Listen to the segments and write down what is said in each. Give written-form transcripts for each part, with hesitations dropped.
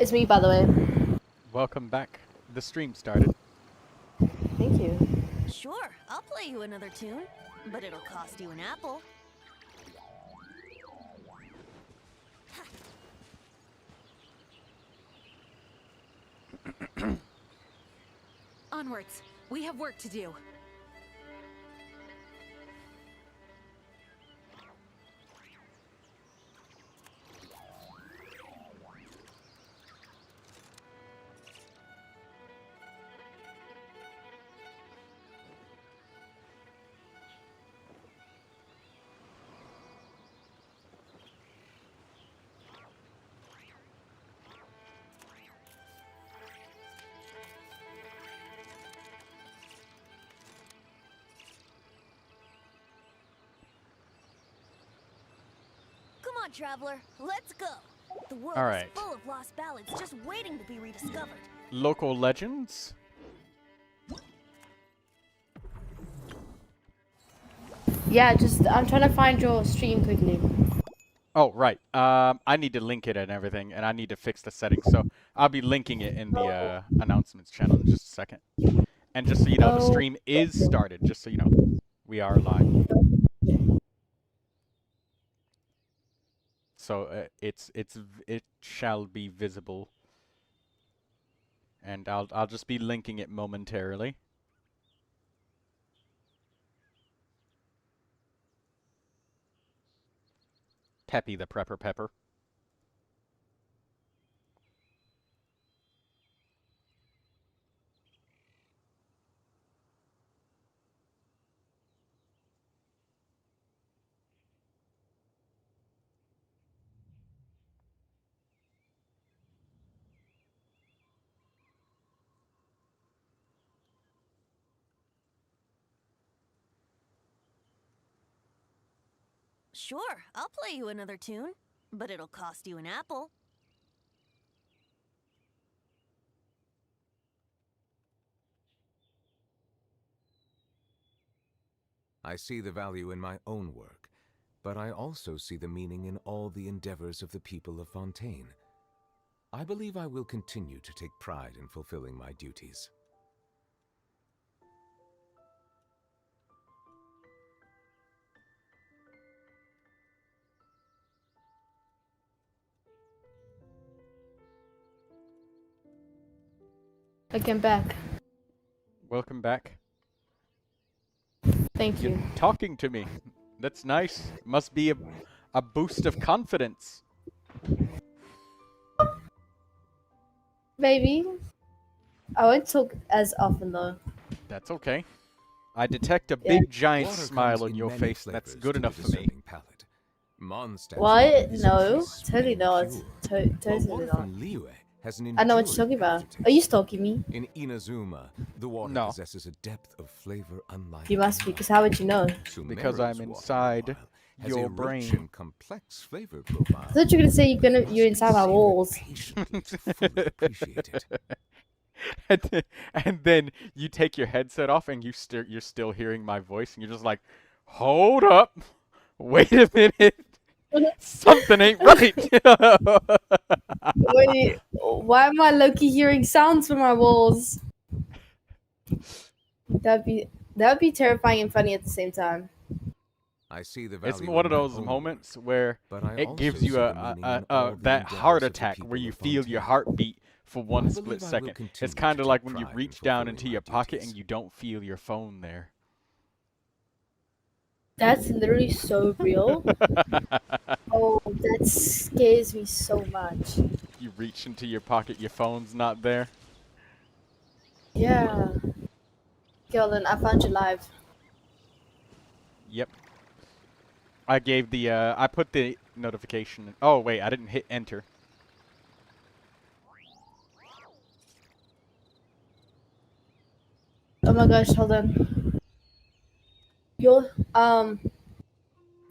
It's me, by the way. Welcome back. The stream started. Thank you. Sure, I'll play you another tune, but it'll cost you an apple. Onwards. We have work to do. Come on, traveler, let's go. The world All is right. full of lost ballads just waiting to be rediscovered. Local legends. Yeah, I'm trying to find your stream quickly. Oh, right. I need to link it and everything, and I need to fix the settings. So I'll be linking it in the announcements channel in just a second. And just so you know, the Oh, stream is started. Just so you know, we are live. So it shall be visible, and I'll just be linking it momentarily. Peppy the Prepper Pepper. Sure, I'll play you another tune, but it'll cost you an apple. I see the value in my own work, but I also see the meaning in all the endeavors of the people of Fontaine. I believe I will continue to take pride in fulfilling my duties. again back. Welcome back. Thank You're you. talking to me. That's nice. Must be a boost of confidence. Maybe. I won't talk as often though. That's okay. I detect a Yeah. big giant Water smile comes on in your many face. That's flavors good to enough the for me. discerning palate. Mondstadt What? is No, crisp totally and not. pure, while Totally water not. from Liyue has an I know what you're enduring talking about. aftertaste. Are you stalking me? In Inazuma, the water No, possesses a depth of flavor unlike You must be, any because other. how would you know? because I'm Sumeru's water, inside meanwhile, has a your rich brain. and complex flavor I profile. thought you were gonna say you're Must inside be my savored walls. patiently to fully appreciate it. And then you take your headset off and you're still hearing my voice and you're just like, hold up, wait a minute, something ain't right. Wait, why am I low-key hearing sounds from my walls? That would be terrifying and funny at the same time. I see the It's value one in of my those own moments work, where but I it also gives see you the meaning in all the that heart endeavors of the attack where people you of feel your Fontaine. heartbeat for one I split believe I will second. continue It's to kind of take like when you pride in reach down fulfilling into my your pocket duties. and you don't feel your phone there. That's literally so real. Oh, that scares me so much. You reach into your pocket, your phone's not there. Yeah. Gillen, I found you live. Yep. I gave the I put the notification. Oh wait, I didn't hit enter. Oh my gosh, hold on. Your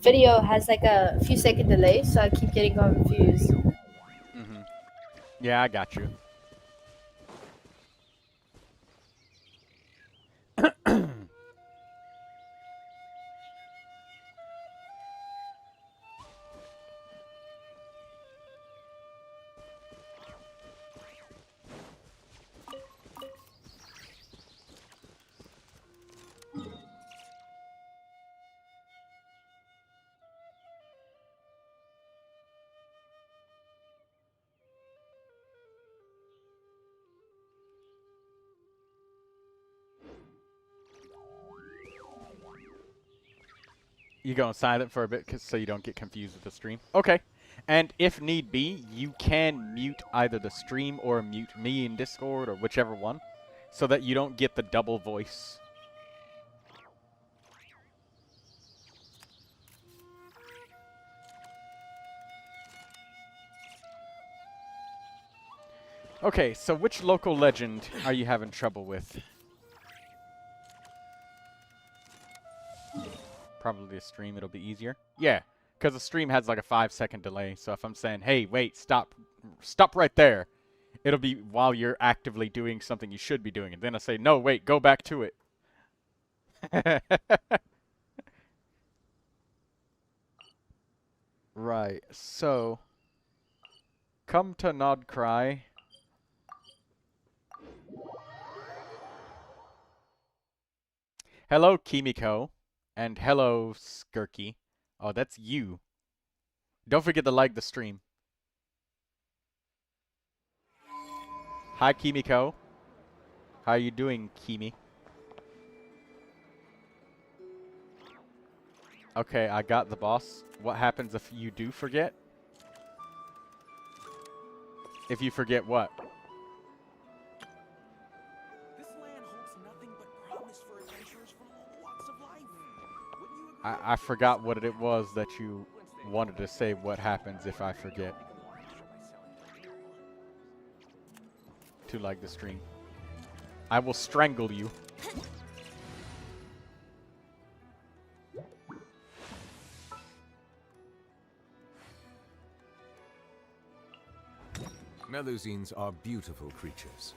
video has like a few second delay, so I keep getting confused. Mhm. Yeah, I got you. You go silent for a bit so you don't get confused with the stream. Okay. And if need be, you can mute either the stream or mute me in Discord or whichever one so that you don't get the double voice. Okay, so which local legend are you having trouble with? Probably a stream, it'll be easier. Yeah, because the stream has like a 5-second delay. So if I'm saying, hey, wait, stop right there, it'll be while you're actively doing something you should be doing. And then I say, no, wait, go back to it. Right, so come to Nodcry. Hello, Kimiko. And hello, Skirky. Oh, that's you. Don't forget to like the stream. Hi, Kimiko. How are you doing, Kimi? Okay, I got the boss. What happens if you do forget? If you forget what? This land holds nothing but promise for adventurers from all walks of life. Wouldn't you agree? I forgot what it was that you wanted to say. What happens if I forget to like the stream? I will strangle you. Melusines are beautiful creatures.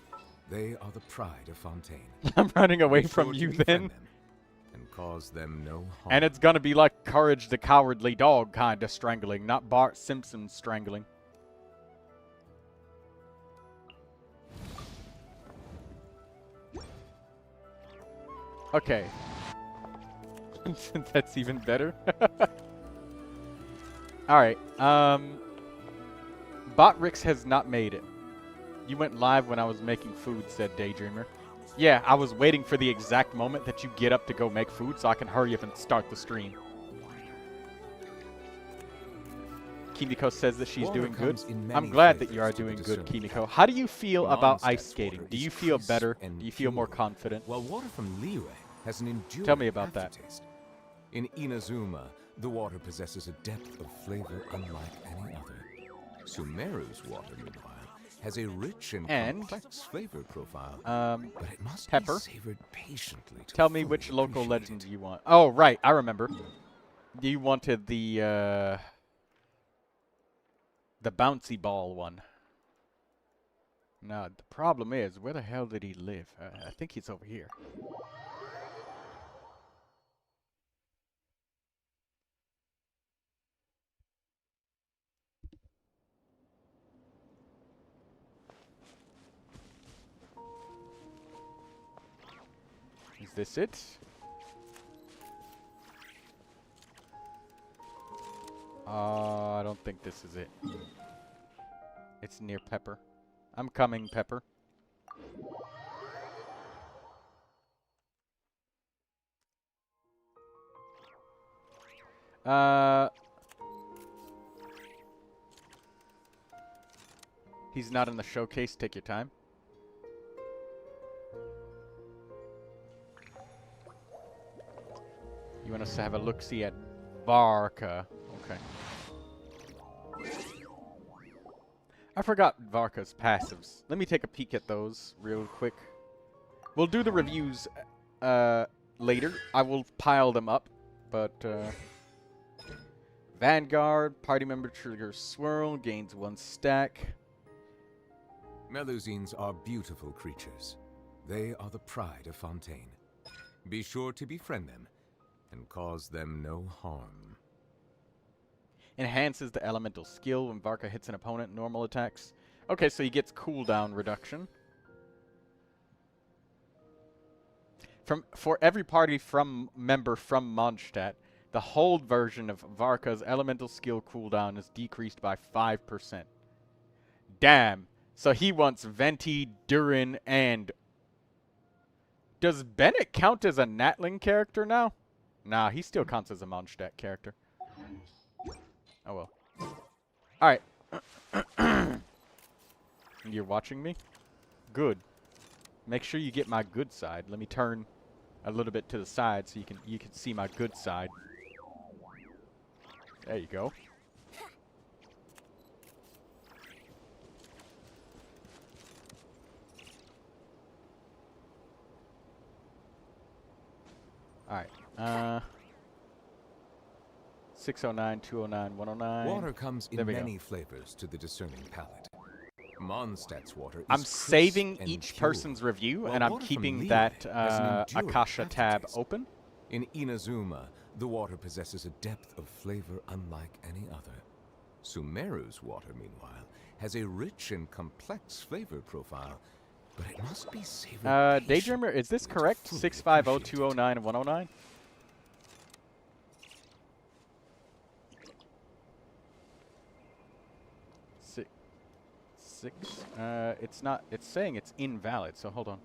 They are the pride of Fontaine. I'm running away Be from sure to you befriend then. them and cause them no harm. And it's gonna be like Courage the Cowardly Dog kind of strangling, not Bart Simpson strangling. Okay. That's even better. Alright, Botrix has not made it. You went live when I was making food, said Daydreamer. Yeah, I was waiting for the exact moment that you get up to go make food so I can hurry up and start the stream. Kimiko says that she's Water doing good. comes in I'm many glad that you flavors are to the doing good, discerning Kimiko. eye. How do you feel about ice Mondstadt's skating? water Do is you feel crisp better? and Do you feel more pure, confident? while water from Liyue has an enduring Tell me about that. aftertaste. In Inazuma, the water possesses a depth of flavor unlike any other. Sumeru's water, meanwhile, has a rich and complex flavor profile, but it must Pepper. be savored patiently to Tell me fully which local appreciate legend it. you want. Oh, right, I remember. You wanted the bouncy ball one. Now, the problem is, where the hell did he live? I think he's over here. Is this it? I don't think this is it. It's near Pepper. I'm coming, Pepper. He's not in the showcase. Take your time. You want us to have a look-see at Varka. Okay. I forgot Varka's passives. Let me take a peek at those real quick. We'll do the reviews later. I will pile them up, but Vanguard, party member triggers swirl, gains 1 stack. Melusines are beautiful creatures. They are the pride of Fontaine. Be sure to befriend them and cause them no harm. Enhances the elemental skill when Varka hits an opponent, normal attacks. Okay, so he gets cooldown reduction. For every party member from Mondstadt, the hold version of Varka's elemental skill cooldown is decreased by 5%. Damn. So he wants Venti, Durin, and... Does Bennett count as a Natling character now? Nah, he still counts as a Mondstadt character. Oh well. Alright. You're watching me? Good. Make sure you get my good side. Let me turn a little bit to the side so you can see my good side. There you go. Alright. 609, 209, 109. Water comes in There we many go. flavors to the discerning palate. Mondstadt's water is I'm crisp saving and each pure, person's review, while and I'm water from keeping Liyue that has an enduring Akasha tab aftertaste. open. In Inazuma, the water possesses a depth of flavor unlike any other. Sumeru's water, meanwhile, has a rich and complex flavor profile, but it must be savored Daydreamer, is this to correct? fully 650, appreciate it. 209, and 109? It's not, it's saying it's invalid, so hold on.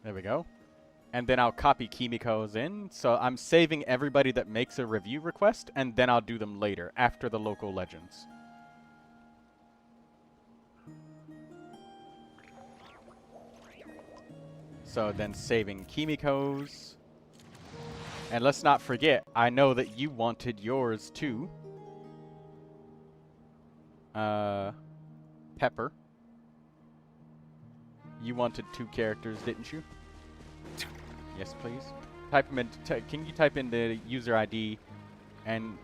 There we go. And then I'll copy Kimiko's in, so I'm saving everybody that makes a review request, and then I'll do them later, after the local legends. So then saving Kimiko's. And let's not forget, I know that you wanted yours too. Pepper. You wanted 2 characters, didn't you? Yes, please. Type them in. Can you type in the user ID and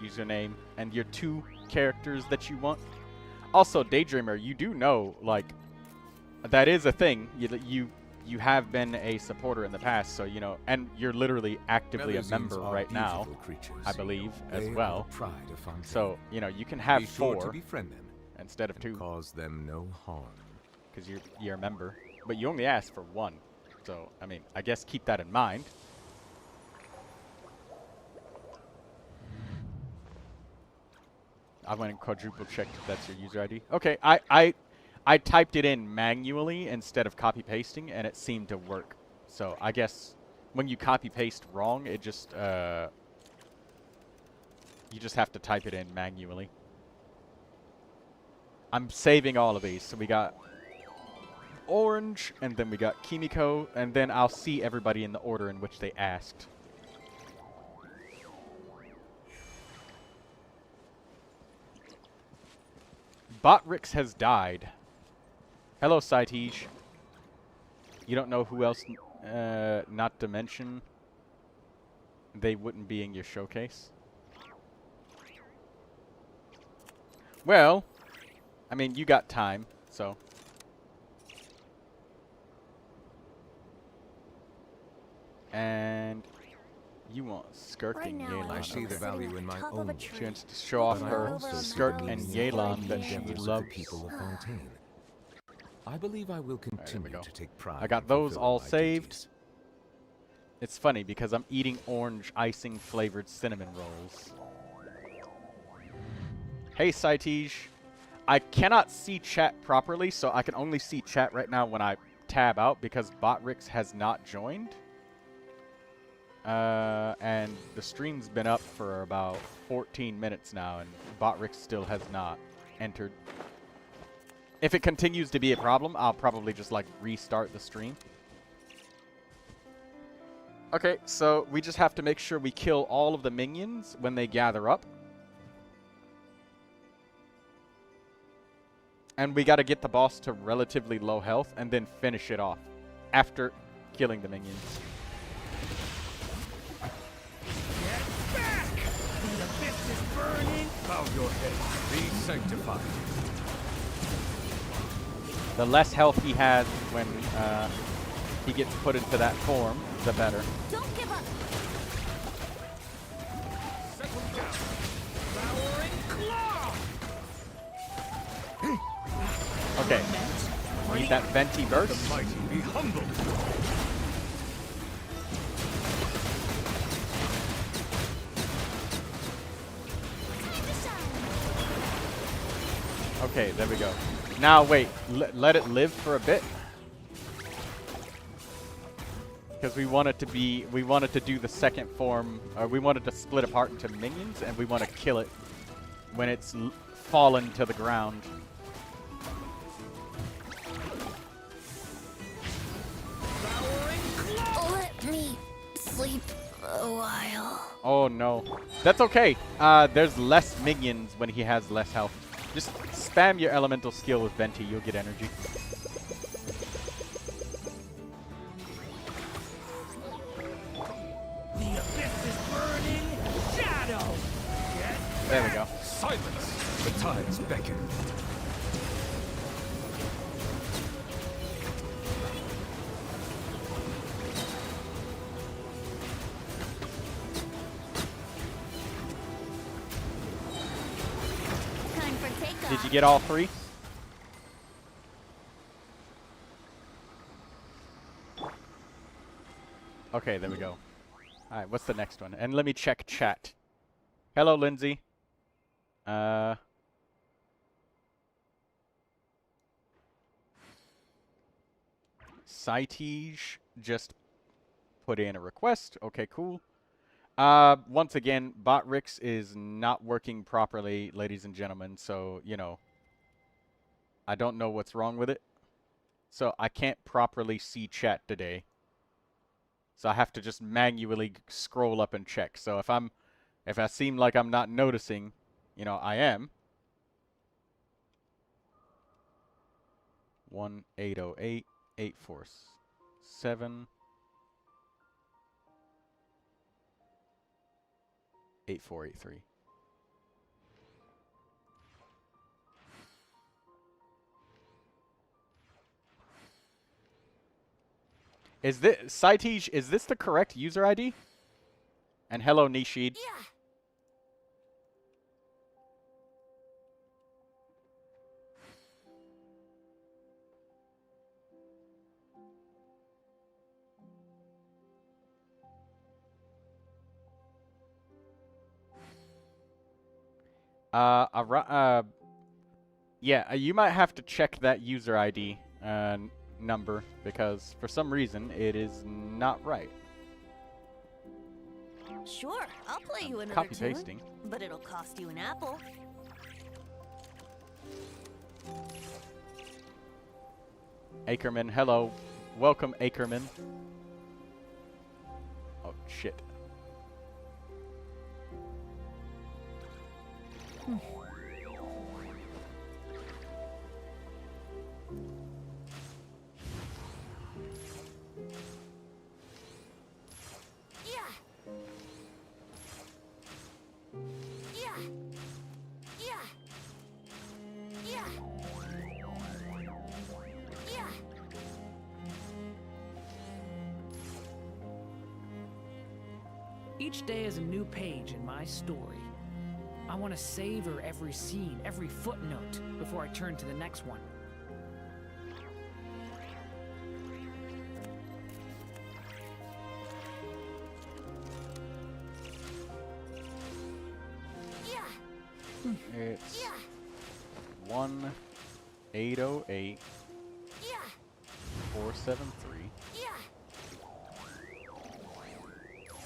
username and your 2 characters that you want? Also, Daydreamer, you do know, like, that is a thing. You have been a supporter in the past, so you know, and you're literally actively a Melusines member are right now, beautiful creatures. I believe, as They are well. the pride of Fontaine. So you know, you can have Be sure 4 to befriend them instead of and 2, cause them no harm. because you're a member. But you only asked for 1, so I mean, I guess keep that in mind. I went and quadruple checked if that's your user ID. Okay, I typed it in manually instead of copy pasting, and it seemed to work. So I guess when you copy paste wrong, it just you just have to type it in manually. I'm saving all of these. So we got Orange, and then we got Kimiko, and then I'll see everybody in the order in which they asked. Botrix has died. Hello, Saitij. You don't know who else, not to mention they wouldn't be in your showcase? Well, I mean, you got time, so. And you want Skirk Right and now, Yelan. I I'm see the sitting value at in the my top of own a work. tree. She wants to show off But I her also see the Skirk and meaning in Yelan all that the she endeavors of loves. the people of Fontaine. I believe I will there we continue go. to take pride I got in those fulfilling all my saved. duties. It's funny because I'm eating orange icing flavored cinnamon rolls. Hey, Saitij. I cannot see chat properly, so I can only see chat right now when I tab out because Botrix has not joined. And the stream's been up for about 14 minutes now, and Botrix still has not entered. If it continues to be a problem, I'll probably just, like, restart the stream. Okay, so we just have to make sure we kill all of the minions when they gather up. And we gotta get the boss to relatively low health and then finish it off after killing the minions. Get back! The abyss is burning! Bow your head. Be sanctified. The less health he has when he gets put into that form, the better. Don't give up. Settle down. Devouring claw! Okay. Need that venti burst. The mighty be humbled. Time to shine. Okay, there we go. Now wait, let it live for a bit. Because we want it to do the second form, or we want it to split apart into minions, and we want to kill it when it's fallen to the ground. Let me sleep a while. Oh no. That's okay. There's less minions when he has less health. Just spam your elemental skill with Venti, you'll get energy. The abyss is burning. Shadow. There we go. Silence! The tides beckon. Time for takeoff. Did you get all three? Okay, there we go. Alright, what's the next one? And let me check chat. Hello, Lindsay. Cytige just put in a request. Okay, cool. Once again, Botrix is not working properly, ladies and gentlemen, so, you know, I don't know what's wrong with it. So I can't properly see chat today. So I have to just manually scroll up and check. So if I seem like I'm not noticing, you know, I am. 1808 847 8483. Is this Cytige? Is this the correct user ID? And hello, Nishid. Yeah. Yeah, you might have to check that user ID number because for some reason it is not right. Sure, I'll play you another Copy tune, pasting. but it'll cost you an apple. Ackerman, hello. Welcome, Ackerman. Oh, shit. Each day is a new page in my story. I want to savor every scene, every footnote, before I turn to the next one. It's 1808 473.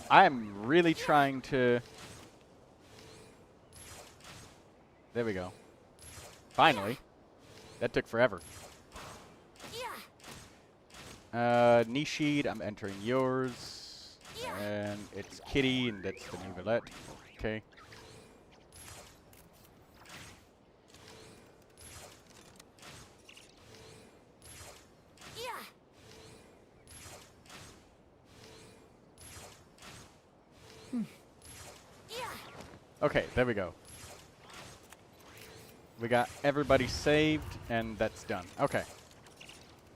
I am really trying to... There we go. Finally. That took forever. Nishid, I'm entering yours. And it's Kitty, and that's the Neuvilette. Okay. Okay, there we go. We got everybody saved, and that's done. Okay.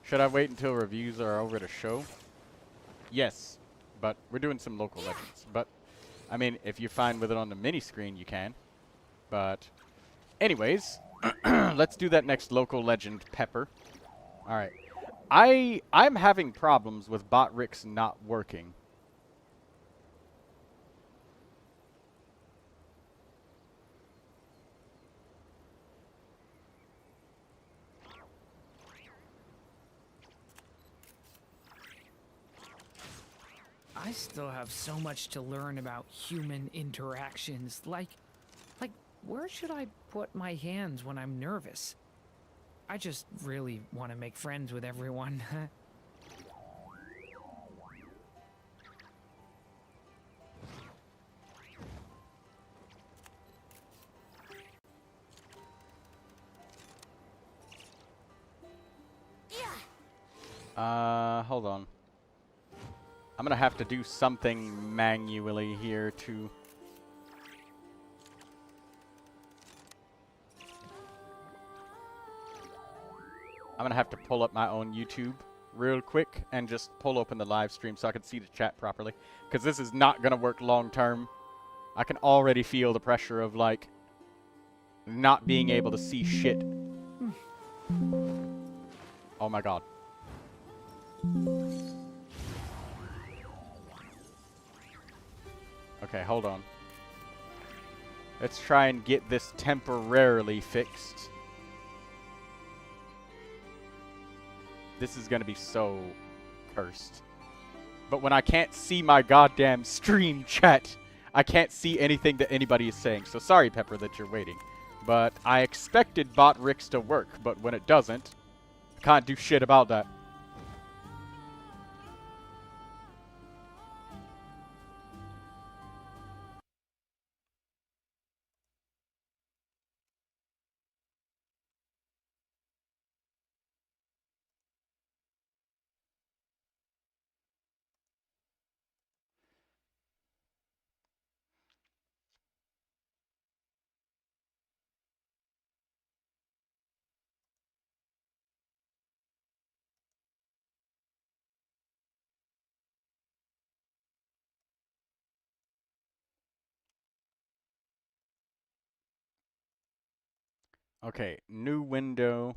Should I wait until reviews are over to show? Yes, but we're doing some local legends. But, I mean, if you're fine with it on the mini screen, you can. But, anyways, let's do that next local legend, Pepper. Alright. I'm having problems with Botrix not working. I still have so much to learn about human interactions. Like, where should I put my hands when I'm nervous? I just really want to make friends with everyone. Hold on. I'm gonna have to do something manually here to... I'm gonna have to pull up my own YouTube real quick and just pull open the live stream so I can see the chat properly. Because this is not gonna work long term. I can already feel the pressure of, like, not being able to see shit. Oh my god. Okay, hold on. Let's try and get this temporarily fixed. This is gonna be so cursed. But when I can't see my goddamn stream chat, I can't see anything that anybody is saying. So sorry, Pepper, that you're waiting. But I expected Bot Rix to work, but when it doesn't, I can't do shit about that. Okay, new window.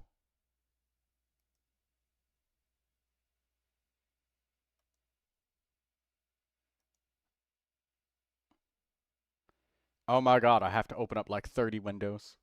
Oh my god, I have to open up like 30 windows.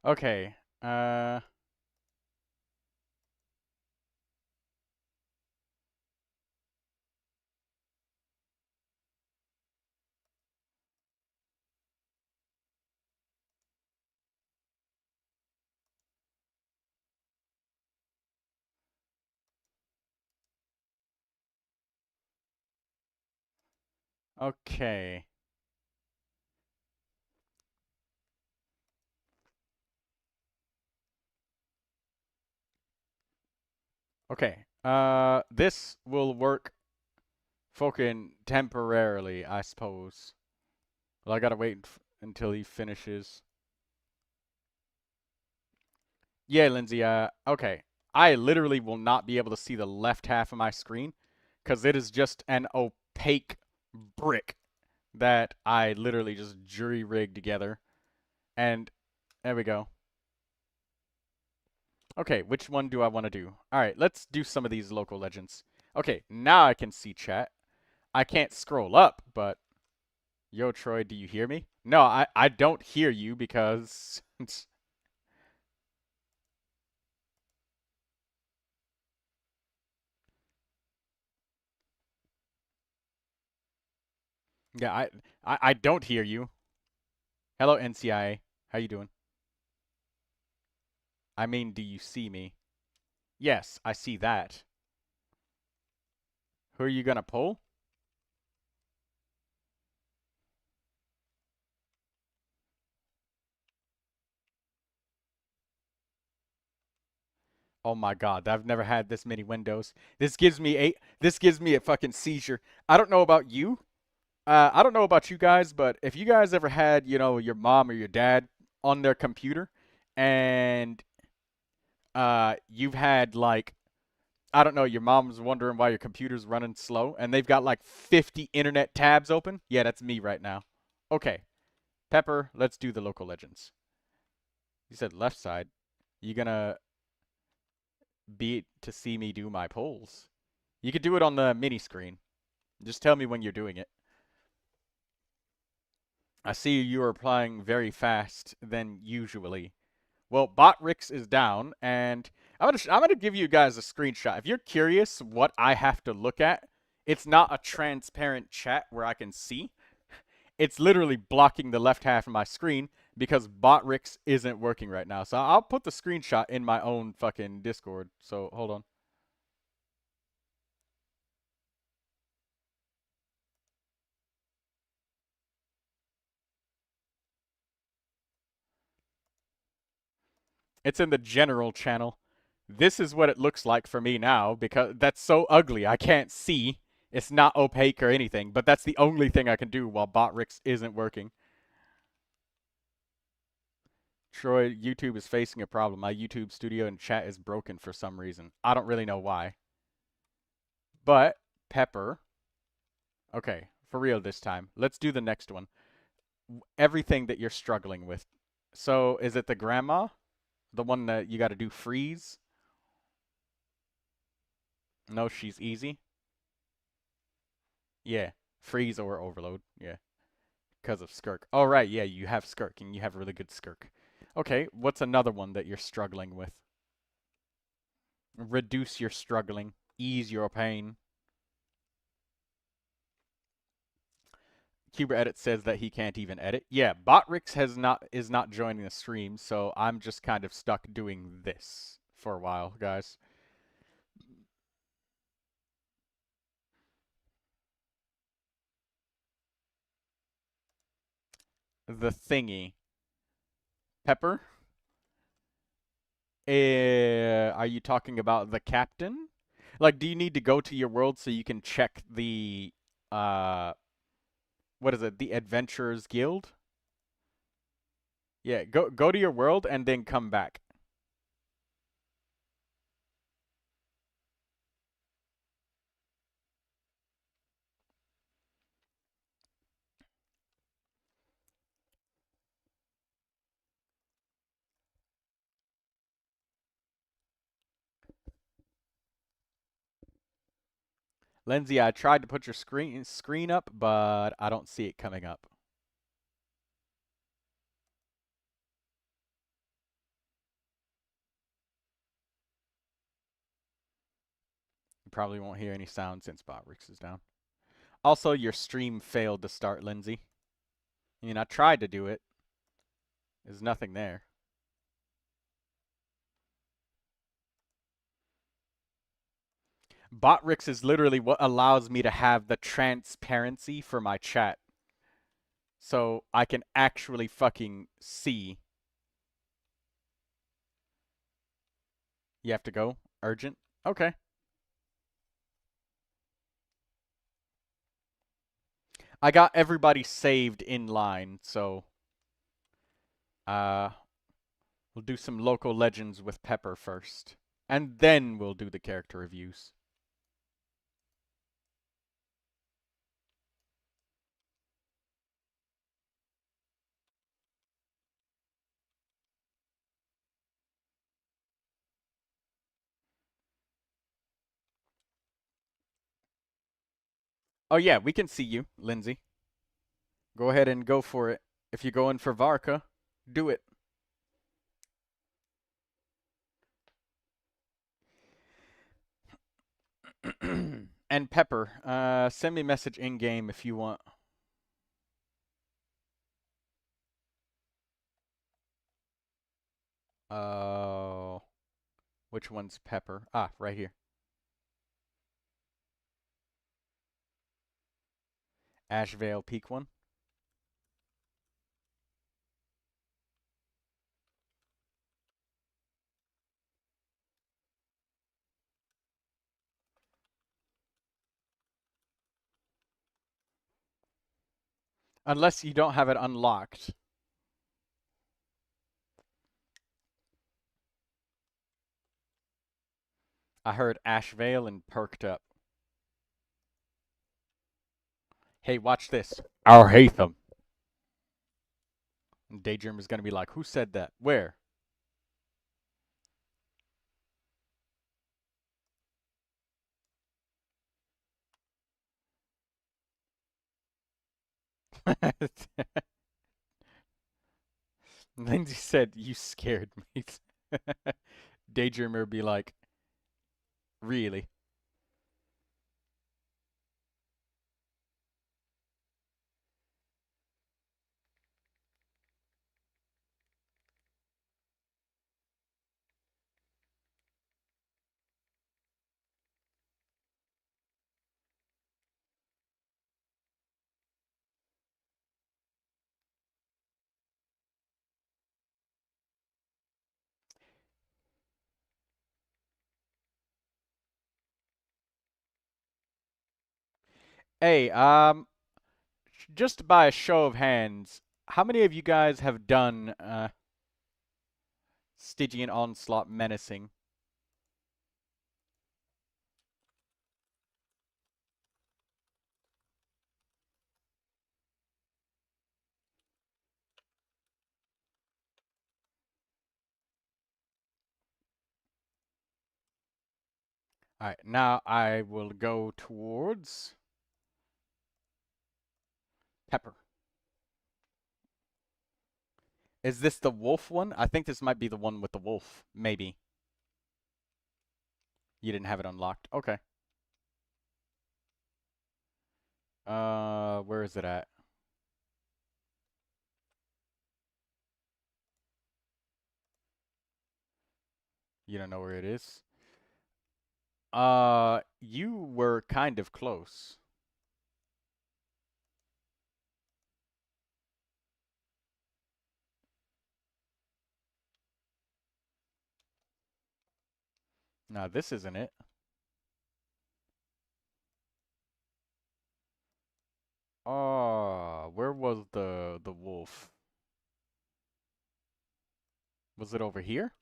Okay, okay. Okay, this will work fucking temporarily, I suppose. Well, I gotta wait until he finishes. Yeah, Lindsay, okay. I literally will not be able to see the left half of my screen, because it is just an opaque brick that I literally just jury-rigged together. And there we go. Okay, which one do I want to do? Alright, let's do some of these local legends. Okay, now I can see chat. I can't scroll up, but... Yo, Troy, do you hear me? No, I don't hear you because... yeah, I don't hear you. Hello, NCIA. How you doing? I mean, do you see me? Yes, I see that. Who are you gonna pull? Oh my god, I've never had this many windows. This gives me a fucking seizure. I don't know about you, I don't know about you guys, but if you guys ever had, you know, your mom or your dad on their computer and you've had like I don't know, your mom's wondering why your computer's running slow and they've got like 50 internet tabs open? Yeah, that's me right now. Okay. Pepper, let's do the local legends. You said left side. You gonna be to see me do my polls? You could do it on the mini screen. Just tell me when you're doing it. I see you are applying very fast than usually. Well, Botrix is down, and I'm gonna give you guys a screenshot. If you're curious what I have to look at, it's not a transparent chat where I can see. It's literally blocking the left half of my screen because Botrix isn't working right now. So I'll put the screenshot in my own fucking Discord. So hold on. It's in the general channel. This is what it looks like for me now because that's so ugly. I can't see. It's not opaque or anything, but that's the only thing I can do while Botrix isn't working. Troy, YouTube is facing a problem. My YouTube studio and chat is broken for some reason. I don't really know why. But, Pepper. Okay, for real this time. Let's do the next one. Everything that you're struggling with. So, is it the grandma? The one that you got to do freeze? No, she's easy. Yeah, freeze or overload. Yeah, because of Skirk. Oh, right, yeah, you have Skirk, and you have really good Skirk. Okay, what's another one that you're struggling with? Reduce your struggling. Ease your pain. Cuber Edit says that he can't even edit. Yeah, Botrix is not joining the stream, so I'm just kind of stuck doing this for a while, guys. The thingy. Pepper? Are you talking about the captain? Like, do you need to go to your world so you can check the, what is it, the Adventurers Guild? Yeah, go to your world and then come back. Lindsay, I tried to put your screen up, but I don't see it coming up. You probably won't hear any sound since Botrix is down. Also, your stream failed to start, Lindsay. I mean, I tried to do it. There's nothing there. Botrix is literally what allows me to have the transparency for my chat. So I can actually fucking see. You have to go? Urgent? Okay. I got everybody saved in line, so we'll do some local legends with Pepper first. And then we'll do the character reviews. Oh yeah, we can see you, Lindsay. Go ahead and go for it. If you're going for Varka, do it. And Pepper, send me a message in-game if you want. Oh, which one's Pepper? Ah, right here. Ashvale Peak one. Unless you don't have it unlocked. I heard Ashvale and perked up. Hey, watch this. I hate them. And Daydream is going to be like, who said that? Where? Lindsay said, you scared me. Daydreamer be like, really? Hey, just by a show of hands, how many of you guys have done Stygian Onslaught Menacing? Alright, now I will go towards Pepper. Is this the wolf one? I think this might be the one with the wolf. Maybe. You didn't have it unlocked. Okay. Where is it at? You don't know where it is? You were kind of close. No, this isn't it. Oh, where was the wolf? Was it over here?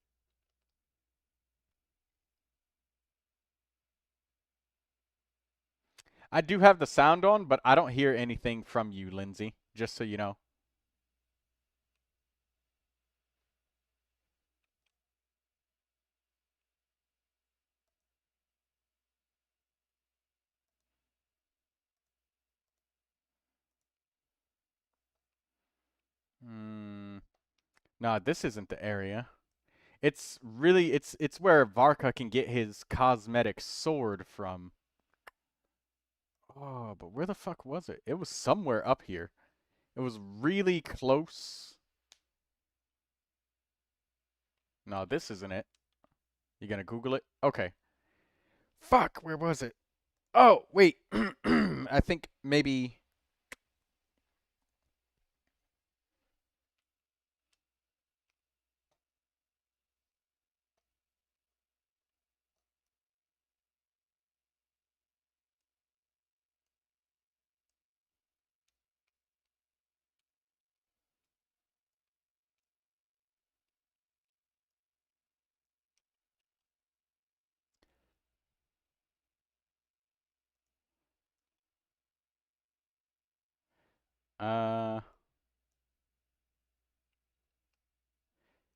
I do have the sound on, but I don't hear anything from you, Lindsay, just so you know. No, this isn't the area. It's really it's where Varka can get his cosmetic sword from. Oh, but where the fuck was it? It was somewhere up here. It was really close. No, this isn't it. You gonna Google it? Okay. Fuck, where was it? Oh, wait. I think maybe...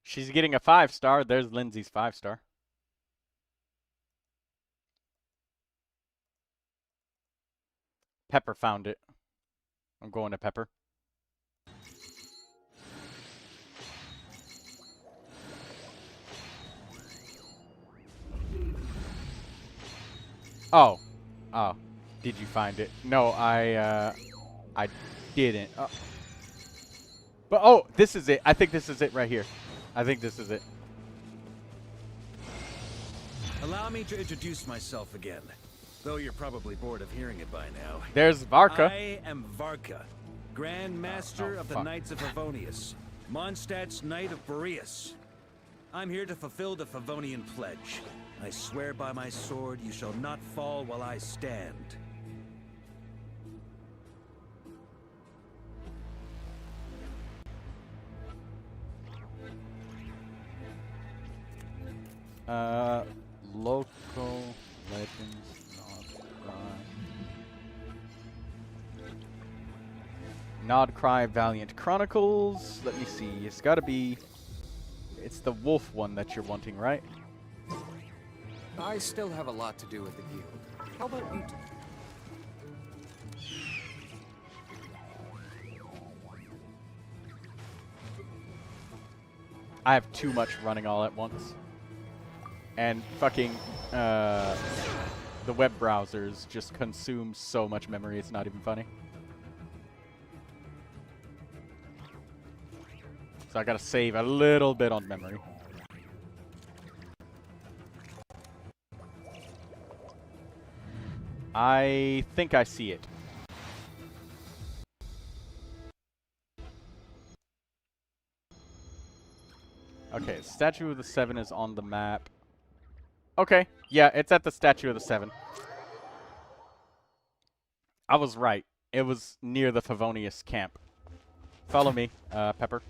She's getting a 5-star. There's Lindsay's 5-star. Pepper found it. I'm going to Pepper. Oh. Oh. Did you find it? No, I didn't. But, oh, this is it. I think this is it right here. I think this is it. Allow me to introduce myself again, though you're probably bored of hearing it by now. There's Varka. I am Varka, Grand Master of the Knights of Favonius, Mondstadt's Knight of Boreas. I'm here to fulfill the Favonian pledge. I swear by my sword, you shall not fall while I stand. Local legends, Nod Cry Valiant Chronicles. Let me see. It's got to be. It's the wolf one that you're wanting, right? I still have a lot to do with the guild. How about you two? I have too much running all at once. And fucking the web browsers just consume so much memory, it's not even funny. So I gotta save a little bit on memory. I think I see it. Okay, Statue of the Seven is on the map. Okay, yeah, it's at the Statue of the Seven. I was right. It was near the Favonius camp. Follow me, Pepper.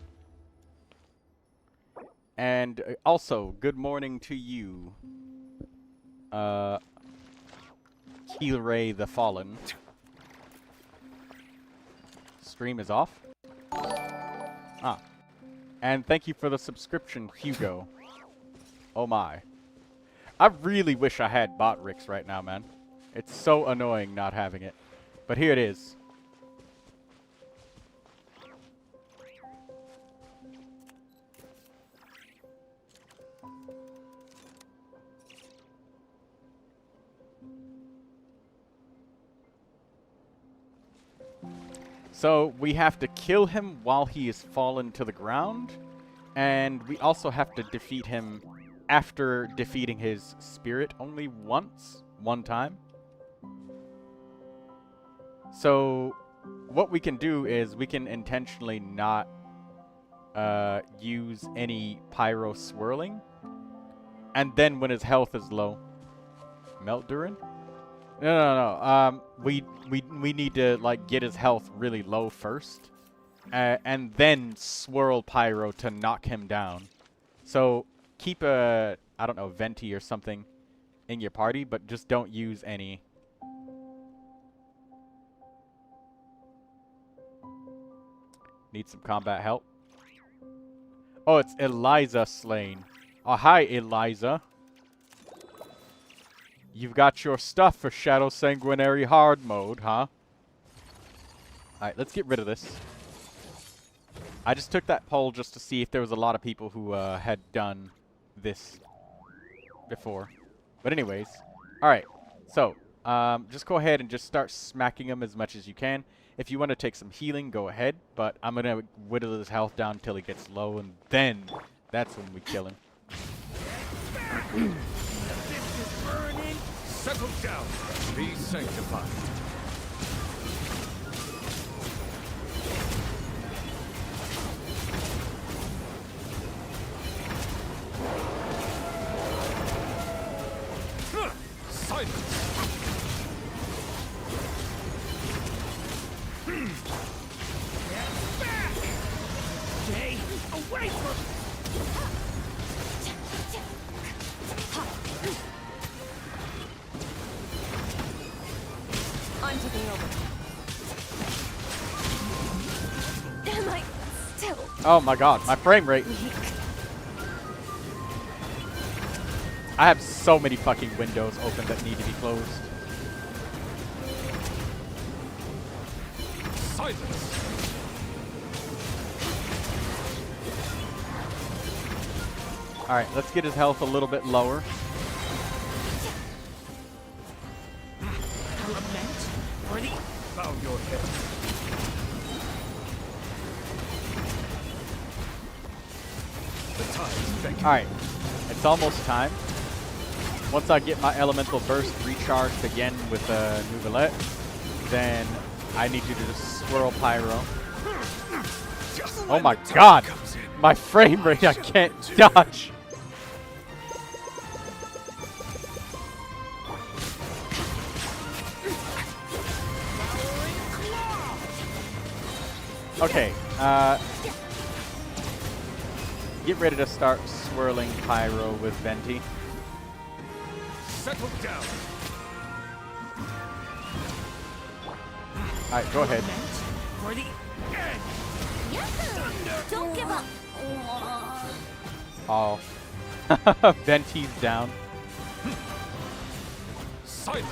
And also, good morning to you, Keelray the Fallen. Stream is off. Ah. And thank you for the subscription, Hugo. Oh my. I really wish I had bot Ricks right now, man. It's so annoying not having it. But here it is. So we have to kill him while he is fallen to the ground, and we also have to defeat him after defeating his spirit only one time. So what we can do is we can intentionally not use any pyro swirling, and then when his health is low, melt Durin? No. We need to like get his health really low first, and then swirl pyro to knock him down. So keep a I don't know venti or something in your party, but just don't use any. Need some combat help. Oh, it's Eliza slain. Oh, hi Eliza. You've got your stuff for Shadow Sanguinary hard mode, huh? Alright, let's get rid of this. I just took that poll just to see if there was a lot of people who had done this before. But anyways, alright. So, just go ahead and just start smacking him as much as you can. If you want to take some healing, go ahead. But I'm going to whittle his health down until he gets low, and then that's when we kill him. Settle down. Be sanctified. Silence. Get back! Stay away from... I'm taking over. Am I still Oh my god, my frame rate. weak? I have so many fucking windows open that need to be closed. Silence. Alright, let's get his health a little bit lower. Ready? Bow your head. The tide's beckoning. Alright, it's almost time. Once I get my elemental burst recharged again with Neuvilette, then I need you to just swirl pyro. Just Oh when my the time god! comes in. My frame rate, I can't dodge! Okay, get ready to start swirling pyro with Venti. Settle down. Alright, go ahead. For the end. Yahoo! Don't give up. Oh. Venti's down. Silence.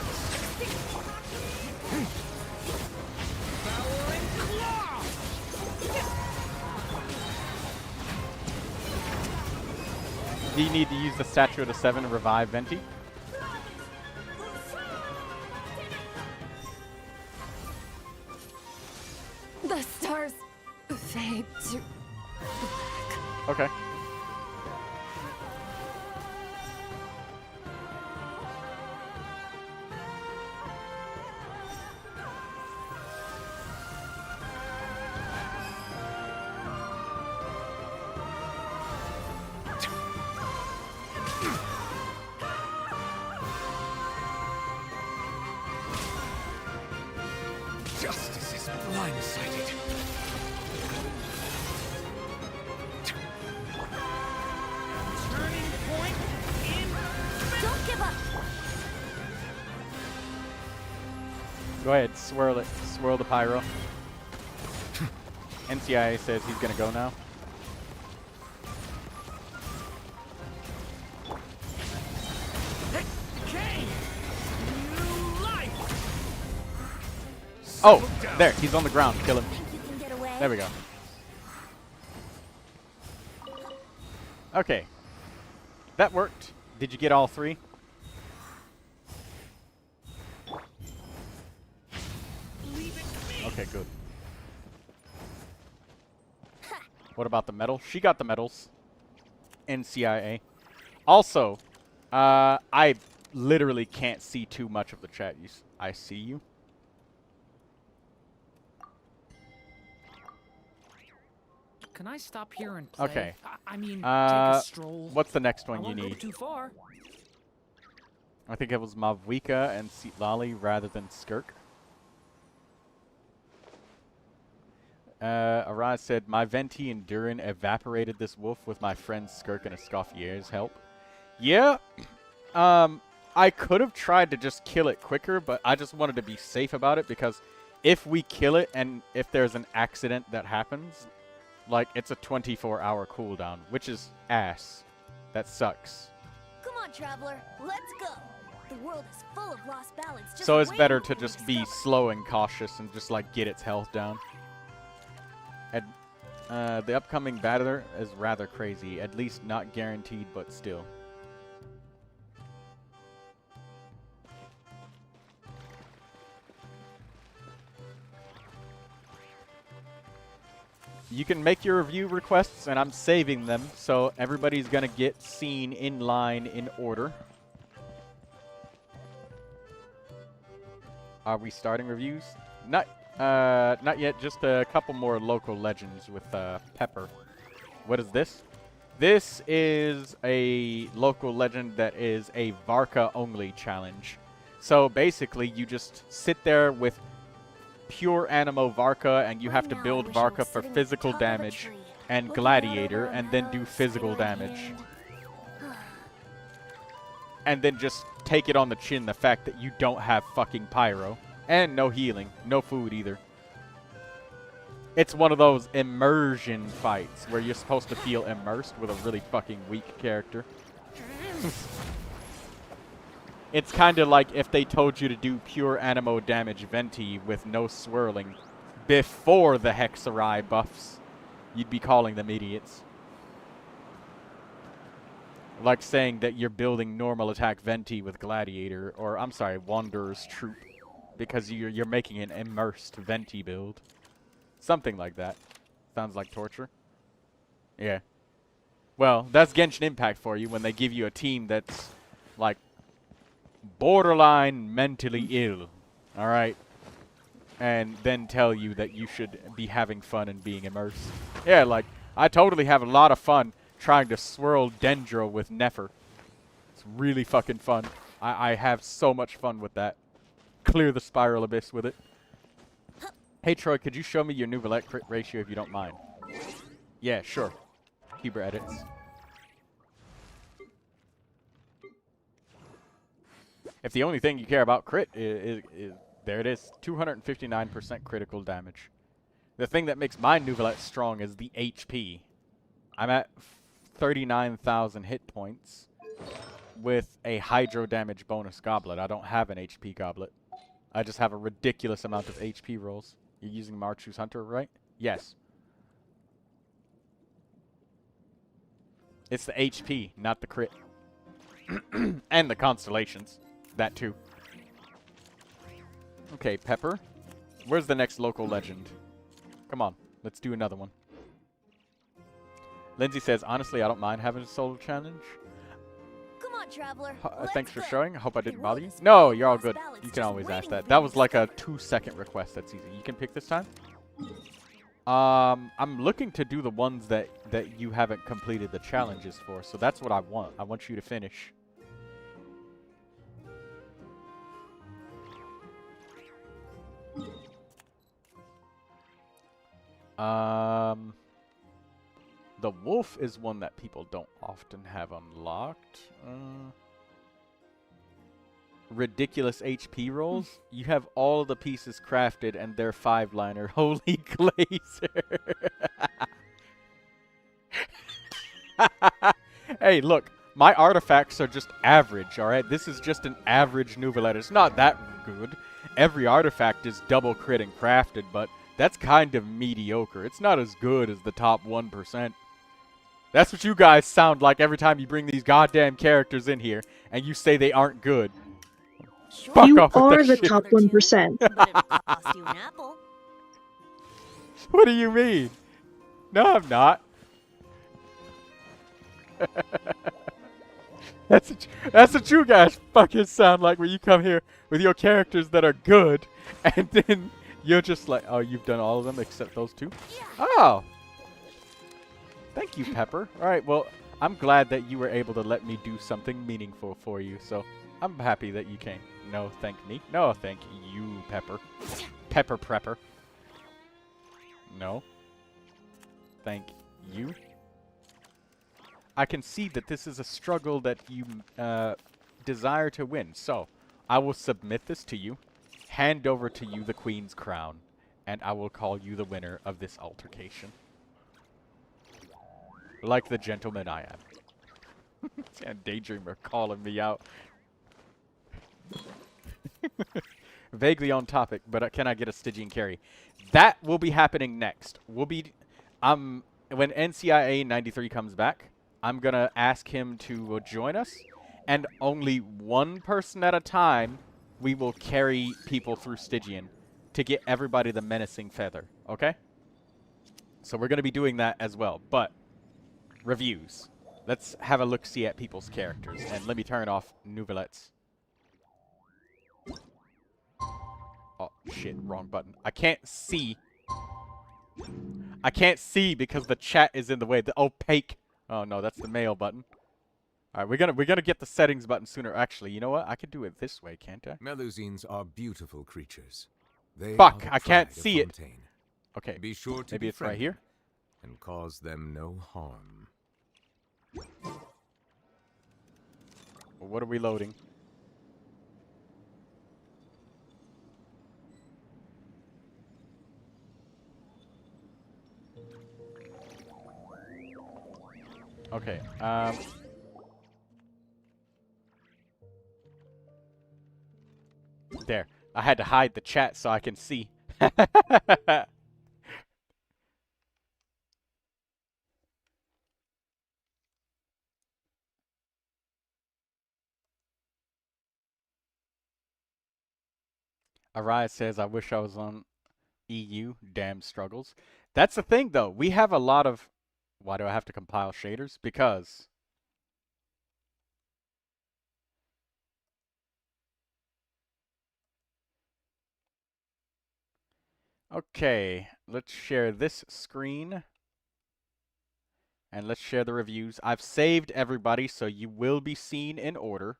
Do you need to use the Statue of the Seven to revive Venti? The stars fade to black. Okay. Justice is blindsided. Turning point in. Don't give up. Go ahead, swirl it. Swirl the pyro. NCIA says he's gonna go now. King. New life. Oh, there, he's on the ground. Kill him. Think you can get away? There we go. Okay. That worked. Did you get all three? Okay, good. What about the medal? She got the medals. NCIA. Also, I literally can't see too much of the chat. I see you. Can I stop here and play? Okay. I mean, take a stroll. What's the next I one you won't go need? too far. I think it was Mavwika and Lali rather than Skirk. Araz said, my Venti and Durin evaporated this wolf with my friends Skirk and Escoffier's help. Yeah, I could have tried to just kill it quicker, but I just wanted to be safe about it because if we kill it and if there's an accident that happens, like, it's a 24-hour cooldown, which is ass. That sucks. Come on, traveler. Let's go. The world is full of lost ballads. Just So it's waiting better for to you just be discover. slow and cautious and just, like, get its health down. The upcoming battler is rather crazy. At least not guaranteed, but still. You can make your review requests, and I'm saving them, so everybody's gonna get seen in line in order. Are we starting reviews? Not yet. Just a couple more local legends with Pepper. What is this? This is a local legend that is a Varka only challenge. So basically, you just sit there with pure Animo Varka, and you have to Right now, build I wish I was Varka for sitting at the physical top of a damage tree, and looking out Gladiator, over and our then do house, physical in my damage. hand. And then just take it on the chin, the fact that you don't have fucking pyro. And no healing. No food either. It's one of those immersion fights where you're supposed to feel immersed with a really fucking weak character. It's kind of like if they told you to do pure Animo damage Venti with no swirling before the Hexarai buffs. You'd be calling them idiots. Like saying that you're building normal attack Venti with Gladiator, or I'm sorry, Wanderer's Troop, because you're making an immersed Venti build. Something like that. Sounds like torture. Yeah. Well, that's Genshin Impact for you when they give you a team that's, like, borderline mentally ill. Alright? And then tell you that you should be having fun and being immersed. Yeah, like, I totally have a lot of fun trying to swirl Dendro with Nefer. It's really fucking fun. I have so much fun with that. Clear the Spiral Abyss with it. Hey Troy, could you show me your Neuvilette crit ratio if you don't mind? Yeah, sure. Huber edits. If the only thing you care about crit is there it is, 259% critical damage. The thing that makes my Neuvilette strong is the HP. I'm at 39,000 hit points with a hydro damage bonus goblet. I don't have an HP goblet. I just have a ridiculous amount of HP rolls. You're using Marchu's Hunter, right? Yes. It's the HP, not the crit. And the constellations. That too. Okay, Pepper. Where's the next local legend? Come on, let's do another one. Lindsay says, honestly, I don't mind having a solo challenge. Come on, traveler. Thanks for Let's showing. I hope I didn't can bother roll you. this No, big you're all lost good. balance You can just always ask waiting that. for That me was to like a start. 2-second request. That's easy. You can pick this time. I'm looking to do the ones that you haven't completed the challenges for. So that's what I want. I want you to finish. The wolf is one that people don't often have unlocked. Ridiculous HP rolls. You have all the pieces crafted and they're 5-liner. Holy glazer. Hey, look. My artifacts are just average, alright? This is just an average Neuvilette. It's not that good. Every artifact is double crit and crafted, but that's kind of mediocre. It's not as good as the top 1%. That's what you guys sound like every time you bring these goddamn characters in here and you say they aren't good. Sure, Fuck You off with are that the shit. top 1%. but it'll cost you an apple. What do you mean? No, I'm not. That's what you guys fucking sound like when you come here with your characters that are good, and then you're just like, oh, you've done all of them except those two? Oh! Thank you, Pepper. Alright, well, I'm glad that you were able to let me do something meaningful for you, so I'm happy that you came. No, thank me. No, thank you, Pepper. Pepper Prepper. No. Thank you. I can see that this is a struggle that you desire to win. So, I will submit this to you, hand over to you the Queen's crown, and I will call you the winner of this altercation. Like the gentleman I am. And Daydreamer calling me out. Vaguely on topic, but can I get a Stygian carry? That will be happening next. We'll be... when NCIA 93 comes back, I'm going to ask him to join us, and only one person at a time we will carry people through Stygian to get everybody the menacing feather, okay? So we're going to be doing that as well, but reviews. Let's have a look-see at people's characters, and let me turn off Neuvilette's. Oh, shit, wrong button. I can't see. I can't see because the chat is in the way. The opaque. Oh no, that's the mail button. All right, we're gonna get the settings button sooner. Actually, you know what? I could do it this way, can't I? Melusines are beautiful creatures. They Fuck, are the I can't pride of see it. Fontaine. Okay, Be sure to maybe it's right befriend here. them and cause them no harm. Well, what are we loading? Okay, there. I had to hide the chat so I can see. Arise says, I wish I was on EU. Damn struggles. That's the thing, though. We have a lot of... Why do I have to compile shaders? Because... Okay, let's share this screen. And let's share the reviews. I've saved everybody, so you will be seen in order.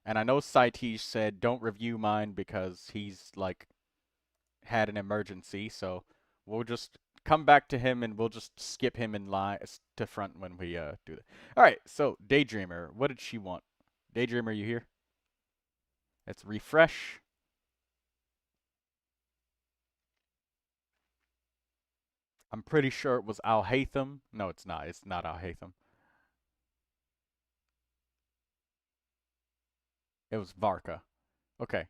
And I know Saitish said don't review mine because he's, like, had an emergency. So we'll just come back to him and we'll just skip him in line to front when we do that. Alright, so Daydreamer, what did she want? Daydreamer, you here? Let's refresh. I'm pretty sure it was Al Haytham. No, it's not. It's not Al Haytham. It was Varka. Okay.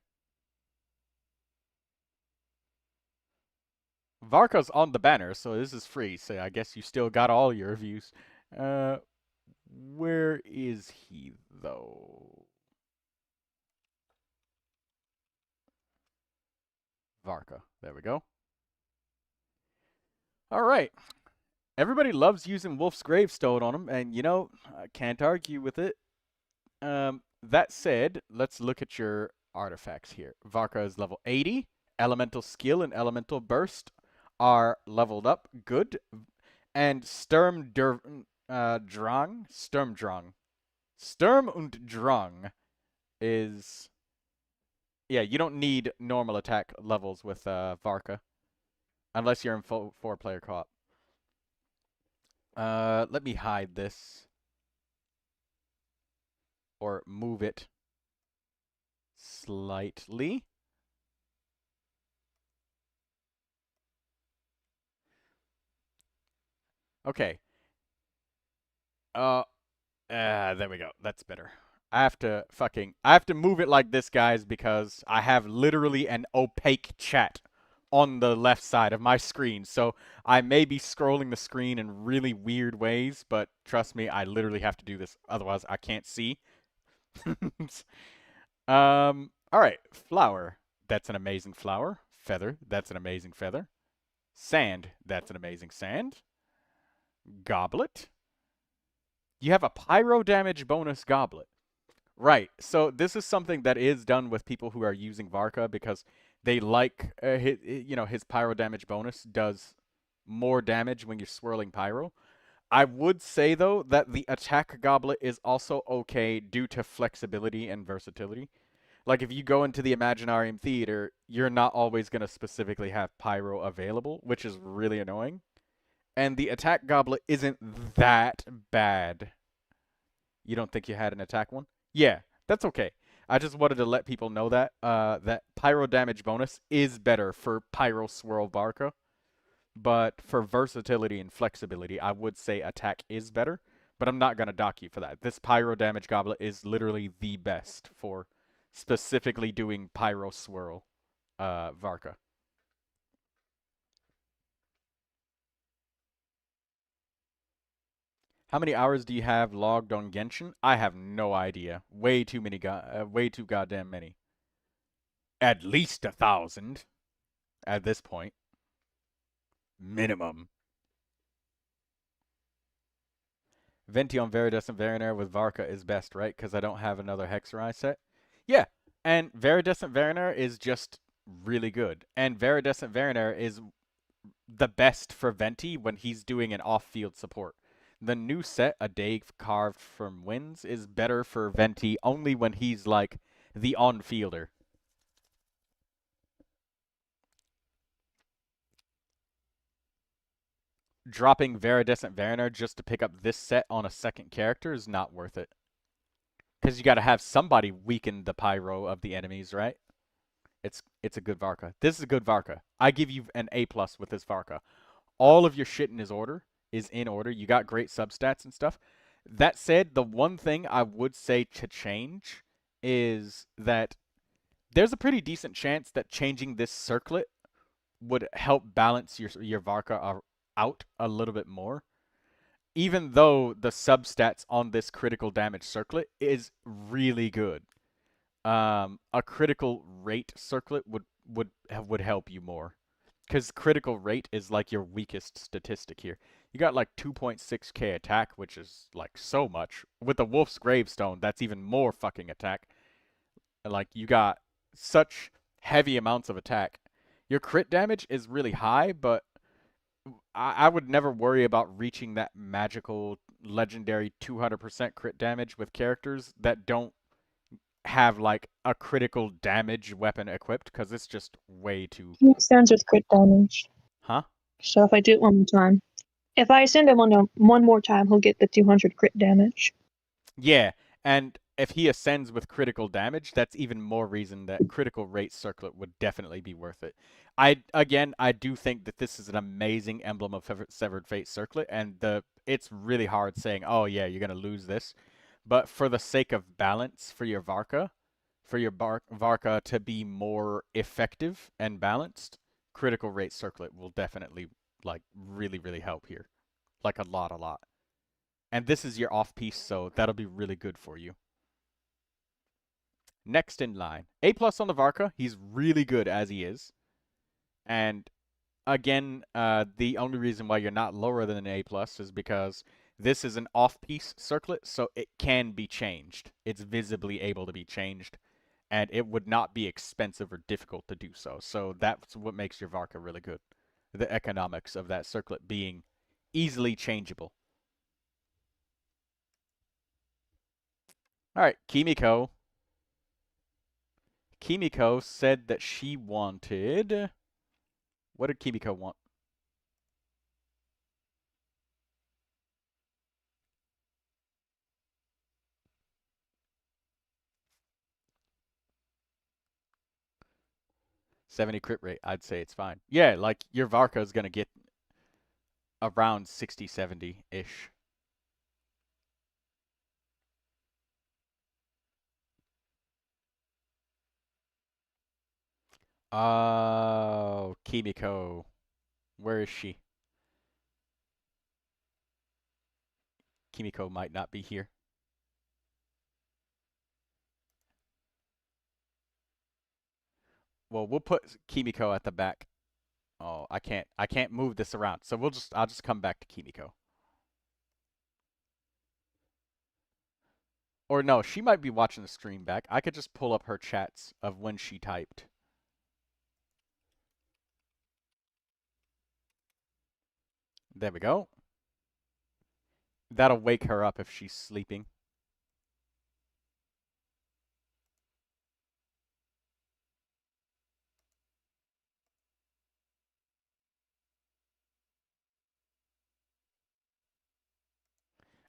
Varka's on the banner, so this is free. So I guess you still got all your reviews. Where is he, though? Varka. There we go. All right. Everybody loves using Wolf's Gravestone on him, and, you know, I can't argue with it. That said, let's look at your artifacts here. Varka is level 80. Elemental Skill and Elemental Burst are leveled up. Good. And Sturm und Drang is... Yeah, you don't need normal attack levels with Varka. Unless you're in 4-player co-op. Let me hide this. Or move it slightly. Okay. There we go. That's better. I have to move it like this, guys, because I have literally an opaque chat on the left side of my screen. So I may be scrolling the screen in really weird ways, but trust me, I literally have to do this. Otherwise, I can't see. All right. Flower. That's an amazing flower. Feather. That's an amazing feather. Sand. That's an amazing sand. Goblet. You have a pyro damage bonus goblet. Right. So this is something that is done with people who are using Varka because they like his pyro damage bonus does more damage when you're swirling pyro. I would say, though, that the attack goblet is also okay due to flexibility and versatility. Like, if you go into the Imaginarium Theater, you're not always going to specifically have pyro available, which is really annoying. And the attack goblet isn't that bad. You don't think you had an attack one? Yeah, that's okay. I just wanted to let people know that that pyro damage bonus is better for Pyro Swirl Varka. But for versatility and flexibility, I would say attack is better. But I'm not going to dock you for that. This Pyro Damage Goblet is literally the best for specifically doing Pyro Swirl Varka. How many hours do you have logged on Genshin? I have no idea. Way too many. Way too goddamn many. At least 1,000 at this point. Minimum. Venti on Viridescent Varinaire with Varka is best, right? Because I don't have another Hexerai set. Yeah, and Viridescent Varinaire is just really good. And Viridescent Varinaire is the best for Venti when he's doing an off-field support. The new set, A Day Carved from Winds, is better for Venti only when he's like the on-fielder. Dropping Viridescent Varinaire just to pick up this set on a second character is not worth it. Because you got to have somebody weaken the pyro of the enemies, right? It's a good Varka. This is a good Varka. I give you an A+ with this Varka. All of your shit in his order is in order. You got great substats and stuff. That said, the one thing I would say to change is that there's a pretty decent chance that changing this circlet would help balance your Varka out a little bit more. Even though the substats on this critical damage circlet is really good. A critical rate circlet would help you more. Because critical rate is like your weakest statistic here. You got like 2.6k attack, which is like so much. With the Wolf's Gravestone, that's even more fucking attack. Like, you got such heavy amounts of attack. Your crit damage is really high, but I would never worry about reaching that magical, legendary 200% crit damage with characters that don't have, like, a critical damage weapon equipped, because it's just way too... He extends with crit damage. Huh? So if I do it one more time, if I send him on one more time, he'll get the 200 crit damage. Yeah, and if he ascends with critical damage, that's even more reason that critical rate circlet would definitely be worth it. I do think that this is an amazing emblem of Severed Fate circlet, and it's really hard saying, oh yeah, you're gonna lose this, but for the sake of balance for your Varka, Varka to be more effective and balanced, critical rate circlet will definitely like really help here, like a lot. And this is your off piece, so that'll be really good for you. Next in line, A+ on the Varka. He's really good as he is. And again, the only reason why you're not lower than an A+ is because this is an off-piece circlet, so it can be changed. It's visibly able to be changed, and it would not be expensive or difficult to do so. So that's what makes your Varka really good. The economics of that circlet being easily changeable. All right, Kimiko. Kimiko said that she wanted... What did Kimiko want? $70 crit rate. I'd say it's fine. Yeah, like your Varka is gonna get around 60, 70-ish. Oh, Kimiko. Where is she? Kimiko might not be here. Well, we'll put Kimiko at the back. Oh, I can't move this around. So I'll just come back to Kimiko. Or no, she might be watching the stream back. I could just pull up her chats of when she typed. There we go. That'll wake her up if she's sleeping.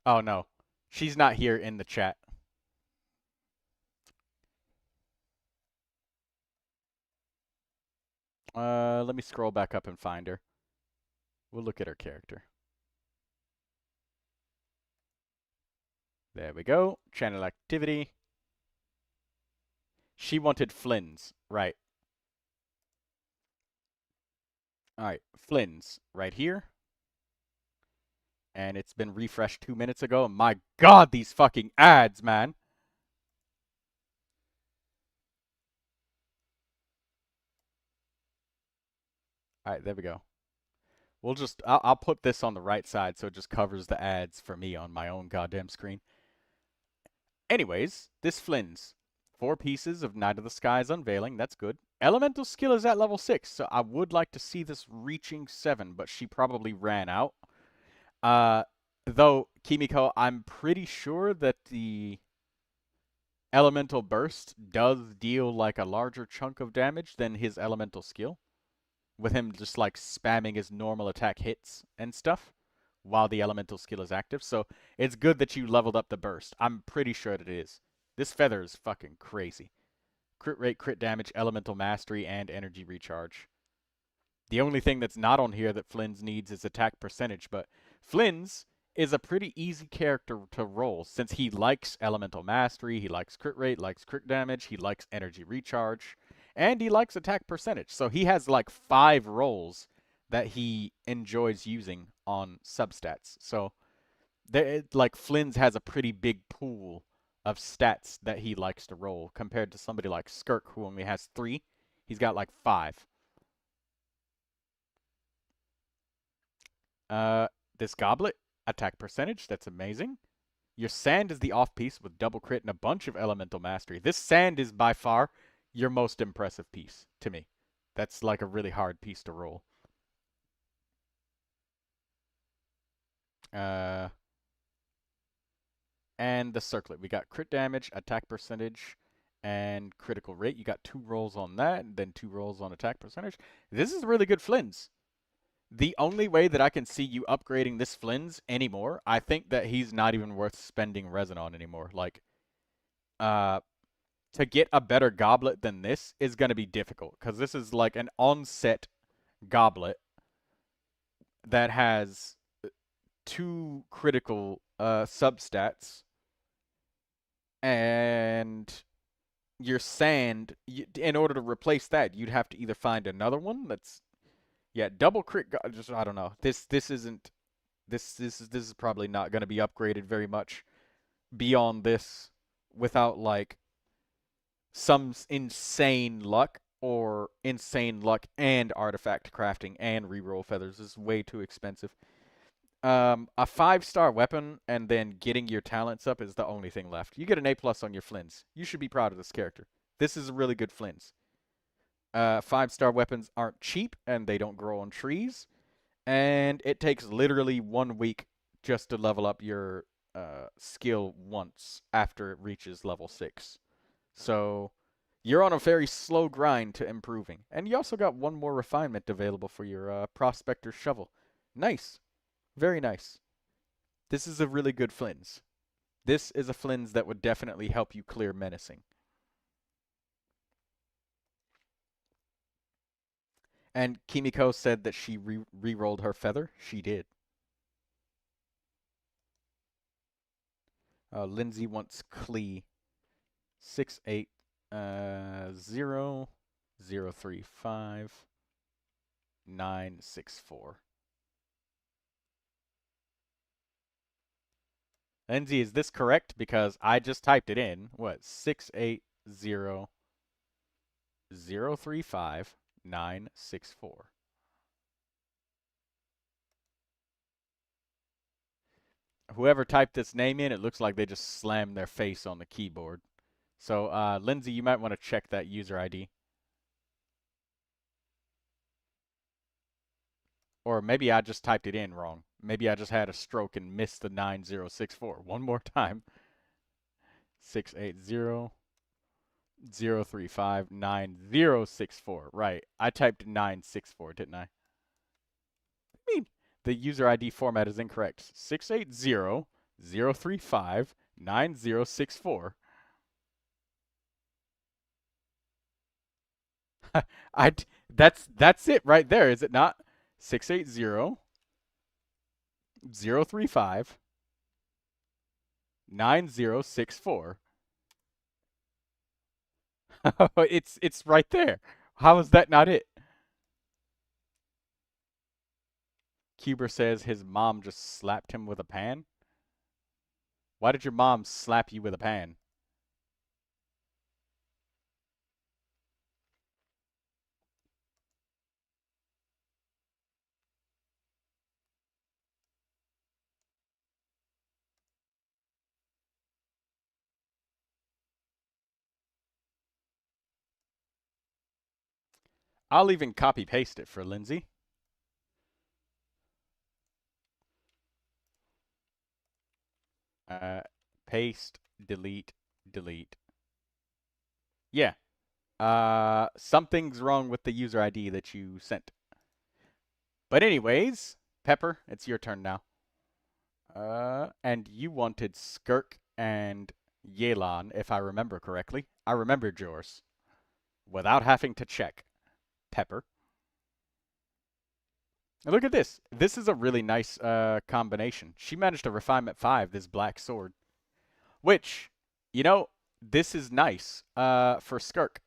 Oh no, she's not here in the chat. Let me scroll back up and find her. We'll look at her character. There we go. Channel activity. She wanted Flynn's, right. Alright, Flynn's right here. And it's been refreshed 2 minutes ago. My god, these fucking ads, man. Alright, there we go. I'll put this on the right side so it just covers the ads for me on my own goddamn screen. Anyways, this Flynn's. 4 pieces of Night of the Skies Unveiling. That's good. Elemental skill is at level 6, so I would like to see this reaching 7, but she probably ran out. Though, Kimiko, I'm pretty sure that the Elemental Burst does deal like a larger chunk of damage than his Elemental skill, with him just like spamming his normal attack hits and stuff while the Elemental skill is active. So it's good that you leveled up the Burst. I'm pretty sure that it is. This feather is fucking crazy. Crit rate, crit damage, Elemental Mastery, and Energy Recharge. The only thing that's not on here that Flynn's needs is attack percentage, but Flynn's is a pretty easy character to roll since he likes Elemental Mastery, he likes crit rate, likes crit damage, he likes Energy Recharge, and he likes attack percentage. So he has like 5 rolls that he enjoys using on substats. So like Flynn's has a pretty big pool of stats that he likes to roll compared to somebody like Skirk who only has 3. He's got like 5. This goblet, attack percentage, that's amazing. Your sand is the off piece with double crit and a bunch of elemental mastery. This sand is by far your most impressive piece to me. That's like a really hard piece to roll. And the circlet. We got crit damage, attack percentage, and critical rate. You got 2 rolls on that, and then 2 rolls on attack percentage. This is really good Flynn's. The only way that I can see you upgrading this Flynn's anymore, I think that he's not even worth spending resin on anymore. Like, to get a better goblet than this is going to be difficult, because this is like an on-set goblet that has 2 critical substats, and your sand, in order to replace that, you'd have to either find another one that's, yeah, double crit. Just, I don't know. This isn't. This is probably not going to be upgraded very much beyond this without like some insane luck, or insane luck and artifact crafting and reroll feathers. This is way too expensive. A 5-star weapon and then getting your talents up is the only thing left. You get an A+ on your flins. You should be proud of this character. This is a really good flins. 5-star weapons aren't cheap, and they don't grow on trees. And it takes literally 1 week just to level up your skill once after it reaches level 6. So you're on a very slow grind to improving. And you also got 1 more refinement available for your Prospector Shovel. Nice. Very nice. This is a really good flins. This is a flins that would definitely help you clear menacing. And Kimiko said that she re-rolled her feather. She did. Lindsay wants Klee. 680-035-964. Lindsay, is this correct? Because I just typed it in. What? 680-035-964. Whoever typed this name in, it looks like they just slammed their face on the keyboard. So, Lindsay, you might want to check that user ID. Or maybe I just typed it in wrong. Maybe I just had a stroke and missed the 9064. One more time. 680-035-9064. Right. I typed 964, didn't I? I mean, the user ID format is incorrect. 680-035-9064. That's it right there, is it not? 680-035-9064. It's right there. How is that not it? Cuber says his mom just slapped him with a pan. Why did your mom slap you with a pan? I'll even copy paste it for Lindsay. Paste, delete, delete. Yeah. Something's wrong with the user ID that you sent. But anyways, Pepper, it's your turn now. And you wanted Skirk and Yelan, if I remember correctly. I remembered yours. Without having to check. Pepper. And look at this. This is a really nice combination. She managed to refinement 5 this black sword. Which, you know, this is nice for Skirk.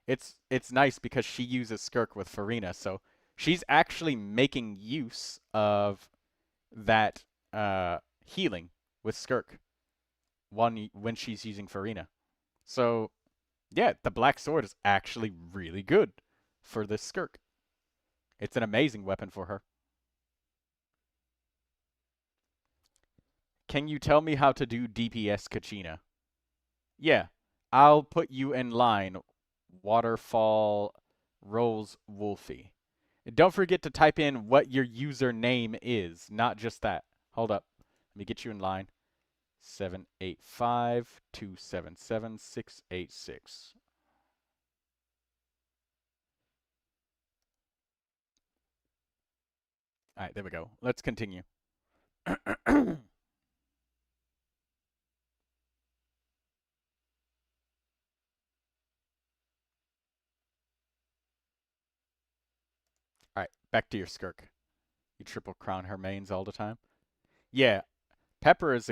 It's nice because she uses Skirk with Farina, so she's actually making use of that healing with Skirk when she's using Farina. So, yeah, the black sword is actually really good for this Skirk. It's an amazing weapon for her. Can you tell me how to do DPS Kachina? Yeah, I'll put you in line. Waterfall Rose Wolfie. And don't forget to type in what your username is, not just that. Hold up. Let me get you in line. 785-277-686. All right, there we go. Let's continue. back to your skirk. You triple crown her mains all the time. Yeah, Pepper is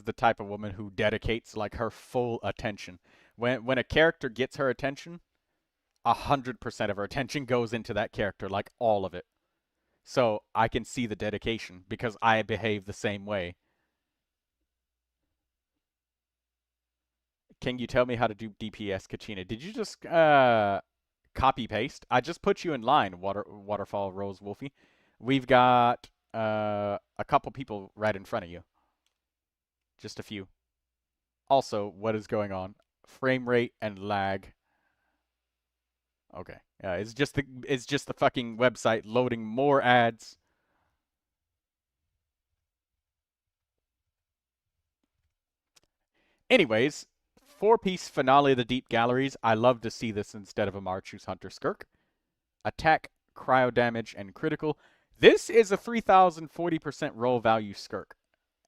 the type of woman who dedicates like her full attention. When a character gets her attention, 100% of her attention goes into that character, like all of it. So I can see the dedication because I behave the same way. Can you tell me how to do DPS, Kachina? Did you just copy paste? I just put you in line, Waterfall Rose Wolfie. We've got a couple people right in front of you. Just a few. Also, what is going on? Frame rate and lag. Okay. It's just the fucking website loading more ads. Anyways, 4-piece finale of the Deep Galleries. I love to see this instead of a Marchus Hunter Skirk. Attack, cryo damage, and critical. This is a 3,040% roll value Skirk.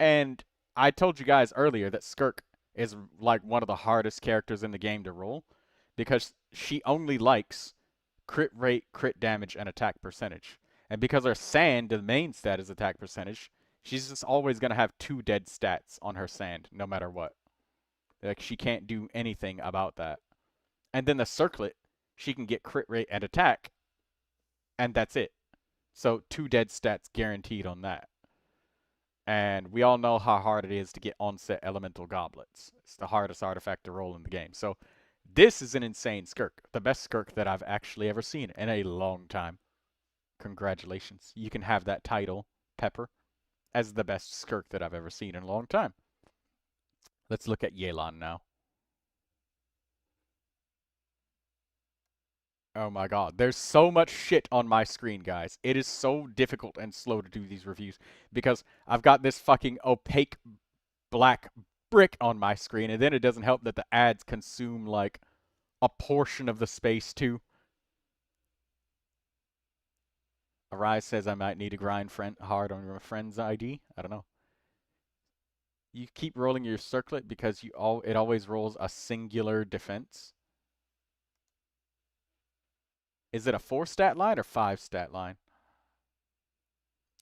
And I told you guys earlier that Skirk is like one of the hardest characters in the game to roll because she only likes crit rate, crit damage, and attack percentage. And because her sand, the main stat is attack percentage, she's just always going to have 2 dead stats on her sand, no matter what. Like, she can't do anything about that. And then the circlet, she can get crit rate and attack, and that's it. So 2 dead stats guaranteed on that. And we all know how hard it is to get onset elemental goblets. It's the hardest artifact to roll in the game. So this is an insane skirk. The best skirk that I've actually ever seen in a long time. Congratulations. You can have that title, Pepper, as the best skirk that I've ever seen in a long time. Let's look at Yelan now. Oh my god, there's so much shit on my screen, guys. It is so difficult and slow to do these reviews because I've got this fucking opaque black brick on my screen, and then it doesn't help that the ads consume like a portion of the space too. Arise says I might need to grind hard on your friend's ID. I don't know. You keep rolling your circlet because it always rolls a singular defense. Is it a 4 stat line or 5 stat line?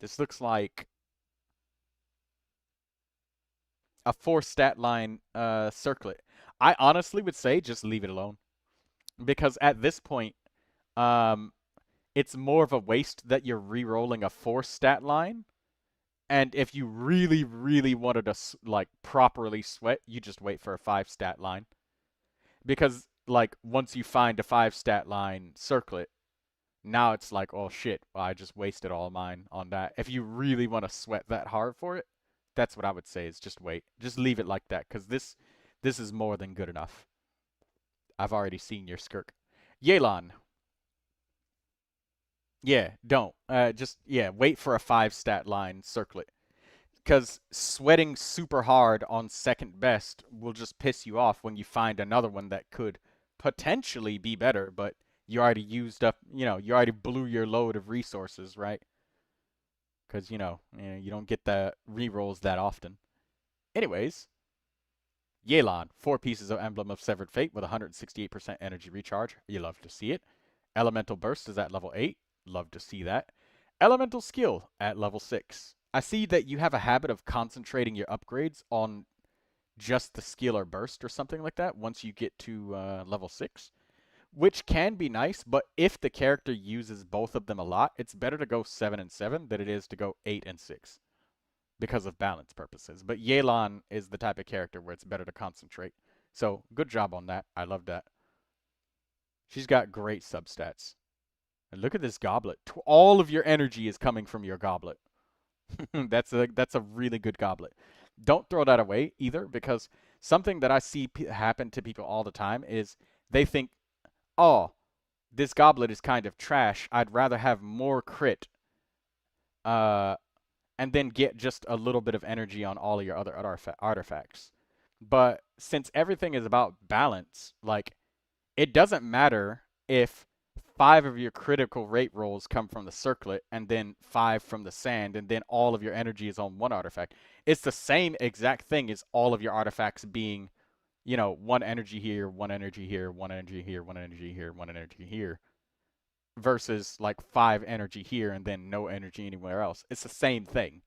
This looks like a 4 stat line circlet. I honestly would say just leave it alone. Because at this point, it's more of a waste that you're re-rolling a 4 stat line. And if you really, really wanted to like properly sweat, you just wait for a 5 stat line. Because like once you find a 5 stat line circlet, now it's like, oh shit, well, I just wasted all mine on that. If you really want to sweat that hard for it, that's what I would say is just wait. Just leave it like that, because this is more than good enough. I've already seen your skirk. Yelan. Yeah, don't. Wait for a 5 stat line circlet. Because sweating super hard on second best will just piss you off when you find another one that could potentially be better, but you already used up, you already blew your load of resources, right? Because, you don't get the rerolls that often. Anyways, Yelan, 4 pieces of Emblem of Severed Fate with 168% energy recharge. You love to see it. Elemental Burst is at level 8. Love to see that. Elemental Skill at level 6. I see that you have a habit of concentrating your upgrades on just the skill or burst or something like that once you get to level 6, which can be nice, but if the character uses both of them a lot, it's better to go 7 and 7 than it is to go 8 and 6 because of balance purposes. But Yelan is the type of character where it's better to concentrate. So good job on that. I love that. She's got great substats. And look at this goblet. All of your energy is coming from your goblet. That's a really good goblet. Don't throw that away either, because something that I see happen to people all the time is they think, oh, this goblet is kind of trash. I'd rather have more crit and then get just a little bit of energy on all of your other artifacts. But since everything is about balance, like, it doesn't matter if 5 of your critical rate rolls come from the circlet, and then 5 from the sand, and then all of your energy is on one artifact. It's the same exact thing as all of your artifacts being, 1 energy here, 1 energy here, 1 energy here, 1 energy here, 1 energy here. versus like 5 energy here and then no energy anywhere else. It's the same thing.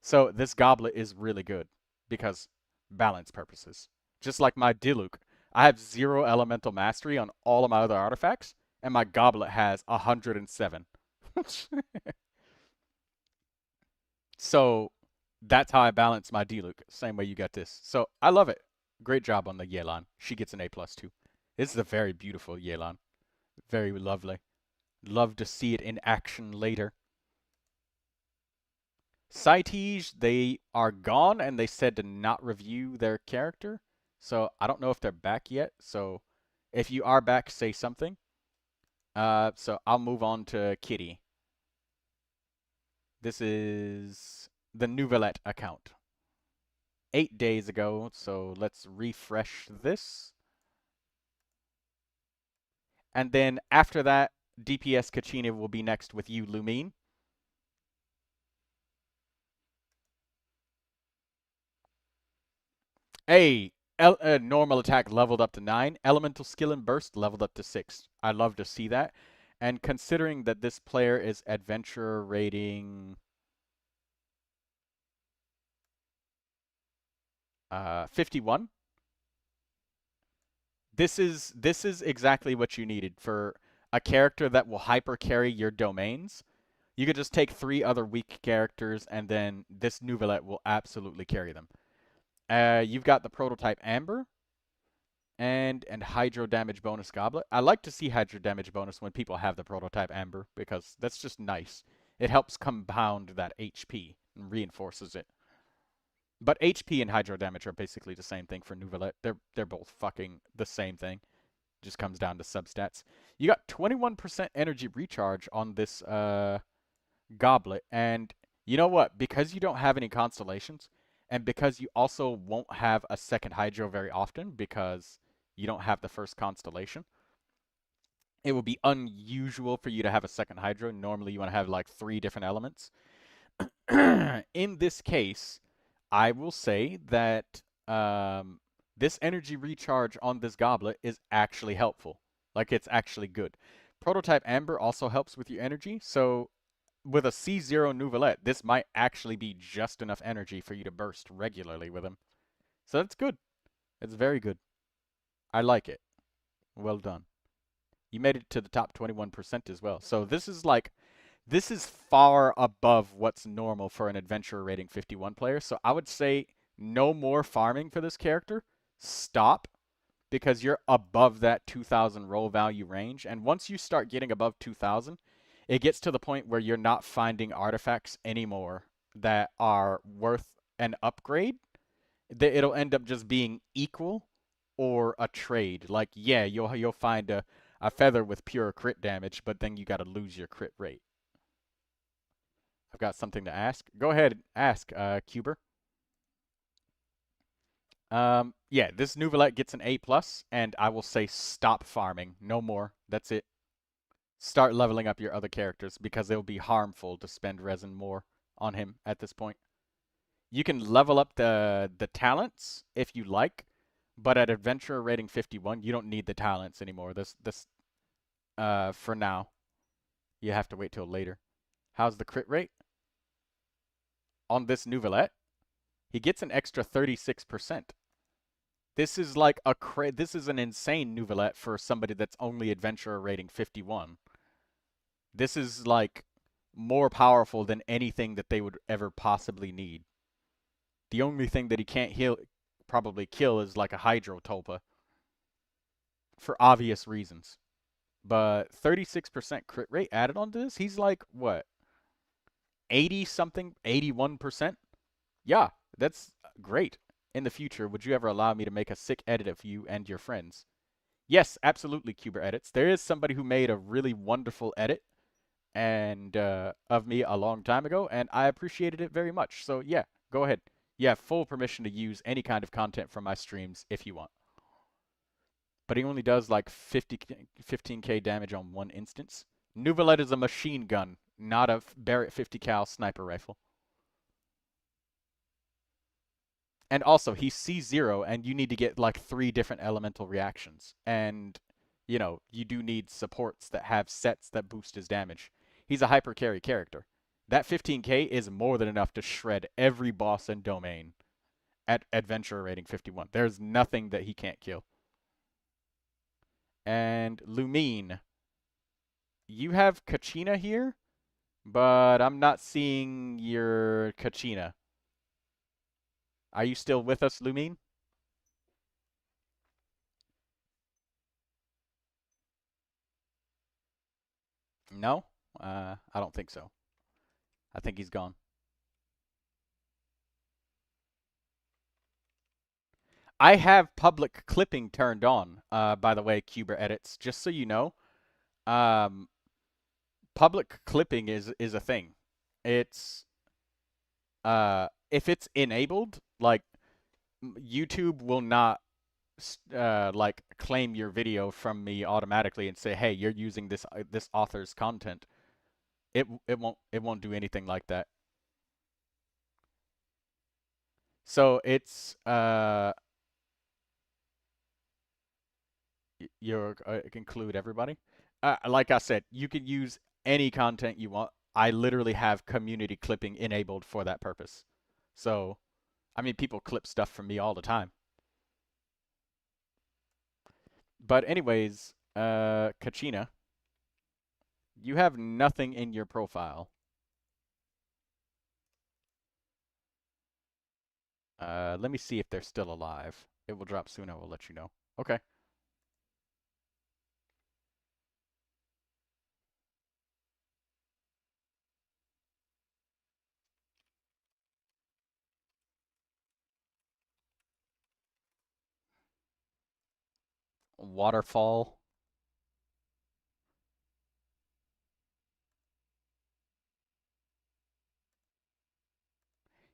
So this goblet is really good because balance purposes. Just like my Diluc, I have 0 elemental mastery on all of my other artifacts, and my goblet has 107. So that's how I balance my Diluc. Same way you got this. So I love it. Great job on the Yelan. She gets an A+ too. This is a very beautiful Yelan. Very lovely. Love to see it in action later. Cytige, they are gone, and they said to not review their character. So I don't know if they're back yet. So if you are back, say something. So I'll move on to Kitty. This is the Neuvilette account. 8 days ago, so let's refresh this. And then after that, DPS Kachina will be next with you, Lumine. Hey, normal attack leveled up to 9. Elemental skill and burst leveled up to 6. I love to see that. And considering that this player is adventurer rating 51, this is exactly what you needed for a character that will hyper carry your domains. You could just take 3 other weak characters, and then this Neuvilette will absolutely carry them. You've got the prototype Amber and Hydro damage bonus Goblet. I like to see Hydro damage bonus when people have the prototype Amber because that's just nice. It helps compound that HP and reinforces it. But HP and Hydro damage are basically the same thing for Neuvilette. They're both fucking the same thing. Just comes down to substats. You got 21% energy recharge on this Goblet, and you know what? Because you don't have any constellations, and because you also won't have a second Hydro very often because you don't have the first constellation, it will be unusual for you to have a second Hydro. Normally you want to have like 3 different elements. In this case, I will say that this energy recharge on this Goblet is actually helpful. Like, it's actually good. Prototype Amber also helps with your energy, so with a C0 Neuvilette, this might actually be just enough energy for you to burst regularly with him. So that's good. It's very good. I like it. Well done. You made it to the top 21% as well. So this is far above what's normal for an adventurer rating 51 player. So I would say no more farming for this character. Stop, because you're above that 2,000 roll value range. And once you start getting above 2,000, it gets to the point where you're not finding artifacts anymore that are worth an upgrade. It'll end up just being equal or a trade. Like, yeah, you'll find a feather with pure crit damage, but then you got to lose your crit rate. I've got something to ask. Go ahead and ask, Cuber. Yeah, this Neuvilette gets an A+, and I will say stop farming. No more. That's it. Start leveling up your other characters, because it'll be harmful to spend resin more on him at this point. You can level up the talents if you like, but at Adventurer rating 51, you don't need the talents anymore. For now. You have to wait till later. How's the crit rate? On this Neuvilette, he gets an extra 36%. This is like this is an insane Neuvilette for somebody that's only Adventurer rating 51. This is like more powerful than anything that they would ever possibly need. The only thing that he can't probably kill is like a Hydro Tulpa, for obvious reasons. But 36% crit rate added onto this, he's like, what, 80-something, 81%? Yeah, that's great. In the future, would you ever allow me to make a sick edit of you and your friends? Yes, absolutely, Cuber Edits. There is somebody who made a really wonderful edit and of me a long time ago, and I appreciated it very much. So yeah, go ahead. You have full permission to use any kind of content from my streams if you want. But he only does like 15k damage on one instance. Neuvilette is a machine gun, not a Barrett 50 cal sniper rifle. And also, he's C0, and you need to get like 3 different elemental reactions. And you know, you do need supports that have sets that boost his damage. He's a hyper carry character. That 15k is more than enough to shred every boss and domain at adventure rating 51. There's nothing that he can't kill. And Lumine, you have Kachina here, but I'm not seeing your Kachina. Are you still with us, Lumine? No? I don't think so. I think he's gone. I have public clipping turned on, by the way, Cuber Edits, just so you know. Public clipping is a thing. It's if it's enabled, like YouTube will not like claim your video from me automatically and say, "Hey, you're using this author's content." It won't do anything like that. So it's you include everybody. Like I said, you can use any content you want. I literally have community clipping enabled for that purpose. So, I mean, people clip stuff from me all the time. But anyways, Kachina, you have nothing in your profile. Let me see if they're still alive. It will drop soon. I will let you know. Okay. Waterfall.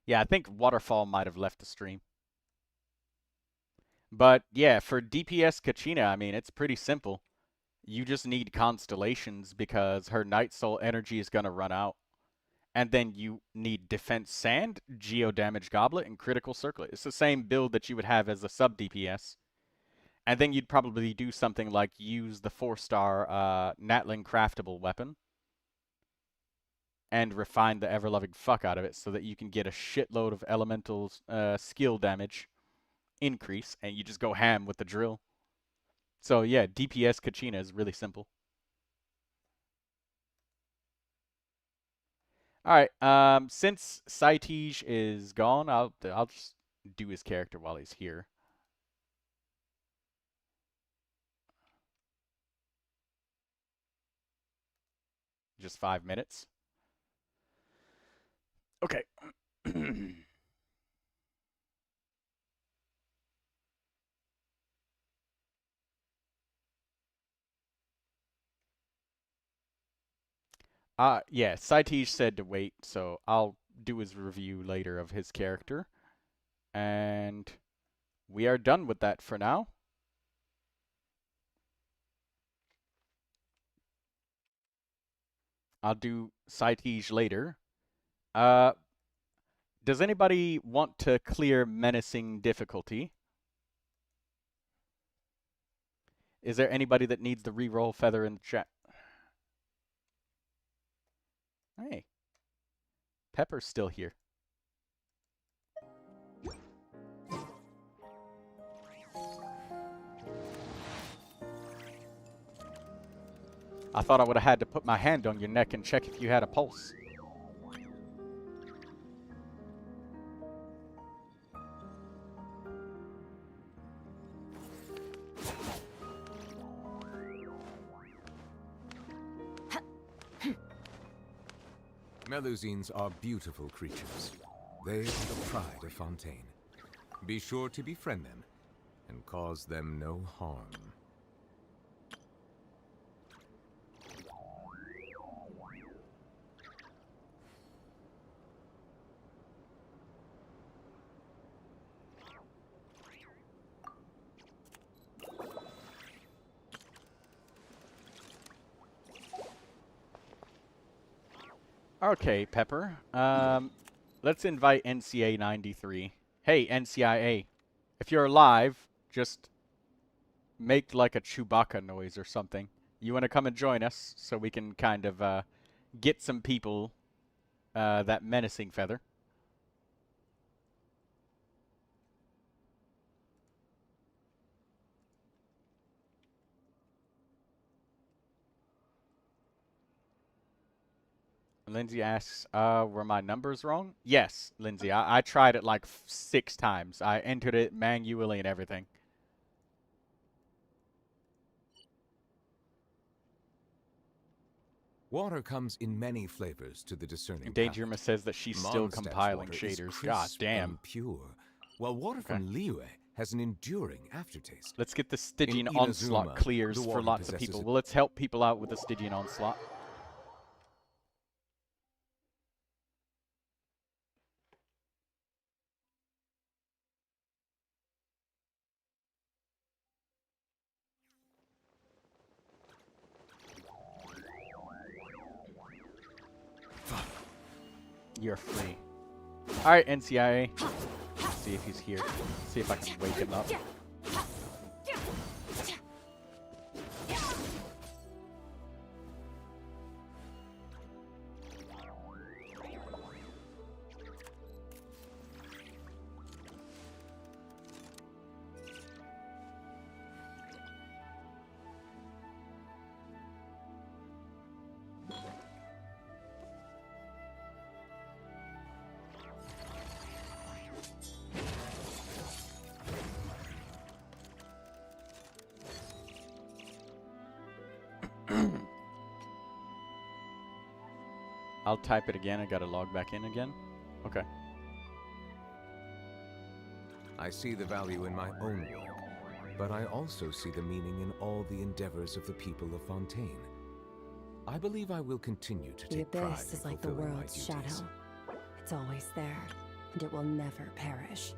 Yeah, I think Waterfall might have left the stream. But yeah, for DPS Kachina, I mean, it's pretty simple. You just need constellations because her Night Soul energy is going to run out. And then you need Defense Sand, Geo Damage Goblet, and Critical Circlet. It's the same build that you would have as a sub DPS. And then you'd probably do something like use the 4-star Natling craftable weapon and refine the ever-loving fuck out of it so that you can get a shitload of elemental skill damage increase, and you just go ham with the drill. So yeah, DPS Kachina is really simple. Alright, since Saitij is gone, I'll just do his character while he's here. Just 5 minutes. Okay. Yeah, Saitij said to wait, so I'll do his review later of his character. And we are done with that for now. I'll do Saitij later. Does anybody want to clear menacing difficulty? Is there anybody that needs the reroll feather in the chat? Hey, Pepper's still here. I thought I would have had to put my hand on your neck and check if you had a pulse. Melusines are beautiful creatures. They are the pride of Fontaine. Be sure to befriend them and cause them no harm. Okay, Pepper. Let's invite NCA 93. Hey, NCIA. If you're alive, just make like a Chewbacca noise or something. You want to come and join us so we can kind of get some people that menacing feather. Lindsay asks, were my numbers wrong? Yes, Lindsay. I tried it like 6 times. I entered it manually and everything. Water comes in many flavors to the discerning Daydreamer palate. says that she's still Mondstadt's compiling water is shaders. God crisp damn. and pure, while water from Liyue has an enduring aftertaste. Let's get the Stygian In Onslaught Inazuma, clears the for water lots of possesses people. a- Well, let's help people out with the Stygian Onslaught. You're free. Alright, NCIA. Let's see if he's here. See if I can wake him up. I'll type it again. I gotta log back in again. Okay. I see the value in my own work, but I also see the meaning in all the endeavors of the people of Fontaine. I believe I will continue to The take pride abyss is in like the fulfilling my world's duties. shadow. It's always there, and it will never perish.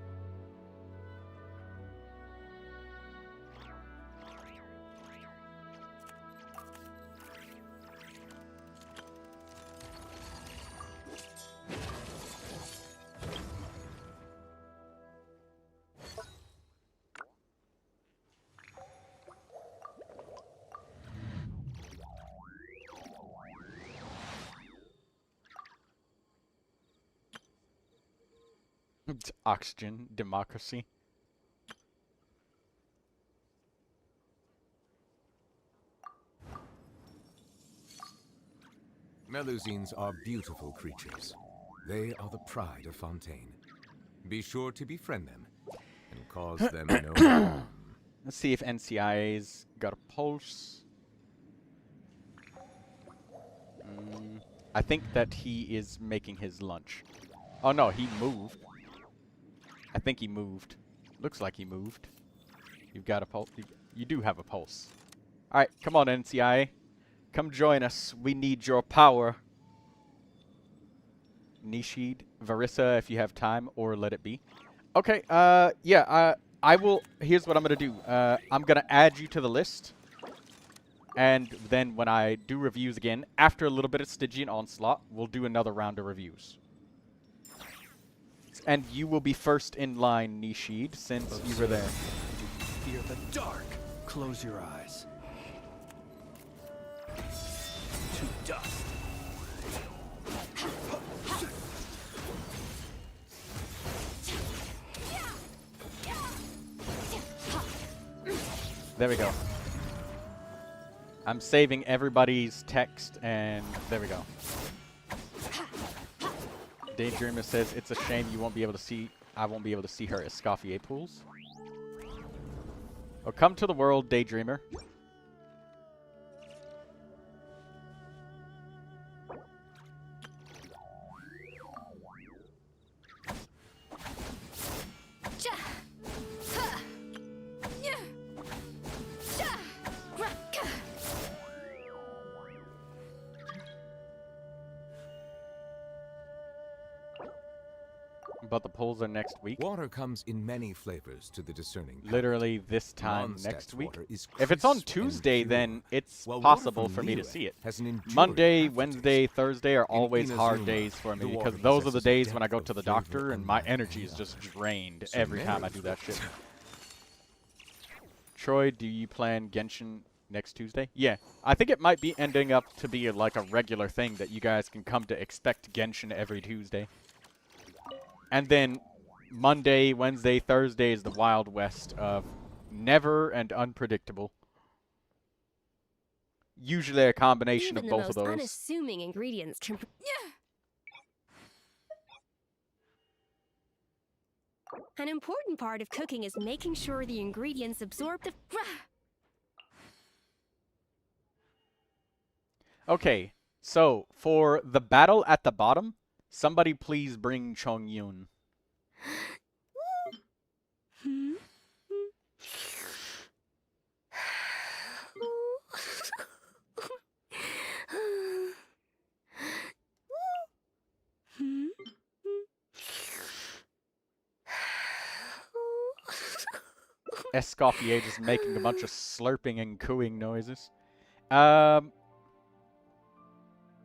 It's oxygen democracy. Melusines are beautiful creatures. They are the pride of Fontaine. Be sure to befriend them and cause them no harm. Let's see if NCIA's got a pulse. I think that he is making his lunch. Oh no, he moved. I think he moved. Looks like he moved. You've got a pulse. You do have a pulse. Alright, come on NCIA. Come join us. We need your power. Nishid, Varissa, if you have time, or let it be. Okay, yeah, I will... Here's what I'm going to do. I'm going to add you to the list. And then when I do reviews again, after a little bit of Stygian Onslaught, we'll do another round of reviews. And you will be first in line, Nishid, since you were there. Fear the dark. Close your eyes. To dust. There we go. I'm saving everybody's text, and there we go. Daydreamer says it's a shame you won't be able to see. I won't be able to see her Escoffier pools. Oh, come to the world, Daydreamer. But the polls are next week. Water comes in many flavors to the discerning palate. Literally this time Mondstadt's next week. water is If it's on crisp and Tuesday, pure, then it's while water possible from for me to Liyue see it. has an enduring Monday, aftertaste. Wednesday, Thursday are always hard Inazuma, days for the me water because those are the possesses a days when I depth go of to the flavor doctor and my unlike energy any is just other. drained So every time I marry do that shit. Troy, do you plan Genshin next Tuesday? Yeah, I think it might be ending up to be like a regular thing that you guys can come to expect Genshin every Tuesday. And then Monday, Wednesday, Thursday is the Wild West of never and unpredictable. Usually a combination Even of the both of most those. unassuming ingredients can. An important part of cooking is making sure the ingredients absorb the. Okay, so for the battle at the bottom, somebody please bring Chongyun. Escoffier just making a bunch of slurping and cooing noises.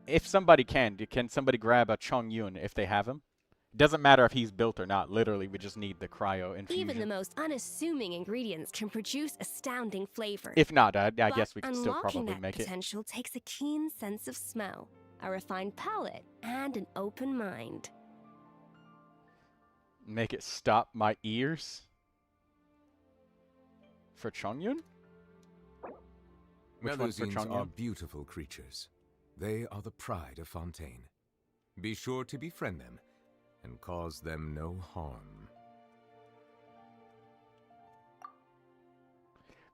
If somebody can somebody grab a Chongyun if they have him? Doesn't matter if he's built or not. Literally, we just need the cryo infusion. Even the most unassuming ingredients can produce astounding flavor. If not, I guess we But could still unlocking probably that make it. potential takes a keen sense of smell, a refined palate, and an open mind. Make it stop my ears? For Chongyun? Which one's for Melusines are Chongyun? beautiful creatures. They are the pride of Fontaine. Be sure to befriend them and cause them no harm.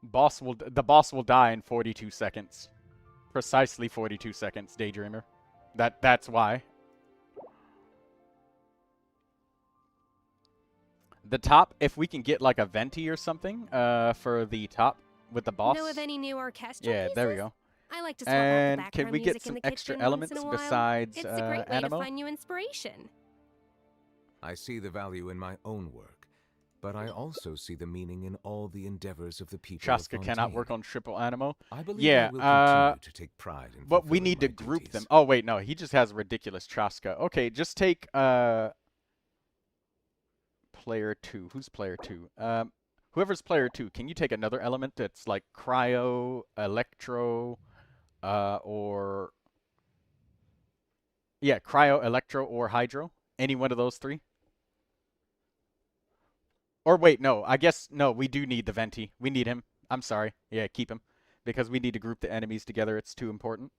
The boss will die in 42 seconds. Precisely 42 seconds, Daydreamer. That's why. The top, if we can get like a venti or something, for the top with the boss. Know of any new orchestral Yeah, pieces? there we go. I like to swap out the And background can we get music in some the extra kitchen elements once in a while. besides It's a great way to Animo? find new inspiration. I see the value in my own work, but I also see the meaning in all the endeavors of the people of Chaska cannot Fontaine. work on triple Animo. I believe Yeah, I will continue to take pride in but we fulfilling need to my group duties. them. Oh wait, no, he just has ridiculous Chaska. Okay, just take player 2. Who's player 2? Whoever's player 2, can you take another element that's like cryo, electro, or yeah, cryo, electro, or hydro? Any one of those three? Or wait, no, I guess no, we do need the Venti. We need him. I'm sorry. Yeah, keep him. Because we need to group the enemies together. It's too important.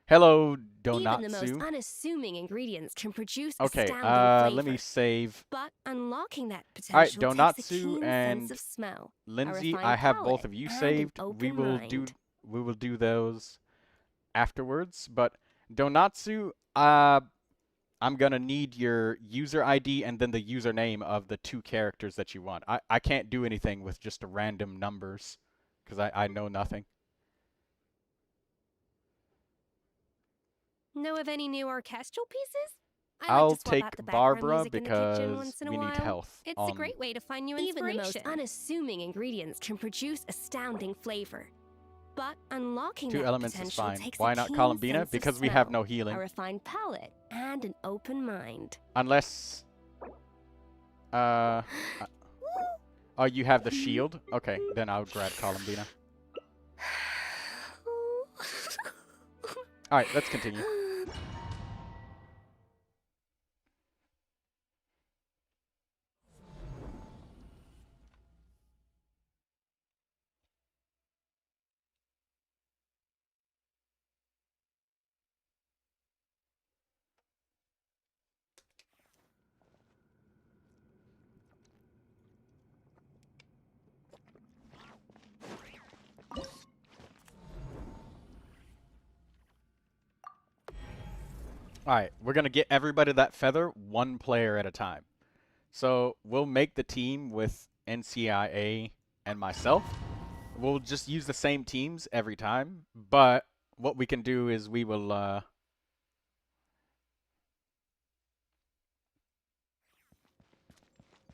Hello, Donatsu. Even the most unassuming ingredients can produce Okay, astounding flavor. let me save. But unlocking that Alright, potential takes a Donatsu keen and sense of smell, a Lindsay, refined I have both palate, of you and an saved. open mind. We will do those afterwards. But Donatsu, I'm gonna need your user ID and then the username of the 2 characters that you want. I can't do anything with just random numbers because I know nothing. Know of any new orchestral pieces? I I'll like to swap take out the background Barbara music in the kitchen because once in a we need while. health. It's a great way to find new inspiration. Even the most unassuming ingredients can produce astounding flavor. But unlocking 2 that elements is potential fine. takes Why a not keen Columbina? sense of Because we have smell, no healing. a refined palate, and an open mind. Unless oh, you have the shield? Okay, then I'll grab Columbina. Alright, let's continue. Alright, we're going to get everybody that feather 1 player at a time. So we'll make the team with NCIA and myself. We'll just use the same teams every time. But what we can do is we will...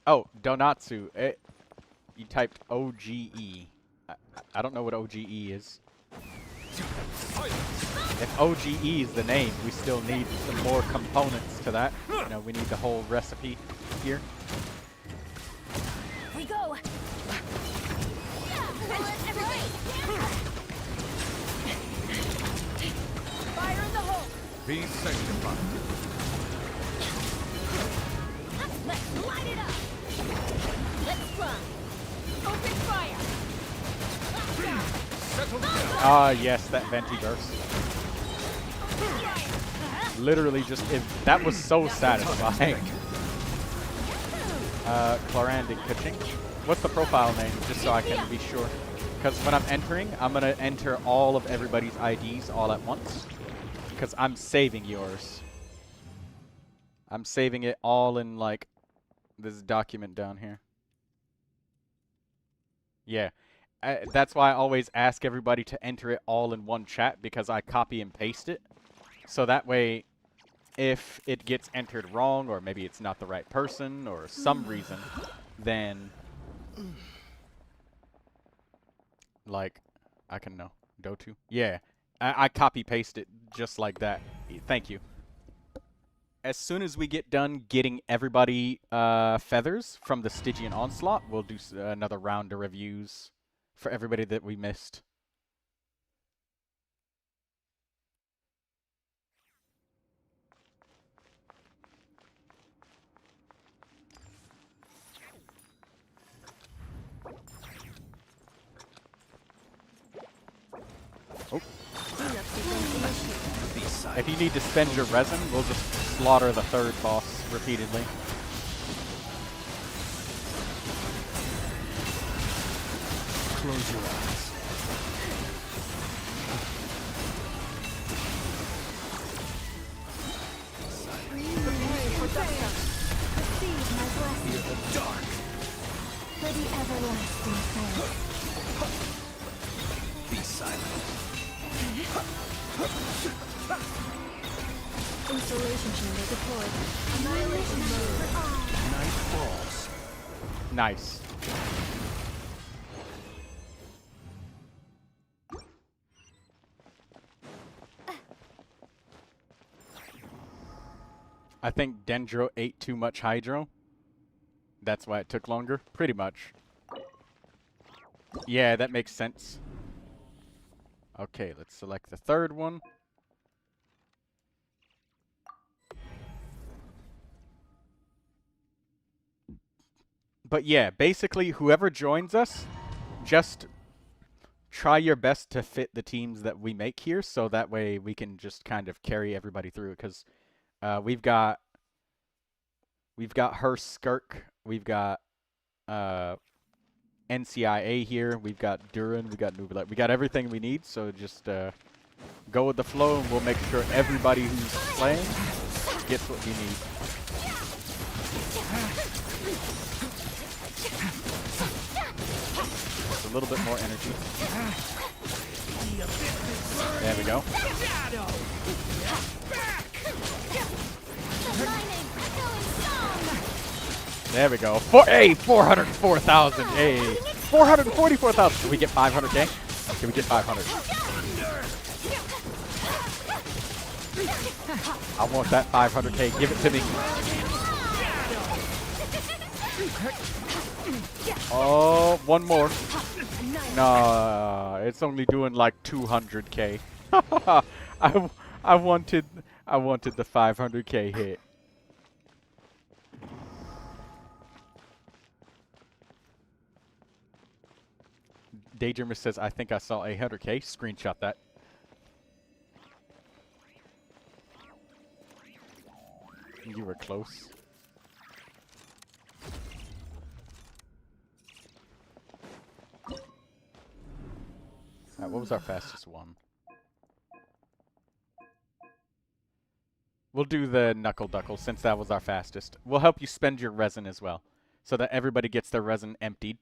Oh, Donatsu. You typed OGE. I don't know what OGE is. If OGE is the name, we still need some more components to that. You know, we need the whole recipe here. we go. Fire in the hole. Be sanctified. Let's light it up. Let's fly. Open fire. Settle down. Ah, yes, that venti burst. Literally just, that was so satisfying. Claranding Kaching. What's the profile name, just so I can be sure? Because when I'm entering, I'm going to enter all of everybody's IDs all at once. Because I'm saving yours. I'm saving it all in, like, this document down here. Yeah. That's why I always ask everybody to enter it all in one chat, because I copy and paste it. So that way, if it gets entered wrong, or maybe it's not the right person, or some reason, then, like, I can know. Dotu? Yeah. I copy paste it just like that. Thank you. As soon as we get done getting everybody feathers from the Stygian Onslaught, we'll do another round of reviews for everybody that we missed. Oh. If you need to spend your resin, we'll just slaughter the third boss repeatedly. Close your eyes. Receive my blessing. Fear the dark. For the everlasting prayer. Be silent. Installation chamber deployed. Annihilation mode for all. Night falls. Nice. I think Dendro ate too much Hydro. That's why it took longer. Pretty much. Yeah, that makes sense. Okay, let's select the third one. But yeah, basically, whoever joins us, just try your best to fit the teams that we make here, so that way we can just kind of carry everybody through. Because we've got her Skirk, we've got NCIA here, we've got Durin, we got Neuvilette, we got everything we need. So just go with the flow, and we'll make sure everybody who's playing gets what we need. Just a little bit more energy. There we go. There we go. Hey, 404,000. Hey, 444,000. Can we get 500K? Can we get 500? I want that 500K. Give it to me. Oh, one more. No, it's only doing like 200K. I wanted the 500K hit. Daydreamer says, I think I saw 800K. Screenshot that. You were close. Alright, what was our fastest one? We'll do the Knuckle Duckle since that was our fastest. We'll help you spend your resin as well, so that everybody gets their resin emptied.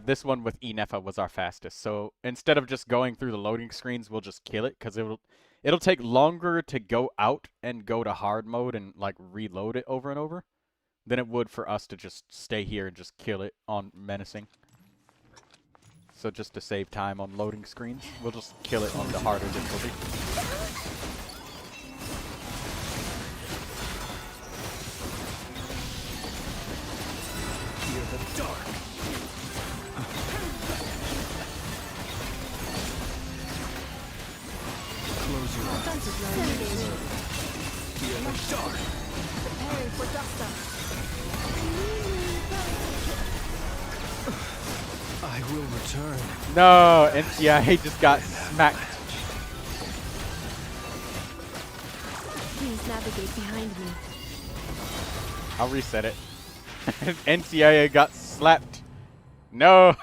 This one with Enefa was our fastest. So instead of just going through the loading screens, we'll just kill it, because it'll take longer to go out and go to hard mode and like reload it over and over than it would for us to just stay here and just kill it on menacing. So just to save time on loading screens, we'll just kill it on the harder difficulty. dark. Close your eyes. Fear the dark. Preparing for dust up. I will return. No, NCIA just got smacked. Please navigate behind me. I'll reset it. NCIA got slapped. No.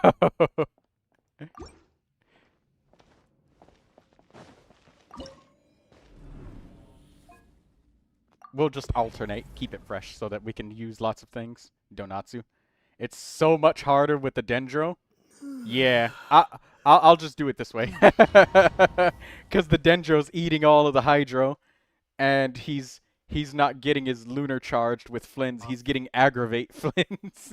We'll just alternate, keep it fresh so that we can use lots of things. Donatsu. It's so much harder with the Dendro. Yeah, I'll just do it this way. Because the Dendro's eating all of the Hydro, and he's not getting his lunar charged with Flins. He's getting aggravate Flins.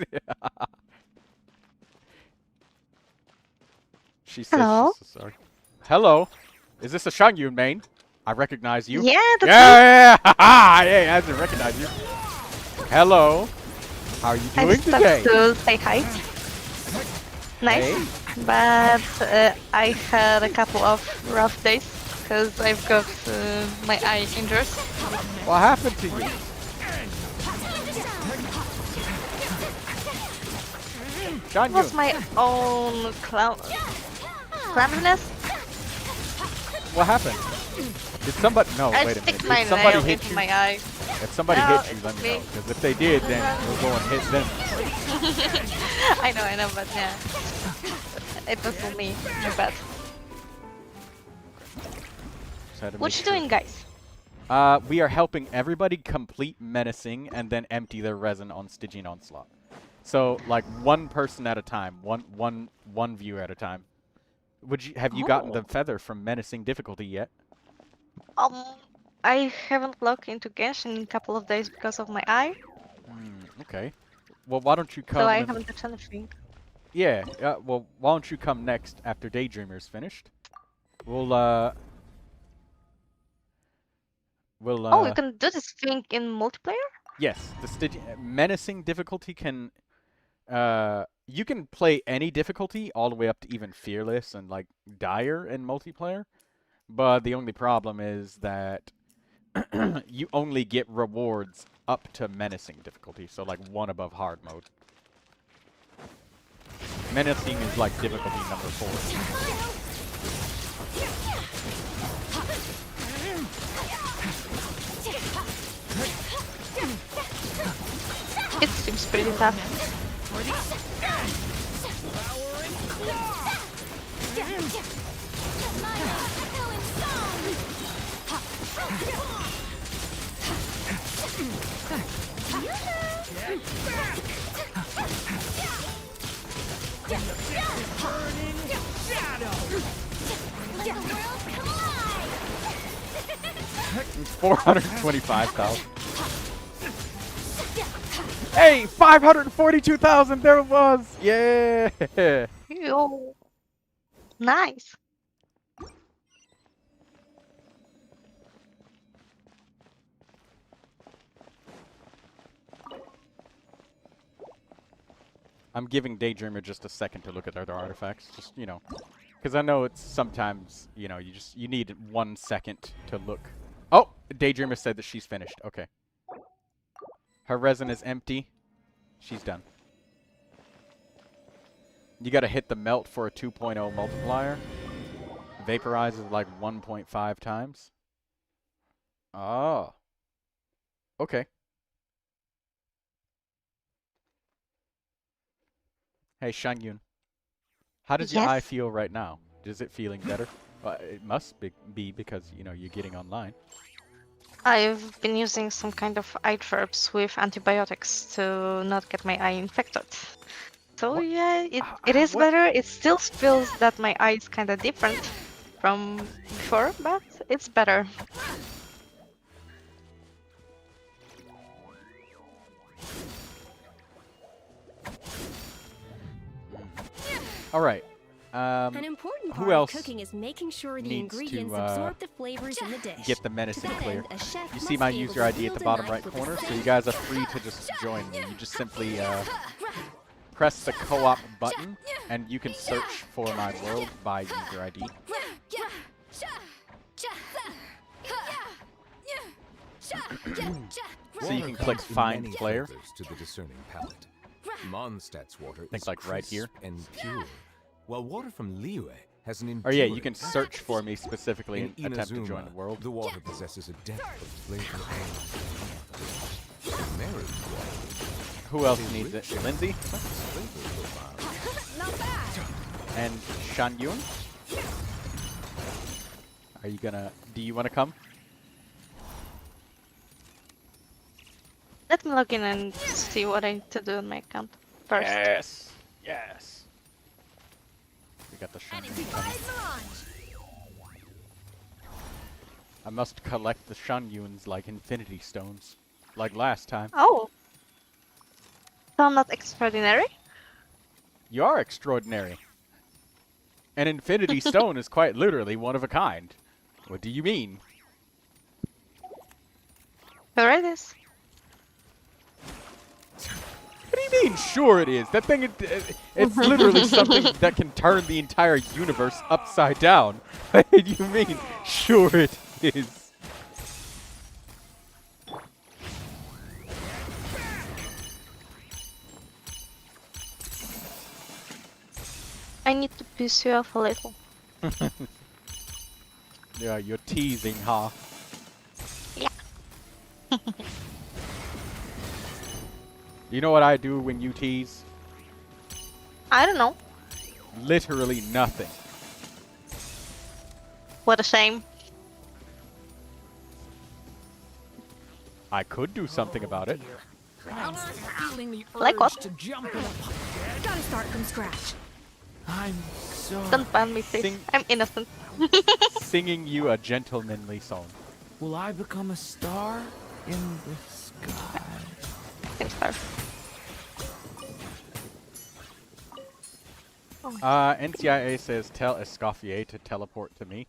She says Hello? she's so sorry. Hello. Is this a Shangyun main? I recognize you. Yeah, that's Yeah, hey, I hasn't recognized you. Hello. How are you I doing just today? stopped to say hi. Nice, Hey. but I had a couple of rough days because I've got my eye injured. What happened to you? It was Shangyun. my own clumsiness. What happened? Did somebody? No, I wait a stick minute. my Did somebody nail hit into you? my eye. If somebody No, hit you, let it's me know. me. Because if they did, then we'll go and hit them. I know, but yeah. It was for me, my bad. Just had to What make you sure. doing, guys? We are helping everybody complete menacing and then empty their resin on Stygian Onslaught. So, like one person at a time, one view at a time. Have you gotten the feather from menacing difficulty yet? I haven't logged into Genshin in a couple of days because of my eye, Okay. Well, why don't you come? so I and- haven't touched anything. Yeah. Well, why don't you come next after Daydreamer's finished? We'll Oh, you can do this thing in multiplayer? Yes, the menacing difficulty can. You can play any difficulty all the way up to even fearless and like dire in multiplayer, but the only problem is that you only get rewards up to menacing difficulty, so like one above hard mode. Menacing is like difficulty number 4. It seems pretty tough. It's 425,000. Hey, 542,000. There it was. Yeah. Yo, nice. I'm giving Daydreamer just a second to look at other artifacts, just, you know, because I know it's sometimes, you know, you need 1 second to look. Oh, Daydreamer said that she's finished. Okay. Her resin is empty. She's done. You gotta hit the melt for a 2.0 multiplier. Vaporize is like 1.5 times. Oh. Okay. Hey, Shangyun. How does your eye Yes? feel right now? Is it feeling better? Well, it must be because, you know, you're getting online. I've been using some kind of eye drops with antibiotics to not get my eye infected. So What? yeah, it is what? better. It still feels that my eye is kind of different from before, but it's better. All right. An important who part else of cooking is making sure the needs to, ingredients absorb the flavors in the dish. get the menacing To that clear. end, a chef You see must my be able user to ID at wield the a bottom knife right with a corner, so you sense. guys are free to just join me. You just simply press the co-op button, and you can search for my world by user ID. So you can click Find Player. To the discerning palate. Mondstadt's water Think is like right here. crisp and pure, while water from Liyue has an Or yeah, you enduring can search for me specifically In and attempt to join Inazuma, the world. the water possesses a depth of flavor and married water. Who else needs it? Lindsay? Flavor profile. And Shanyun? Are you gonna... Do you want to come? Let me log in and see what I need to do on my account first. Yes! Yes! We got the Shanyun coming. I must collect the Shanyuns like Infinity Stones. Like last time. Oh. So I'm not extraordinary? You are extraordinary. An Infinity Stone is quite literally one of a kind. What do you mean? There it is. What do you mean, sure it is? That thing, it's literally something that can turn the entire universe upside down. What do you mean, sure it is? I need to piss you off a little. Yeah, you're teasing, huh? Yeah. You know what I do when you tease? I don't know. Literally nothing. What a shame. I could do something about it. I'm feeling the urge Like what? to jump in a Gotta start from scratch. I'm so... Don't ban me, please. Sing- I'm innocent. Singing you a gentlemanly song. Will I become a star in the sky? Thanks, sir. NCIA says tell Escoffier to teleport to me.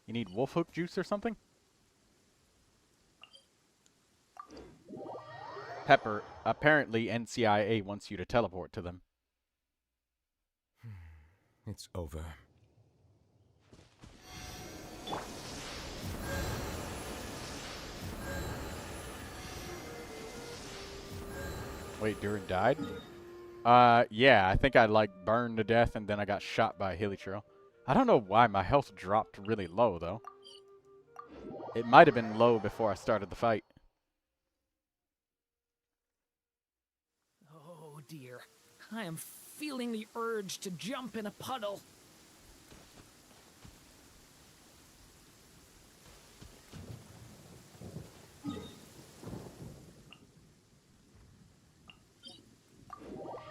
You need wolf hook juice or something? Pepper, apparently NCIA wants you to teleport to them. It's over. Wait, Durin died? Yeah, I think I like burned to death and then I got shot by a hilichurl. I don't know why my health dropped really low though. It might have been low before I started the fight. Oh dear. I am feeling the urge to jump in a puddle.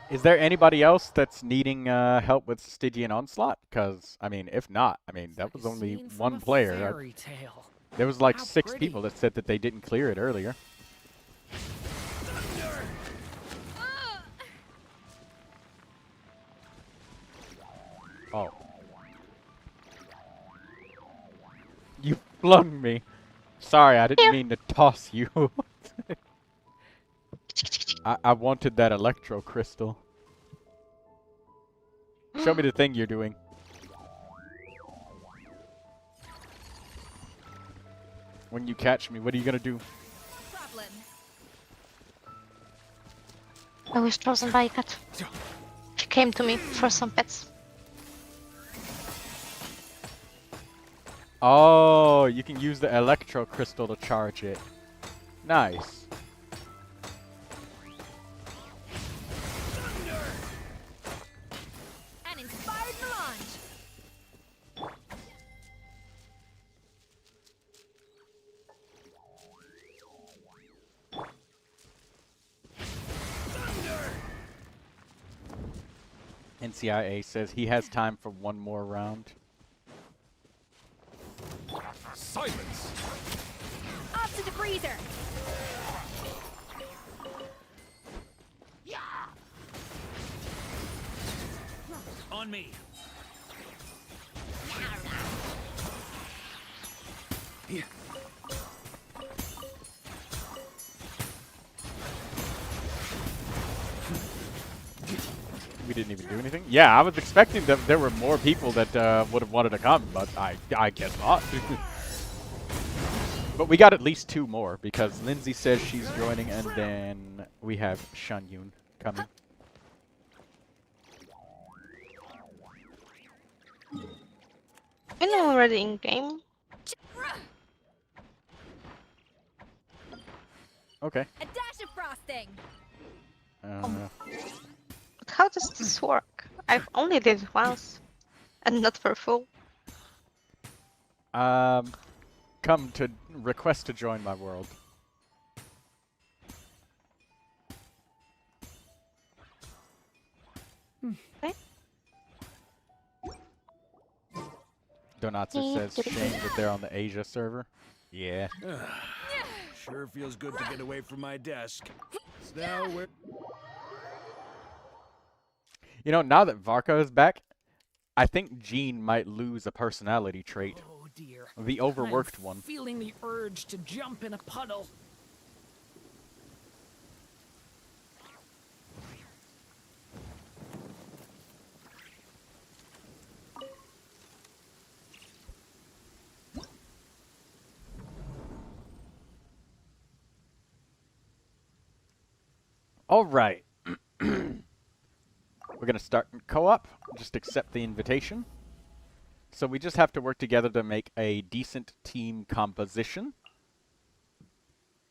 Is there anybody else that's needing help with Stygian Onslaught? Because, I mean, if not, I mean, that was only one player. Fairy tale. There was like How 6 pretty. people that said that they didn't clear it earlier. Oh. You flung me. Sorry, I didn't mean to toss you. I wanted that electro crystal. Show me the thing you're doing. When you catch me, what are you gonna do? I was chosen by a cat. She came to me for some pets. Oh, you can use the electro crystal to charge it. Nice. An inspired melange. NCIA says he has time for one more round. Silence! Up to the freezer. On me. Here. We didn't even do anything? Yeah, I was expecting that there were more people that would have wanted to come, but I guess not. But we got at least 2 more, because Lindsay says she's joining, and then we have Shanyun coming. You know, already in game. Okay. A dash of frosting. But how does this work? I've only did it once, and not for full. Come to request to join my world. Okay. Donatsu says shame that they're on the Asia server. Yeah. Sure feels good to get away from my desk. Now we're... You know, now that Varka is back, I think Jean might lose a personality trait. Oh dear. The overworked I'm one. Feeling the urge to jump in a puddle. Alright. We're going to start in co-op. Just accept the invitation. So we just have to work together to make a decent team composition.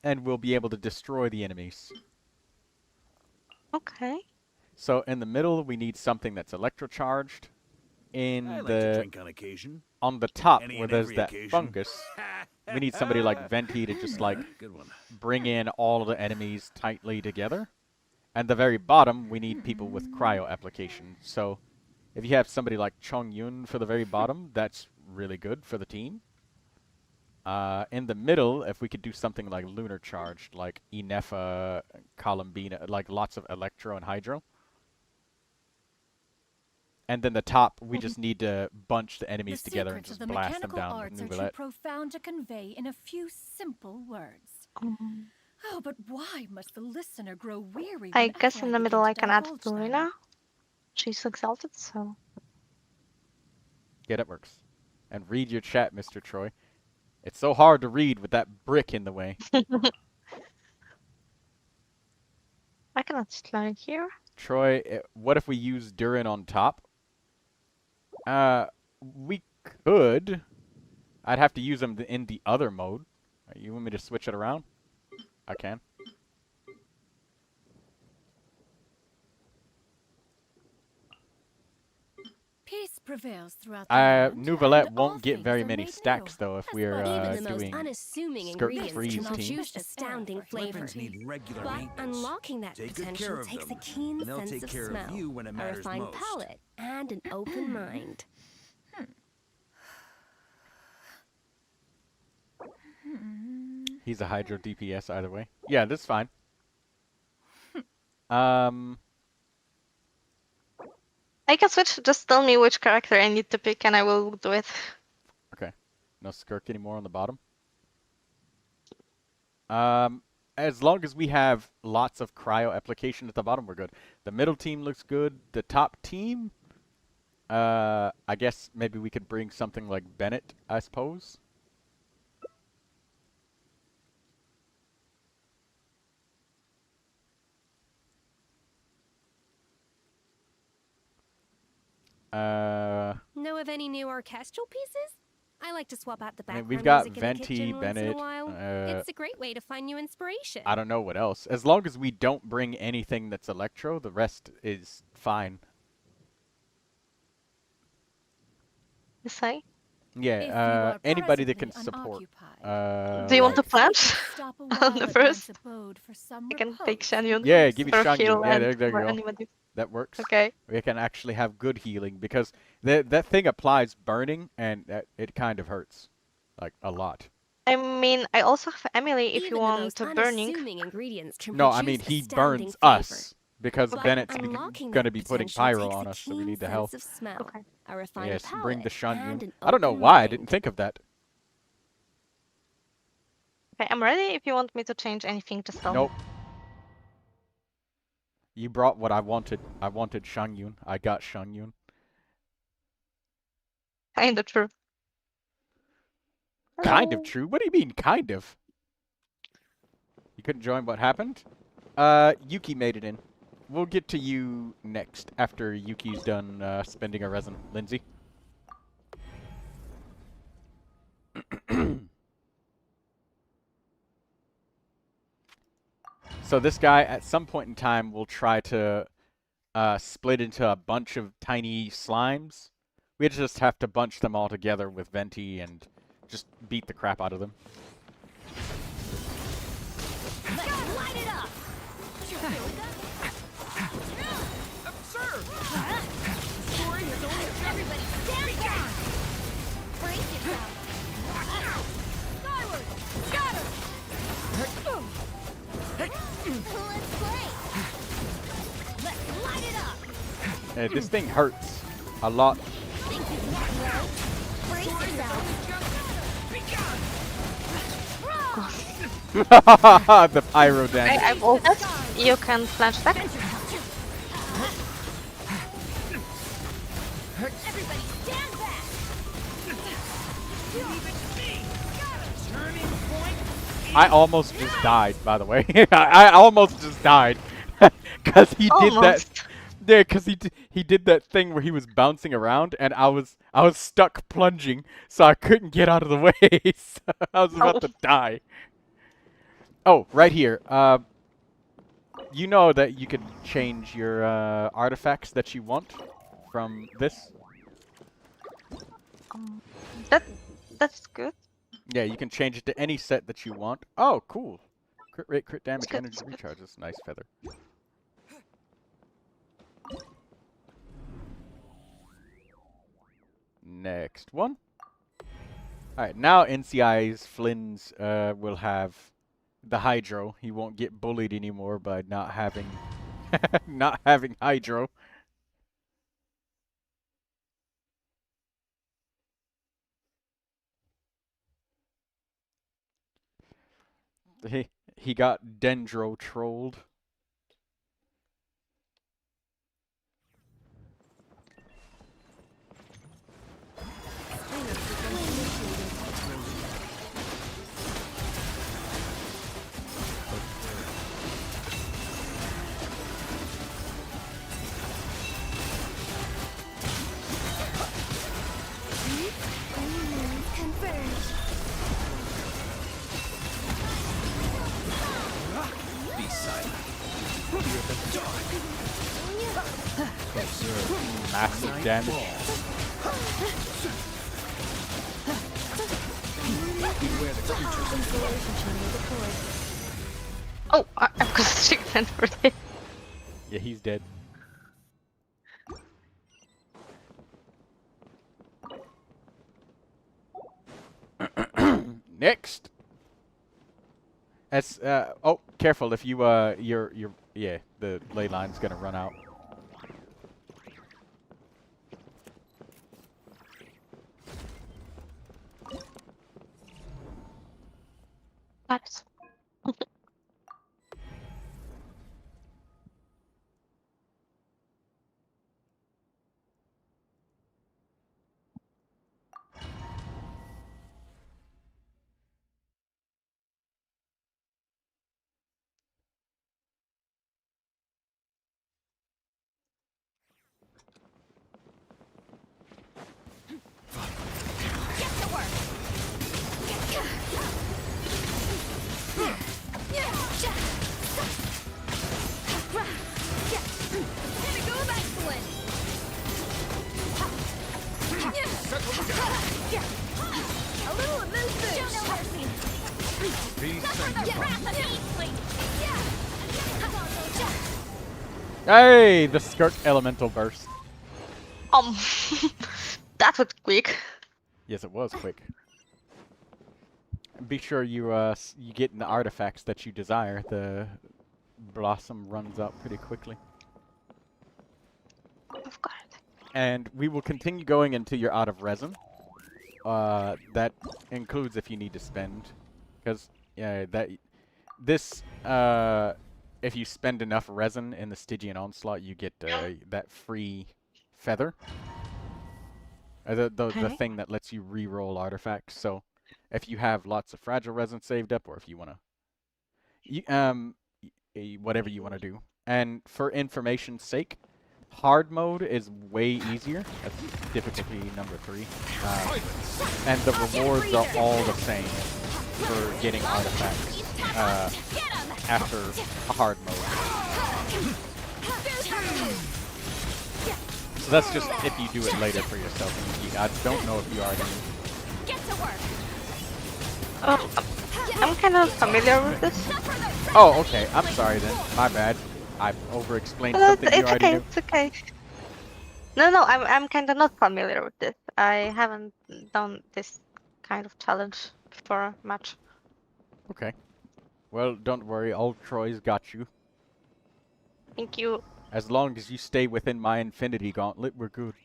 And we'll be able to destroy the enemies. Okay. So in the middle, we need something that's electrocharged. In I like the to drink on occasion. on the top Any where and there's every that occasion. fungus, we need somebody like Venti to just like Good one. bring in all of the enemies tightly together. And the very bottom, we need people with cryo application. So if you have somebody like Chong Yun for the very bottom, that's really good for the team. In the middle, if we could do something like lunar charged, like Inefa, Columbina, like lots of electro and hydro. And then the top, we just need to bunch the enemies together and just blast them down with Are too Neuvilette. profound to convey in a few simple words. Oh, but why must the listener grow weary? I whenever guess in the middle I begin to can add divulge them? Luna. She's exalted, so... Yeah, that works. And read your chat, Mr. Troy. It's so hard to read with that brick in the way. I cannot slide here. Troy, what if we use Durin on top? We could. I'd have to use them in the other mode. You want me to switch it around? I can. Peace prevails throughout the land, Neuvilette and all won't get things very are many made stacks new. though if As we're Even the most doing unassuming skirt ingredients freeze can team. produce astounding flavor. Weapons need regular But maintenance. unlocking that Take good care potential of takes a them, keen and they'll sense take of care smell, of you when it a matters refined most. palate, and an open mind. He's a Hydro DPS either way. Yeah, that's fine. I can switch, just tell me which character I need to pick and I will do it. Okay. No skirk anymore on the bottom. As long as we have lots of cryo application at the bottom, we're good. The middle team looks good. The top team, I guess maybe we could bring something like Bennett, I suppose. Know of any new orchestral pieces? I like to swap out the I mean, background we've got music in the Venti, kitchen once in a Bennett. while. It's a great way to find new inspiration. I don't know what else. As long as we don't bring anything that's electro, the rest is fine. You say? Yeah, anybody that can support. Do you want to like- plant on the first? I can take Shanyon. Yeah, give me for Shanyon. heal Yeah, and there you for go. anybody. That works. Okay. We can actually have good healing because that thing applies burning and it kind of hurts, like a lot. I mean, I also have Emily if Even you the want most to burning. unassuming ingredients can No, I produce mean he astounding burns flavor. us because But Bennett's unlocking going to that be putting potential pyro takes on a us, so we keen need the sense health. of smell, Okay. a refined Yes, bring the palate, Shanyu. and an I don't know open why I mind. didn't think of that. Okay, I'm ready. If you want me to change anything, just tell Nope. me. You brought what I wanted. I wanted Shangyun. I got Shangyun. Kinda true. Kind of true? What do you mean, kind of? You couldn't join what happened? Yuki made it in. We'll get to you next, after Yuki's done spending a resin. Lindsay? So this guy, at some point in time, will try to split into a bunch of tiny slimes. We just have to bunch them all together with Venti and just beat the crap out of them. Let's light it up! Absurd! Story has only everybody stand back! Brace yourself! Skyward! Scatter! Let's play! Let's light it up! This thing hurts a lot. Think you can blow? Brace yourself! The pyro damage. I will that. You can flash back. Everybody stand back! I almost just died, by the way. I almost just died. Because he did that. Yeah, because he did that thing where he was bouncing around, and I was stuck plunging, so I couldn't get out of the way. So I was about to die. Oh, right here. You know that you can change your artifacts that you want from this? That's good. Yeah, you can change it to any set that you want. Oh, cool. Crit rate, crit damage, good, energy recharges. Nice feather. Next one. Alright, now NCI's Flynn's will have the Hydro. He won't get bullied anymore by not having not having Hydro. He got Dendro trolled. Be silent. Massive damage. Oh, I've got a chicken for this. Yeah, he's dead. Next. As oh, careful if you yeah, the ley line's gonna run out. Nice. Hey, the skirt elemental burst. That was quick. Yes, it was quick. Be sure you you get in the artifacts that you desire. The blossom runs out pretty quickly. I've got it. And we will continue going until you're out of resin. That includes if you need to spend, because yeah, that this if you spend enough resin in the Stygian Onslaught, you get that free feather. The thing that lets you re-roll artifacts. So if you have lots of fragile resin saved up, or if you want to, whatever you want to do. And for information's sake, hard mode is way easier. That's difficulty number 3. And the rewards are all the same for getting artifacts after a hard mode. So that's just if you do it later for yourself. I don't know if you already knew. Get to work. Oh, I'm kind of familiar with this. Oh, okay. I'm sorry then. My bad. I've over-explained something you already knew. It's okay. No, I'm kind of not familiar with this. I haven't done this kind of challenge before much. Okay. Well, don't worry. Old Troy's got you. Thank you. As long as you stay within my Infinity Gauntlet, we're good.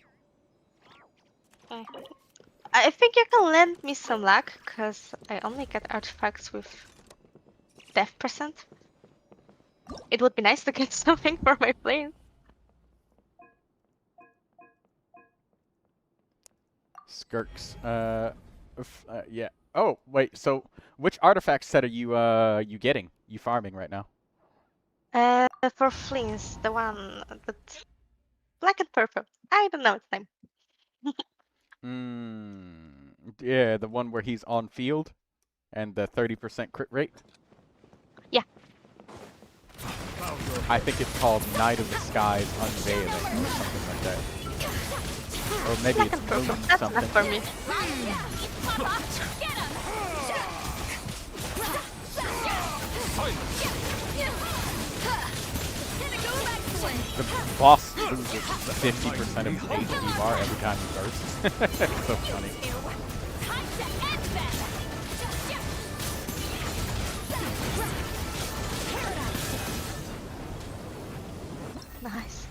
Okay. I think you can lend me some luck, because I only get artifacts with death percent. It would be nice to get something for my plane. Skirks. Yeah. Oh, wait. So, which artifact set are you getting? You farming right now? For fleas, the one that's black and purple. I don't know its name. Yeah, the one where he's on field, and the 30% crit rate. Yeah. I think it's called Night of the Skies Unveiling or something like that. Or maybe Black it's and purple. Moon That's something. enough for me. The boss loses 50% of his HP bar every time he bursts. It's so funny. Nice.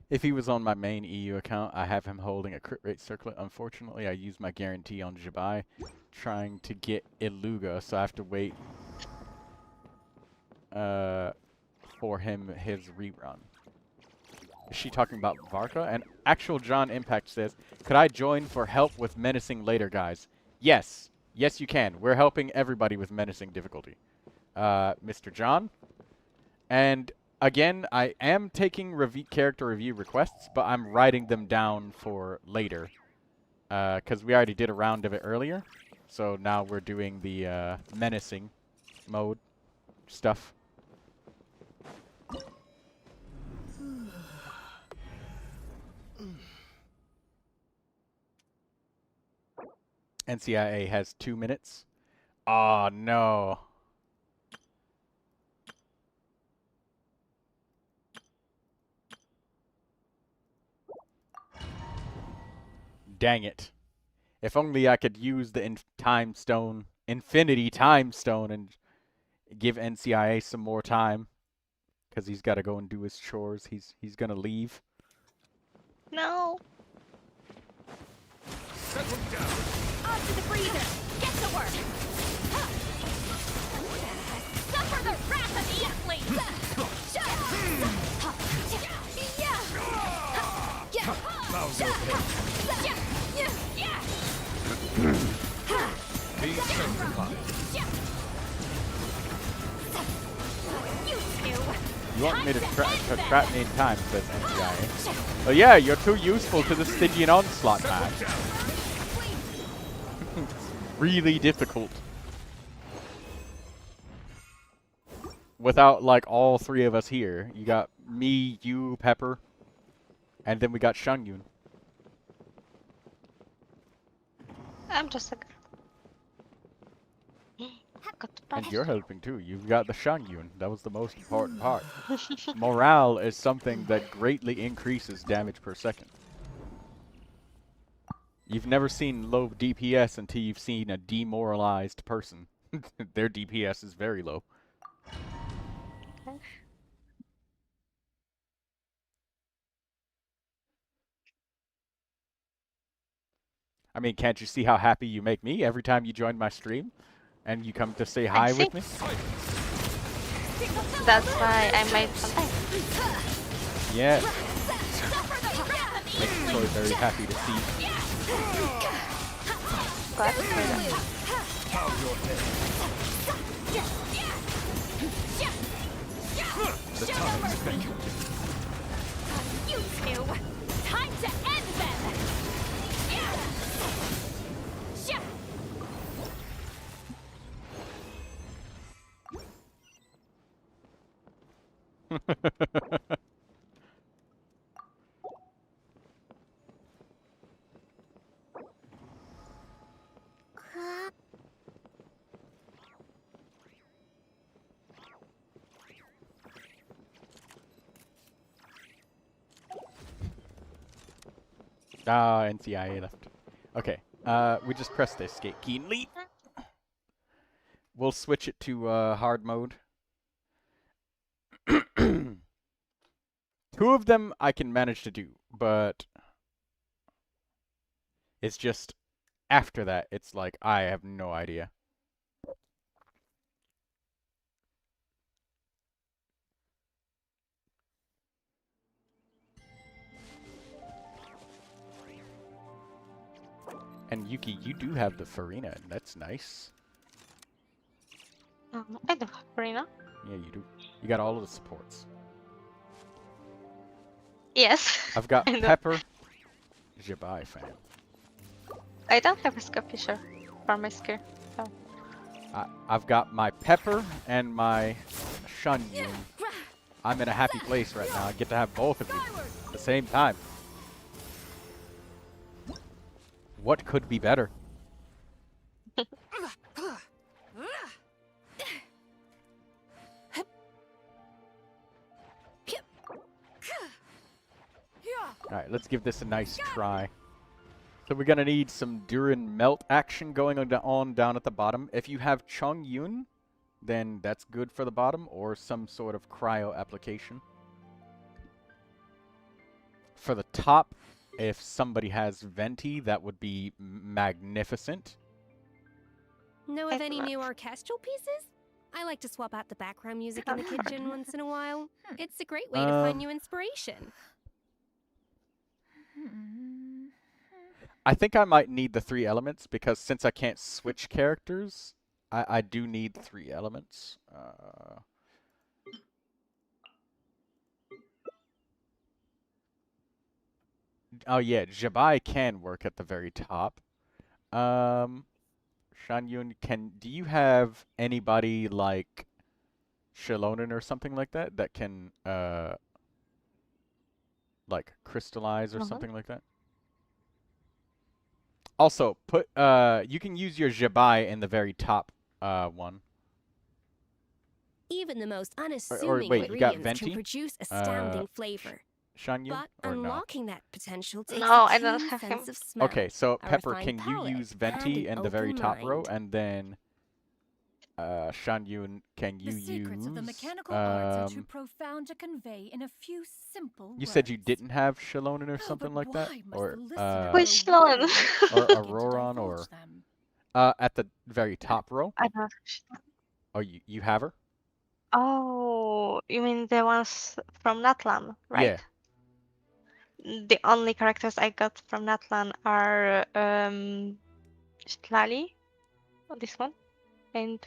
If he was on my main EU account, I have him holding a crit rate circlet. Unfortunately, I used my guarantee on Jabai, trying to get Iluga, so I have to wait for his rerun. Is she talking about Varka? And actual John Impact says, could I join for help with menacing later, guys? Yes. Yes, you can. We're helping everybody with menacing difficulty. Mr. John. And again, I am taking character review requests, but I'm writing them down for later. Because we already did a round of it earlier. So now we're doing the menacing mode stuff. NCIA has 2 minutes. Oh, no. Dang it. If only I could use the Infinity Time Stone and give NCIA some more time. Because he's got to go and do his chores. He's going to leave. No. Settle down. On to the freezer. Get to work. Suffer the wrath of the athletes. Be sanctified. You want me to trap me in time, says NCIA. Oh yeah, you're too useful to the Stygian Onslaught, man. It's really difficult. Without, like, all 3 of us here. You got me, you, Pepper, and then we got Shangyun. I'm just like... And you're helping too. You've got the Shangyun. That was the most important part. Morale is something that greatly increases damage per second. You've never seen low DPS until you've seen a demoralized person. Their DPS is very low. I mean, can't you see how happy you make me every time you join my stream? And you come to say hi with me? That's why I made some time. Yeah. Makes Troy very happy to see. Glad to hear that. The times beckon. You two! Time to end them! Ah, NCIA left. Okay, we just press the escape key and leave. We'll switch it to hard mode. 2 of them I can manage to do, but it's just after that, it's like I have no idea. And Yuki, you do have the Farina, and that's nice. I do have Farina. Yeah, you do. You got all of the supports. Yes. I've got I know. Pepper, Jabai fan. I don't have a Scapisher for my skill. So. I've got my Pepper and my Shunyun. I'm in a happy place right now. I get to have both of you at the same time. What could be better? Alright, let's give this a nice try. So we're gonna need some Durin Melt action going on down at the bottom. If you have Chongyun, then that's good for the bottom, or some sort of cryo application. For the top, if somebody has Venti, that would be magnificent. Know of any new orchestral pieces? I like to swap out the background music in the kitchen once in a while. It's a great way to find new inspiration. I think I might need the 3 elements, because since I can't switch characters, I do need 3 elements. Oh yeah, Jabai can work at the very top. Shanyun, do you have anybody like Shalonen or something like that that can like crystallize or something like that? Also, put you can use your Jabai in the very top one. Even the most Or unassuming wait, you got ingredients Venti? can produce astounding flavor. Shanyun, But or no? unlocking that potential takes No, a I don't keen have him. sense of smell, Okay, so a Pepper, refined can you palate, use and Venti an in the very open top row, mind. and then Shanyun, can you The secrets use? of the mechanical arts are too profound to convey in a few simple You said you words. didn't have Shalonen or Oh, something but like that, why must or the listener Which grow one? weary or and begin to Auroron, or divulge them? at the very top row. I don't. Oh, you have her? Oh, you mean the ones from Natlan, right? Yeah. The only characters I got from Natlan are Shlali, this one, and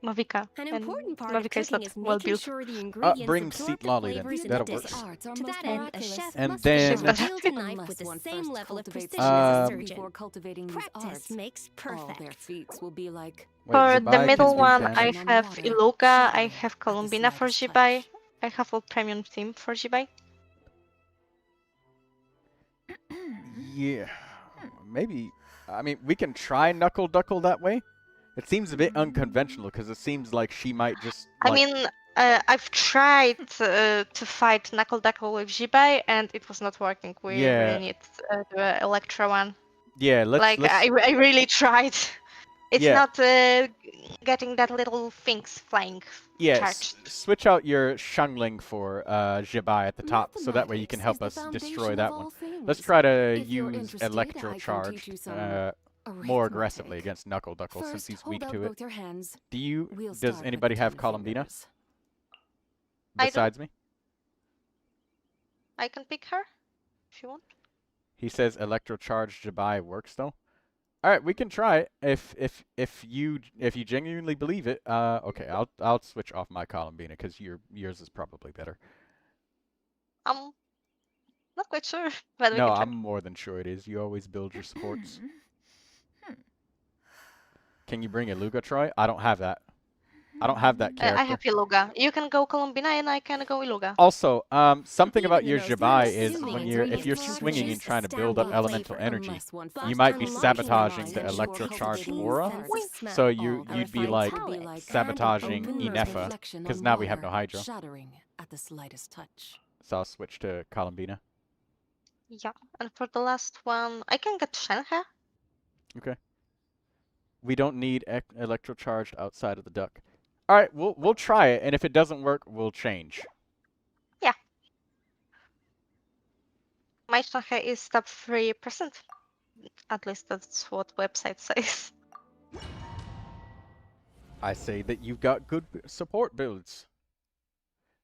Mavika. An And important part Mavika of is cooking not is well making built. sure the ingredients Bring absorb Seat the Lolly then. flavors in That'll the work. dish. Arts are To most that end, a miraculous. chef And must then- be able to wield a knife Unless with the one same first level of cultivates precision as a Um, surgeon. before cultivating these Practice arts, makes all their perfect. feats will be like Wait, For Jabai the can middle do one, damage? I on have water, Iloka, I shadow have at the Columbina for slightest Jibai. touch. I have a premium theme for Jibai. Yeah. Maybe. I mean, we can try Knuckle Duckle that way. It seems a bit unconventional because it seems like she might just. I like- mean, I've tried to fight Knuckle Duckle with Jibai, and it was not working. We Yeah. really need the Electra one. Yeah, let's. I really tried. It's Yeah. not getting that little things flying. Yeah, charged. switch out your Shungling for Jabai at the top, so that way you can help us Mathematics is the destroy that foundation of one. all things. Let's try to If you're use interested, I Electro can Charge. teach you some more aggressively against Knuckle Duckle since he's weak to it. Both your hands. Do you? We'll Does start with anybody the have 10 Columbina fingers. I do. besides me? I can pick her if you want. He says electrocharged Jabai works though. All right, we can try it if you genuinely believe it. Okay, I'll switch off my Columbina because yours is probably better. Not quite sure, but we No, can try. I'm more than sure it is. You always build your supports. Can you bring Iluga, Troy? I don't have that. I don't have that character. I have Iluga. You can go Columbina and I can go Iluga. Also, something about Even your the most Jabai is unassuming when if ingredient you're for swinging and just trying to build up astounding elemental flavor. energy, Unless one you finds might be unlocking sabotaging lines the and electrocharged cultivating aura. sense of So smell. you'd be like Vitalic sabotaging and open Inefa reflection because on now we have no water, Hydro. shattering at the slightest touch. So I'll switch to Columbina. Yeah, and for the last one, I can get Shenhe. Okay. We don't need electrocharged outside of the duck. All right, we'll try it, and if it doesn't work, we'll change. Yeah. My Shenhe is top 3%. At least that's what website says. I say that you've got good support builds.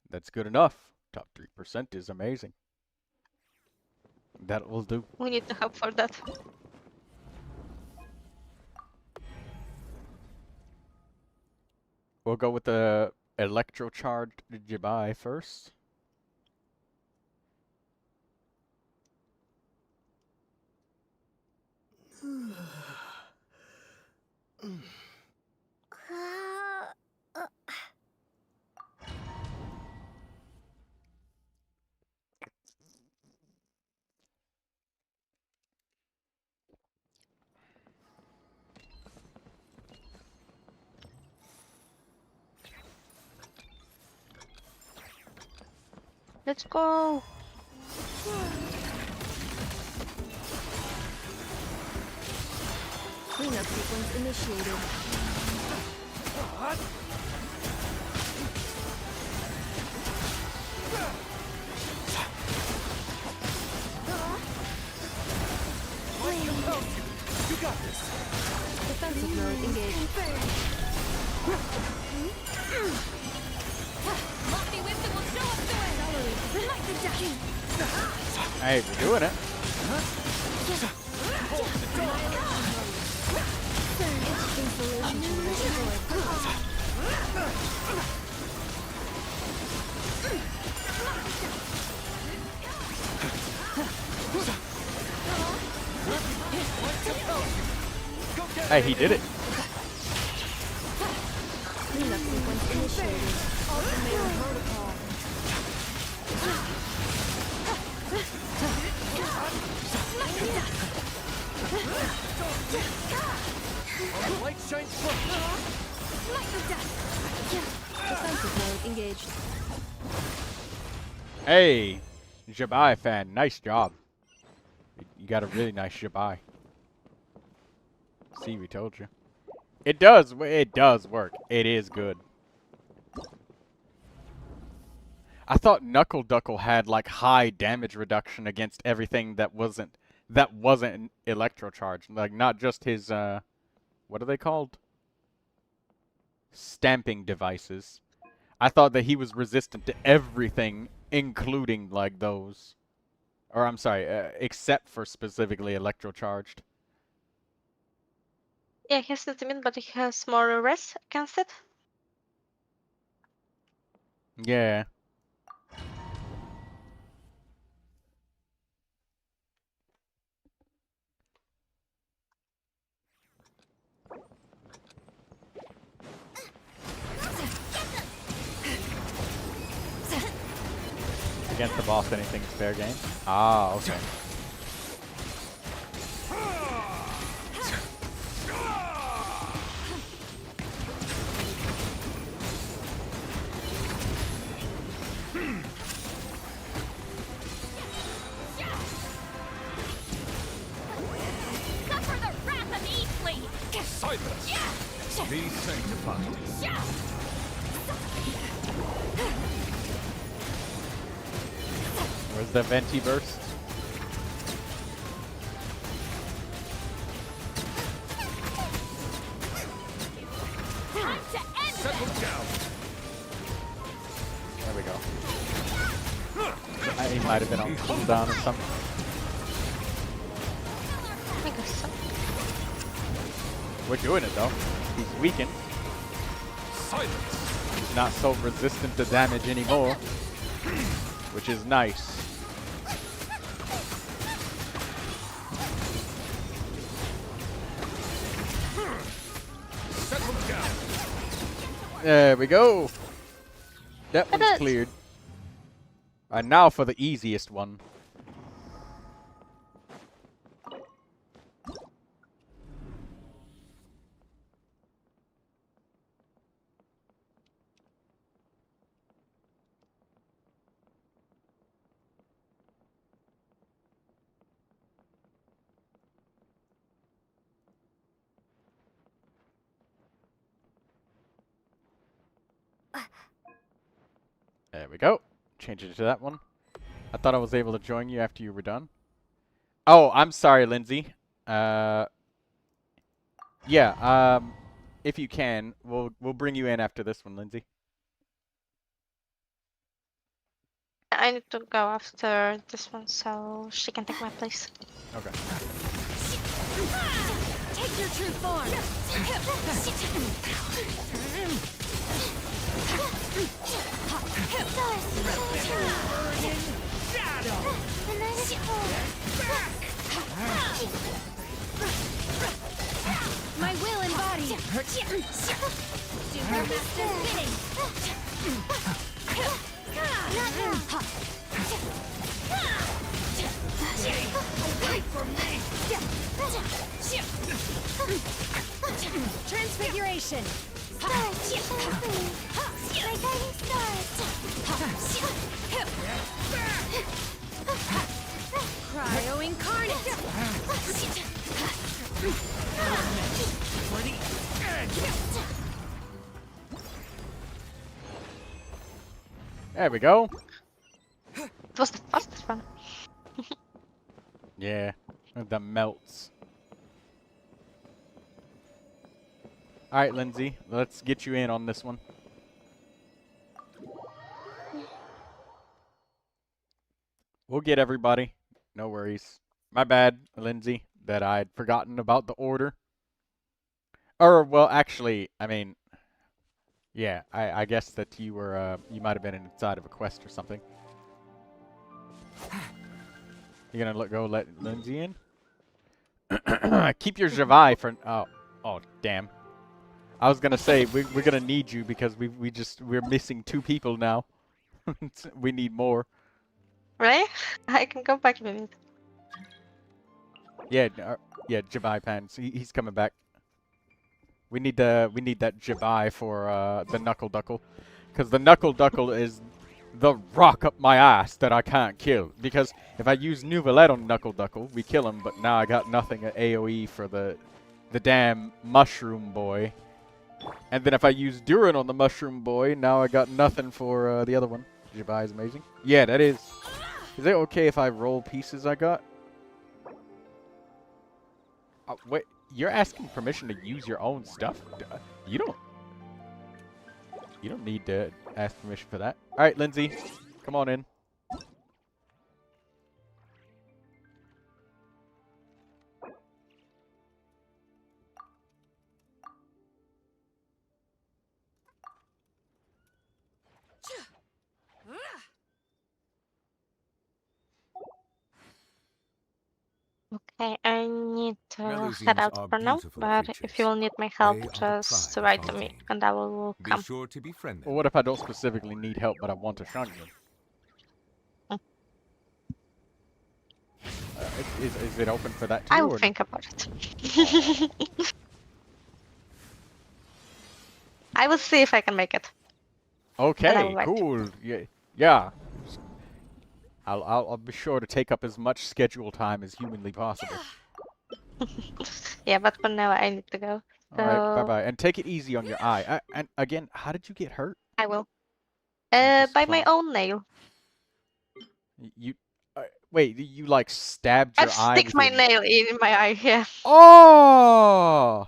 That's good enough. Top 3% is amazing. That will do. We need to hope for that. We'll go with the electrocharged Jabai first. Let's go. Cleanup sequence initiated. You got this. Defensive mode engaged. Lofty wisdom will show us the way. Light the ducking. Hey, we're doing it. Hey, he did it. Cleanup sequence initiated. Ultimate protocol. Light shines bright. Defensive mode engaged. Hey, Jabai fan, nice job. You got a really nice Jabai. See, we told you. It does work. It is good. I thought Knuckle Duckle had like high damage reduction against everything that wasn't electrocharged. Like not just his what are they called? Stamping devices. I thought that he was resistant to everything, including like those. Or I'm sorry, except for specifically electrocharged. Yeah, he has sentiment, but he has more res against it. Yeah. Against the boss, anything's fair game. Ah, okay. Suffer the wrath of Eastleigh! Silence. Be sanctified. Where's the venti burst? There we go. He might have been on cooldown or something. I guess so. We're doing it though. He's weakened. He's not so resistant to damage anymore, which is nice. There we go. That one's cleared. And now for the easiest one. There we go. Change it to that one. I thought I was able to join you after you were done. Oh, I'm sorry, Lindsay. Yeah, if you can, we'll bring you in after this one, Lindsay. I need to go after this one so she can take my place. Okay. Take your true form. My will embodied. Do her master's bidding. Away from me. Transfiguration. Cryo incarnate. There we go. It was the fastest one. Yeah, the melts. Alright, Lindsay, let's get you in on this one. We'll get everybody. No worries. My bad, Lindsay, that I'd forgotten about the order. Or, well, actually, I mean, yeah, I guess that you were, you might have been inside of a quest or something. You gonna let Lindsay in? Keep your Javai for, oh, damn. I was gonna say, we're gonna need you because we're missing 2 people now. We need more. Right? I can go back with it. Yeah, yeah, Jabai Pans. He's coming back. We need that Jabai for the Knuckle Duckle, because the Knuckle Duckle is the rock up my ass that I can't kill. Because if I use Neuvilette on Knuckle Duckle, we kill him, but now I got nothing at AOE for the damn Mushroom Boy. And then if I use Durin on the Mushroom Boy, now I got nothing for the other one. Jabai is amazing. Yeah, that is. Is it okay if I roll pieces I got? Wait, you're asking permission to use your own stuff? You don't need to ask permission for that. All right, Lindsay, come on in. Okay, I need to Melusians head out are for now, beautiful but if creatures. you will need my They are help, the just pride of write to me, Fontaine. and I will Be come. sure to befriend them. Well, what if I don't specifically need help, but I want to shun you? Is it open for that too? I will think about it. I will see if I can make it. Okay, cool. Yeah. I'll be sure to take up as much schedule time as humanly possible. Yeah, but for now I need to go. So... Alright, bye-bye. And take it easy on your eye. And again, how did you get hurt? I will. By my own nail. You... wait, you like stabbed your eye? I stick my nail in my eye, yeah. Oh!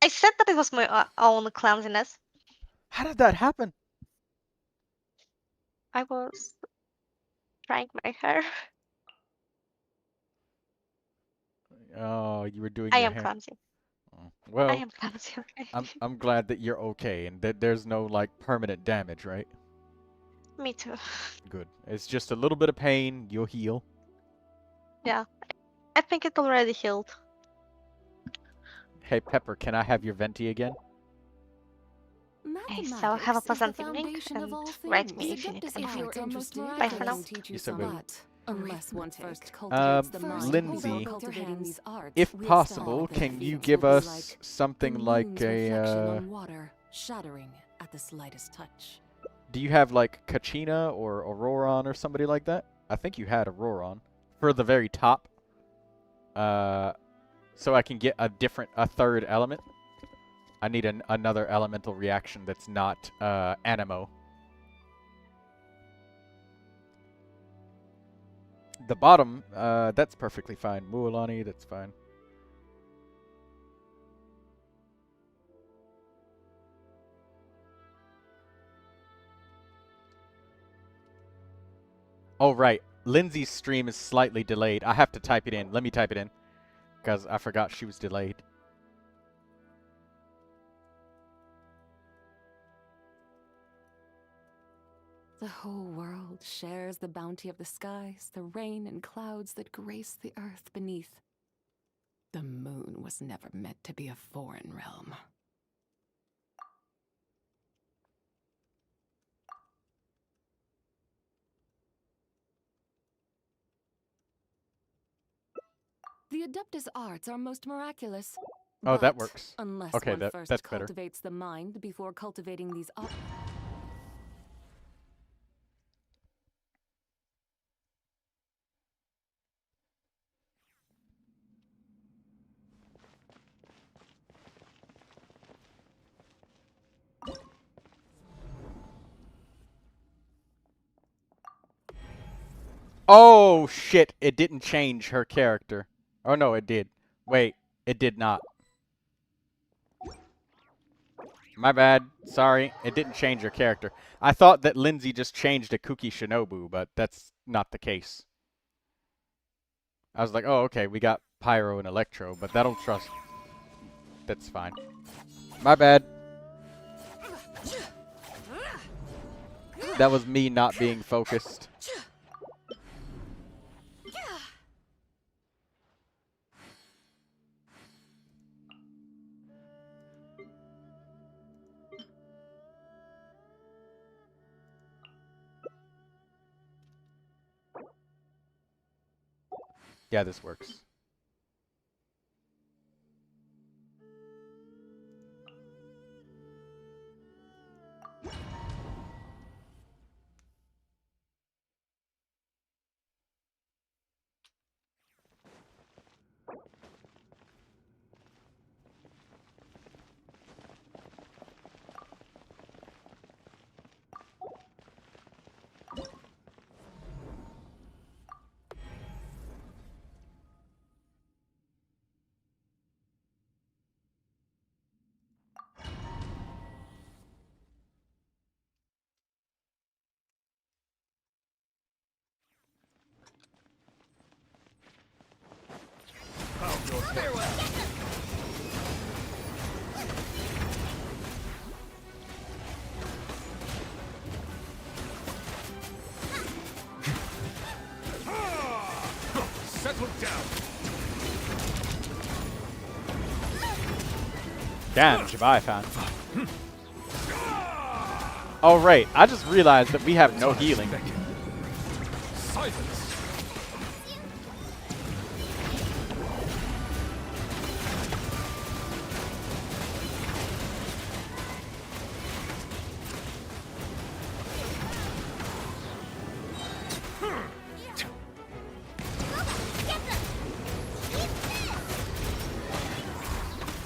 I said that it was my own clumsiness. How did that happen? I was trying my hair. Oh, you were doing I your am hair. clumsy. Oh, I well, am clumsy, okay? I'm glad that you're okay and that there's no like permanent damage, right? Me too. Good. It's just a little bit of pain. You'll heal. Yeah. I think it already healed. Hey Pepper, can I have your venti again? I so have a Mathematics is the pleasant evening foundation of and all write me things. if you need If any you're help. interested, Bye for I now. can teach you You some said art. Unless one first cultivates the mind Lindsay, before cultivating these arts. if We'll possible, start with can you feats give will be us something the like moon's reflection a on water, shattering at the slightest touch. do you have like Kachina or Auroron or somebody like that? I think you had Auroron for the very top. So I can get a third element. I need another elemental reaction that's not Anemo. The bottom, that's perfectly fine. Mualani, that's fine. Oh, right. Lindsay's stream is slightly delayed. I have to type it in. Let me type it in. Because I forgot she was delayed. The whole world shares the bounty of the skies, the rain and clouds that grace the earth beneath. The moon was never meant to be a foreign realm. The Adeptus arts are most miraculous. Oh, that but works. Unless Okay, one that's first better. cultivates the mind before cultivating these arts. Oh, shit. It didn't change her character. Oh, no, it did. Wait, it did not. My bad. Sorry. It didn't change her character. I thought that Lindsay just changed to Kuki Shinobu, but that's not the case. I was like, oh, okay, we got Pyro and Electro, but that'll trust. That's fine. My bad. That was me not being focused. Yeah, this works. Settle down. Damn, Jabai fan. Oh, right. I just realized that we have no healing. Silence.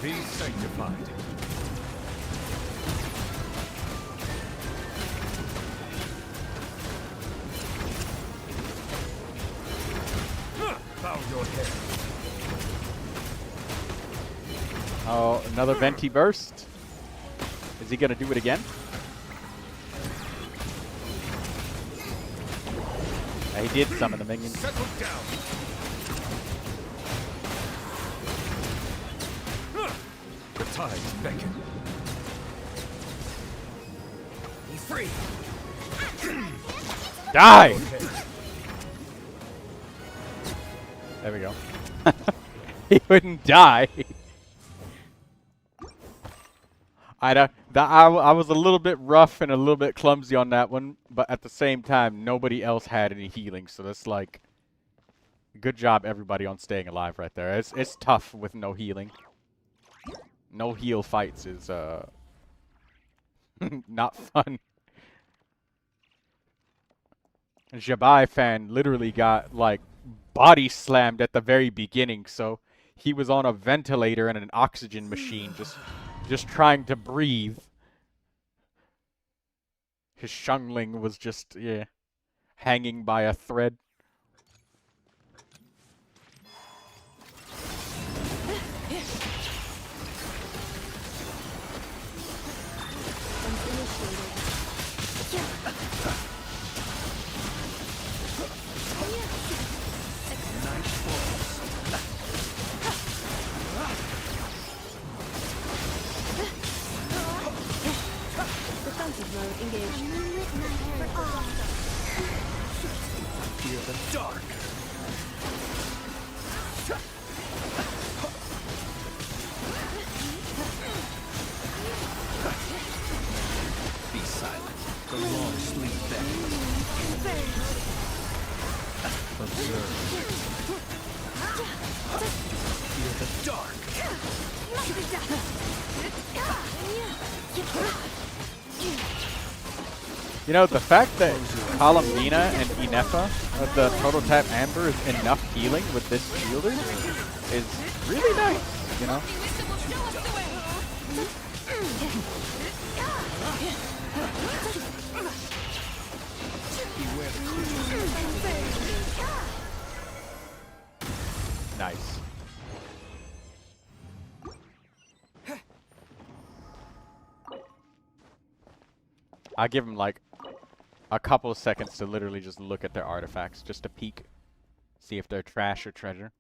Be sanctified. Oh, Another venti burst. Is he gonna do it again? He did summon the minions. Settle down. The tides beckon. Be free. Die! There we go. He wouldn't die. I was a little bit rough and a little bit clumsy on that one, but at the same time, nobody else had any healing, so that's like, good job everybody on staying alive right there. It's tough with no healing. No heal fights is not fun. Jabai fan literally got like body slammed at the very beginning, so he was on a ventilator and an oxygen machine just trying to breathe. His Shungling was just, yeah, hanging by a thread. Fear the dark. Be silent. The long sleep beckons. Observe. Fear the dark. You know, the fact that Columnina and Inefa of the Prototype Amber is enough healing with this fielder is really nice, you know? Nice. I'll give him like a couple of seconds to literally just look at their artifacts, just to peek, see if they're trash or treasure.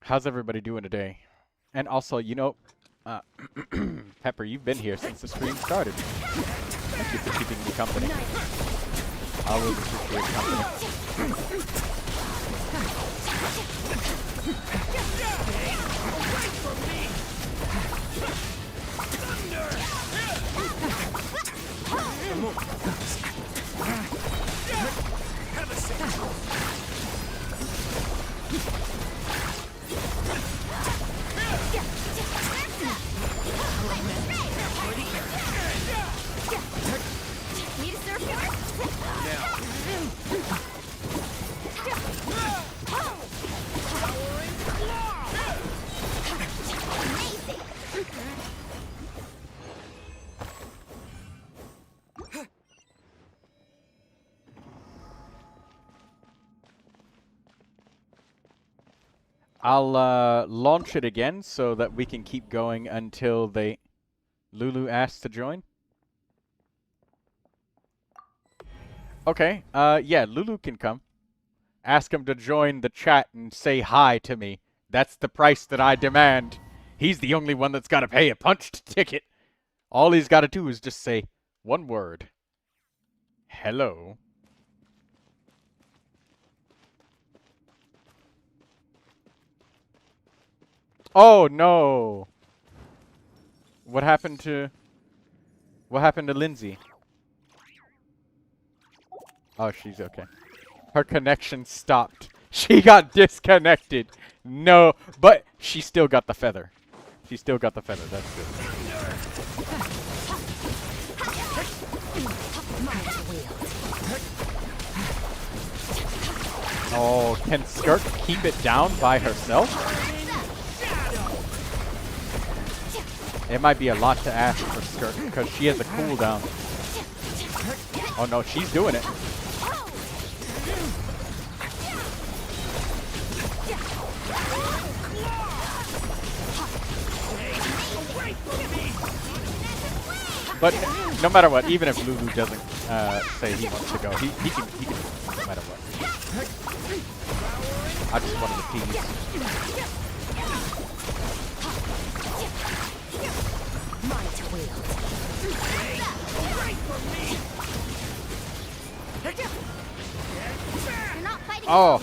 How's everybody doing today? And also, you know, Pepper, you've been here since the stream started. Thank you for keeping me company. I always appreciate company. I'll launch it again so that we can keep going until Lulu asks to join. Okay, yeah, Lulu can come. Ask him to join the chat and say hi to me. That's the price that I demand. He's the only one that's got to pay a punched ticket. All he's got to do is just say one word. Hello. Oh no. What happened to Lindsay? Oh, she's okay. Her connection stopped. She got disconnected. No, but she still got the feather. She still got the feather. That's good. Oh, can Skirt keep it down by herself? It might be a lot to ask for Skirt because she has a cooldown. Oh no, she's doing it. But no matter what, even if Lulu doesn't say he wants to go, he can no matter what. I just wanted to tease. Oh.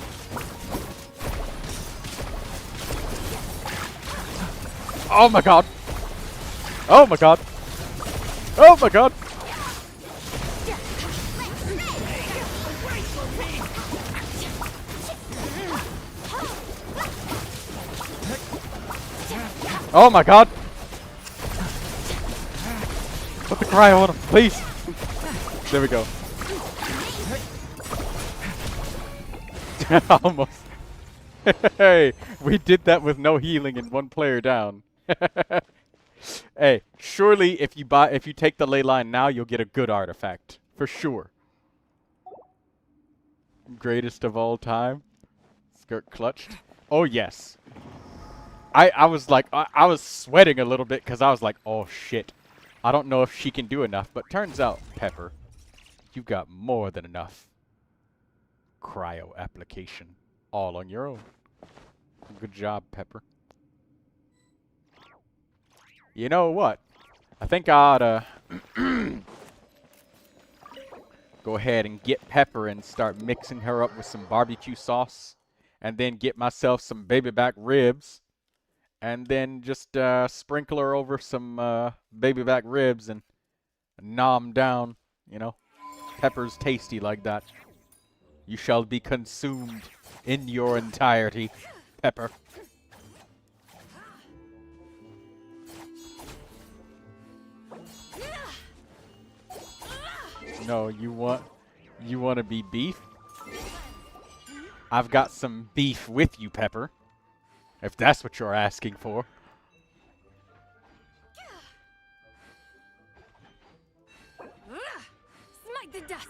Oh my god. Oh my god. Oh my god. Oh my god. Put the cryo on him, please. There we go. Almost. Hey, we did that with no healing and one player down. Hey, surely if you take the ley line now, you'll get a good artifact for sure. Greatest of all time. Skirt clutched. Oh yes. I was like I was sweating a little bit because I was like, oh shit. I don't know if she can do enough, but turns out, Pepper, you've got more than enough cryo application all on your own. Good job, Pepper. You know what? I think I ought to go ahead and get Pepper and start mixing her up with some barbecue sauce. And then get myself some baby back ribs. And then just sprinkle her over some baby back ribs and nom down. You know, Pepper's tasty like that. You shall be consumed in your entirety, Pepper. No, you want to be beef? I've got some beef with you, Pepper. If that's what you're asking for. Smite the dust.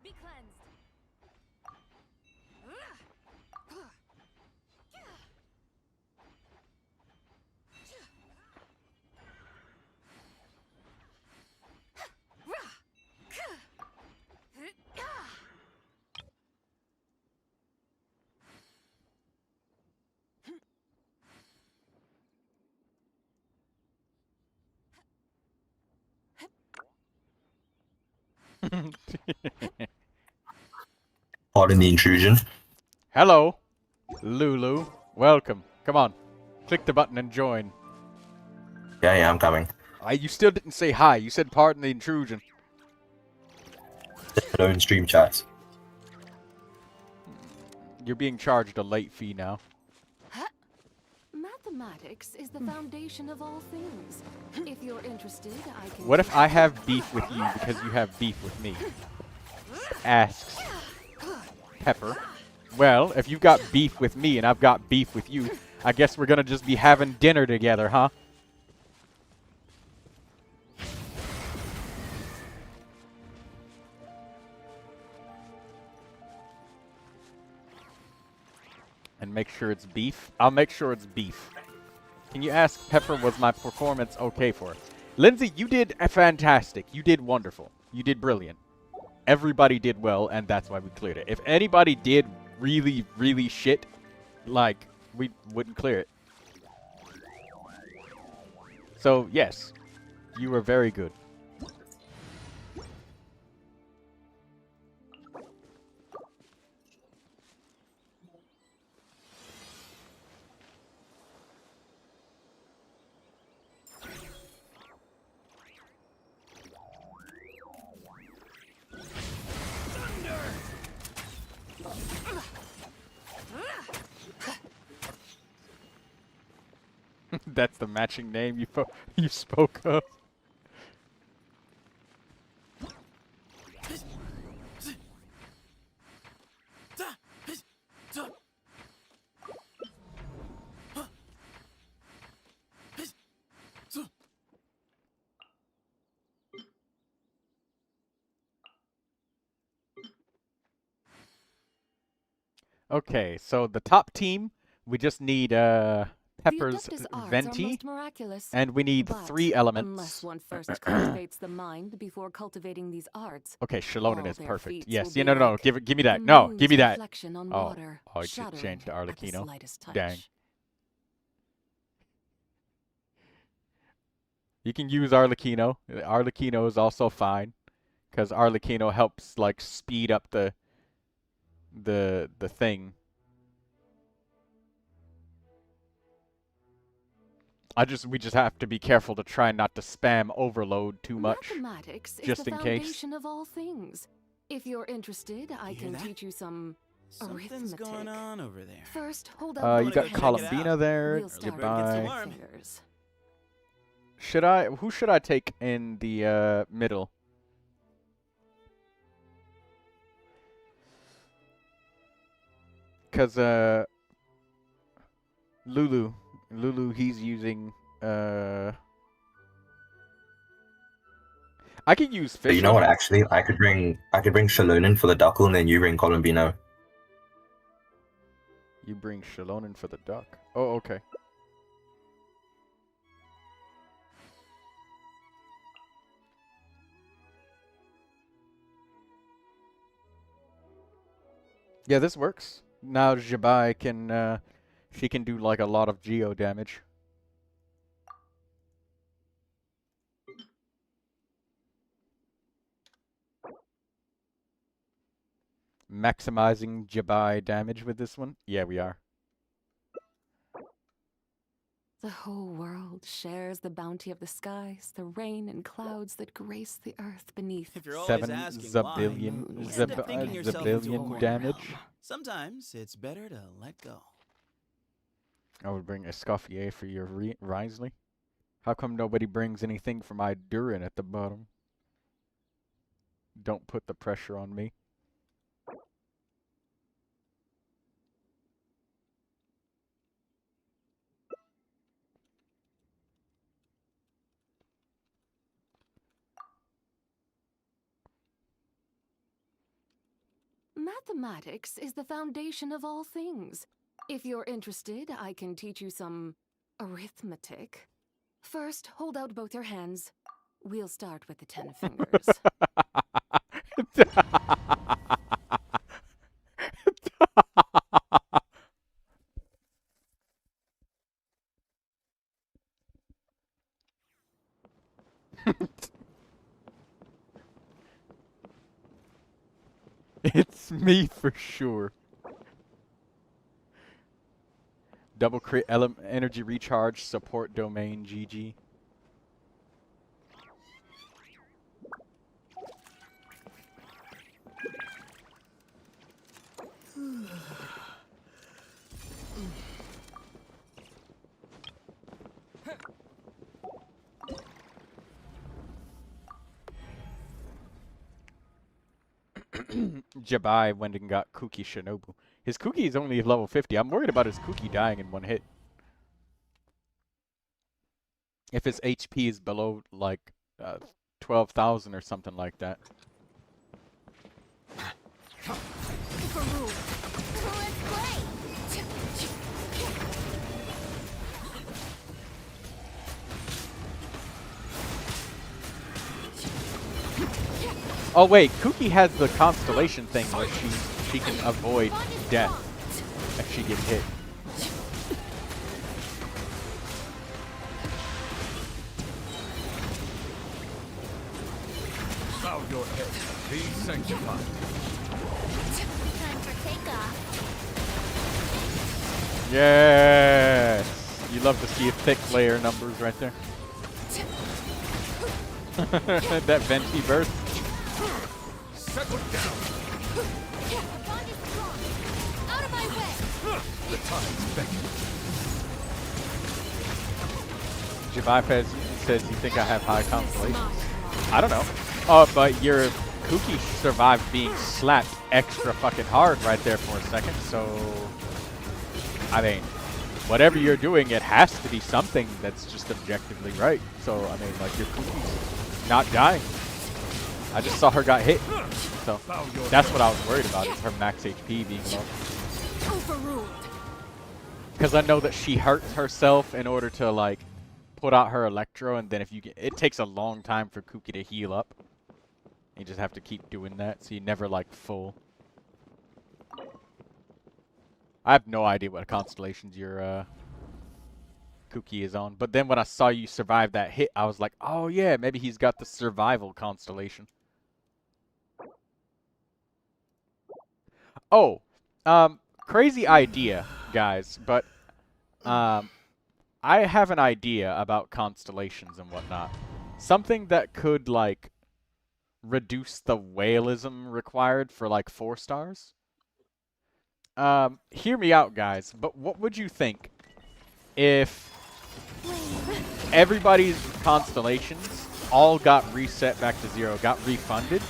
Be cleansed. Pardon the intrusion. Hello, Lulu. Welcome. Come on. Click the button and join. Yeah, I'm coming. You still didn't say hi. You said pardon the intrusion. Hello in stream chat. You're being charged a late fee now. Mathematics is the foundation of all things. If you're interested, I can... What if I have beef with you because you have beef with me? Asks Pepper. Well, if you've got beef with me and I've got beef with you, I guess we're gonna just be having dinner together, huh? And make sure it's beef. I'll make sure it's beef. Can you ask Pepper, was my performance okay for her? Lindsay, you did fantastic. You did wonderful. You did brilliant. everybody did well, and that's why we cleared it. If anybody did really, really shit, like, we wouldn't clear it. So, yes, you were very good. That's the matching name you spoke of. Okay, so the top team, we just need Pepper's Venti, and we need 3 elements. Unless one first cultivates the mind before cultivating these arts. Okay, Shalonen is their perfect. feats Yes, will yeah, no, be no, no, like give me that. the No, moon's give me that. reflection on Oh, water, I just shuddering changed to at the Arlecchino. slightest touch. Dang. You can use Arlecchino. Arlecchino is also fine, because Arlecchino helps like speed up the thing. We just have to be careful to try not to spam overload too much, Mathematics just is the in case. foundation of all things. If you're interested, I can teach you some Something's arithmetic. going on over there. First, hold up You both got hands. Columbina there. We'll start Goodbye. with the fingers. Who should I take in the middle? Cause Lulu, he's using I could use fish. But you know what? Actually, I could bring Shalonen for the Duckle, and then you bring Columbino. You bring Shalonen for the duck. Oh, okay. Yeah, this works. Now Jabai can, she can do like a lot of geo damage. Maximizing Jabai damage with this one? Yeah, we are. The whole world shares the bounty of the skies, the rain and clouds that grace the earth beneath. If you're always 7 asking zabillion, why, you end up thinking yourself into a zabillion corner. damage. Sometimes it's better to let go. I would bring Escoffier for your Risley. How come nobody brings anything for my Durin at the bottom? Don't put the pressure on me. Mathematics is the foundation of all things. If you're interested, I can teach you some arithmetic. First, hold out both your hands. We'll start with the 10 fingers. It's me for sure. Double crit energy recharge support domain GG. Jabai went and got Kuki Shinobu. His Kuki is only level 50. I'm worried about his Kuki dying in one hit. If his HP is below, like, 12,000 or something like that. Oh wait, Kuki has the constellation thing where she can avoid death if she gets hit. Bow your head. Be sanctified. Time for takeoff. Yes! You love to see thick layer numbers right there. That venti burst. Settle down. Out of my way. The time's beckoning. Javipez says you think I have high constellations. I don't know. But your Kuki survived being slapped extra fucking hard right there for a second, so I mean, whatever you're doing, it has to be something that's just objectively right. So I mean, like, your Kuki's not dying. I just saw her got hit, so that's what I was worried about, is her max HP being low. Overruled. Because I know that she hurts herself in order to like put out her Electro, and then if you get, it takes a long time for Kuki to heal up. You just have to keep doing that, so you never like full. I have no idea what constellations your Kuki is on, but then when I saw you survive that hit, I was like, oh yeah, maybe he's got the survival constellation. Oh, crazy idea, guys, but I have an idea about constellations and whatnot. Something that could like reduce the whaleism required for like 4 stars. Hear me out, guys, but what would you think if everybody's constellations all got reset back to 0, got refunded,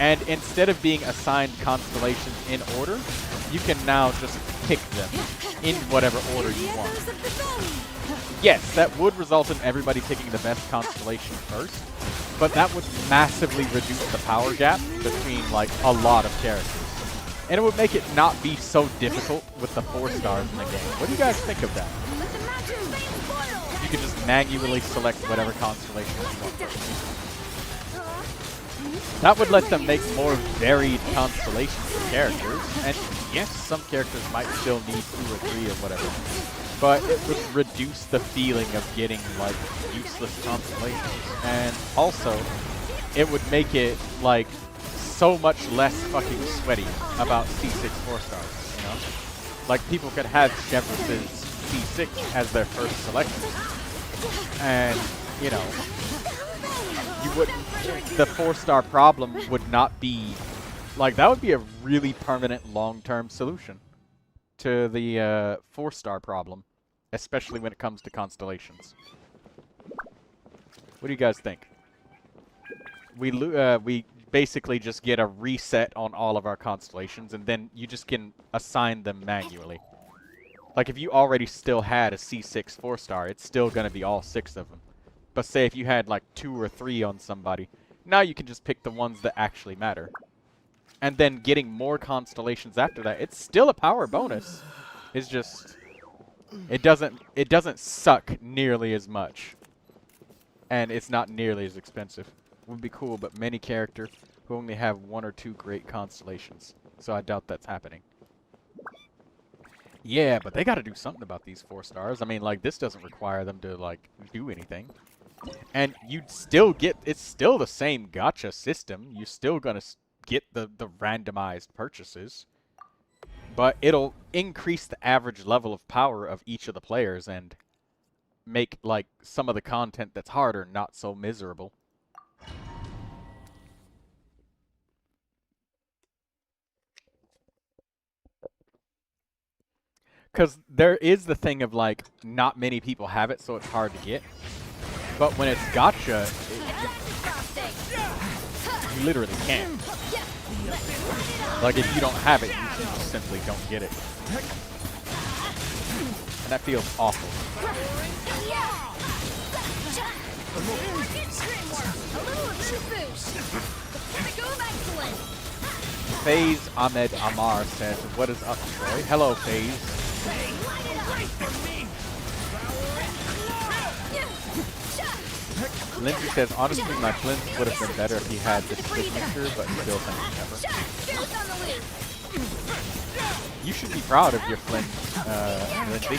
and instead of being assigned constellations in order, you can now just pick them in whatever order you want? Yes, that would result in everybody picking the best constellation first, but that would massively reduce the power gap between like a lot of characters. And it would make it not be so difficult with the 4 stars in the game. What do you guys think of that? You can just manually select whatever constellation you want. That would let them make more varied constellations for characters. And yes, some characters might still need 2 or 3 or whatever. But it would reduce the feeling of getting like useless constellations. And also, it would make it like so much less fucking sweaty about C6 4 stars, you know? Like, people could have Chevrolet's C6 as their first selection. And, you know, you wouldn't, the 4-star problem would not be, like, that would be a really permanent long-term solution to the 4-star problem, especially when it comes to constellations. What do you guys think? We basically just get a reset on all of our constellations, and then you just can assign them manually. Like, if you already still had a C6 4-star, it's still going to be all 6 of them. But say if you had like 2 or 3 on somebody, now you can just pick the ones that actually matter. And then getting more constellations after that, it's still a power bonus. It's just, it doesn't suck nearly as much. And it's not nearly as expensive. Would be cool, but many characters who only have 1 or 2 great constellations. So I doubt that's happening. Yeah, but they got to do something about these 4 stars. I mean, like, this doesn't require them to, like, do anything. And you'd still get, it's still the same gacha system. You're still going to get the randomized purchases. But it'll increase the average level of power of each of the players and make, like, some of the content that's harder not so miserable. Because there is the thing of, like, not many people have it, so it's hard to get. But when it's gacha, you literally can't. Like, if you don't have it, you just simply don't get it. And that feels awful. FaZe Ahmed Amar says, what is up, Troy? Hello, FaZe. Lindsay says, honestly, my Flint would have been better if he had the signature, but still thinking never. You should be proud of your Flint, Lindsay.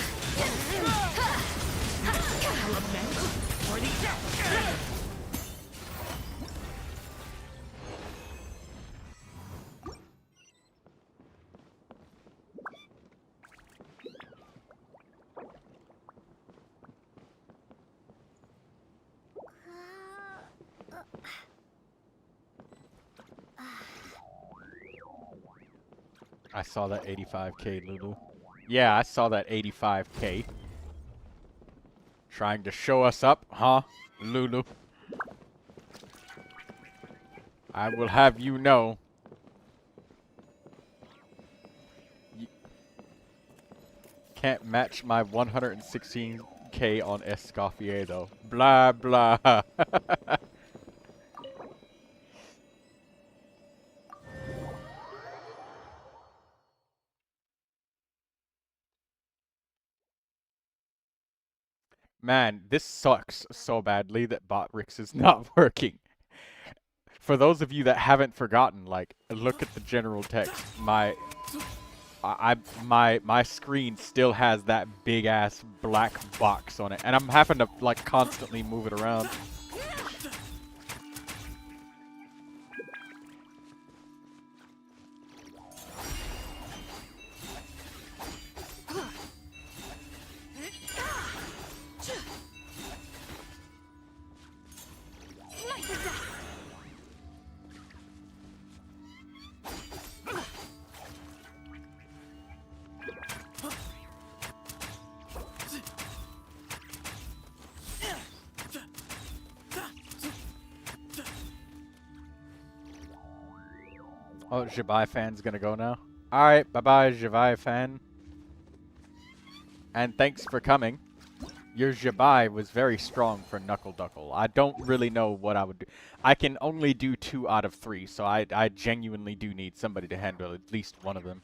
I saw that 85k, Lulu. Yeah, I saw that 85k. Trying to show us up, huh, Lulu? I will have you know. Can't match my 116k on Escoffier, though. Blah, blah. Man, this sucks so badly that Botrix is not working. For those of you that haven't forgotten, like, look at the general text. My screen still has that big ass black box on it, and I'm having to like constantly move it around. Oh, Jabai fan's gonna go now. Alright, bye-bye, Jabai fan. And thanks for coming. Your Jabai was very strong for Knuckle Duckle. I don't really know what I would do. I can only do 2 out of 3, so I genuinely do need somebody to handle at least one of them.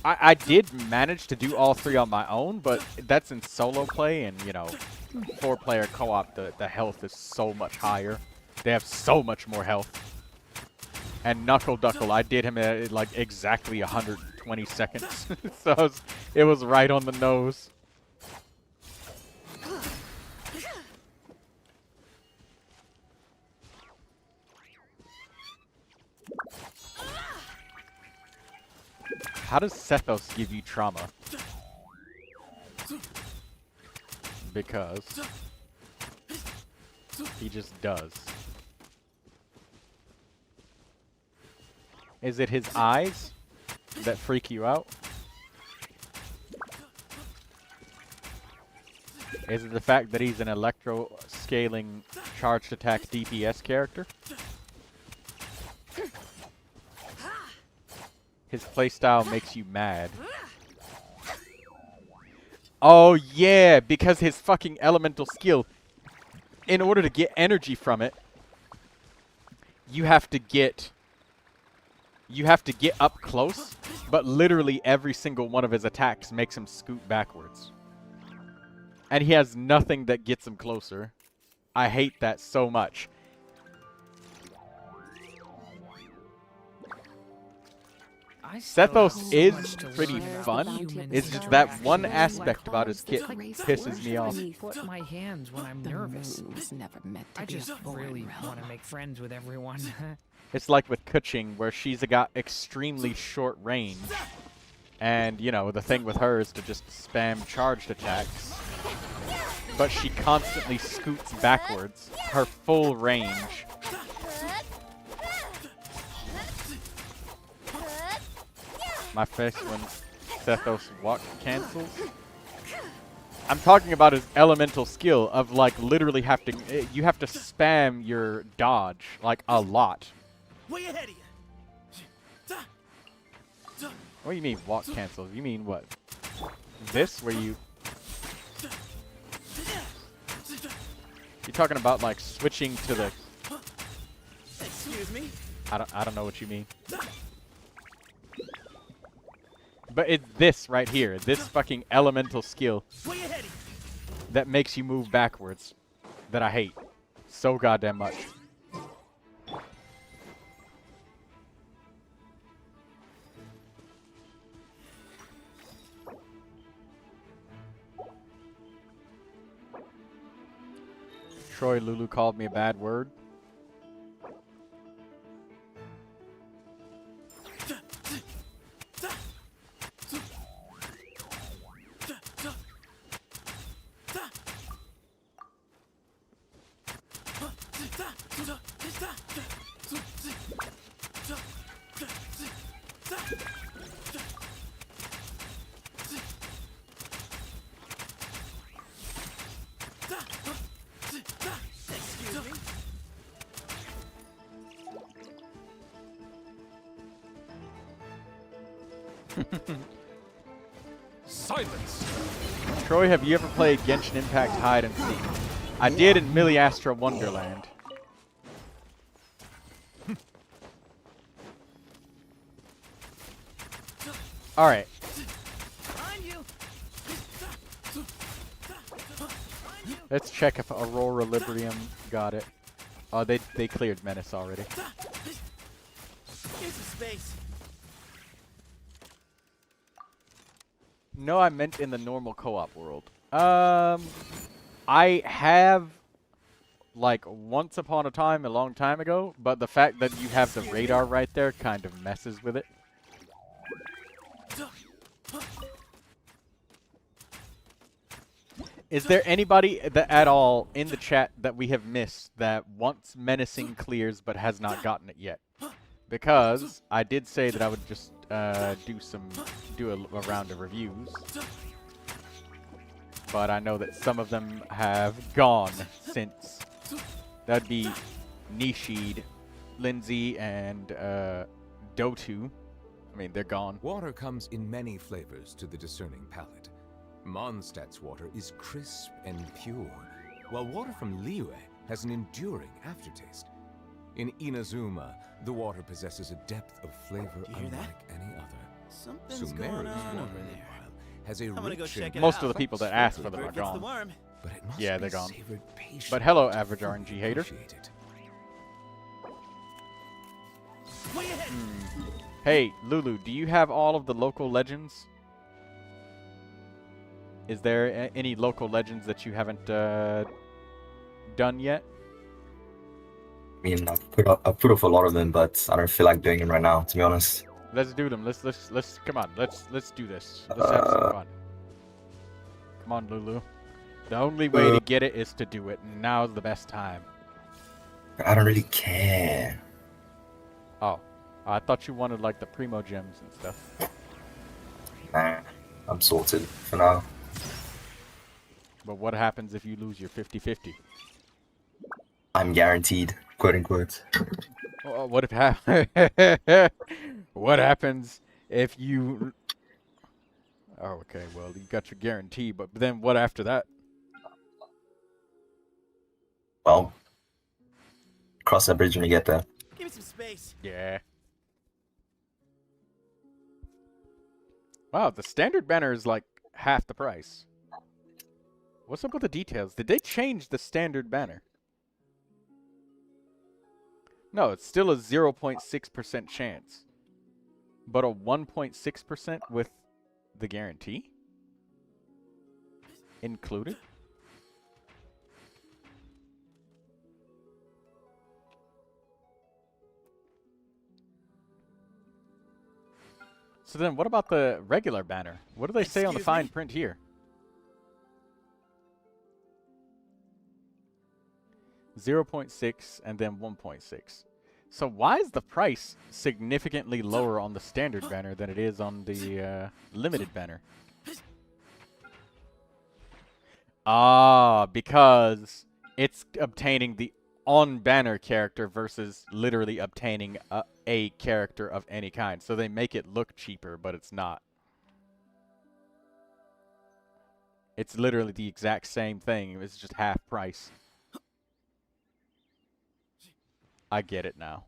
I did manage to do all 3 on my own, but that's in solo play, and, you know, 4-player co-op, the health is so much higher. They have so much more health. And Knuckle Duckle, I did him at like exactly 120 seconds. So it was right on the nose. How does Sethos give you trauma? Because he just does. Is it his eyes that freak you out? Is it the fact that he's an electro-scaling charged attack DPS character? His playstyle makes you mad. Oh yeah, because his fucking elemental skill, in order to get energy from it, you have to get up close, but literally every single one of his attacks makes him scoot backwards. And he has nothing that gets him closer. I hate that so much. Sethos is pretty fun. It's just that one aspect about his kit pisses me off. Put my hands when I'm nervous. I just really want to make friends with everyone. It's like with Kuching, where she's got extremely short range. And, you know, the thing with her is to just spam charged attacks. But she constantly scoots backwards. Her full range. My face when Sethos walk cancels. I'm talking about his elemental skill of, like, literally you have to spam your dodge, like, a lot. Way ahead of you. What do you mean walk cancels? You mean what? This where you... You're talking about like switching to the... Excuse me? I don't know what you mean. But it's this right here. This fucking elemental skill. Way ahead of that makes you move backwards that I hate so goddamn much. Troy, Lulu called me a bad word. Silence. Troy, have you ever played Genshin Impact Hide and Seek? I did in Miliastra Wonderland. Alright. Let's check if Aurora Librium got it. Oh, they cleared Menace already. Give some space. No, I meant in the normal co-op world. I have, like, once upon a time, a long time ago, but the fact that you have the radar right there kind of messes with it. Is there anybody that at all in the chat that we have missed that wants menacing clears but has not gotten it yet? Because I did say that I would just do a round of reviews, but I know that some of them have gone since. That'd be Nishid, Lindsay, and Dotu. I mean, they're gone. Water comes in many flavors to the discerning palate. Mondstadt's water is crisp and pure, while water from Liyue has an enduring aftertaste. In Inazuma, the water possesses a depth of flavor unlike any other. Something's going on over there. Meanwhile, has a I'm gonna go rich check and it Most out. of the people that asked for them are Bird gets the gone. worm. But it must Yeah, be they're gone. savored patiently. But hello, average RNG hater. Appreciated. Way ahead. Hey, Lulu, do you have all of the local legends? Is there any local legends that you haven't done yet? I mean, I've put off a lot of them, but I don't feel like doing them right now, to be honest. Let's do them. Let's come on. Let's do this. Let's have some fun. Come on, Lulu. The only way to get it is to do it, and now's the best time. I don't really care. Oh, I thought you wanted like the Primogems and stuff. Nah, I'm sorted for now. But what happens if you lose your 50-50? I'm guaranteed, quote unquote. What if what happens if you? Oh, okay. Well, you got your guarantee, but then what after that? Well, cross that bridge when you get there. Give me some space. Yeah. Wow, the standard banner is like half the price. What's up with the details? Did they change the standard banner? No, it's still a 0.6% chance. But a 1.6% with the guarantee? Included? So then what about the regular banner? What do they say on the fine print here? 0.6 and then 1.6. So why is the price significantly lower on the standard banner than it is on the limited banner? Ah, because it's obtaining the on-banner character versus literally obtaining a character of any kind. So they make it look cheaper, but it's not. It's literally the exact same thing. It's just half price. I get it now.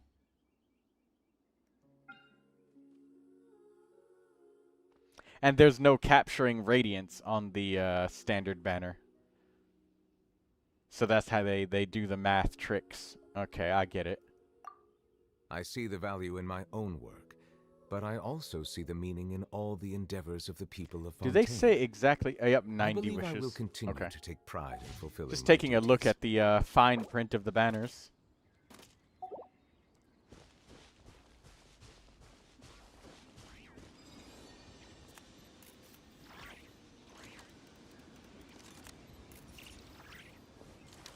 And there's no capturing radiance on the standard banner. So that's how they do the math tricks. Okay, I get it. I see the value in my own work, but I also see the meaning in all the endeavors of the people of Do Fontaine. they say exactly? Yep, I 90 believe wishes. I will continue Okay. to take pride in fulfilling Just my taking a look duties. at the fine print of the banners.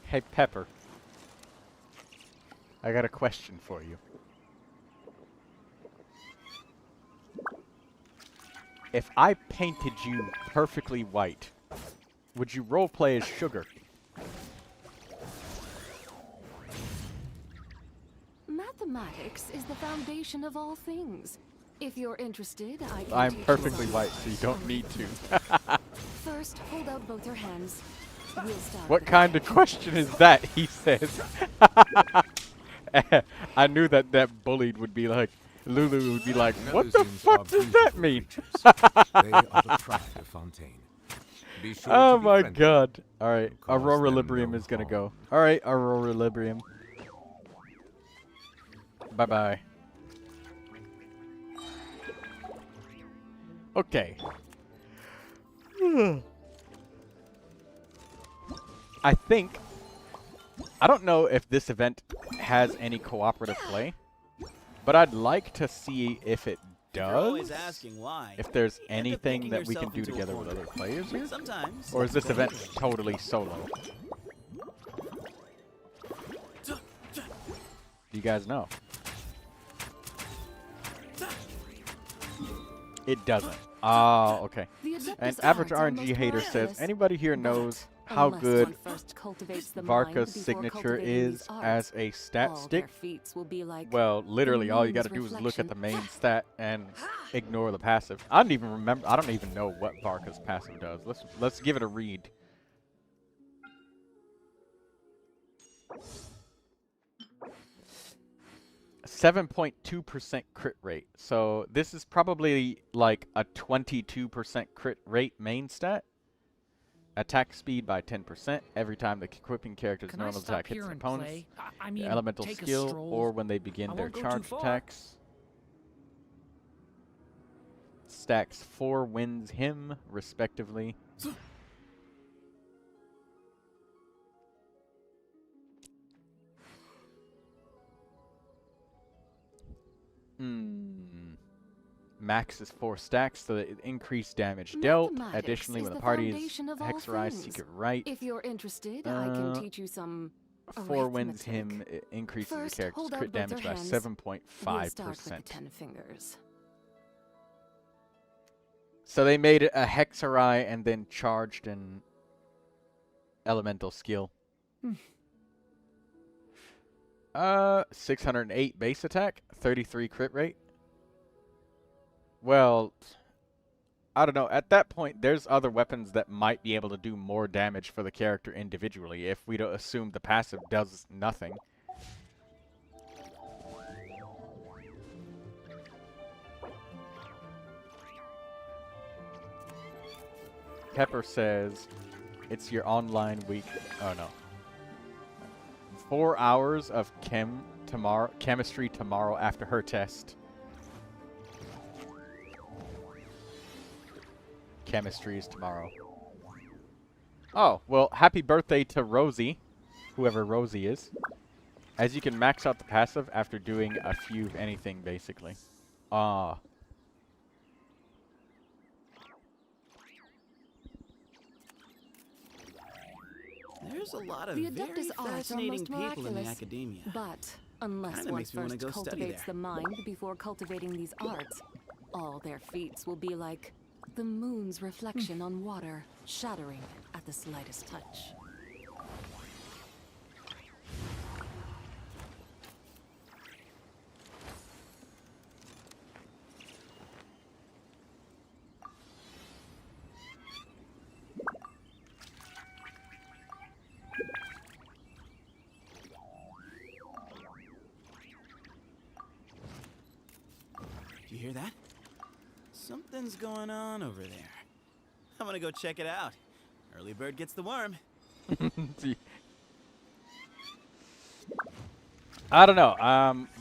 Hey, Pepper. I got a question for you. If I painted you perfectly white, would you roleplay as Sugar? Mathematics is the foundation of all things. If you're interested, I can I'm teach you perfectly some. white, so you don't need to. First, hold out both your hands. We'll start What with kind of question is that? He says. I knew that that bullied would be like, Lulu would be like, what the Melusines fuck are does that beautiful mean? creatures. They are the pride of Fontaine. Be sure Oh to be my friendly. god. Alright, Cause Aurora them Librium no is gonna harm. go. Alright, Aurora Librium. Bye-bye. Okay. I think... I don't know if this event has any cooperative play, but I'd like to see if it You're always does. asking why. If there's You end up anything thinking that we can yourself do into a together with corner. other players here. Sometimes. Or is this event totally solo? Do you guys know? It doesn't. Oh, okay. The Adeptus An average arts are RNG most hater says, miraculous, anybody here but knows how unless good one first cultivates the mind Varka's before signature cultivating is these arts, as a stat all stick? their feats will be like Well, literally, all you moon's gotta do is look at the reflection. main stat and ignore the passive. I don't even remember. I don't even know what Varka's passive does. Let's give it a read. A 7.2% crit rate. So this is probably like a 22% crit rate main stat. Attack speed by 10% every time the equipping character's Can I normal stop attack hits here an and opponent. play? I mean, Elemental take a skill, stroll. or when they begin I their won't go too charge far. attacks. Stacks 4 wins him, respectively. Max is 4 stacks, so that it increased damage dealt. Mathematics Additionally, is when the the party is foundation of all Hexerized, things. Secret Right. If you're interested, I can teach you some 4 wins arithmetic. him, it increases First, the character's hold out crit both damage your by hands. 7.5%. We'll start with the 10 fingers. So they made it a Hexerai and then charged an elemental skill. 608 base attack, 33 crit rate. Well, I don't know. At that point, there's other weapons that might be able to do more damage for the character individually if we don't assume the passive does nothing. Pepper says, it's your online week. Oh, no. 4 hours of chemistry tomorrow after her test. Chemistry is tomorrow. Oh, well, happy birthday to Rosie, whoever Rosie is. As you can max out the passive after doing a few anything, basically. Ah. There's a lot of The very Adeptus arts are fascinating most people in the miraculous, academia. but unless Kinda one makes me wanna first go study cultivates there. the mind before cultivating these arts, all their feats will be like the moon's reflection on water, shattering at the slightest touch. Do you hear that? Something's going on over there. I'm gonna go check it out. Early bird gets the worm. I don't know.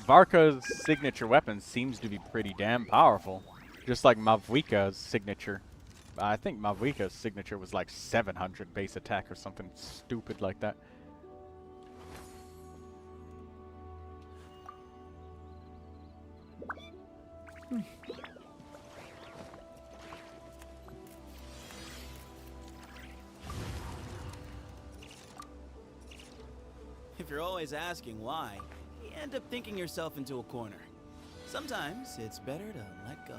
Varka's signature weapon seems to be pretty damn powerful. Just like Mavwika's signature. I think Mavwika's signature was like 700 base attack or something stupid like that. If you're always asking why, you end up thinking yourself into a corner. Sometimes it's better to let go.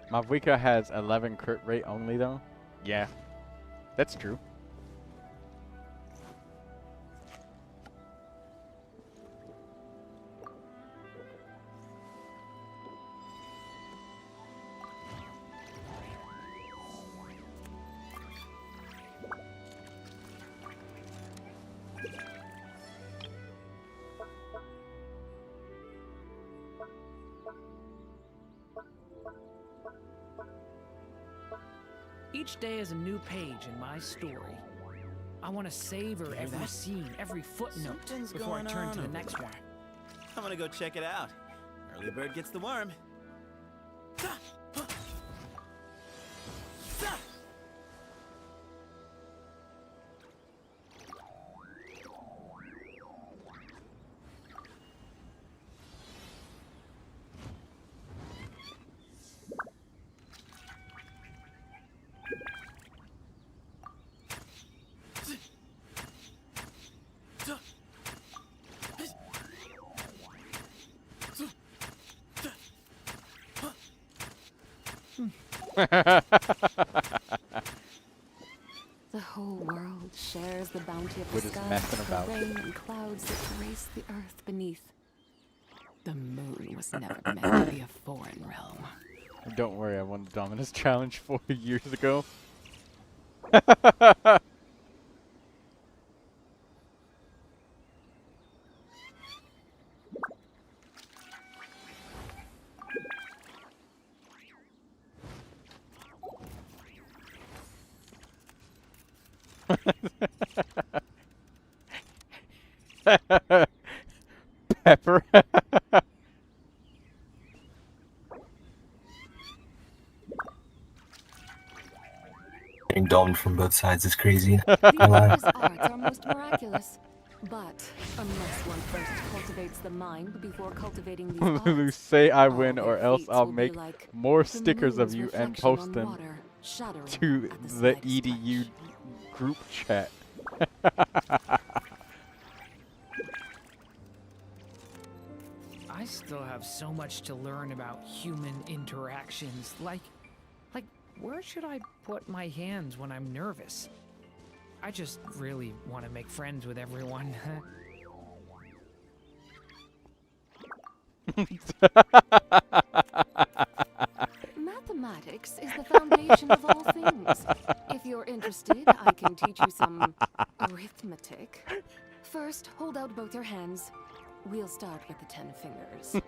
Mavwika has 11 crit rate only though. Yeah, that's true. Each day is a new page in my story. I want to savor every scene, every footnote Something's before I going turn on to the over next there. one. I'm gonna go check it out. Early bird gets the worm. The whole world shares the bounty of We're the just sky, messing the about. rain and clouds that grace the earth beneath. The moon was never meant to be a foreign realm. Don't worry, I won the Dominus Challenge 4 years ago. Pepper. Getting domed from both sides is crazy. The I lie. artist's arts are most miraculous. But unless one first cultivates the mind before cultivating these Lulu, arts, say I all win their or else feats I'll will be make like more the stickers of moon's you and reflection post on them water, shattering to at the the slightest EDU group chat. I still have so much to learn about human interactions. Like, where should I put my hands when I'm nervous? I just really want to make friends with everyone. Mathematics is the foundation of all things. If you're interested, I can teach you some arithmetic. First, hold out both your hands. We'll start with the 10 fingers.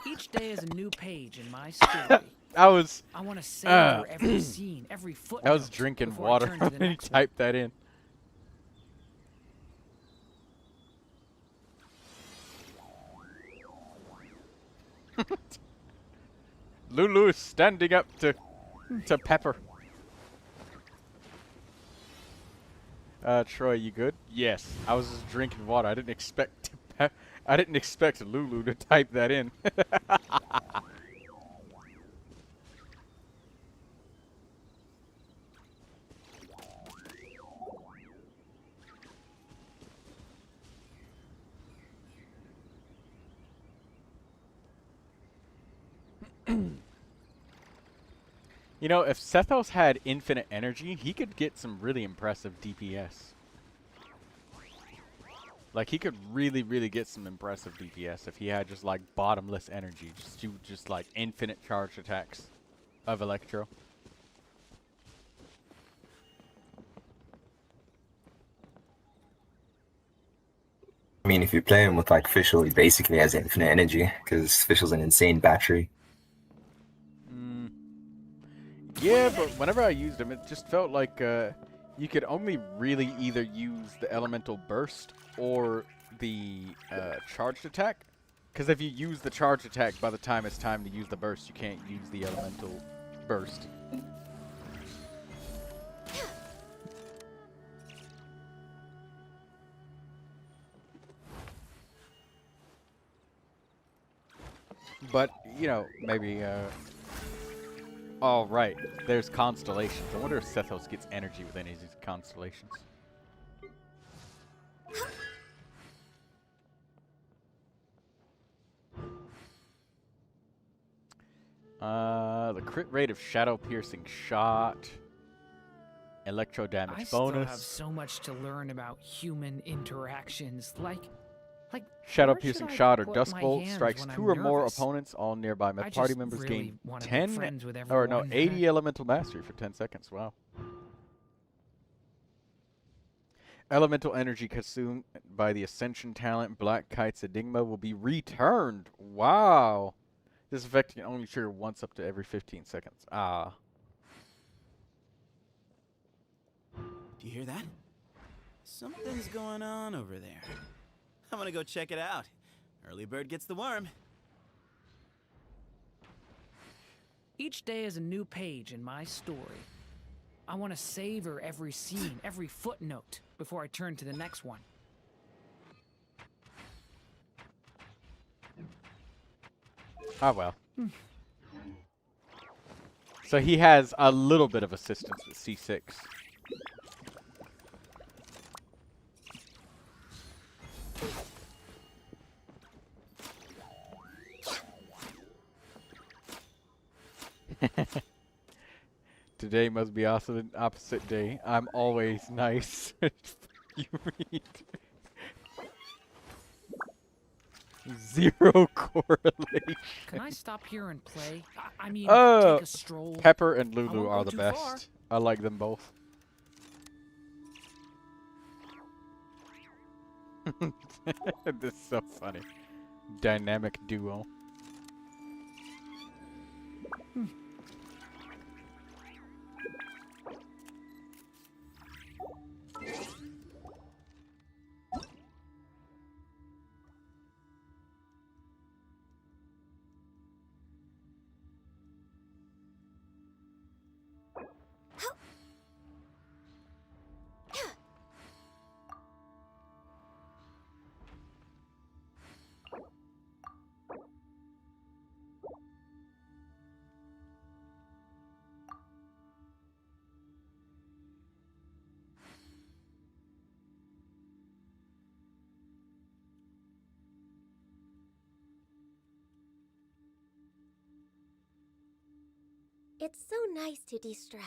Each day is a new page in my story. I want to savor every scene, every footnote. I was drinking before I water turn to the when you next one. typed that in. Lulu is standing up to Pepper. Troy, you good? Yes. I was just drinking water. I didn't expect Lulu to type that in. You know, if Sethos had infinite energy, he could get some really impressive DPS. Like, he could really, really get some impressive DPS if he had just, like, bottomless energy. Just like, infinite charge attacks of Electro. I mean, if you play him with like Fischl, he basically has infinite energy because Fischl's an insane battery. Yeah, but whenever I used him, it just felt like you could only really either use the elemental burst or the charged attack. Because if you use the charged attack, by the time it's time to use the burst, you can't use the elemental burst. But, you know, maybe, oh, right. There's constellations. I wonder if Sethos gets energy with any of these constellations. The crit rate of Shadow Piercing Shot. Electro damage bonus. I still have so much to learn about human interactions, like Shadow where Piercing should I Shot or put Dusk my Bolt hands strikes when 2 I'm or more nervous? opponents. All nearby I party just members really gain wanna make 10 friends with or no, everyone. 80 elemental mastery for 10 seconds. Wow. Elemental energy consumed by the Ascension talent Black Kite's Enigma will be returned. Wow. This effect can only trigger once up to every 15 seconds. Ah. Do you hear that? Something's going on over there. I'm gonna go check it out. Early bird gets the worm. Each day is a new page in my story. I want to savor every scene, every footnote, before I turn to the next one. Ah, well. So he has a little bit of assistance with C6. Today must be also an opposite day. I'm always nice. You read. Zero correlation. Can I stop here and play? I mean, Oh, take a stroll. Pepper and I Lulu won't are go the too best. far. I like them both. This is so funny. Dynamic duo. It's so nice to de-stress.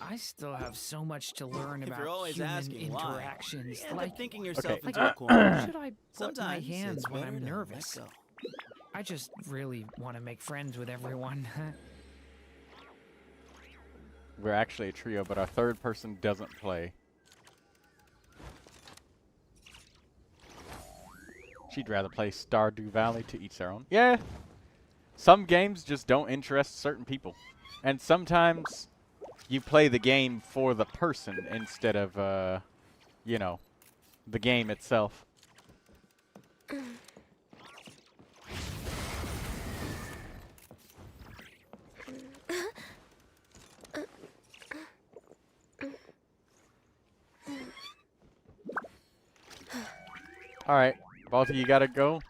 I still have so much to learn If about you're always human asking why, interactions. you end up Like thinking yourself into like, a corner. where should I put Sometimes my hands it's when better I'm to let nervous? go. I just really want to make friends with everyone. We're actually a trio, but our third person doesn't play. She'd rather play Stardew Valley, to each their own. Yeah. Some games just don't interest certain people. And sometimes you play the game for the person instead of, you know, the game itself. Alright, both of you gotta go.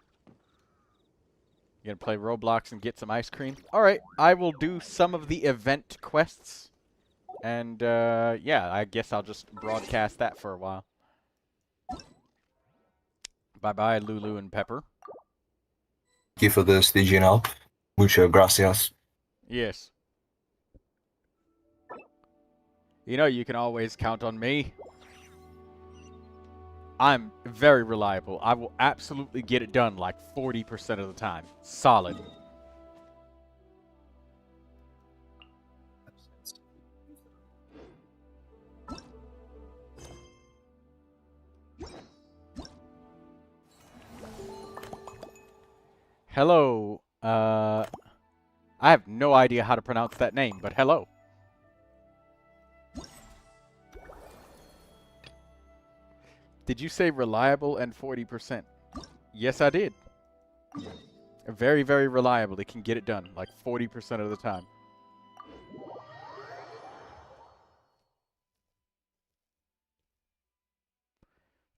You gonna play Roblox and get some ice cream? Alright, I will do some of the event quests. And, yeah, I guess I'll just broadcast that for a while. Bye-bye, Lulu and Pepper. Thank you for this, Stygian help. Mucho gracias. Yes. You know, you can always count on me. I'm very reliable. I will absolutely get it done like 40% of the time. Solid. Hello. I have no idea how to pronounce that name, but hello. Did you say reliable and 40%? Yes, I did. Very, very reliable. It can get it done like 40% of the time.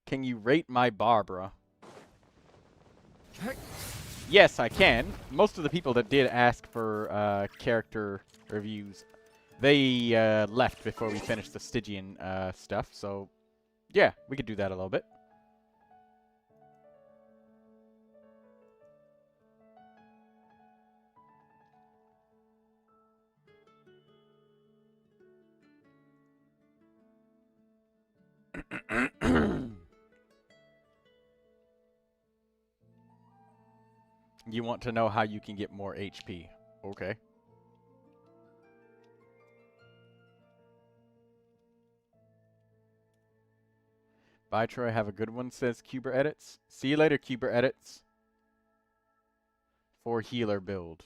Can you rate my Barbara? Yes, I can. Most of the people that did ask for character reviews, they left before we finished the Stygian stuff, so yeah, we could do that a little bit. You want to know how you can get more HP. Okay. Bye, Troy. Have a good one, says Cuber Edits. See you later, Cuber Edits. For healer build.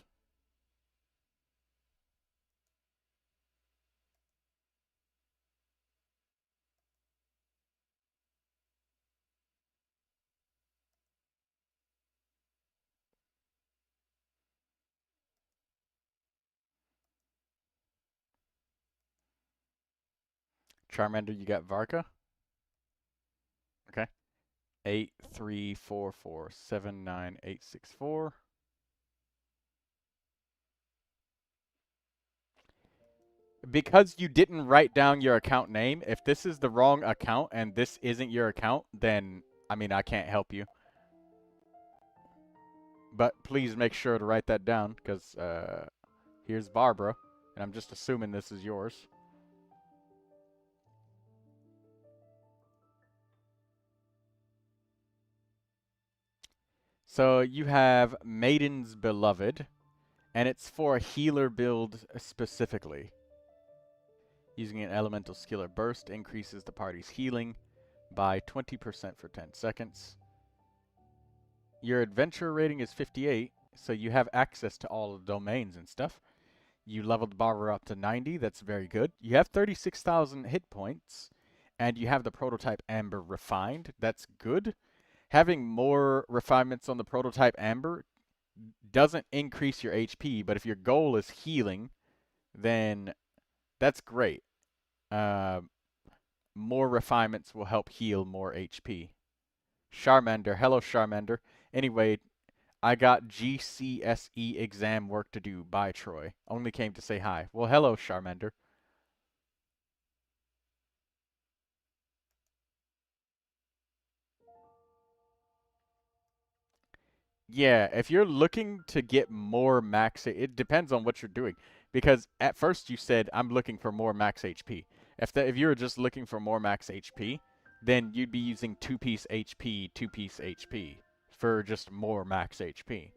Charmander, you got Varka? Okay. 834479864. Because you didn't write down your account name, if this is the wrong account and this isn't your account, then, I mean, I can't help you. But please make sure to write that down, because here's Barbara, and I'm just assuming this is yours. So you have Maiden's Beloved, and it's for a healer build specifically. Using an elemental skill or burst increases the party's healing by 20% for 10 seconds. Your adventure rating is 58, so you have access to all the domains and stuff. You leveled Barbara up to 90, that's very good. You have 36,000 hit points, and you have the prototype Amber refined, that's good. Having more refinements on the prototype Amber doesn't increase your HP, but if your goal is healing, then that's great. More refinements will help heal more HP. Charmander, hello Charmander. Anyway, I got GCSE exam work to do. Bye, Troy. Only came to say hi. Well, hello Charmander. Yeah, if you're looking to get more max, it depends on what you're doing. Because at first you said, I'm looking for more max HP. If you were just looking for more max HP, then you'd be using 2-piece HP, 2-piece HP for just more max HP.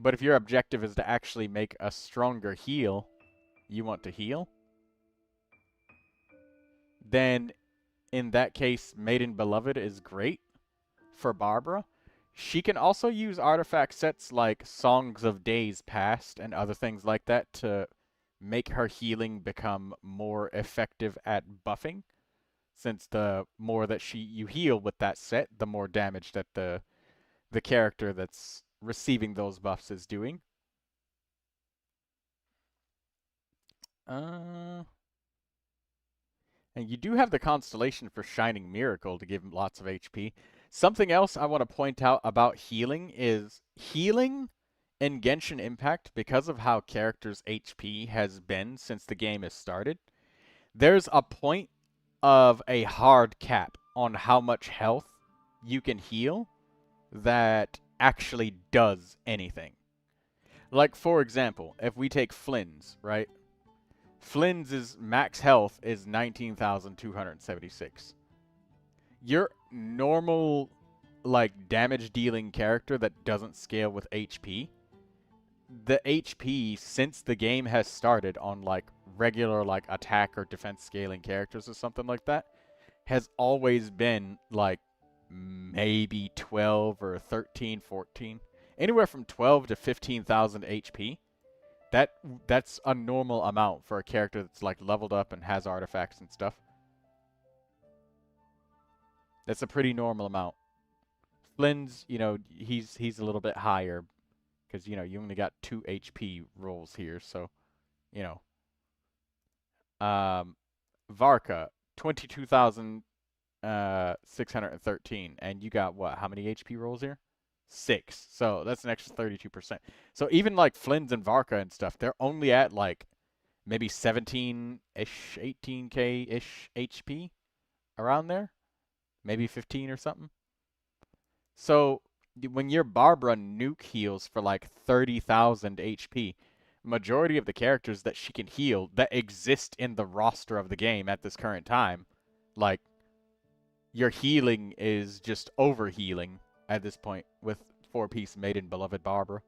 But if your objective is to actually make a stronger heal, you want to heal, then in that case, Maiden Beloved is great for Barbara. She can also use artifact sets like Songs of Days Past and other things like that to make her healing become more effective at buffing. Since the more that you heal with that set, the more damage that the character that's receiving those buffs is doing. And you do have the Constellation for Shining Miracle to give him lots of HP. Something else I want to point out about healing is healing in Genshin Impact, because of how characters' HP has been since the game has started, there's a point of a hard cap on how much health you can heal that actually does anything. Like, for example, if we take Flynn's, right? Flynn's max health is 19,276. Your normal, like, damage dealing character that doesn't scale with HP, the HP since the game has started on, like, regular, like, attack or defense scaling characters or something like that, has always been, like, maybe 12 or 13, 14. Anywhere from 12 to 15,000 HP. That's a normal amount for a character that's, like, leveled up and has artifacts and stuff. That's a pretty normal amount. Flynn's, you know, he's a little bit higher because, you know, you only got 2 HP rolls here, so, you know. Varka, 22,613, and you got what? How many HP rolls here? 6. So that's an extra 32%. So even like Flynn's and Varka and stuff, they're only at like maybe 17-ish, 18k-ish HP around there. Maybe 15 or something. So when your Barbara nuke heals for like 30,000 HP, majority of the characters that she can heal that exist in the roster of the game at this current time, like, your healing is just over-healing at this point with 4-piece Maiden Beloved Barbara.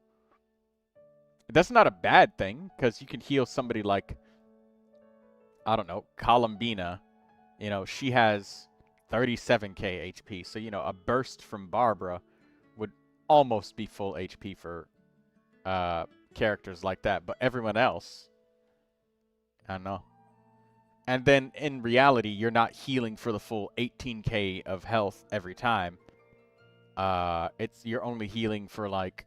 That's not a bad thing, because you can heal somebody like, I don't know, Columbina. You know, she has 37k HP, so, you know, a burst from Barbara would almost be full HP for characters like that, but everyone else, I don't know. And then, in reality, you're not healing for the full 18k of health every time. You're only healing for, like,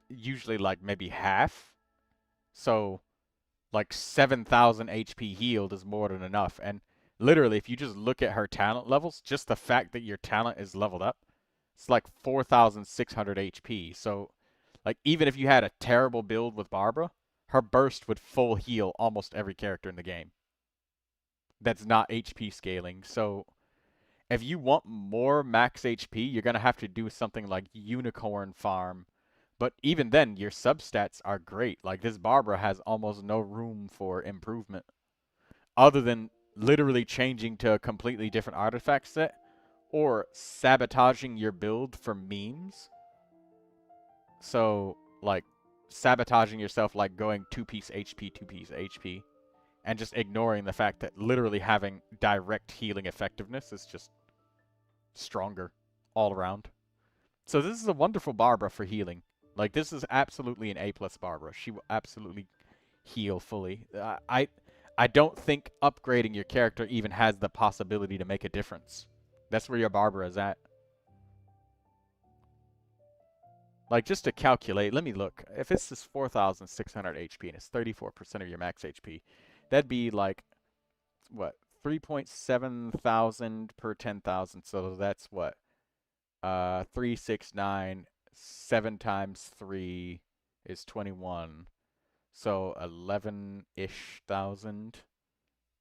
usually, like, maybe half. So, like, 7,000 HP healed is more than enough. And literally, if you just look at her talent levels, just the fact that your talent is leveled up, it's like 4,600 HP. So, like, even if you had a terrible build with Barbara, her burst would full heal almost every character in the game. That's not HP scaling. So, if you want more max HP, you're going to have to do something like Unicorn Farm. But even then, your substats are great. Like, this Barbara has almost no room for improvement. Other than literally changing to a completely different artifact set, or sabotaging your build for memes. So, like, sabotaging yourself, like going 2-piece HP, 2-piece HP, and just ignoring the fact that literally having direct healing effectiveness is just stronger all around. So this is a wonderful Barbara for healing. Like, this is absolutely an A+ Barbara. She will absolutely heal fully. I don't think upgrading your character even has the possibility to make a difference. That's where your Barbara is at. Like, just to calculate, let me look. If this is 4,600 HP and it's 34% of your max HP, that'd be like, what, 3.7 thousand per 10,000. So that's what? 369, 7 times 3 is 21. So 11-ish thousand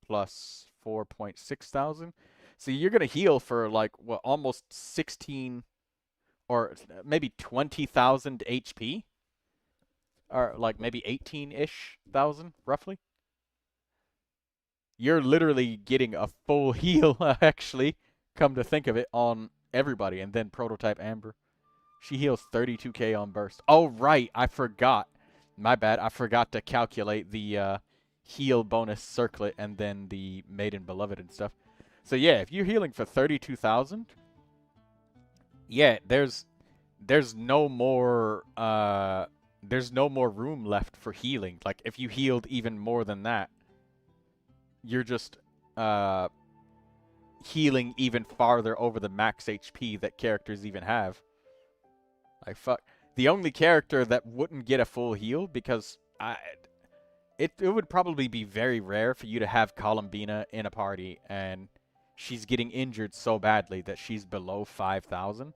plus 4.6 thousand. So you're going to heal for like, what, almost 16 or maybe 20,000 HP? Or like maybe 18-ish thousand, roughly. You're literally getting a full heal, actually, come to think of it, on everybody. And then Prototype Amber. She heals 32k on burst. Oh, right, I forgot. My bad, I forgot to calculate the heal bonus circlet and then the Maiden Beloved and stuff. So yeah, if you're healing for 32,000, yeah, there's no more room left for healing. Like, if you healed even more than that, you're just healing even farther over the max HP that characters even have. Like, fuck. The only character that wouldn't get a full heal, because it would probably be very rare for you to have Columbina in a party and she's getting injured so badly that she's below 5,000.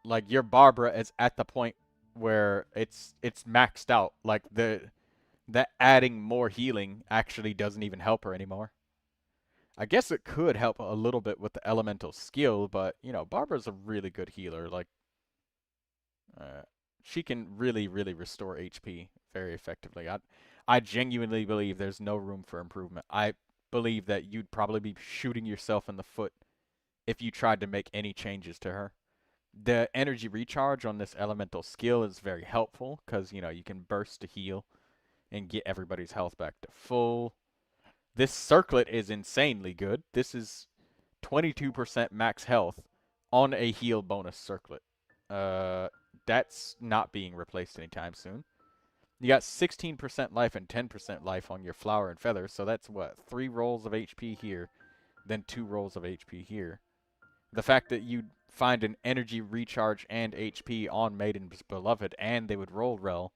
Like, your Barbara is at the point where it's maxed out. Like, that adding more healing actually doesn't even help her anymore. I guess it could help a little bit with the elemental skill, but, you know, Barbara's a really good healer. Like, She can really, really restore HP very effectively. I genuinely believe there's no room for improvement. I believe that you'd probably be shooting yourself in the foot if you tried to make any changes to her. The energy recharge on this elemental skill is very helpful because, you know, you can burst to heal and get everybody's health back to full. This circlet is insanely good. This is 22% max health on a heal bonus circlet. That's not being replaced anytime soon. You got 16% life and 10% life on your flower and feather, so that's what, 3 rolls of HP here, then 2 rolls of HP here. The fact that you'd find an energy recharge and HP on Maiden's Beloved, and they would roll rel,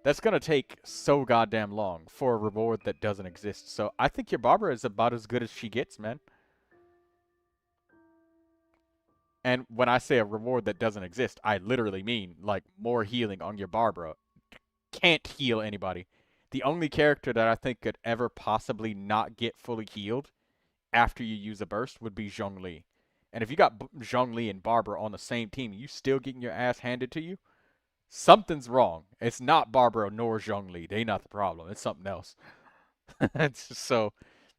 that's going to take so goddamn long for a reward that doesn't exist. So I think your Barbara is about as good as she gets, man. And when I say a reward that doesn't exist, I literally mean, like, more healing on your Barbara. Can't heal anybody. The only character that I think could ever possibly not get fully healed after you use a burst would be Zhongli. And if you got Zhongli and Barbara on the same team, you still getting your ass handed to you, something's wrong. It's not Barbara nor Zhongli. They not the problem. It's something else. So,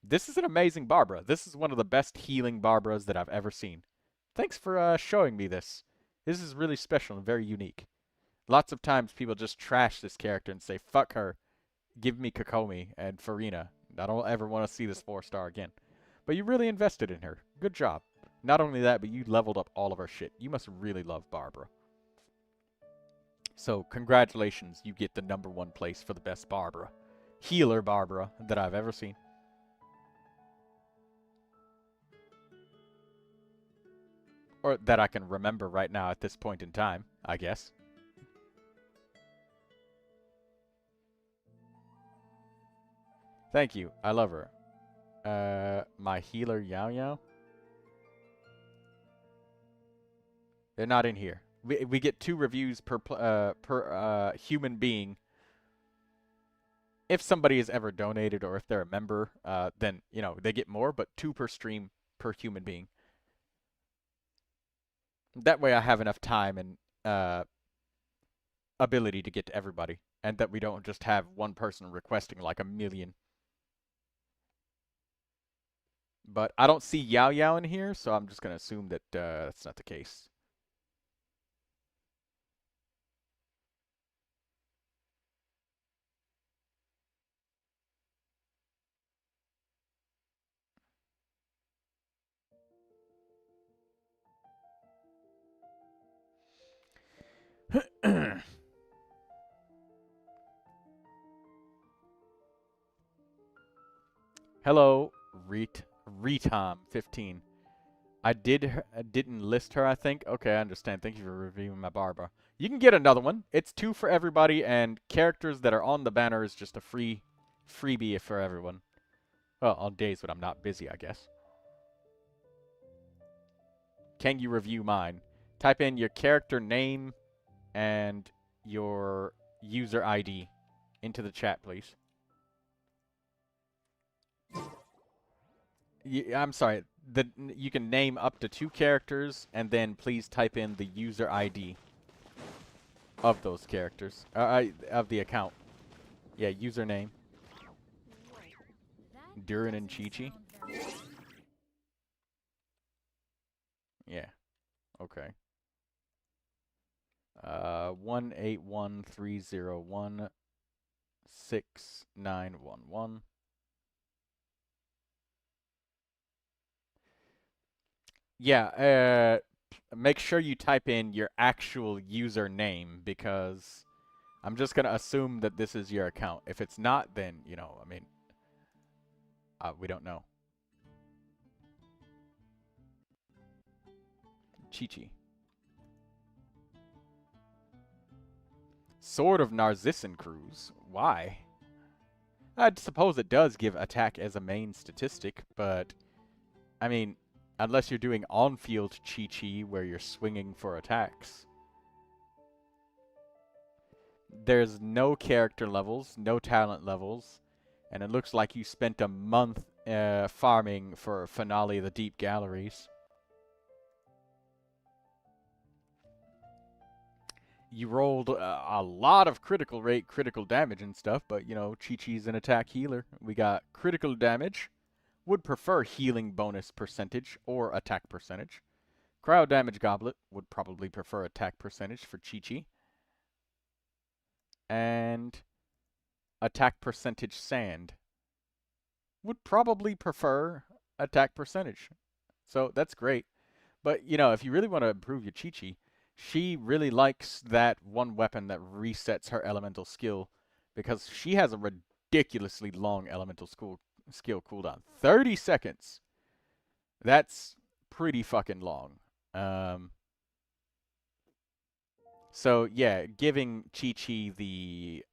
this is an amazing Barbara. This is one of the best healing Barbaras that I've ever seen. Thanks for showing me this. This is really special and very unique. Lots of times people just trash this character and say, fuck her, give me Kokomi and Farina. I don't ever want to see this 4-star again. But you really invested in her. Good job. Not only that, but you leveled up all of our shit. You must really love Barbara. So, congratulations, you get the #1 place for the best Barbara. Healer Barbara that I've ever seen. Or that I can remember right now at this point in time, I guess. Thank you. I love her. My healer Yao Yao? They're not in here. We get 2 reviews per human being. If somebody has ever donated or if they're a member, then, you know, they get more, but 2 per stream per human being. That way I have enough time and ability to get to everybody. And that we don't just have one person requesting like 1 million. But I don't see Yao Yao in here, so I'm just going to assume that that's not the case. Hello, Retom15. I didn't list her, I think. Okay, I understand. Thank you for reviewing my Barbara. You can get another one. It's 2 for everybody, and characters that are on the banner is just a freebie for everyone. Well, on days when I'm not busy, I guess. Can you review mine? Type in your character name and your user ID into the chat, please. I'm sorry. You can name up to 2 characters, and then please type in the user ID of those characters, of the account. Yeah, username. Durin and Chi-Chi. Yeah. Okay. 18130169111. Yeah, make sure you type in your actual username, because I'm just going to assume that this is your account. If it's not, then, you know, I mean, we don't know. Chi-Chi. Sword of Narcissan Cruise. Why? I'd suppose it does give attack as a main statistic, but, I mean, unless you're doing on-field Chi-Chi where you're swinging for attacks. There's no character levels, no talent levels, and it looks like you spent a month farming for Finale of the Deep Galleries. you rolled a lot of critical rate, critical damage and stuff, but, you know, Chi-Chi's an attack healer. We got critical damage. Would prefer healing bonus percentage or attack percentage. Cryo damage goblet would probably prefer attack percentage for Chi-Chi. And attack percentage sand would probably prefer attack percentage. So that's great. But, you know, if you really want to improve your Chi-Chi, she really likes that one weapon that resets her elemental skill because she has a ridiculously long elemental skill cooldown. 30 seconds. That's pretty fucking long. So, yeah, giving Chi-Chi the,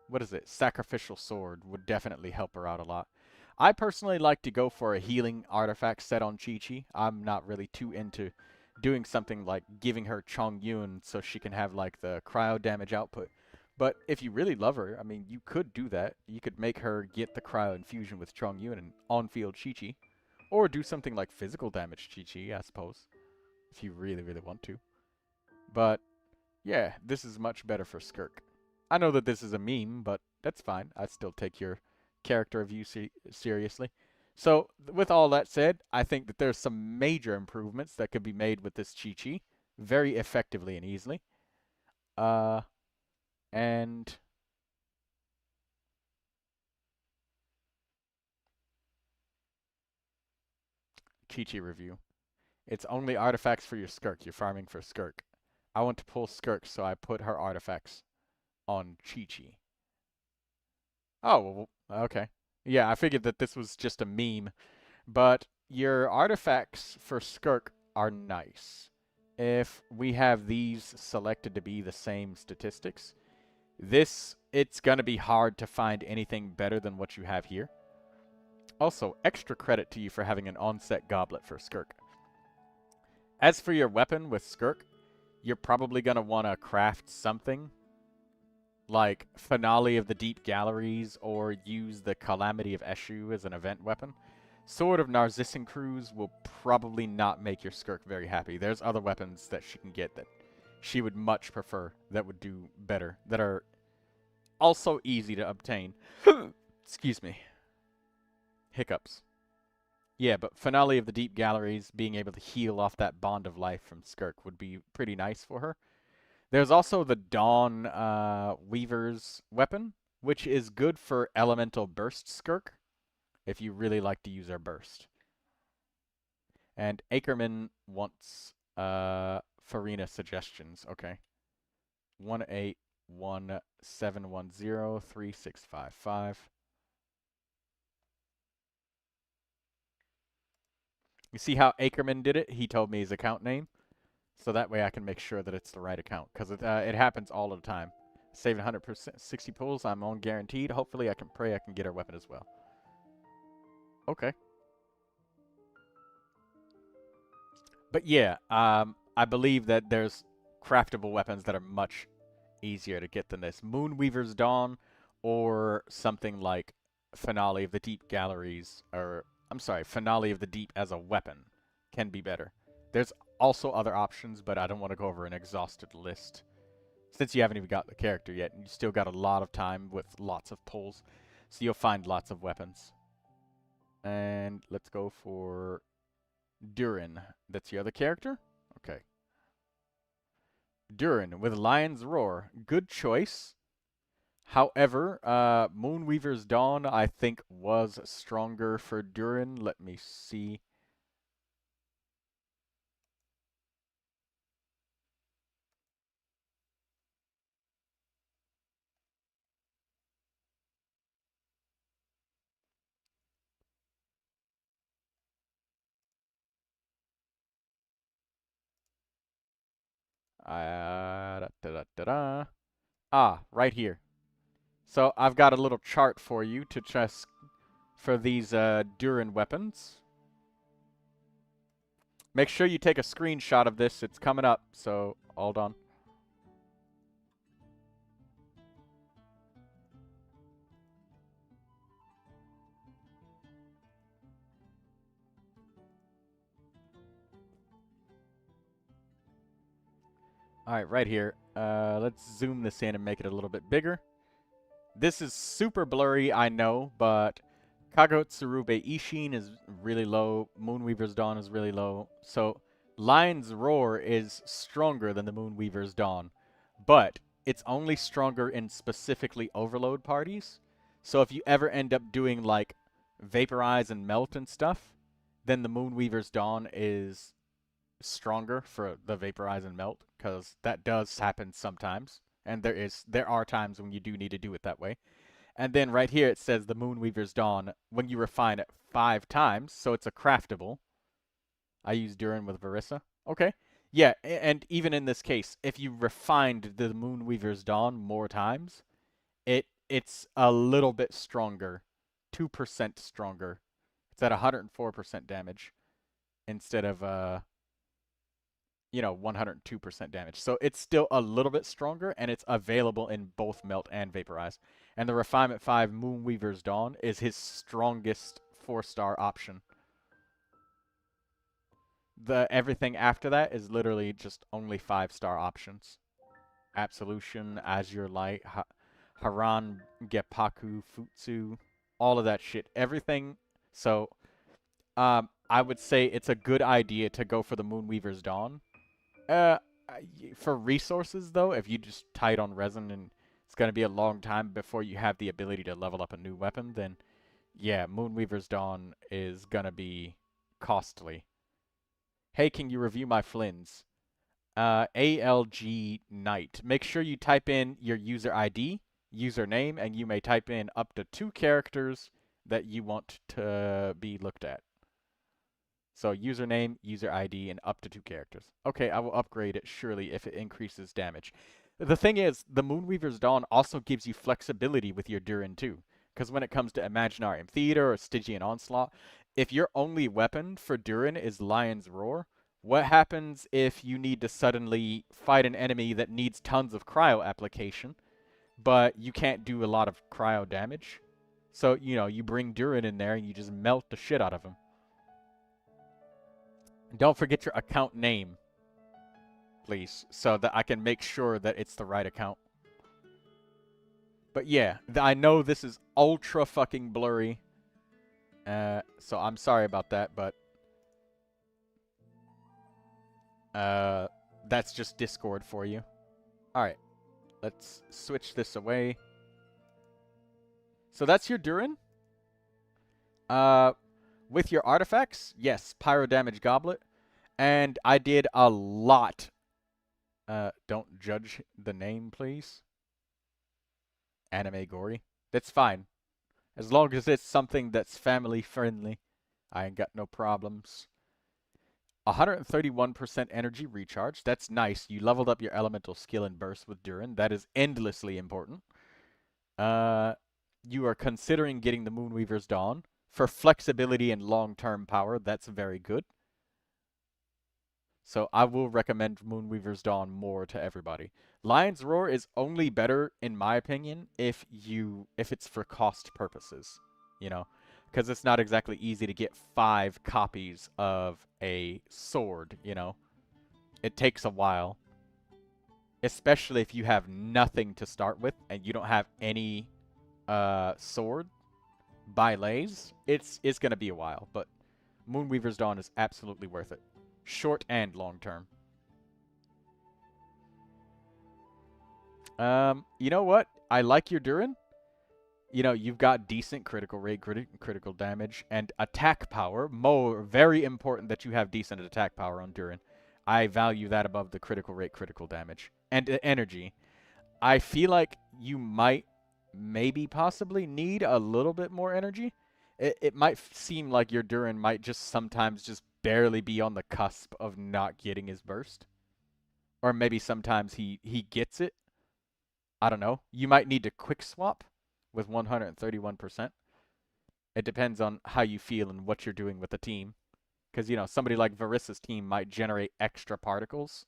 what is it? Sacrificial sword would definitely help her out a lot. I personally like to go for a healing artifact set on Chi-Chi. I'm not really too into doing something like giving her Chongyun so she can have like the cryo damage output. But if you really love her, I mean, you could do that. You could make her get the cryo infusion with Chongyun and on-field Chi-Chi. Or do something like physical damage Chi-Chi, I suppose. If you really, really want to. But, yeah, this is much better for Skirk. I know that this is a meme, but that's fine. I still take your character review seriously. So, with all that said, I think that there's some major improvements that could be made with this Chi-Chi very effectively and easily. And Chi-Chi review. It's only artifacts for your Skirk. You're farming for Skirk. I want to pull Skirk, so I put her artifacts on Chi-Chi. Oh, well, okay. Yeah, I figured that this was just a meme. But your artifacts for Skirk are nice. If we have these selected to be the same statistics, it's going to be hard to find anything better than what you have here. Also, extra credit to you for having an onset goblet for Skirk. As for your weapon with Skirk, you're probably going to want to craft something like Finale of the Deep Galleries or use the Calamity of Eshu as an event weapon. Sword of Narcissan Cruise will probably not make your Skirk very happy. There's other weapons that she can get that she would much prefer that would do better, that are also easy to obtain. Excuse me. Hiccups. Yeah, but Finale of the Deep Galleries, being able to heal off that bond of life from Skirk would be pretty nice for her. There's also the Dawn Weaver's weapon, which is good for Elemental Burst Skirk, if you really like to use her burst. And Ackerman wants Farina suggestions. Okay. 181710365. You see how Ackerman did it? He told me his account name. So that way I can make sure that it's the right account. Because it happens all the time. Saving 100%, 60 pulls, I'm on guaranteed. Hopefully I can pray I can get her weapon as well. Okay. But yeah, I believe that there's craftable weapons that are much easier to get than this. Moonweaver's Dawn or something like Finale of the Deep Galleries, or, I'm sorry, Finale of the Deep as a weapon can be better. There's also other options, but I don't want to go over an exhausted list. Since you haven't even got the character yet, and you still got a lot of time with lots of pulls, so you'll find lots of weapons. And let's go for Durin. That's your other character? Okay. Durin with Lion's Roar. Good choice. However, Moonweaver's Dawn, I think, was stronger for Durin. Let me see. Right here. So I've got a little chart for you to test for these Durin weapons. Make sure you take a screenshot of this. It's coming up, so hold on. Alright, right here. Let's zoom this in and make it a little bit bigger. This is super blurry, I know, but Kagotsurube Ishin is really low. Moonweaver's Dawn is really low. So Lion's Roar is stronger than the Moonweaver's Dawn, but it's only stronger in specifically overload parties. So if you ever end up doing like Vaporize and Melt and stuff, then the Moonweaver's Dawn is stronger for the Vaporize and Melt, because that does happen sometimes, and there are times when you do need to do it that way. And then right here it says the Moonweaver's Dawn, when you refine it 5 times, so it's a craftable. I use Durin with Verissa. Okay. Yeah, and even in this case, if you refined the Moonweaver's Dawn more times, it's a little bit stronger. 2% stronger. It's at 104% damage instead of 102% damage. So it's still a little bit stronger, and it's available in both Melt and Vaporize. And the Refinement 5 Moonweaver's Dawn is his strongest 4-star option. Everything after that is literally just only 5-star options. Absolution, Azure Light, Haran, Gepaku, Futsu, all of that shit. Everything. So, I would say it's a good idea to go for the Moonweaver's Dawn. For resources, though, if you just tie it on resin and it's going to be a long time before you have the ability to level up a new weapon, then yeah, Moonweaver's Dawn is going to be costly. Hey, can you review my Flins? ALG Knight. Make sure you type in your user ID, username, and you may type in up to 2 characters that you want to be looked at. So username, user ID, and up to 2 characters. Okay, I will upgrade it surely if it increases damage. The thing is, the Moonweaver's Dawn also gives you flexibility with your Durin too. Because when it comes to Imaginarium Theater or Stygian Onslaught, if your only weapon for Durin is Lion's Roar, what happens if you need to suddenly fight an enemy that needs tons of cryo application, but you can't do a lot of cryo damage? So, you bring Durin in there and you just melt the shit out of him. Don't forget your account name, please, so that I can make sure that it's the right account. But yeah, I know this is ultra fucking blurry, so I'm sorry about that, but that's just Discord for you. Alright, let's switch this away. So that's your Durin. With your artifacts, yes, Pyro Damage Goblet. And I did a lot. Don't judge the name, please. Anime Gory. That's fine. As long as it's something that's family friendly, I ain't got no problems. 131% energy recharge. That's nice. You leveled up your elemental skill and burst with Durin. That is endlessly important. You are considering getting the Moonweaver's Dawn. For flexibility and long-term power, that's very good. So I will recommend Moonweaver's Dawn more to everybody. Lion's Roar is only better, in my opinion, if it's for cost purposes, because it's not exactly easy to get 5 copies of a sword, It takes a while, especially if you have nothing to start with and you don't have any sword. Bylets, it's going to be a while, but Moonweaver's Dawn is absolutely worth it. Short and long term. You know what? I like your Durin. You've got decent critical rate, critical damage, and attack power. Very important that you have decent attack power on Durin. I value that above the critical rate, critical damage. And energy. I feel like you might possibly need a little bit more energy. It might seem like your Durin might just sometimes just barely be on the cusp of not getting his burst. Or maybe sometimes he gets it. I don't know. You might need to quick swap with 131%. It depends on how you feel and what you're doing with the team. Because, somebody like Verissa's team might generate extra particles.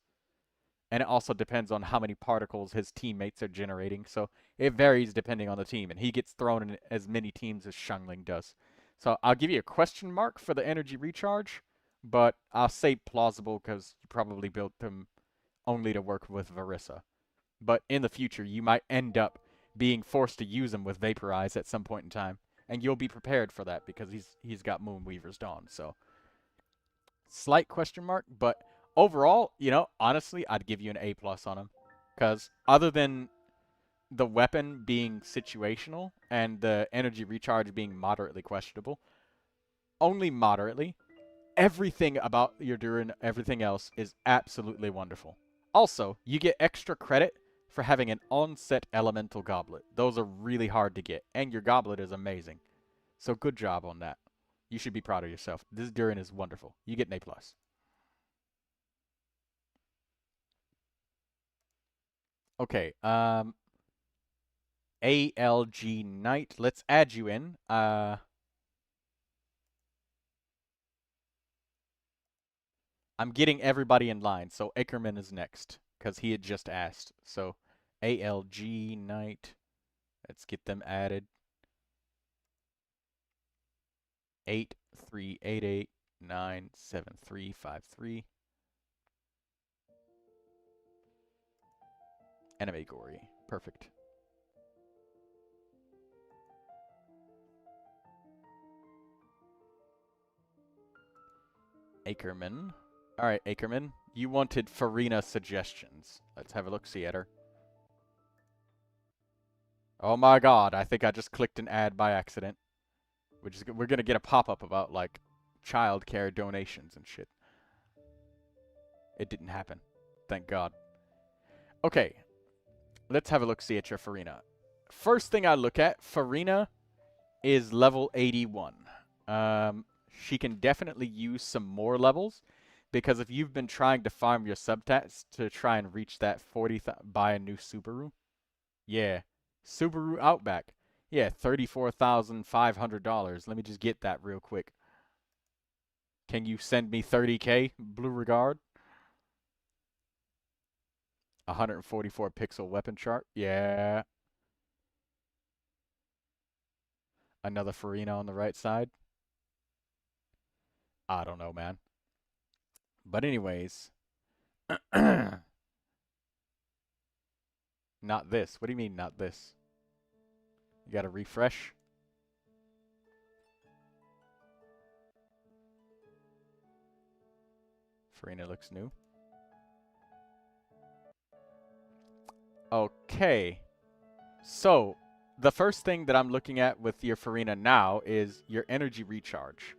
And it also depends on how many particles his teammates are generating. So it varies depending on the team. And he gets thrown in as many teams as Xiangling does. So I'll give you a question mark for the energy recharge. But I'll say plausible because you probably built them only to work with Varissa. But in the future, you might end up being forced to use him with Vaporize at some point in time. And you'll be prepared for that because he's got Moonweaver's Dawn. So, slight question mark. But overall, you know, honestly, I'd give you an A+ on him. Because other than the weapon being situational and the energy recharge being moderately questionable, only moderately, everything about your Durin, everything else is absolutely wonderful. Also, you get extra credit for having an on-set elemental goblet. Those are really hard to get, and your goblet is amazing. So good job on that. You should be proud of yourself. This Durin is wonderful. You get an A+. Okay, ALG Knight. Let's add you in. I'm getting everybody in line, so Ackerman is next, because he had just asked. So, ALG Knight. Let's get them added. 8388975353. Enemy Gory. Perfect. Ackerman. Alright, Ackerman. You wanted Farina suggestions. Let's have a look-see at her. Oh my god, I think I just clicked an ad by accident. We're gonna get a pop-up about, like, childcare donations and shit. It didn't happen. Thank god. Okay. Let's have a look-see at your Farina. First thing I look at, Farina is level 81. She can definitely use some more levels, because if you've been trying to farm your subtats to try and reach that 40, buy a new Subaru. Yeah. Subaru Outback. Yeah, $34,500. Let me just get that real quick. Can you send me 30K, Blue Regard? 144 pixel weapon chart. Yeah. Another Farina on the right side. I don't know, man. But anyways. Not this. What do you mean, not this? You gotta refresh. Farina looks new. Okay. So, the first thing that I'm looking at with your Farina now is your energy recharge.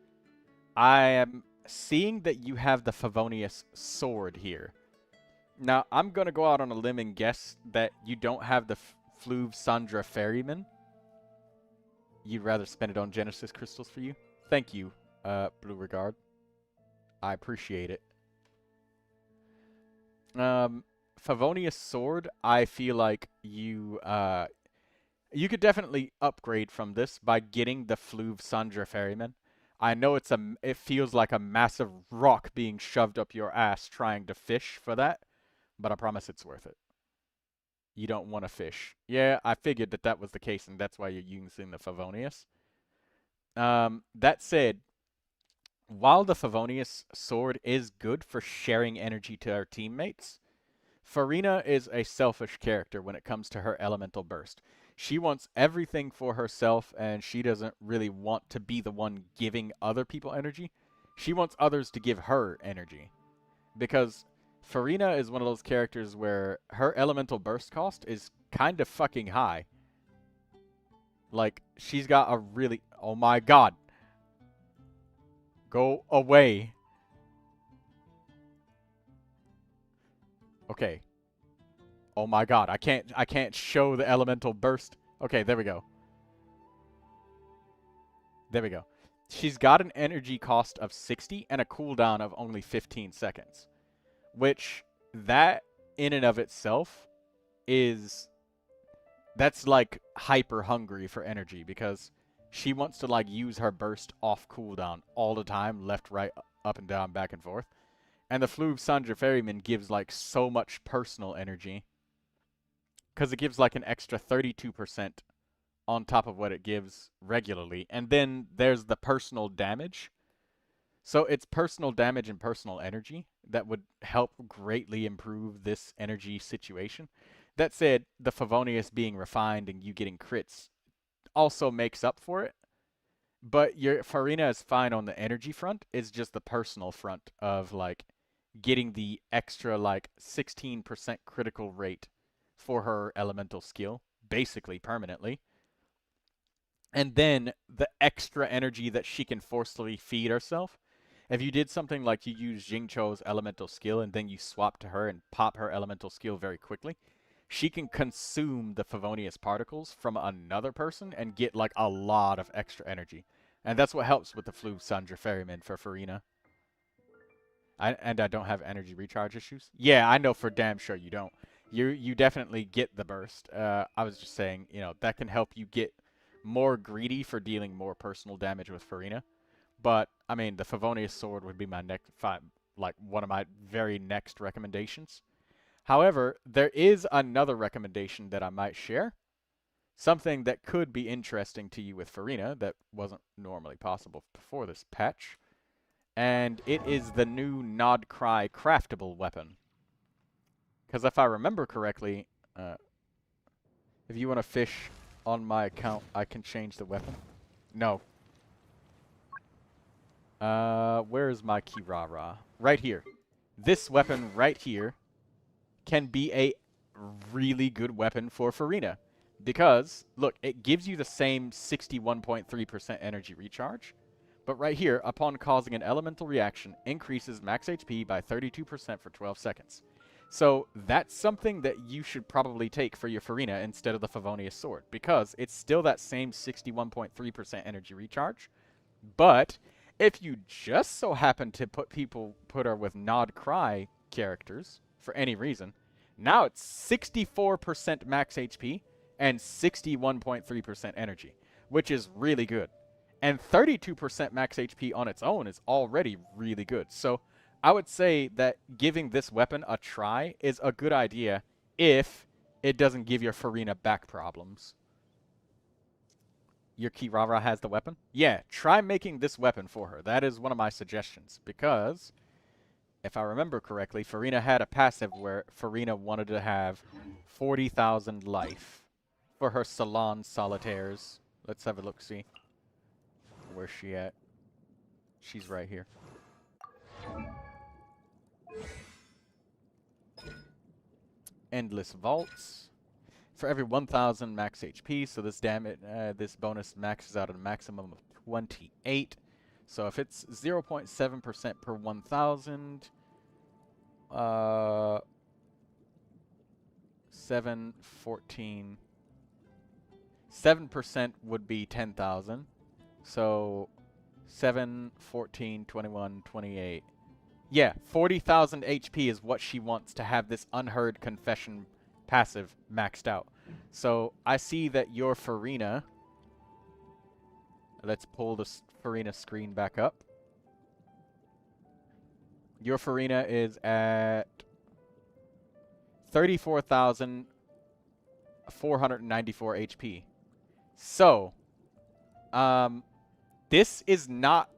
I am seeing that you have the Favonius sword here. Now, I'm going to go out on a limb and guess that you don't have the Fluve Sandra Ferryman. You'd rather spend it on Genesis crystals for you? Thank you, Blue Regard. I appreciate it. Favonius sword, I feel like you could definitely upgrade from this by getting the Fluve Sandra Ferryman. I know it feels like a massive rock being shoved up your ass trying to fish for that, but I promise it's worth it. You don't want to fish. Yeah, I figured that was the case, and that's why you're using the Favonius. That said, while the Favonius sword is good for sharing energy to our teammates, Farina is a selfish character when it comes to her elemental burst. She wants everything for herself, and she doesn't really want to be the one giving other people energy. She wants others to give her energy. Because Farina is one of those characters where her elemental burst cost is kind of fucking high. Like, she's got a really... Oh my god. Go away. Okay. Oh my god, I can't show the elemental burst. Okay, there we go. There we go. She's got an energy cost of 60 and a cooldown of only 15 seconds. Which, that in and of itself is... That's like hyper hungry for energy, because she wants to like use her burst off cooldown all the time, left, right, up and down, back and forth. And the Fluve Sandra Ferryman gives like so much personal energy, because it gives like an extra 32% on top of what it gives regularly. And then there's the personal damage. So it's personal damage and personal energy that would help greatly improve this energy situation. That said, the Favonius being refined and you getting crits also makes up for it. But your Farina is fine on the energy front. It's just the personal front of like getting the extra like 16% critical rate for her elemental skill, basically permanently. And then the extra energy that she can forcefully feed herself. If you did something like you use Jingcho's elemental skill and then you swap to her and pop her elemental skill very quickly, she can consume the Favonius particles from another person and get like a lot of extra energy. And that's what helps with the Flu Sandra Ferryman for Farina. And I don't have energy recharge issues. Yeah, I know for damn sure you don't. You definitely get the burst. I was just saying, you know, that can help you get more greedy for dealing more personal damage with Farina. But I mean, the Favonius sword would be my next one of my very next recommendations. However, there is another recommendation that I might share. Something that could be interesting to you with Farina that wasn't normally possible before this patch. And it is the new Nod Cry craftable weapon. Because if I remember correctly, if you want to fish on my account, I can change the weapon. No. Where is my Kirara? Right here. This weapon right here can be a really good weapon for Farina. Because, look, it gives you the same 61.3% energy recharge. But right here, upon causing an elemental reaction, increases max HP by 32% for 12 seconds. So that's something that you should probably take for your Farina instead of the Favonius sword. Because it's still that same 61.3% energy recharge. But if you just so happen to put her with Nod Cry characters, for any reason, now it's 64% max HP and 61.3% energy, which is really good. And 32% max HP on its own is already really good. So I would say that giving this weapon a try is a good idea if it doesn't give your Farina back problems. Your Kirara has the weapon? Yeah, try making this weapon for her. That is one of my suggestions. Because, if I remember correctly, Farina had a passive where Farina wanted to have 40,000 life for her Salon Solitaires. Let's have a look-see. Where's she at? She's right here. Endless Vaults. For every 1,000 max HP, so this this bonus maxes out at a maximum of 28. So if it's 0.7% per 1,000, 7% would be 10,000. So 7, 14, 21, 28. Yeah, 40,000 HP is what she wants to have this Unheard Confession passive maxed out. So I see that your Farina... Let's pull the Farina screen back up. Your Farina is at 34,494 HP. So, this is not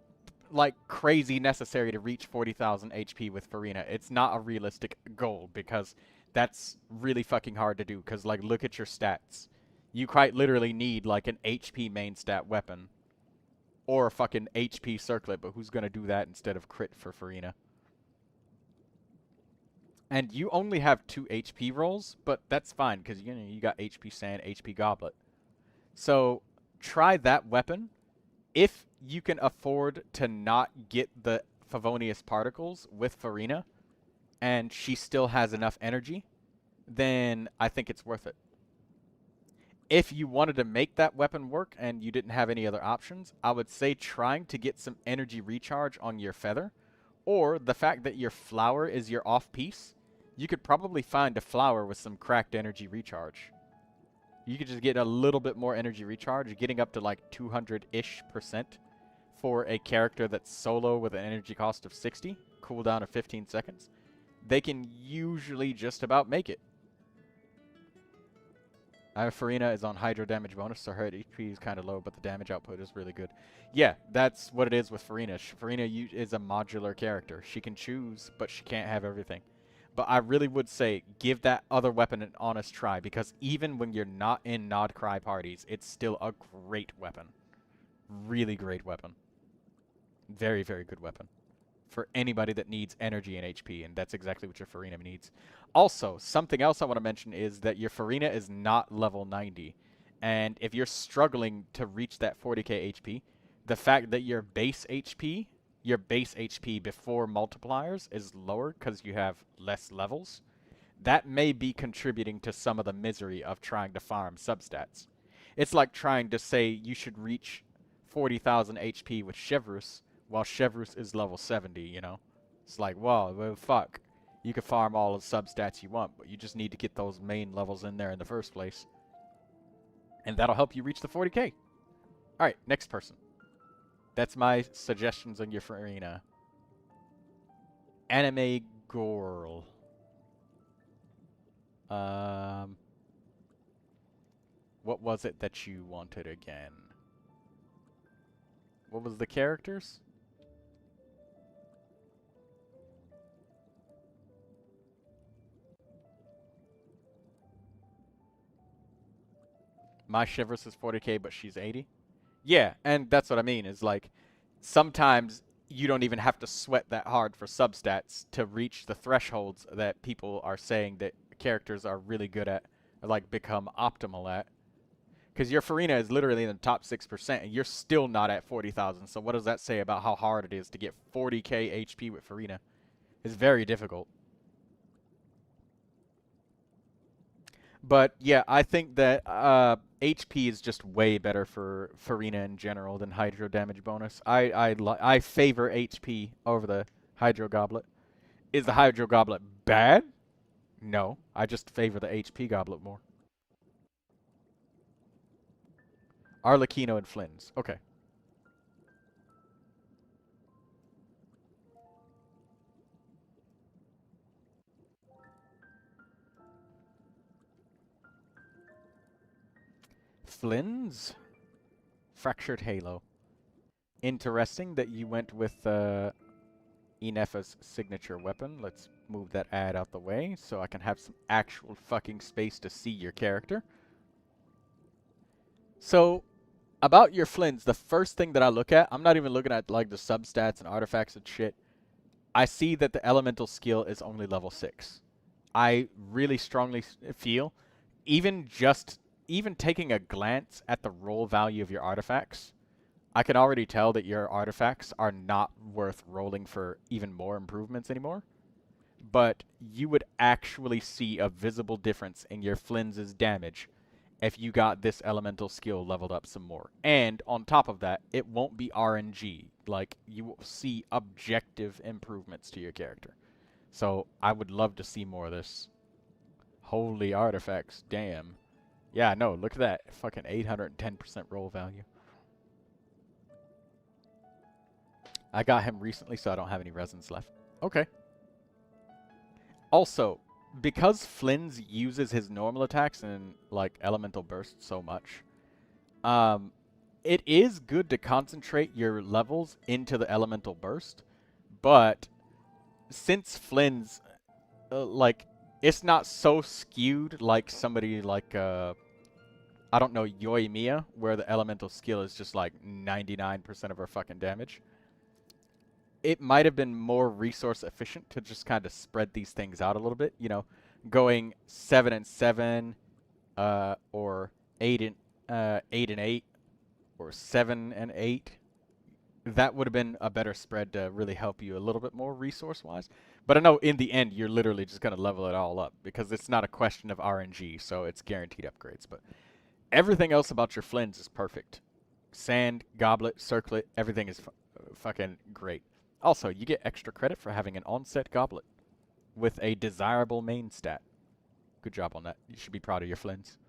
like crazy necessary to reach 40,000 HP with Farina. It's not a realistic goal because that's really fucking hard to do. Because like, look at your stats. You quite literally need like an HP main stat weapon or a fucking HP circlet. But who's gonna do that instead of crit for Farina? And you only have 2 HP rolls, but that's fine because you know you got HP Sand, HP Goblet. So try that weapon. If you can afford to not get the Favonius particles with Farina, and she still has enough energy, then I think it's worth it. If you wanted to make that weapon work and you didn't have any other options, I would say trying to get some energy recharge on your feather, or the fact that your flower is your off piece, you could probably find a flower with some cracked energy recharge. You could just get a little bit more energy recharge, getting up to like 200-ish% for a character that's solo with an energy cost of 60, cooldown of 15 seconds. They can usually just about make it. Farina is on hydro damage bonus, so her HP is kind of low, but the damage output is really good. Yeah, that's what it is with Farina. Farina is a modular character. She can choose, but she can't have everything. But I really would say give that other weapon an honest try, because even when you're not in Nod Cry parties, it's still a great weapon. Really great weapon. Very, very good weapon. For anybody that needs energy and HP, and that's exactly what your Farina needs. Also, something else I want to mention is that your Farina is not level 90. And if you're struggling to reach that 40k HP, the fact that your base HP before multipliers is lower because you have less levels, that may be contributing to some of the misery of trying to farm substats. It's like trying to say you should reach 40,000 HP with Chevrus while Chevrus is level 70, you know? It's like, well, fuck. You can farm all the substats you want, but you just need to get those main levels in there in the first place. And that'll help you reach the 40k. Alright, next person. That's my suggestions on your Farina. Anime girl. What was it that you wanted again? What was the characters? My Shivers is 40k, but she's 80. Yeah, and that's what I mean, is like, sometimes you don't even have to sweat that hard for substats to reach the thresholds that people are saying that characters are really good at, or like become optimal at. Because your Farina is literally in the top 6%, and you're still not at 40,000, so what does that say about how hard it is to get 40k HP with Farina? It's very difficult. But yeah, I think that HP is just way better for Farina in general than Hydro damage bonus. I favor HP over the Hydro Goblet. Is the Hydro Goblet bad? No, I just favor the HP Goblet more. Arlecchino and Flynn's. Okay. Flynn's Fractured Halo. Interesting that you went with Inefa's signature weapon. Let's move that ad out the way so I can have some actual fucking space to see your character. So, about your Flynn's, the first thing that I look at, I'm not even looking at like the substats and artifacts and shit. I see that the elemental skill is only level 6. I really strongly feel, even taking a glance at the roll value of your artifacts, I can already tell that your artifacts are not worth rolling for even more improvements anymore. But you would actually see a visible difference in your Flynn's damage if you got this elemental skill leveled up some more. And on top of that, it won't be RNG. Like, you will see objective improvements to your character. So, I would love to see more of this. Holy artifacts, damn. Yeah, no, look at that. Fucking 810% roll value. I got him recently, so I don't have any resins left. Okay. Also, because Flynn's uses his normal attacks and, like, elemental burst so much, it is good to concentrate your levels into the elemental burst, but since Flynn's, like, it's not so skewed like somebody like, I don't know, Yoimiya, where the elemental skill is just like 99% of her fucking damage. It might have been more resource efficient to just kind of spread these things out a little bit, you know, going 7 and 7, or 8 and 8, or 7 and 8. That would have been a better spread to really help you a little bit more resource-wise. But I know in the end, you're literally just going to level it all up because it's not a question of RNG, so it's guaranteed upgrades. But everything else about your Flynn's is perfect. Sand, Goblet, Circlet, everything is fucking great. Also, you get extra credit for having an onset Goblet with a desirable main stat. Good job on that. You should be proud of your Flynn's.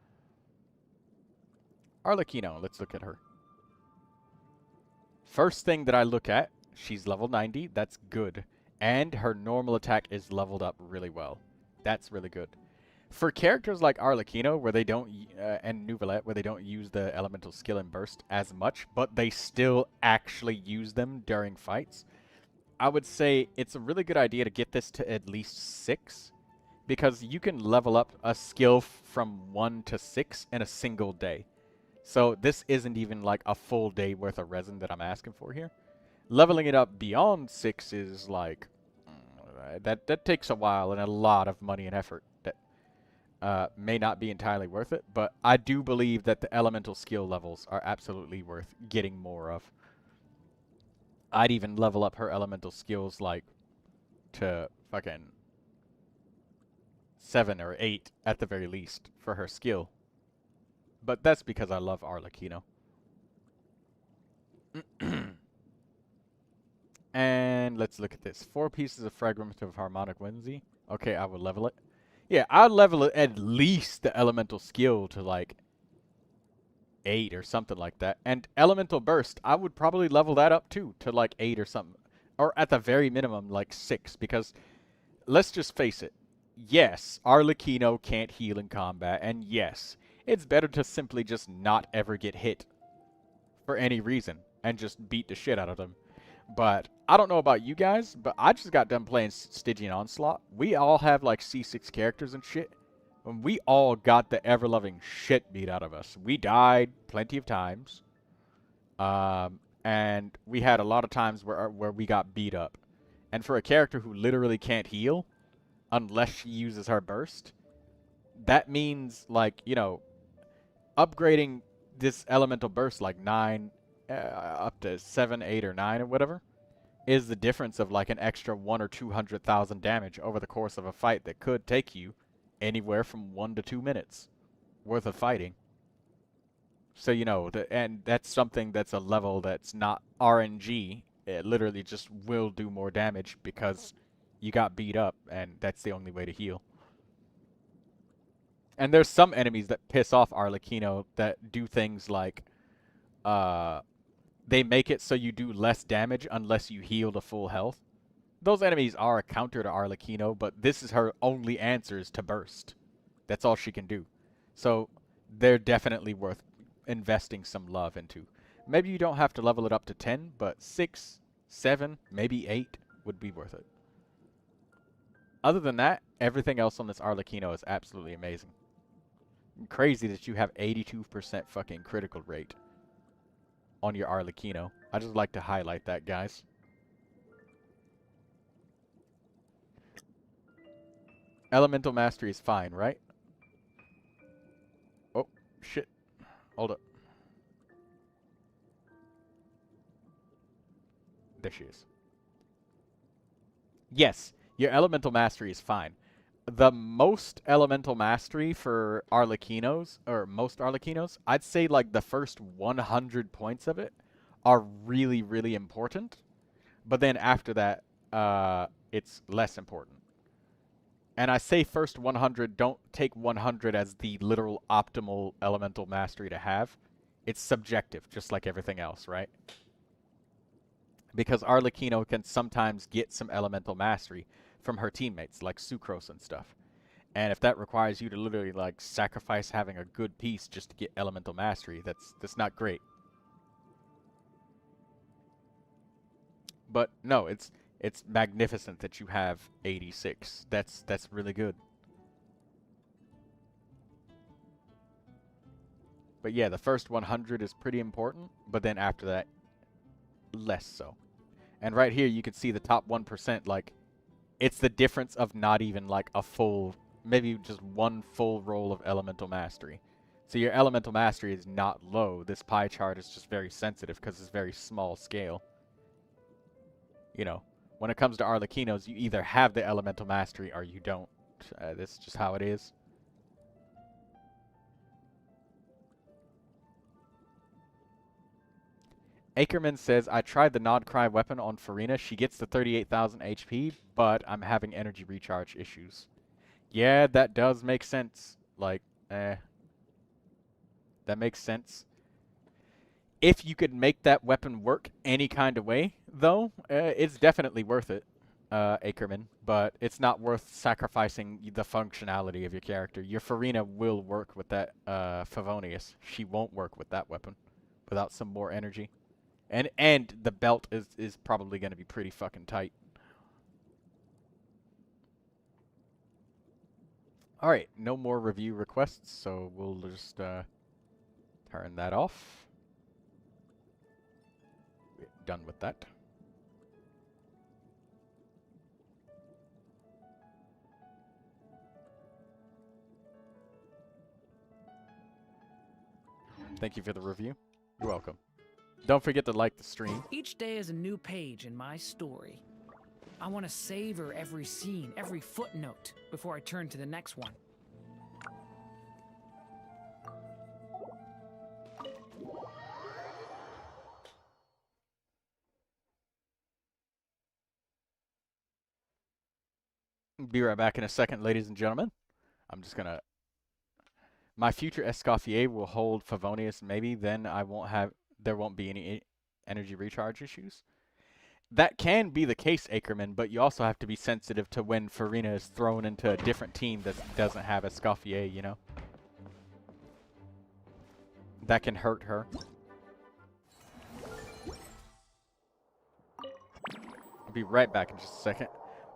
Arlecchino, let's look at her. First thing that I look at, she's level 90. That's good. And her normal attack is leveled up really well. That's really good. For characters like Arlecchino, where they don't, and Neuvilette, where they don't use the elemental skill and burst as much, but they still actually use them during fights, I would say it's a really good idea to get this to at least 6, because you can level up a skill from 1 to 6 in a single day. So this isn't even like a full day worth of resin that I'm asking for here. Leveling it up beyond 6 is like, that takes a while and a lot of money and effort that may not be entirely worth it, but I do believe that the elemental skill levels are absolutely worth getting more of. I'd even level up her elemental skills like to fucking 7 or 8 at the very least for her skill. But that's because I love Arlecchino. And let's look at this. 4 pieces of Fragment of Harmonic Whimsy. Okay, I will level it. Yeah, I'll level it at least the elemental skill to like 8 or something like that. And elemental burst, I would probably level that up too to like 8 or something. Or at the very minimum like 6, because let's just face it. Yes, Arlecchino can't heal in combat, and yes, it's better to simply just not ever get hit for any reason and just beat the shit out of them. But I don't know about you guys, but I just got done playing Stygian Onslaught. We all have like C6 characters and shit. And we all got the ever-loving shit beat out of us. We died plenty of times. And we had a lot of times where we got beat up. And for a character who literally can't heal, unless she uses her burst, that means, like, you know, upgrading this elemental burst like 9, up to 7, 8, or 9 or whatever, is the difference of like an extra 100,000 or 200,000 damage over the course of a fight that could take you anywhere from 1 to 2 minutes worth of fighting. So, you know, and that's something that's a level that's not RNG. It literally just will do more damage because you got beat up, and that's the only way to heal. And there's some enemies that piss off Arlecchino that do things like, they make it so you do less damage unless you heal to full health. Those enemies are a counter to Arlecchino, but this is her only answers to burst. That's all she can do. So they're definitely worth investing some love into. Maybe you don't have to level it up to 10, but 6, 7, maybe 8 would be worth it. Other than that, everything else on this Arlecchino is absolutely amazing. Crazy that you have 82% fucking critical rate on your Arlecchino. I just like to highlight that, guys. Elemental Mastery is fine, right? Oh, shit. Hold up. There she is. Yes, your Elemental Mastery is fine. The most Elemental Mastery for Arlecchinos, or most Arlecchinos, I'd say like the first 100 points of it are really, really important. But then after that, it's less important. And I say first 100, don't take 100 as the literal optimal Elemental Mastery to have. It's subjective, just like everything else, right? Because Arlecchino can sometimes get some Elemental Mastery from her teammates, like Sucrose and stuff. And if that requires you to literally, like, sacrifice having a good piece just to get Elemental Mastery, that's not great. But, no, it's magnificent that you have 86. That's really good. But yeah, the first 100 is pretty important, but then after that, less so. And right here, you can see the top 1%, like, it's the difference of not even, like, a full, maybe just one full roll of Elemental Mastery. So your Elemental Mastery is not low. This pie chart is just very sensitive because it's very small scale. You know, when it comes to Arlecchinos, you either have the Elemental Mastery or you don't. This is just how it is. Ackerman says, I tried the Nod Cry weapon on Farina. She gets the 38,000 HP, but I'm having energy recharge issues. Yeah, that does make sense. Like, that makes sense. If you could make that weapon work any kind of way, though, it's definitely worth it. Ackerman, but it's not worth sacrificing the functionality of your character. Your Farina will work with that Favonius. She won't work with that weapon without some more energy. And the belt is probably going to be pretty fucking tight. Alright, no more review requests, so we'll just turn that off. We're done with that. Thank you for the review. You're welcome. Don't forget to like the stream. Each day is a new page in my story. I want to savor every scene, every footnote, before I turn to the next one. Be right back in a second, ladies and gentlemen. I'm just gonna... My future Escoffier will hold Favonius. Maybe then there won't be any energy recharge issues. That can be the case, Ackerman, but you also have to be sensitive to when Farina is thrown into a different team that doesn't have Escoffier, you know? That can hurt her. I'll be right back in just a second.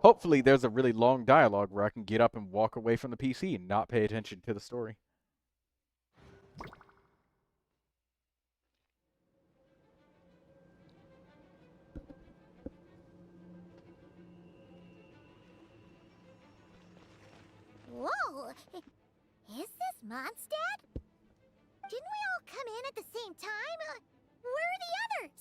Hopefully there's a really long dialogue where I can get up and walk away from the PC and not pay attention to the story. Whoa! Is this Mondstadt? Didn't we all come in at the same time? Where are the others?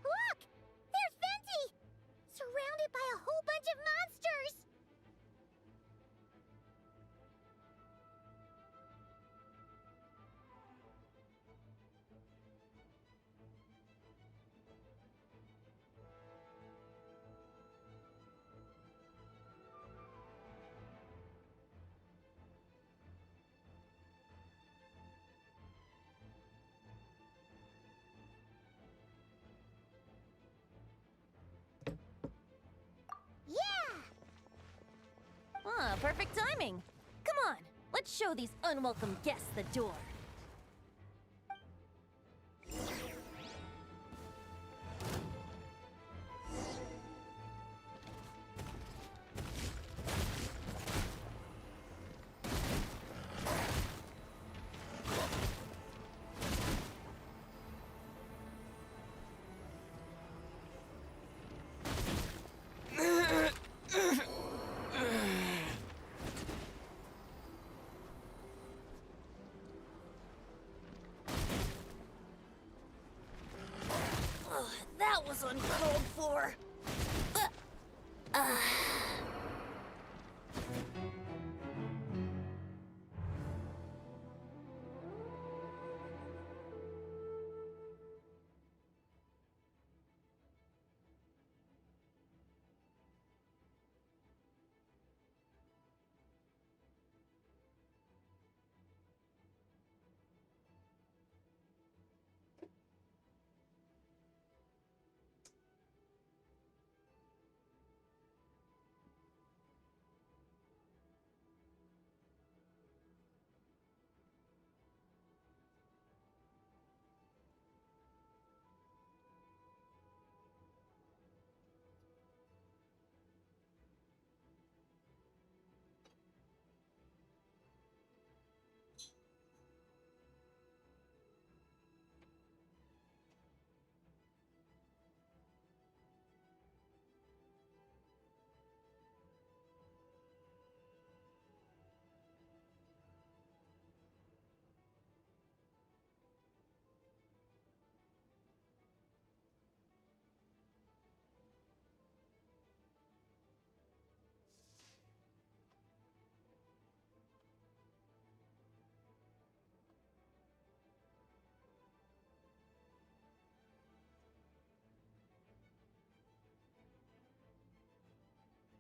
Look! There's Venti! Surrounded by a whole bunch of monsters! Ah, perfect timing. Come on, let's show these unwelcome guests the door. That was uncalled for.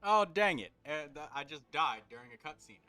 Oh, dang it. I just died during a cutscene.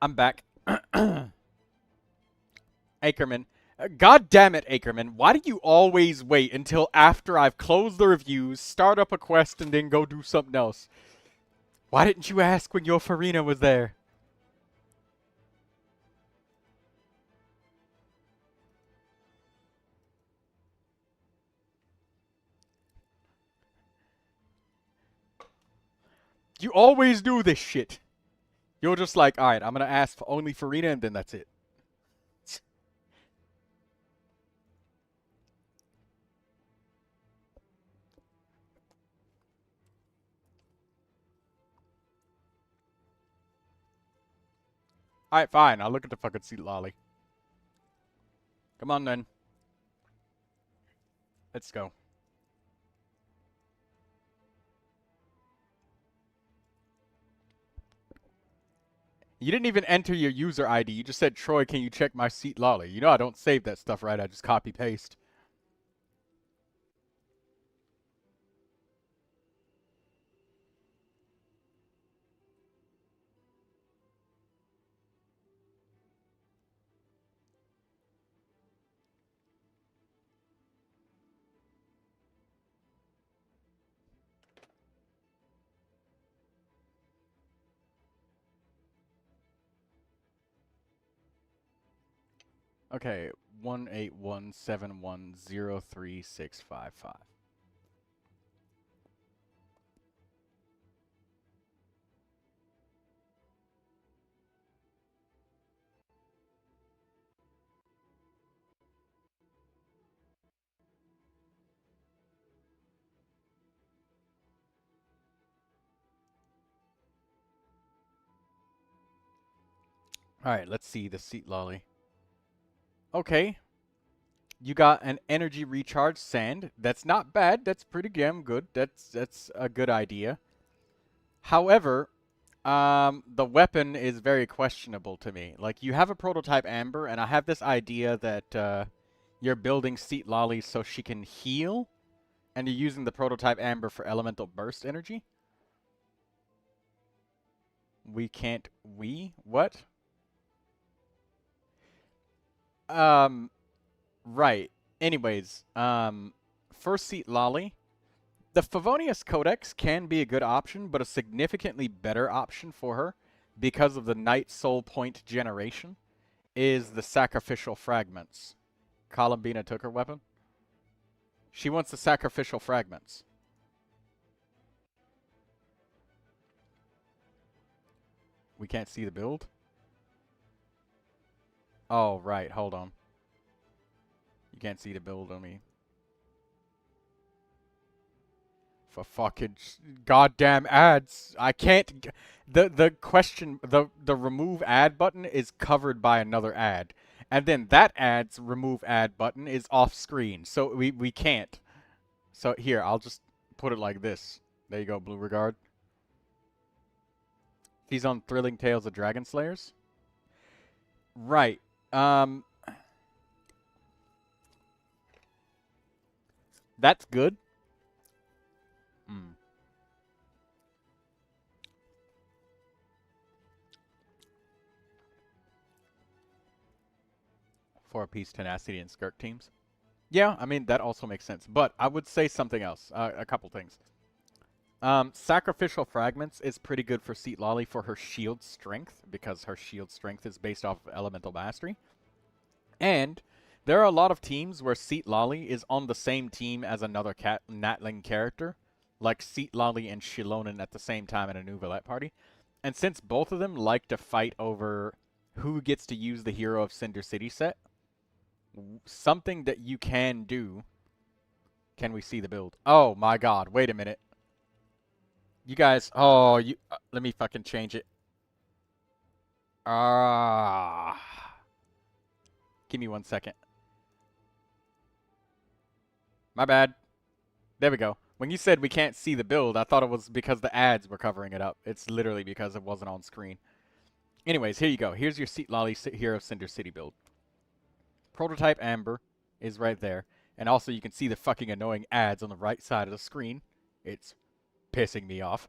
I'm back. Ackerman. God damn it, Ackerman. Why do you always wait until after I've closed the reviews, start up a quest, and then go do something else? Why didn't you ask when your Farina was there? You always do this shit. You're just like, alright, I'm gonna ask for only Farina, and then that's it. Alright, fine. I'll look at the fucking seat lolly. Come on, then. Let's go. You didn't even enter your user ID. You just said, Troy, can you check my seat lolly? You know I don't save that stuff, right? I just copy-paste. Okay, 18171036555. Alright, let's see the seat lolly. Okay. You got an energy recharge sand. That's not bad. That's pretty damn good. That's a good idea. However, the weapon is very questionable to me. Like, you have a prototype Amber, and I have this idea that you're building seat lollies so she can heal, and you're using the prototype Amber for elemental burst energy. What? Right. Anyways, first seat lolly. The Favonius Codex can be a good option, but a significantly better option for her, because of the Night Soul Point generation, is the Sacrificial Fragments. Columbina took her weapon. She wants the Sacrificial Fragments. We can't see the build? Oh, right. Hold on. You can't see the build on me. For fucking goddamn ads. I can't... The remove ad button is covered by another ad. And then that ad's remove ad button is off screen. So we can't. So here, I'll just put it like this. There you go, Blue Regard. She's on Thrilling Tales of Dragon Slayers. Right. That's good. Four-piece tenacity and skirk teams. Yeah, I mean, that also makes sense. But I would say something else. A couple things. Sacrificial Fragments is pretty good for Seat Lolly for her shield strength, because her shield strength is based off of Elemental Mastery. And there are a lot of teams where Seat Lolly is on the same team as another Natling character, like Seat Lolly and Shilonen at the same time in a Neuvilette party. And since both of them like to fight over who gets to use the Hero of Cinder City set, something that you can do... Can we see the build? Oh my god, wait a minute. You guys, let me fucking change it. Give me 1 second. My bad. There we go. When you said we can't see the build, I thought it was because the ads were covering it up. It's literally because it wasn't on screen. Anyways, here you go. Here's your Seat Lolly Hero of Cinder City build. Prototype Amber is right there. And also you can see the fucking annoying ads on the right side of the screen. It's pissing me off.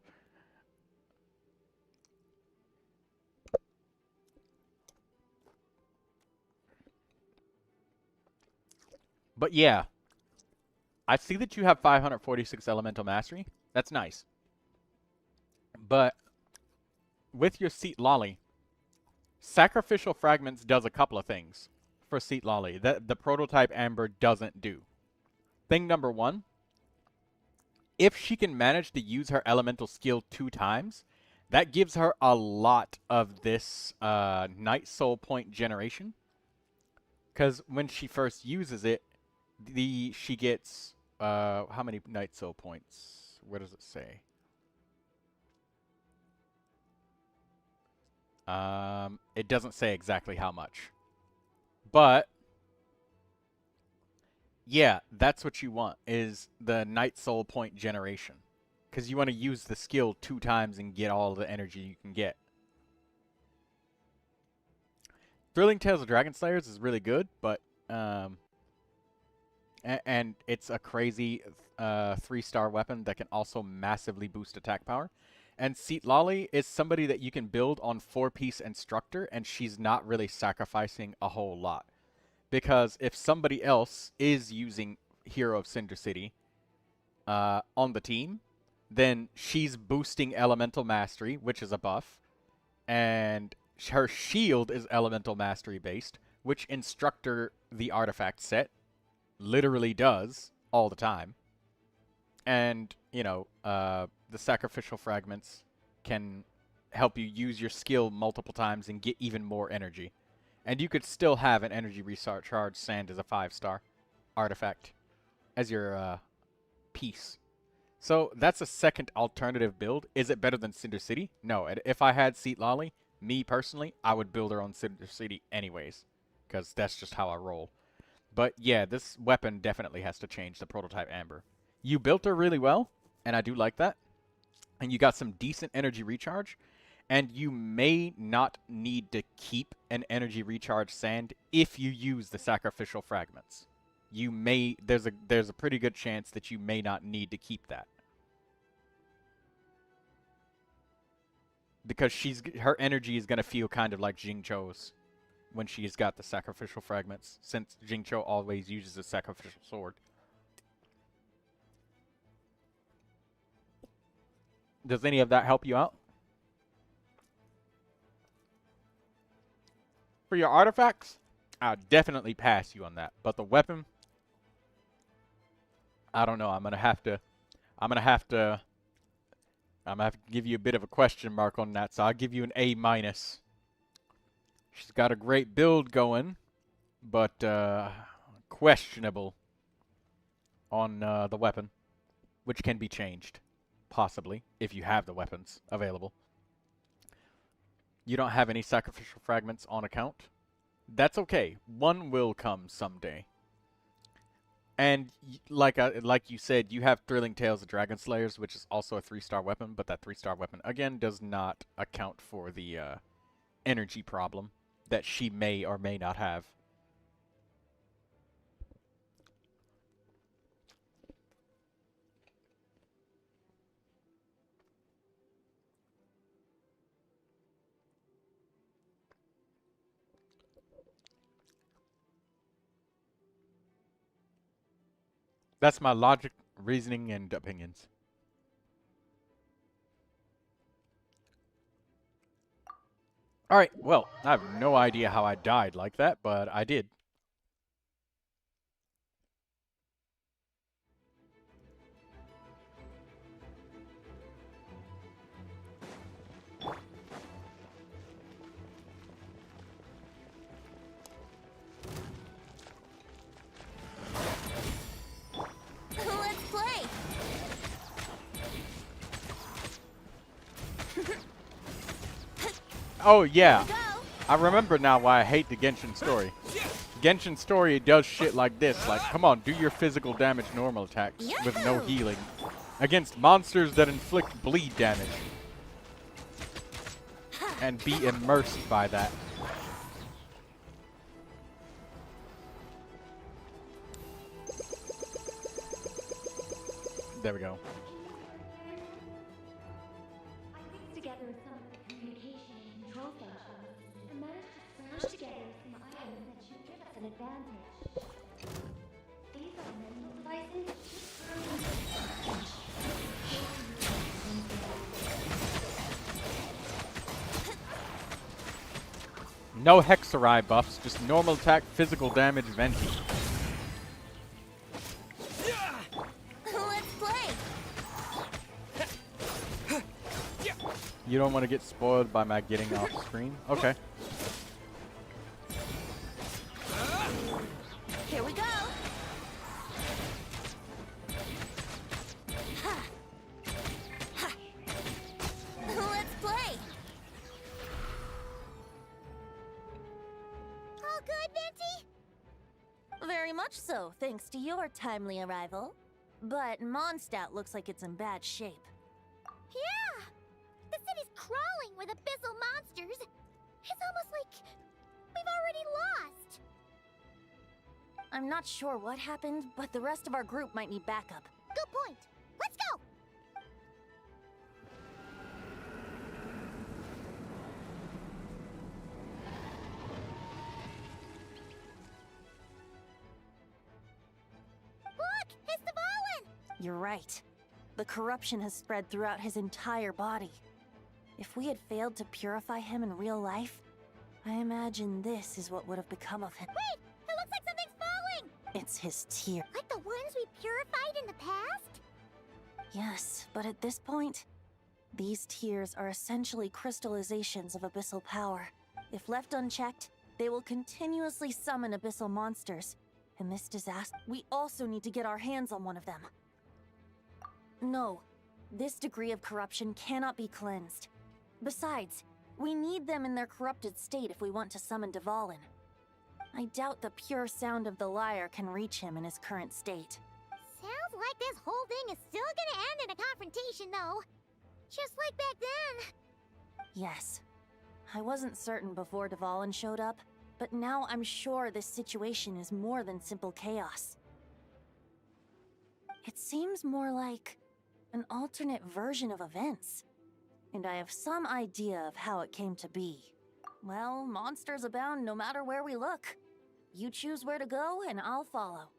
But yeah, I see that you have 546 Elemental Mastery. That's nice. But with your Seat Lolly, Sacrificial Fragments does a couple of things for Seat Lolly that the Prototype Amber doesn't do. Thing number one, if she can manage to use her elemental skill 2 times, that gives her a lot of this Night Soul point generation. Because when she first uses it, she gets how many Night Soul points? Where does it say? It doesn't say exactly how much. But yeah, that's what you want, is the Night Soul point generation. Because you want to use the skill 2 times and get all the energy you can get. Thrilling Tales of Dragon Slayers is really good, but and it's a crazy 3-star weapon that can also massively boost attack power. And Seat Lolly is somebody that you can build on 4-piece Instructor, and she's not really sacrificing a whole lot. Because if somebody else is using Hero of Cinder City on the team, then she's boosting Elemental Mastery, which is a buff. And her shield is Elemental Mastery based, which Instructor, the artifact set, literally does all the time. And, you know, the Sacrificial Fragments can help you use your skill multiple times and get even more energy. And you could still have an energy recharge sand as a 5-star artifact as your piece. So that's a second alternative build. Is it better than Cinder City? No. If I had Seat Lolly, me personally, I would build her on Cinder City anyways, because that's just how I roll. But yeah, this weapon definitely has to change, the Prototype Amber. You built her really well, and I do like that. And you got some decent energy recharge. And you may not need to keep an energy recharge sand if you use the Sacrificial Fragments. You may, there's a pretty good chance that you may not need to keep that. Because her energy is going to feel kind of like Jingcho's when she's got the Sacrificial Fragments, since Jingcho always uses a Sacrificial Sword. Does any of that help you out? For your artifacts, I'll definitely pass you on that. But the weapon, I don't know. I'm gonna have to give you a bit of a question mark on that. So I'll give you an A-. She's got a great build going, but questionable on the weapon, which can be changed, possibly, if you have the weapons available. You don't have any Sacrificial Fragments on account. That's okay. One will come someday. And like you said, you have Thrilling Tales of Dragon Slayers, which is also a 3-star weapon, but that 3-star weapon, again, does not account for the energy problem that she may or may not have. That's my logic, reasoning, and opinions. Alright, well, I have no idea how I died like that, but I did. Let's play. Oh, yeah. I remember now why I hate the Genshin story. Genshin story does shit like this. Like, come on, do your physical damage normal attacks with no healing. Against monsters that inflict bleed damage. And be immersed by that. There we go. Together some of the communication and control functions and managed to smash together some items that should give us an advantage. These are mental devices. No Hexarai buffs, just normal attack, physical damage, Venti. Let's play. You don't want to get spoiled by my getting off screen? Okay. Here we go. Let's play. All good, Venti? Very much so, thanks to your timely arrival. But Mondstadt looks like it's in bad shape. Yeah! The city's crawling with abyssal monsters. It's almost like we've already lost. I'm not sure what happened, but the rest of our group might need backup. Good point. Let's go! Look! It's the Valen! You're right. The corruption has spread throughout his entire body. If we had failed to purify him in real life, I imagine this is what would have become of him. Wait! It looks like something's falling! It's his tear. Like the ones we purified in the past? Yes, but at this point, these tears are essentially crystallizations of abyssal power. If left unchecked, they will continuously summon abyssal monsters. In this disaster, we also need to get our hands on one of them. No, this degree of corruption cannot be cleansed. Besides, we need them in their corrupted state if we want to summon Dvalin. I doubt the pure sound of the lyre can reach him in his current state. Sounds like this whole thing is still gonna end in a confrontation, though. Just like back then. Yes. I wasn't certain before Dvalin showed up, but now I'm sure this situation is more than simple chaos. It seems more like an alternate version of events, and I have some idea of how it came to be. Well, monsters abound no matter where we look. You choose where to go, and I'll follow.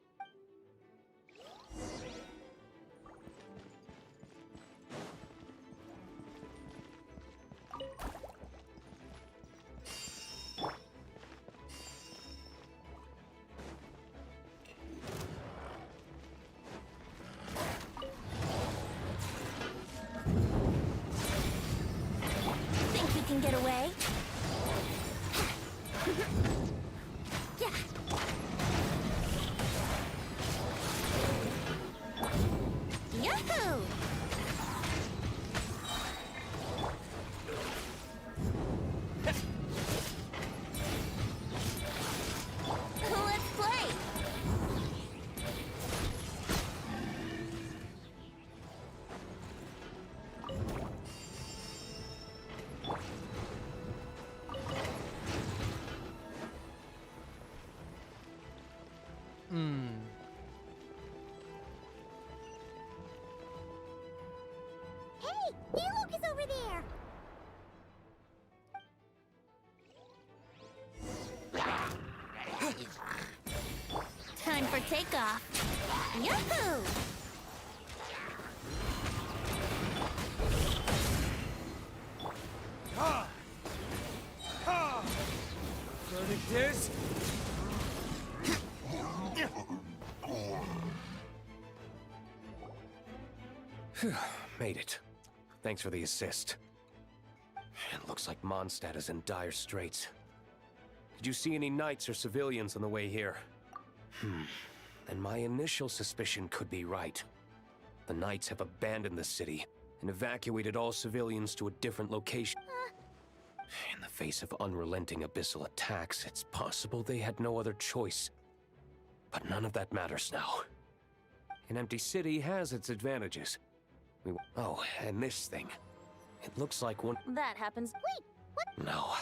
Think you can get away? Yeah. Yahoo! Let's play. Hey, Niluk is over there. Time for takeoff. Yahoo! this? Made it. Thanks for the assist. It looks like Mondstadt is in dire straits. Did you see any knights or civilians on the way here? And my initial suspicion could be right. The knights have abandoned the city and evacuated all civilians to a different location. In the face of unrelenting abyssal attacks, it's possible they had no other choice. But none of that matters now. An empty city has its advantages. Oh, and this thing. It looks like one... That happens. Wait, what? No.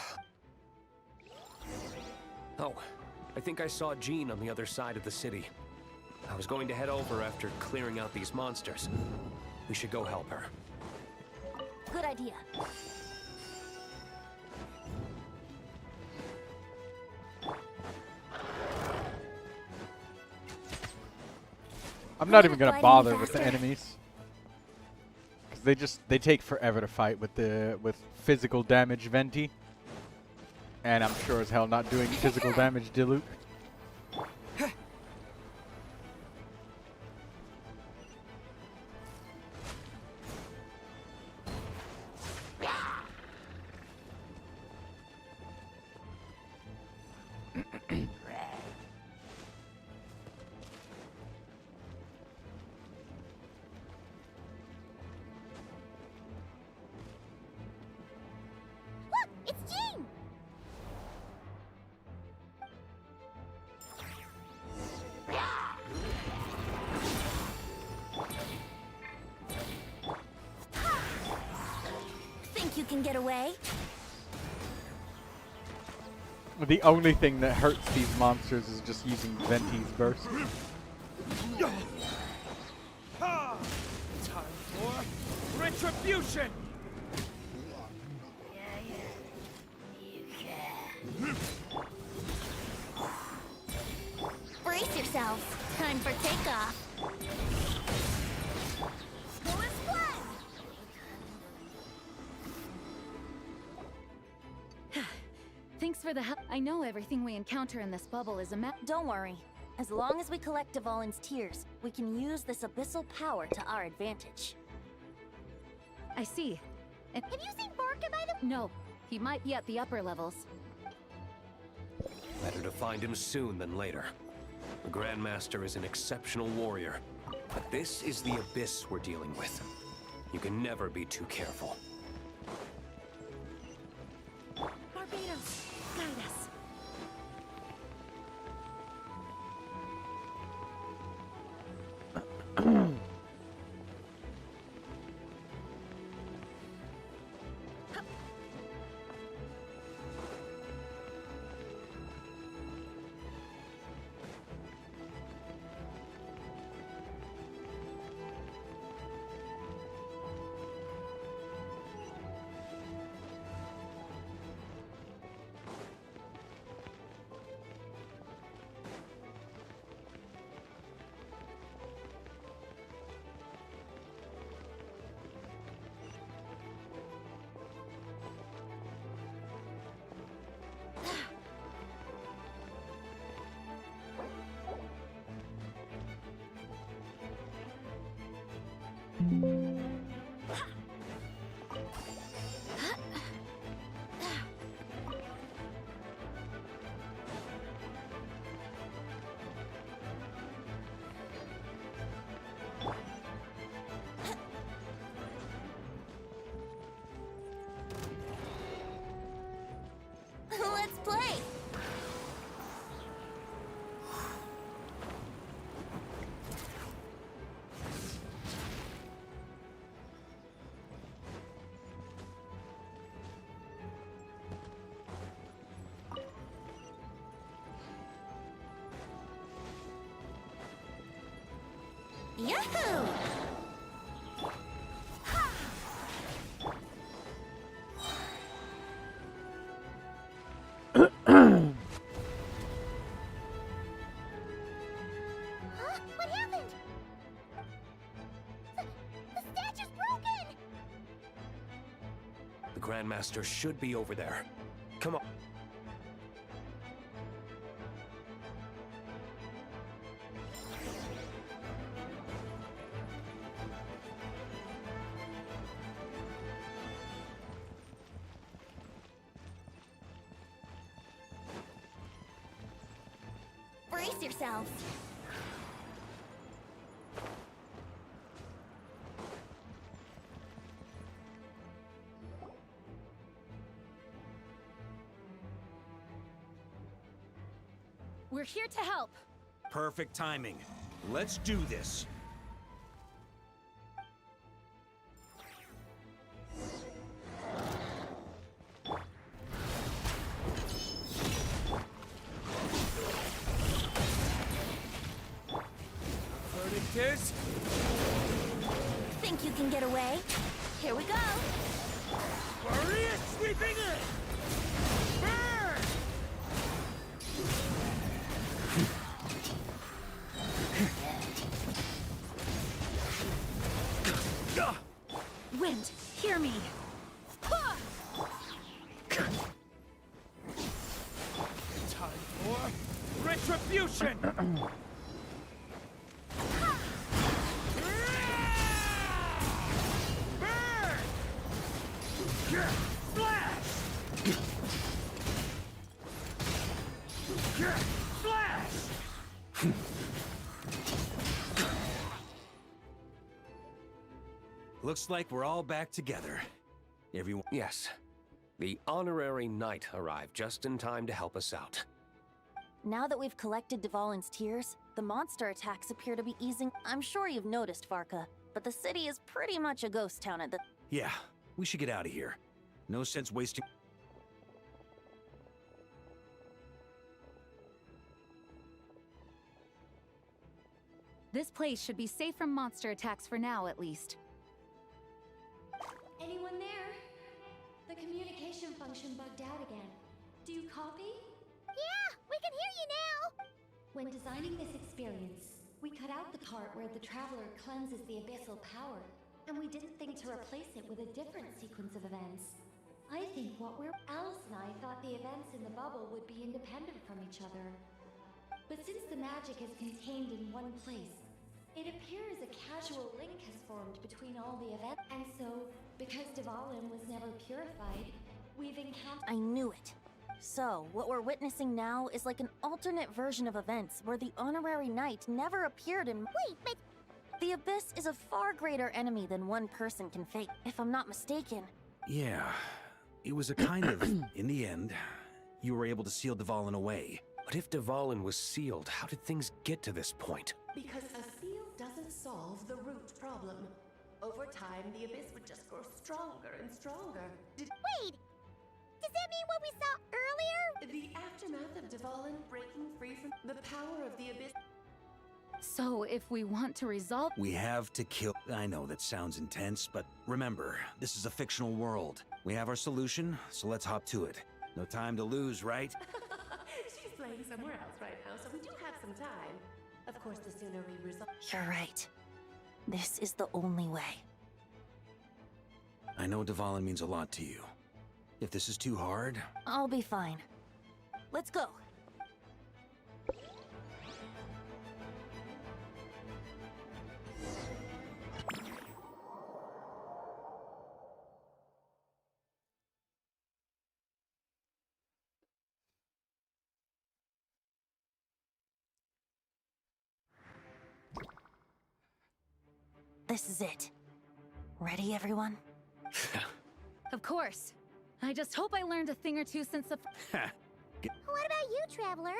Oh, I think I saw Jean on the other side of the city. I was going to head over after clearing out these monsters. We should go help her. Good idea. I'm not even gonna bother with the enemies. Because they take forever to fight with physical damage Venti. And I'm sure as hell not doing physical damage Diluc. Look, it's Jean! Think you can get away? The only thing that hurts these monsters is just using Venti's burst. Time for retribution! Brace yourselves. Time for takeoff. Thanks for the help. I know everything we encounter in this bubble is a mess. Don't worry. As long as we collect Dvalin's tears, we can use this abyssal power to our advantage. I see. And have you seen Barca by the... No, he might be at the upper levels. Better to find him soon than later. The Grandmaster is an exceptional warrior, but this is the abyss we're dealing with. You can never be too careful. Barbados, guide us. Let's play! Yahoo! Huh? What happened? The statue's broken! The Grandmaster should be over there. Come on. Brace yourselves. We're here to help. Perfect timing. Let's do this. Verdict is... Think you can get away? Here we go. Maria sweeping in! Burn! Wind, hear me. Time for retribution! Burn! Flash! Flash! Looks like we're all back together. Everyone. Yes. The honorary knight arrived just in time to help us out. Now that we've collected Dvalin's tears, the monster attacks appear to be easing. I'm sure you've noticed, Farka, but the city is pretty much a ghost town at the... Yeah, we should get out of here. No sense wasting. This place should be safe from monster attacks for now, at least. Anyone there? The communication function bugged out again. Do you copy? Yeah, we can hear you now! When designing this experience, we cut out the part where the traveler cleanses the abyssal power, and we didn't think to replace it with a different sequence of events. I think Alice and I thought the events in the bubble would be independent from each other. But since the magic is contained in one place, it appears a casual link has formed between all the events. And so, because Dvalin was never purified, we've encountered... I knew it. So, what we're witnessing now is like an alternate version of events where the honorary knight never appeared in... Wait, but... The Abyss is a far greater enemy than one person can face, if I'm not mistaken. Yeah, it was a kind of... In the end, you were able to seal Dvalin away. But if Dvalin was sealed, how did things get to this point? Because a seal doesn't solve the root problem. Over time, the Abyss would just grow stronger and stronger. Wait! Does that mean what we saw earlier? The aftermath of Dvalin breaking free from the power of the Abyss. So, if we want to resolve... We have to kill... I know that sounds intense, but remember, this is a fictional world. We have our solution, so let's hop to it. No time to lose, right? She's playing somewhere else right now, so we do have some time. Of course, the sooner we resolve... You're right. This is the only way. I know Dvalin means a lot to you. If this is too hard... I'll be fine. Let's go. This is it. Ready, everyone? Of course. I just hope I learned a thing or two since the... What about you, Traveler?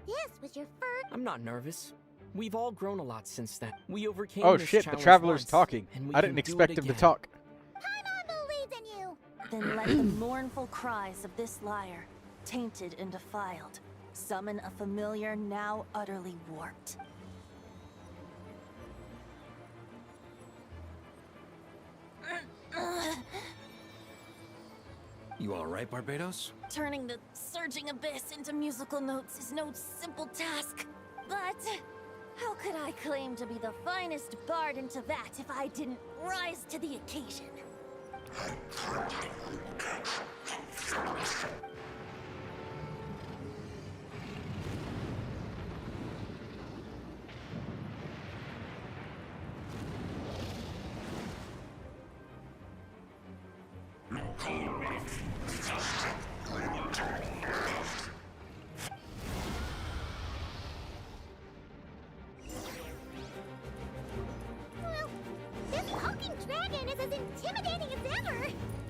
This was your first... I'm not nervous. We've all grown a lot since then. We overcame Oh this shit, the challenge Traveler's once, talking. and we I can didn't do expect it him to again. talk. Paimon believes in you! Then let the mournful cries of this lyre, tainted and defiled, summon a familiar now utterly warped. You alright, Barbados? Turning the surging abyss into musical notes is no simple task. But how could I claim to be the finest bard in Teyvat if I didn't rise to the occasion? intimidating as ever!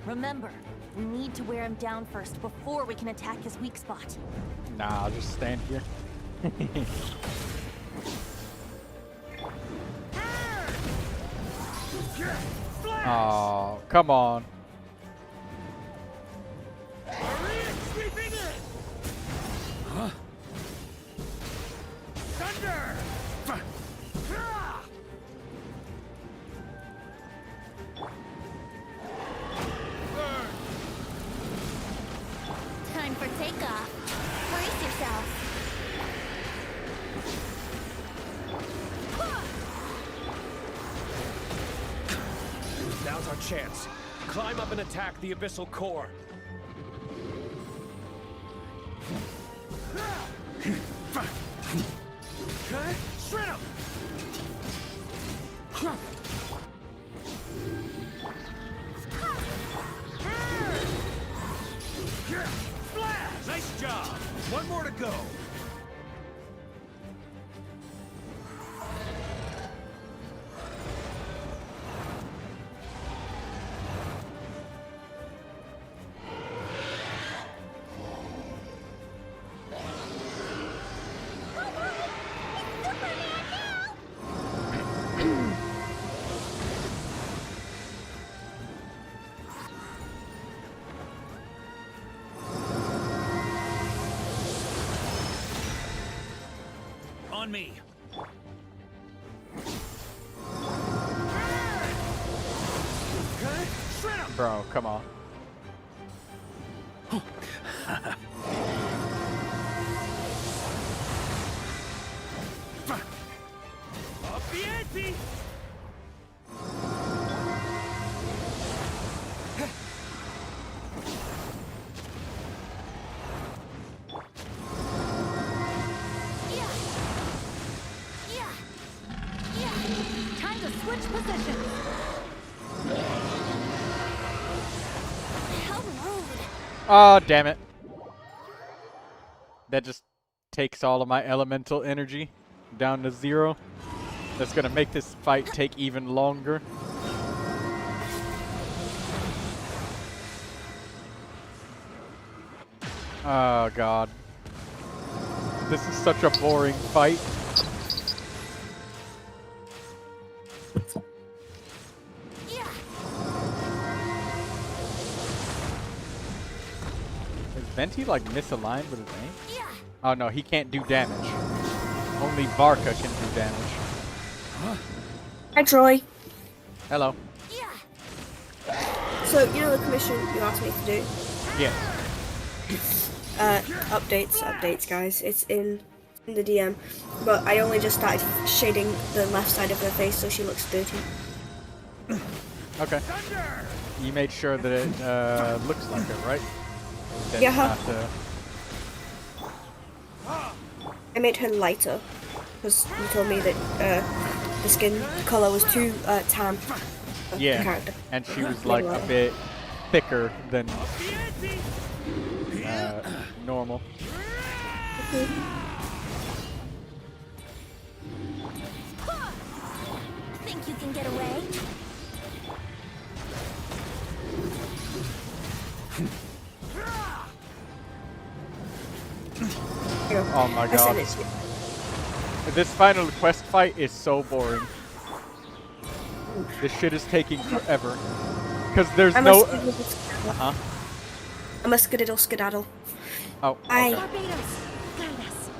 Remember, we need to wear him down first before we can attack his weak spot. Nah, I'll just stand here. Oh, come on. Huh? Thunder! Time for takeoff. Brace yourself. Now's our chance. Climb up and attack the abyssal core. Shred him! Flash! Nice job! One more to go. On me. Bro, come on. Up the ante! Time to switch positions. How rude. Oh, damn it. That just takes all of my elemental energy down to 0. That's gonna make this fight take even longer. Oh, God. This is such a boring fight. Is Venti like misaligned with his aim? Oh no, he can't do damage. Only Varka can do damage. Hi, Troy. Hello. So, you know the commission you asked me to do? Yeah. Updates, guys. It's in the DM. But I only just started shading the left side of her face so she looks dirty. Okay. You made sure that it looks like it, right? That's Yeah. not, I made her lighter because you told me that the skin color was too tan for the yeah. character. And she was like a bit thicker than normal. Think you can get away? Oh my I god. sent it to you. This final quest fight is so boring. This shit is taking forever. Because there's no... Huh? I'm a skedaddle skedaddle. Oh, okay. Barbados, guide us.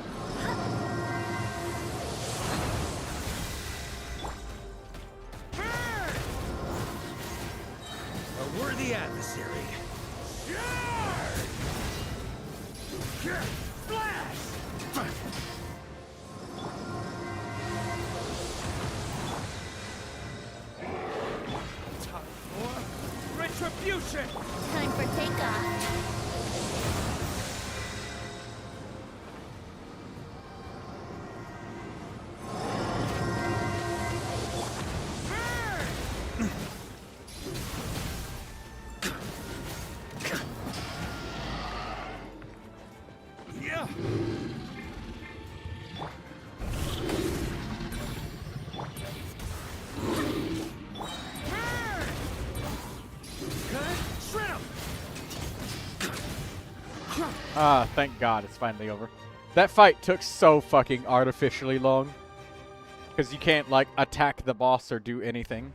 A worthy adversary. Retribution! Time for takeoff. Ah, thank God it's finally over. That fight took so fucking artificially long. Because you can't, like, attack the boss or do anything.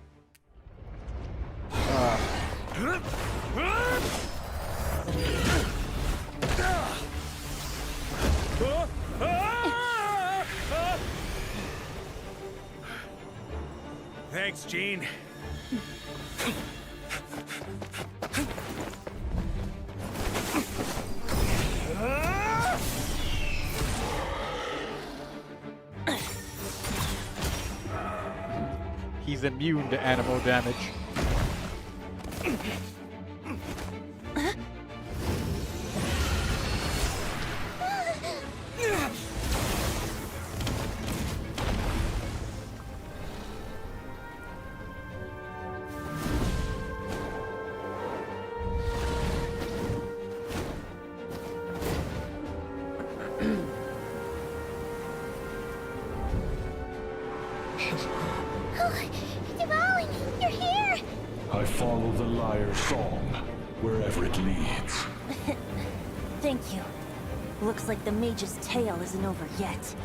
Thanks, Gene. He's immune to animal damage. Devouring, you're here! I follow the lyre's song, wherever it leads. Thank you. Looks like the mage's tale isn't over yet.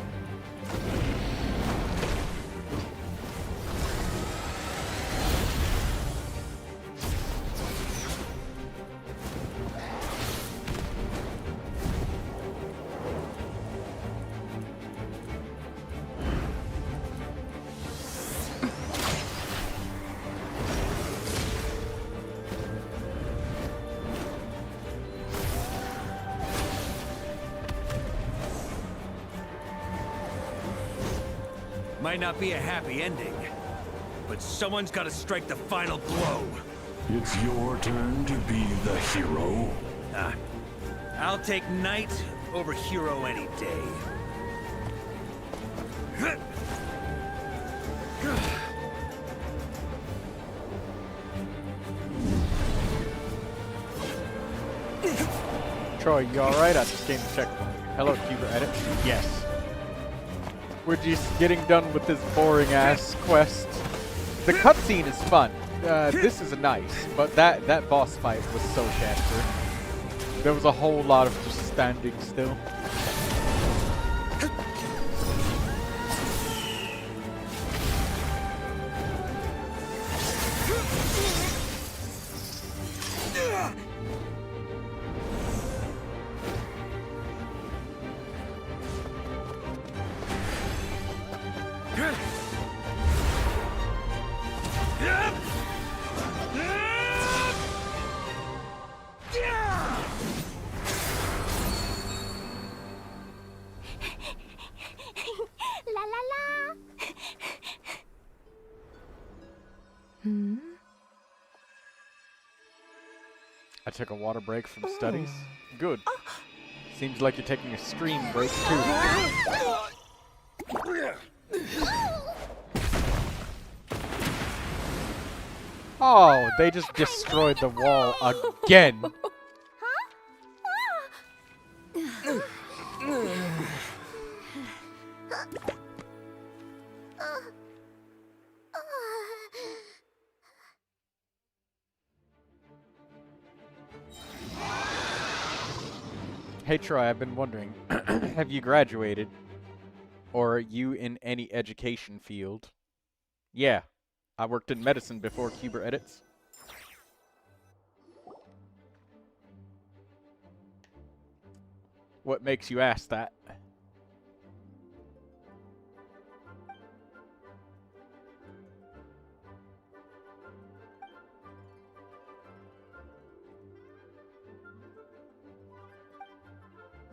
Might not be a happy ending, but someone's got to strike the final blow. It's your turn to be the hero. I'll take knight over hero any day. Troy, you alright? I just came to check. Hello, Cuber Edit. Yes. We're just getting done with this boring-ass quest. The cutscene is fun. This is nice, but that boss fight was so shameful. There was a whole lot of just standing still. La la la! I took a water break from studies. Good. Seems like you're taking a stream break too. Oh, they just destroyed the wall again. Hey Troy, I've been wondering, have you graduated? Or are you in any education field? Yeah, I worked in medicine before Cuber Edits. What makes you ask that?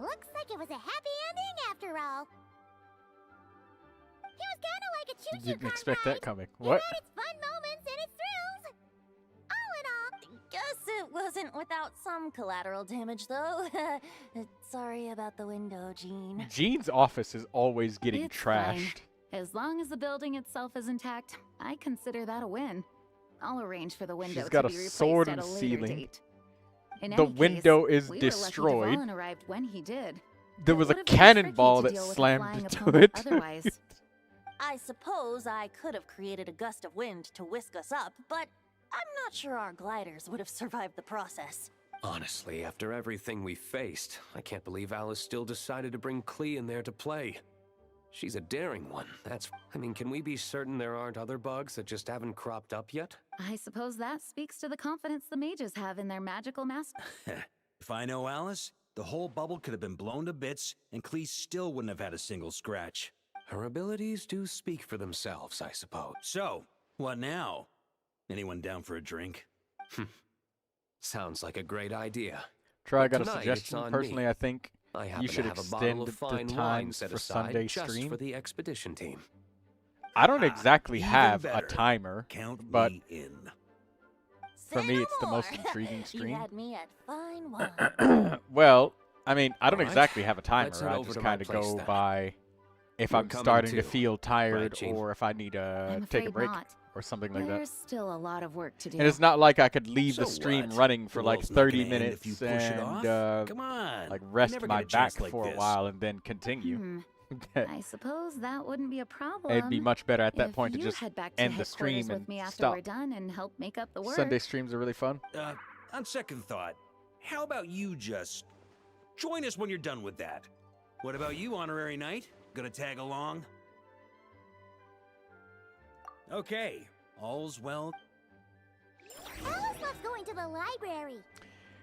Looks like it was a happy ending after all. He was kind of like a choo-choo Didn't car expect ride. that coming. It What? had its fun moments and its thrills. All in all, Guess it wasn't without some collateral damage, though. Sorry about the window, Gene. Gene's office is always getting It's trashed. fine. As long as the building itself is intact, I consider that a win. I'll arrange for the window She's got to a be replaced sword at in a the later ceiling. date. In The any case, window is we were destroyed. lucky Duvallin arrived when he did. There It was a would've been cannonball tricky that to deal with a slammed flying into opponent it. Otherwise, I suppose I could have created a gust of wind to whisk us up, but I'm not sure our gliders would have survived the process. Honestly, after everything we faced, I can't believe Alice still decided to bring Klee in there to play. She's a daring one, I mean, can we be certain there aren't other bugs that just haven't cropped up yet? I suppose that speaks to the confidence the mages have in their magical master. If I know Alice, the whole bubble could have been blown to bits, and Klee still wouldn't have had a single scratch. Her abilities do speak for themselves, I suppose. So, what now? Anyone down for a drink? Sounds like a great idea. Troy, I But got a tonight, suggestion. it's on Personally, me. I think I you happen should to have a bottle extend of fine the wine times set for aside Sunday just stream. for the expedition team. I don't exactly even have better. a timer, Count but me in. for me, it's the more. most intriguing You stream. had me at fine wine. Well, I mean, I don't Alright, exactly have a timer. let's head I over just to my kind of place go then. by if We're I'm coming starting to too. feel tired Right, Chief? or if I need to I'm take a afraid break not. or something like There's that. still a lot of work to do. And it's not like I could leave So the stream what? running for The like world's not 30 gonna end minutes if you push it and off. Come on. like You rest never my get a chance back like for a this. while and then continue. I suppose that wouldn't be a problem. It'd be much better at that if point to you just head back to end the headquarters stream with and me after stop. we're done and help make up the work. Sunday streams are really fun. On second thought, how about you just join us when you're done with that? What about you, Honorary Knight? Gonna tag along? Okay, all's well. Alice loves going to the library.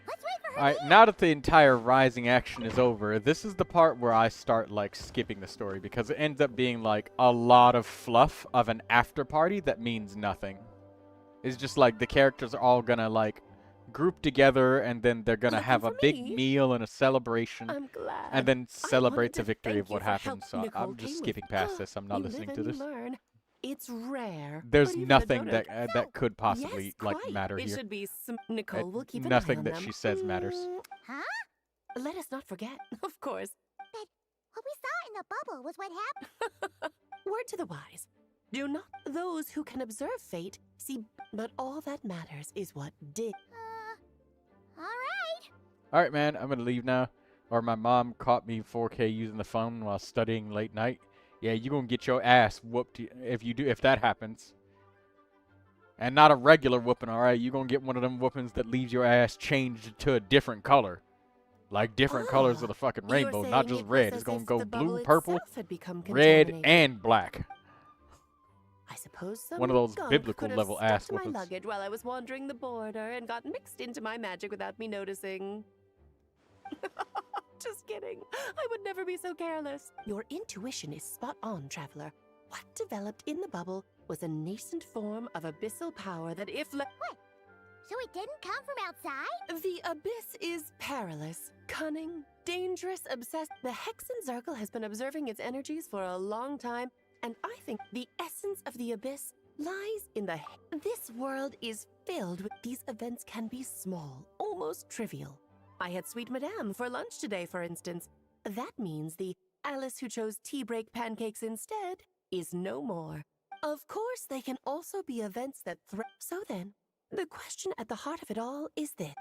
Let's wait for her. Alright, now that the entire rising action is over, this is the part where I start like skipping the story because it ends up being like a lot of fluff of an after party that means nothing. It's just like the characters are all gonna like group together and then they're gonna have a big meal and a celebration I'm glad. and then celebrate to the victory thank of what you for happened. help So Nicole I'm just came skipping with. past this. I'm not You listening live to and this. you learn. It's rare. There's but even nothing the that could possibly yes, like quite. matter It here. should be Nicole will keep an eye Nothing on that them. she says matters. Huh? Let us not forget, of course. But what we saw in the bubble was what happened. Word to the wise. Do not those who can observe fate see, but all that matters is what did. All right. Alright, man, I'm gonna leave now. Or my mom caught me 4K using the phone while studying late night. Yeah, you gonna get your ass whooped if that happens. And not a regular whooping, alright? You gonna get one of them whoopings that leaves your ass changed to a different color. Like different colors of the fucking You're rainbow, not saying just it was red. as It's gonna if go the bubble blue, purple, itself had become red, contaminated. and black. I suppose some One of those gunk biblical could have level stuck ass to my whoopings. luggage while I was wandering the border and got mixed into my magic without me noticing. Just kidding. I would never be so careless. Your intuition is spot on, traveler. What developed in the bubble was a nascent form of abyssal power that if What? So it didn't come from outside? The abyss is perilous, cunning, dangerous, obsessed. The Hexen Circle has been observing its energies for a long time, and I think the essence of the abyss lies in the... This world is filled with... These events can be small, almost trivial. I had Sweet Madame for lunch today, for instance. That means the Alice who chose tea break pancakes instead is no more. Of course, they can also be events that So then, the question at the heart of it all is this.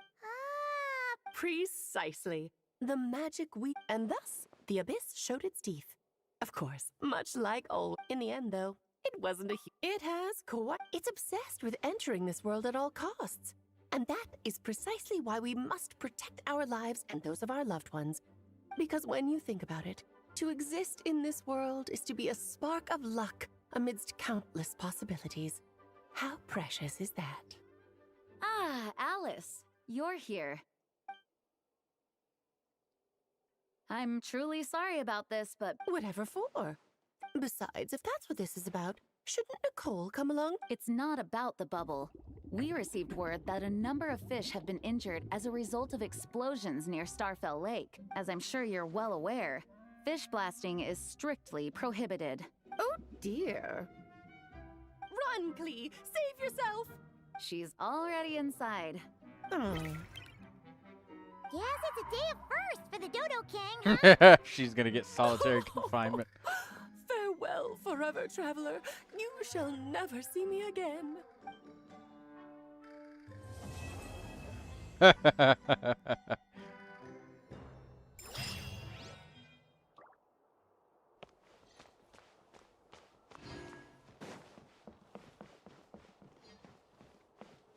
Precisely. The magic we... And thus, the abyss showed its teeth. Of course, much like old. In the end, though, it wasn't a... It has quite... It's obsessed with entering this world at all costs. And that is precisely why we must protect our lives and those of our loved ones. Because when you think about it, to exist in this world is to be a spark of luck amidst countless possibilities. How precious is that? Ah, Alice, you're here. I'm truly sorry about this, but... Whatever for? Besides, if that's what this is about, shouldn't Nicole come along? It's not about the bubble. We received word that a number of fish have been injured as a result of explosions near Starfell Lake. As I'm sure you're well aware, fish blasting is strictly prohibited. Oh dear. Run, Klee! Save yourself! She's already inside. Guess it's a day of first for the Dodo King, huh? She's gonna get solitary confinement. Farewell, forever traveler. You shall never see me again.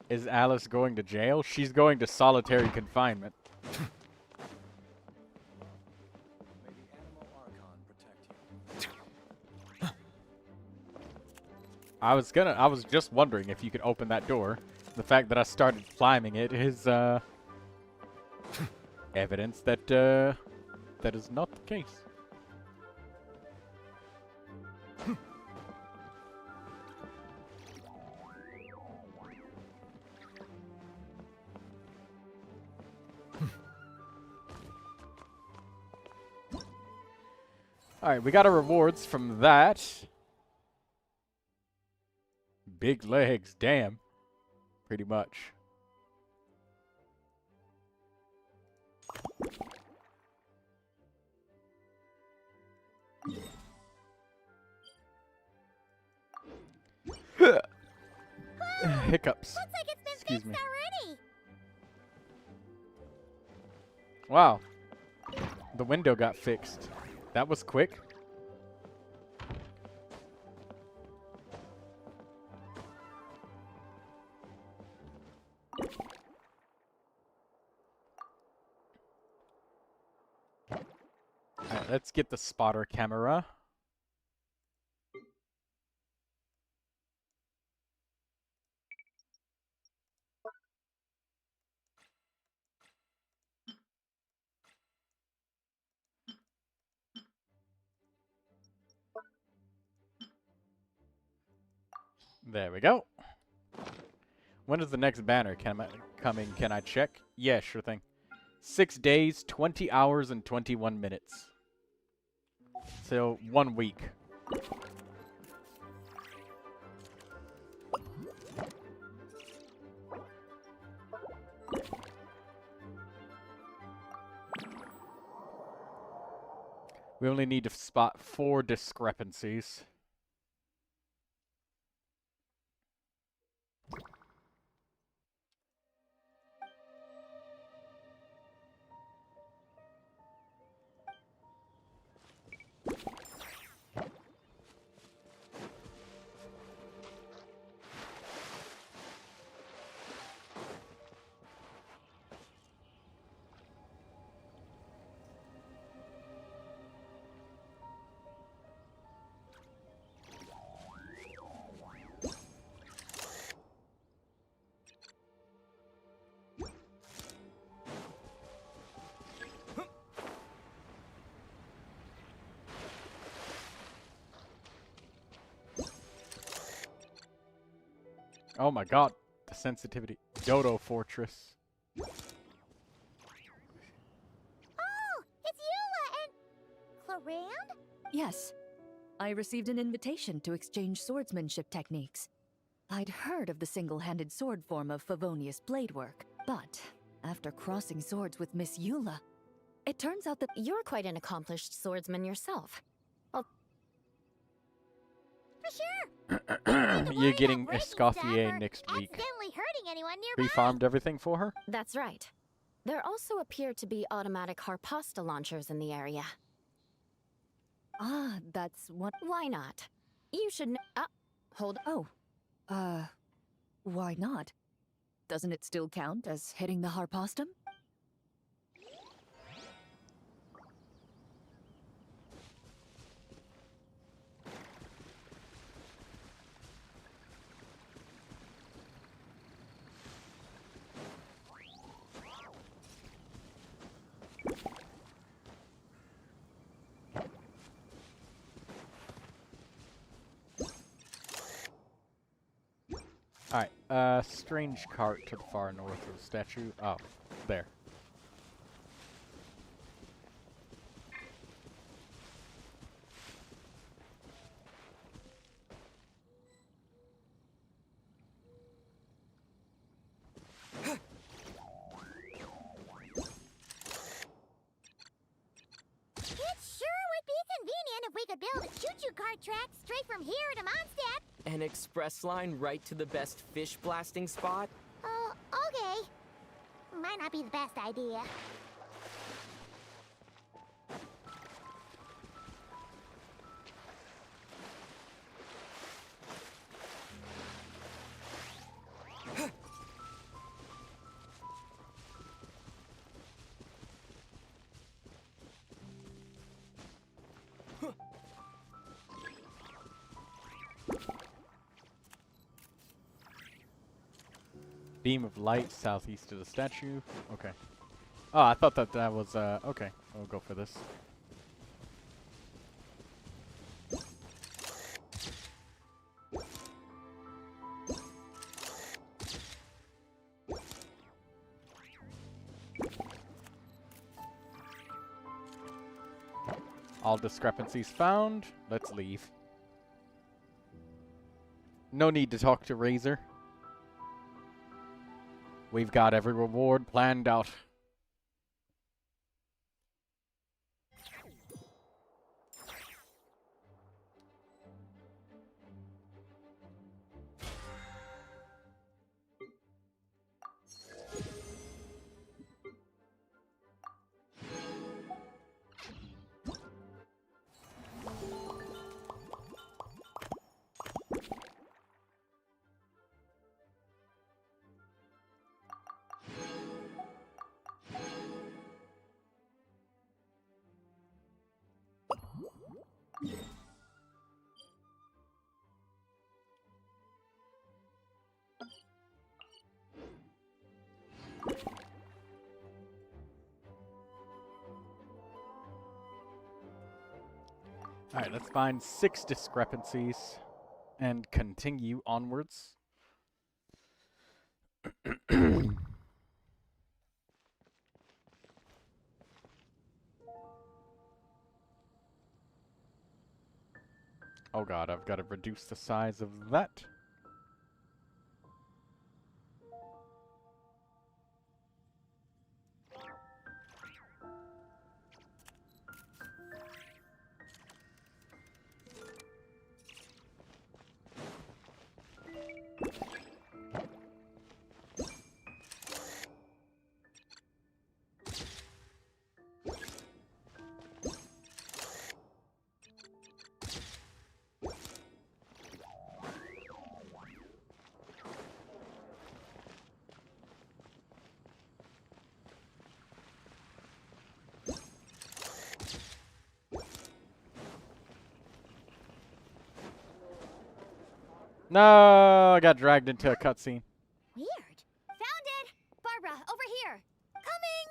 Is Alice going to jail? She's going to solitary confinement. I was just wondering if you could open that door. The fact that I started climbing it is evidence that that is not the case. Alright, we got our rewards from that. Big legs, damn. Pretty much. Hiccups. Looks like it's been Excuse fixed me. already. Wow. The window got fixed. That was quick. Alright, let's get the spotter camera. There we go. When is the next banner coming? Can I check? Yeah, sure thing. 6 days, 20 hours, and 21 minutes. So, 1 week. We only need to spot 4 discrepancies. Oh my god, the sensitivity. Dodo Fortress. Oh, it's Eula and Clarand? Yes. I received an invitation to exchange swordsmanship techniques. I'd heard of the single-handed sword form of Favonius blade work, but after crossing swords with Miss Eula, it turns out that you're quite an accomplished swordsman yourself. For sure. You're getting Escoffier next week. Accidentally hurting anyone nearby. Refarmed everything for her? That's right. There also appear to be automatic harpasta launchers in the area. Ah, that's what... Why not? You should hold... Oh. Why not? Doesn't it still count as hitting the harpastum? Alright, strange cart to the far north of the statue. Oh, there. It sure would be convenient if we could build a choo-choo cart track straight from here to Mondstadt. An express line right to the best fish blasting spot? Oh, okay. Might not be the best idea. Beam of light southeast of the statue. Okay. Oh, I thought that that was, okay. I'll go for this. All discrepancies found. Let's leave. No need to talk to Razor. We've got every reward planned out. Alright, let's find 6 discrepancies and continue onwards. Oh god, I've got to reduce the size of that. No, I got dragged into a cutscene. Weird. Found it! Barbara, over here! Coming!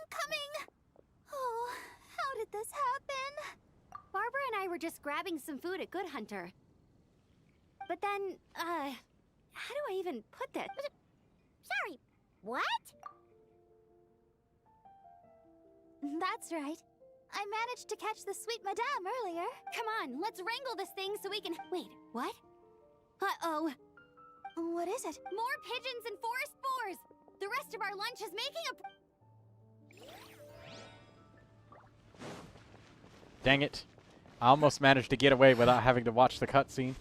Oh, how did this happen? Barbara and I were just grabbing some food at Good Hunter. But then, how do I even put this? Sorry, what? That's right. I managed to catch the sweet madame earlier. Come on, let's wrangle this thing so we can... Wait, what? Uh-oh. What is it? More pigeons and forest boars! The rest of our lunch is making a... Dang it. I almost managed to get away without having to watch the cutscene.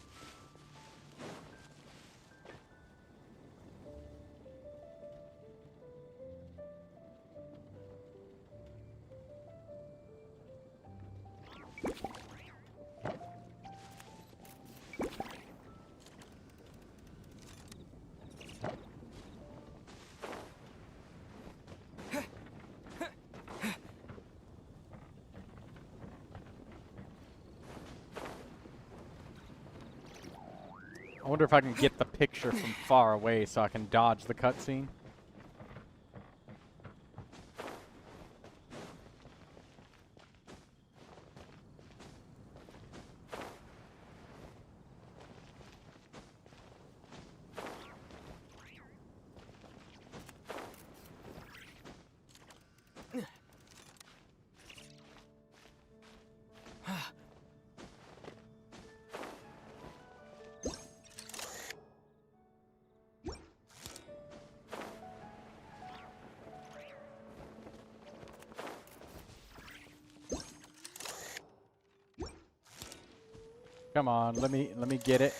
I wonder if I can get the picture from far away so I can dodge the cutscene. Come on, let me get it.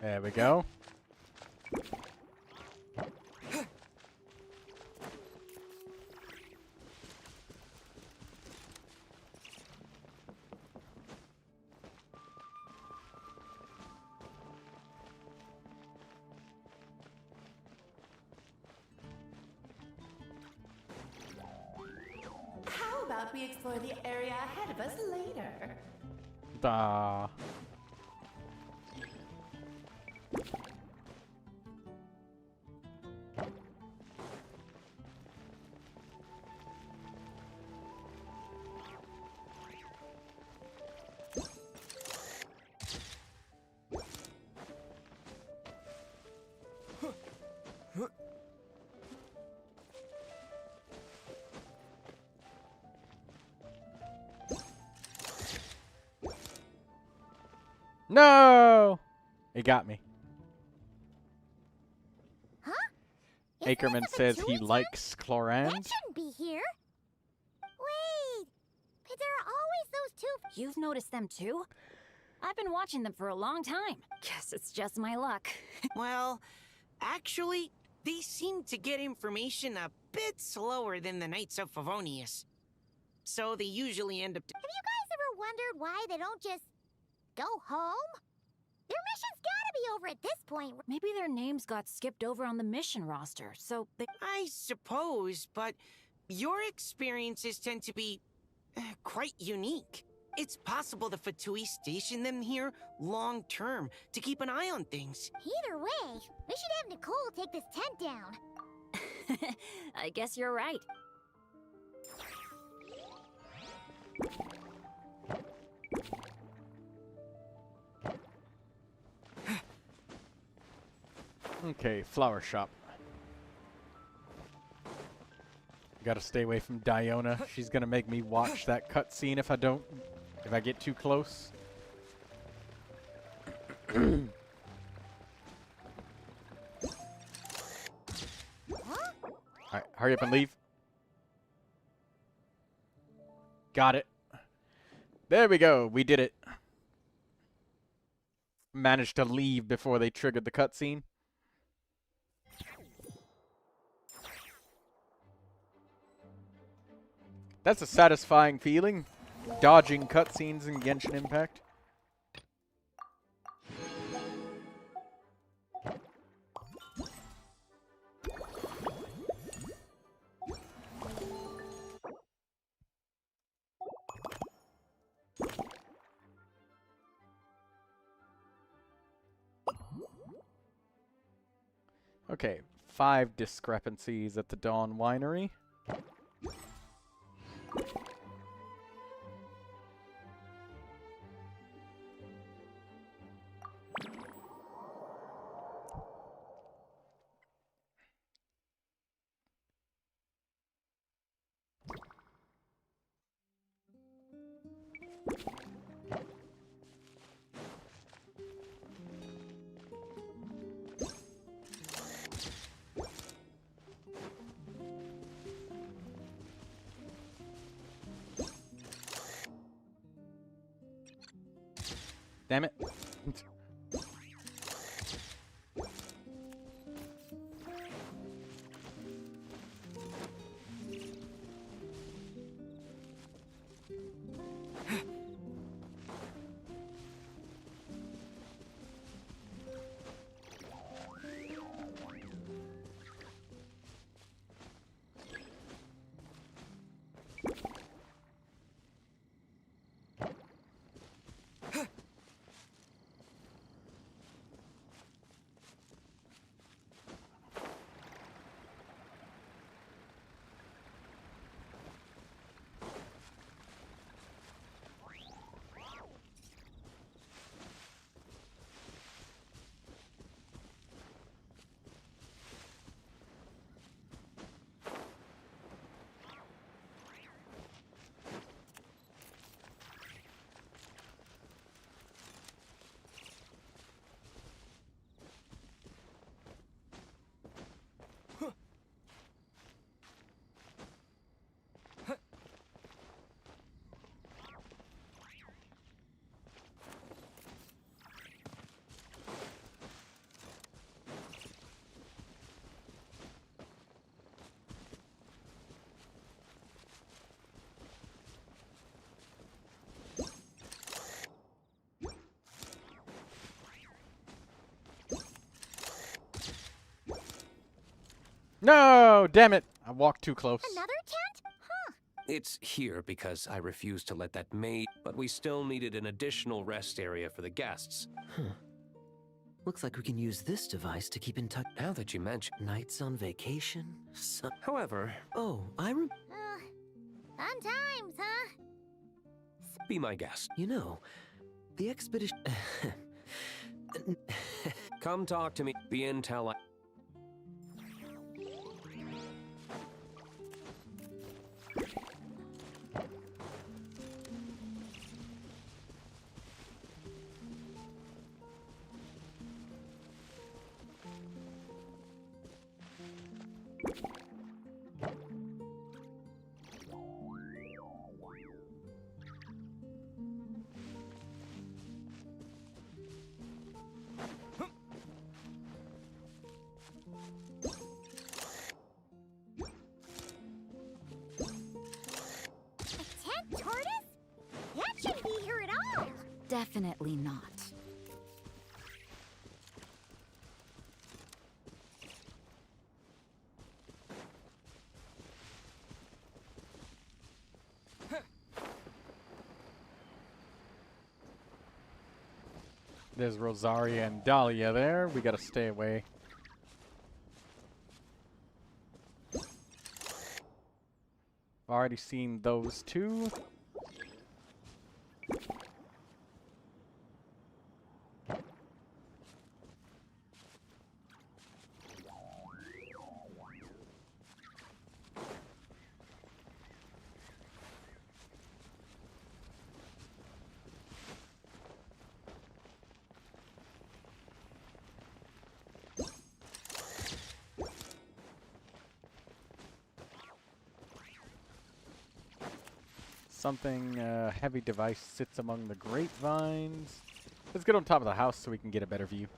There we go. How about we explore the area ahead of us later? No! It got me. Huh? Ackerman says he likes That Chlorans. shouldn't be here. Wait, but there are always those two. You've noticed them too? I've been watching them for a long time. Guess it's just my luck. Well, actually, they seem to get information a bit slower than the Knights of Favonius. So they usually end up... Have you guys ever wondered why they don't just go home? Their mission's gotta be over at this point. Maybe their names got skipped over on the mission roster, so they... I suppose, but your experiences tend to be quite unique. It's possible the Fatui stationed them here long-term to keep an eye on things. Either way, we should have Nicole take this tent down. I guess you're right. Okay, flower shop. Gotta stay away from Diona. She's gonna make me watch that cutscene if I get too close. Alright, hurry up and leave. Got it. There we go. We did it. Managed to leave before they triggered the cutscene. That's a satisfying feeling. Dodging cutscenes in Genshin Impact. Okay, 5 discrepancies at the Dawn Winery. Damn it. No! Damn it! I walked too close. Another tent? Huh. It's here because I refused to let that maid, but we still needed an additional rest area for the guests. Huh. Looks like we can use this device to keep in touch. Now that you mention Nights on vacation. However, oh, fun times, huh? be my guest. You know, the expedition. Come talk to me. The intel. definitely not. There's Rosaria and Dahlia there. We gotta stay away. Already seen those two. Something, heavy device sits among the grapevines. Let's get on top of the house so we can get a better view.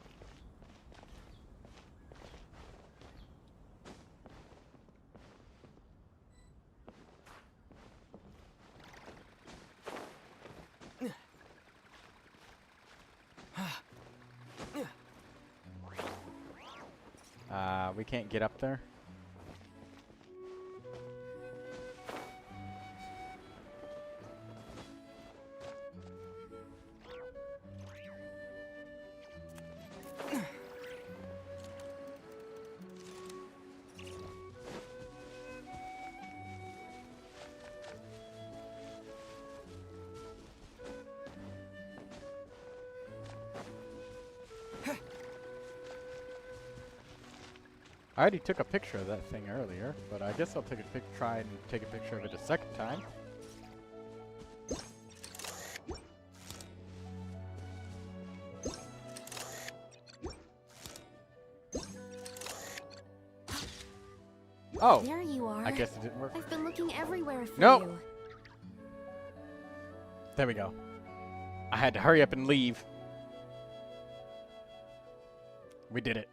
We can't get up there. I already took a picture of that thing earlier, but I guess I'll try and take a picture of it a second time. Oh, there you are. I guess it didn't work. I've been looking everywhere for Nope. you. There we go. I had to hurry up and leave. We did it.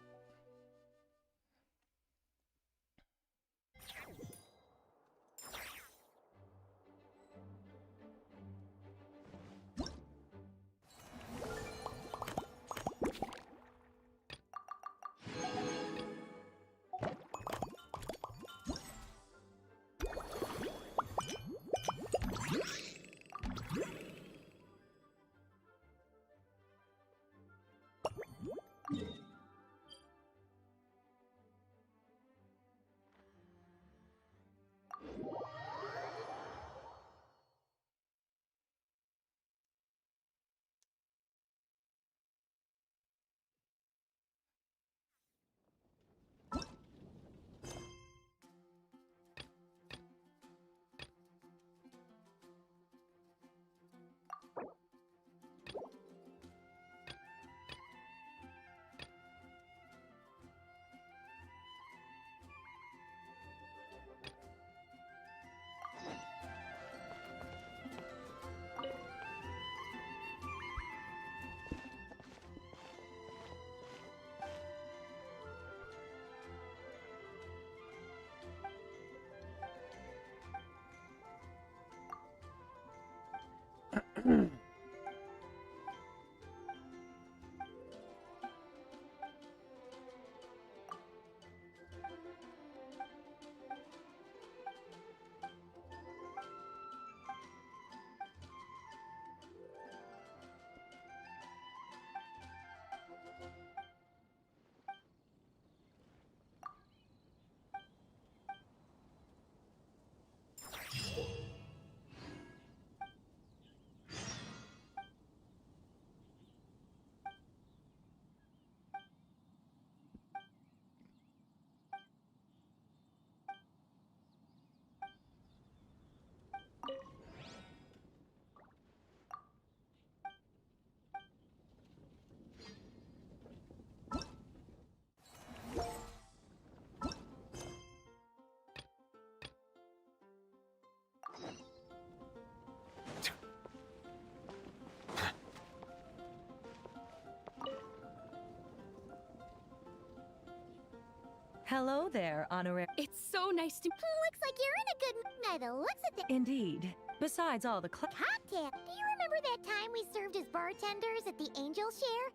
Hello there, Honorary. It's so nice to. Looks like you're in a good mood by the looks of it. Indeed. Besides all the Cocktail! Do you remember that time we served as bartenders at the Angel Share?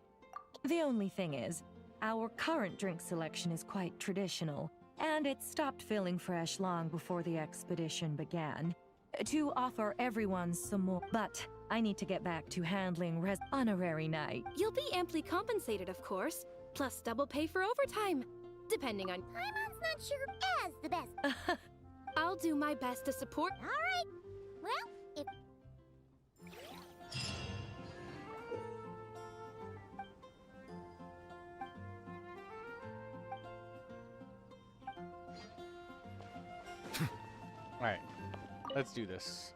The only thing is, our current drink selection is quite traditional, and it stopped feeling fresh long before the expedition began. To offer everyone some more, but I need to get back to handling honorary night. You'll be amply compensated, of course, plus double pay for overtime, depending on... Paimon's not sure as the best. I'll do my best to support... All right. Well, if... Alright, let's do this.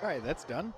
Alright, that's done.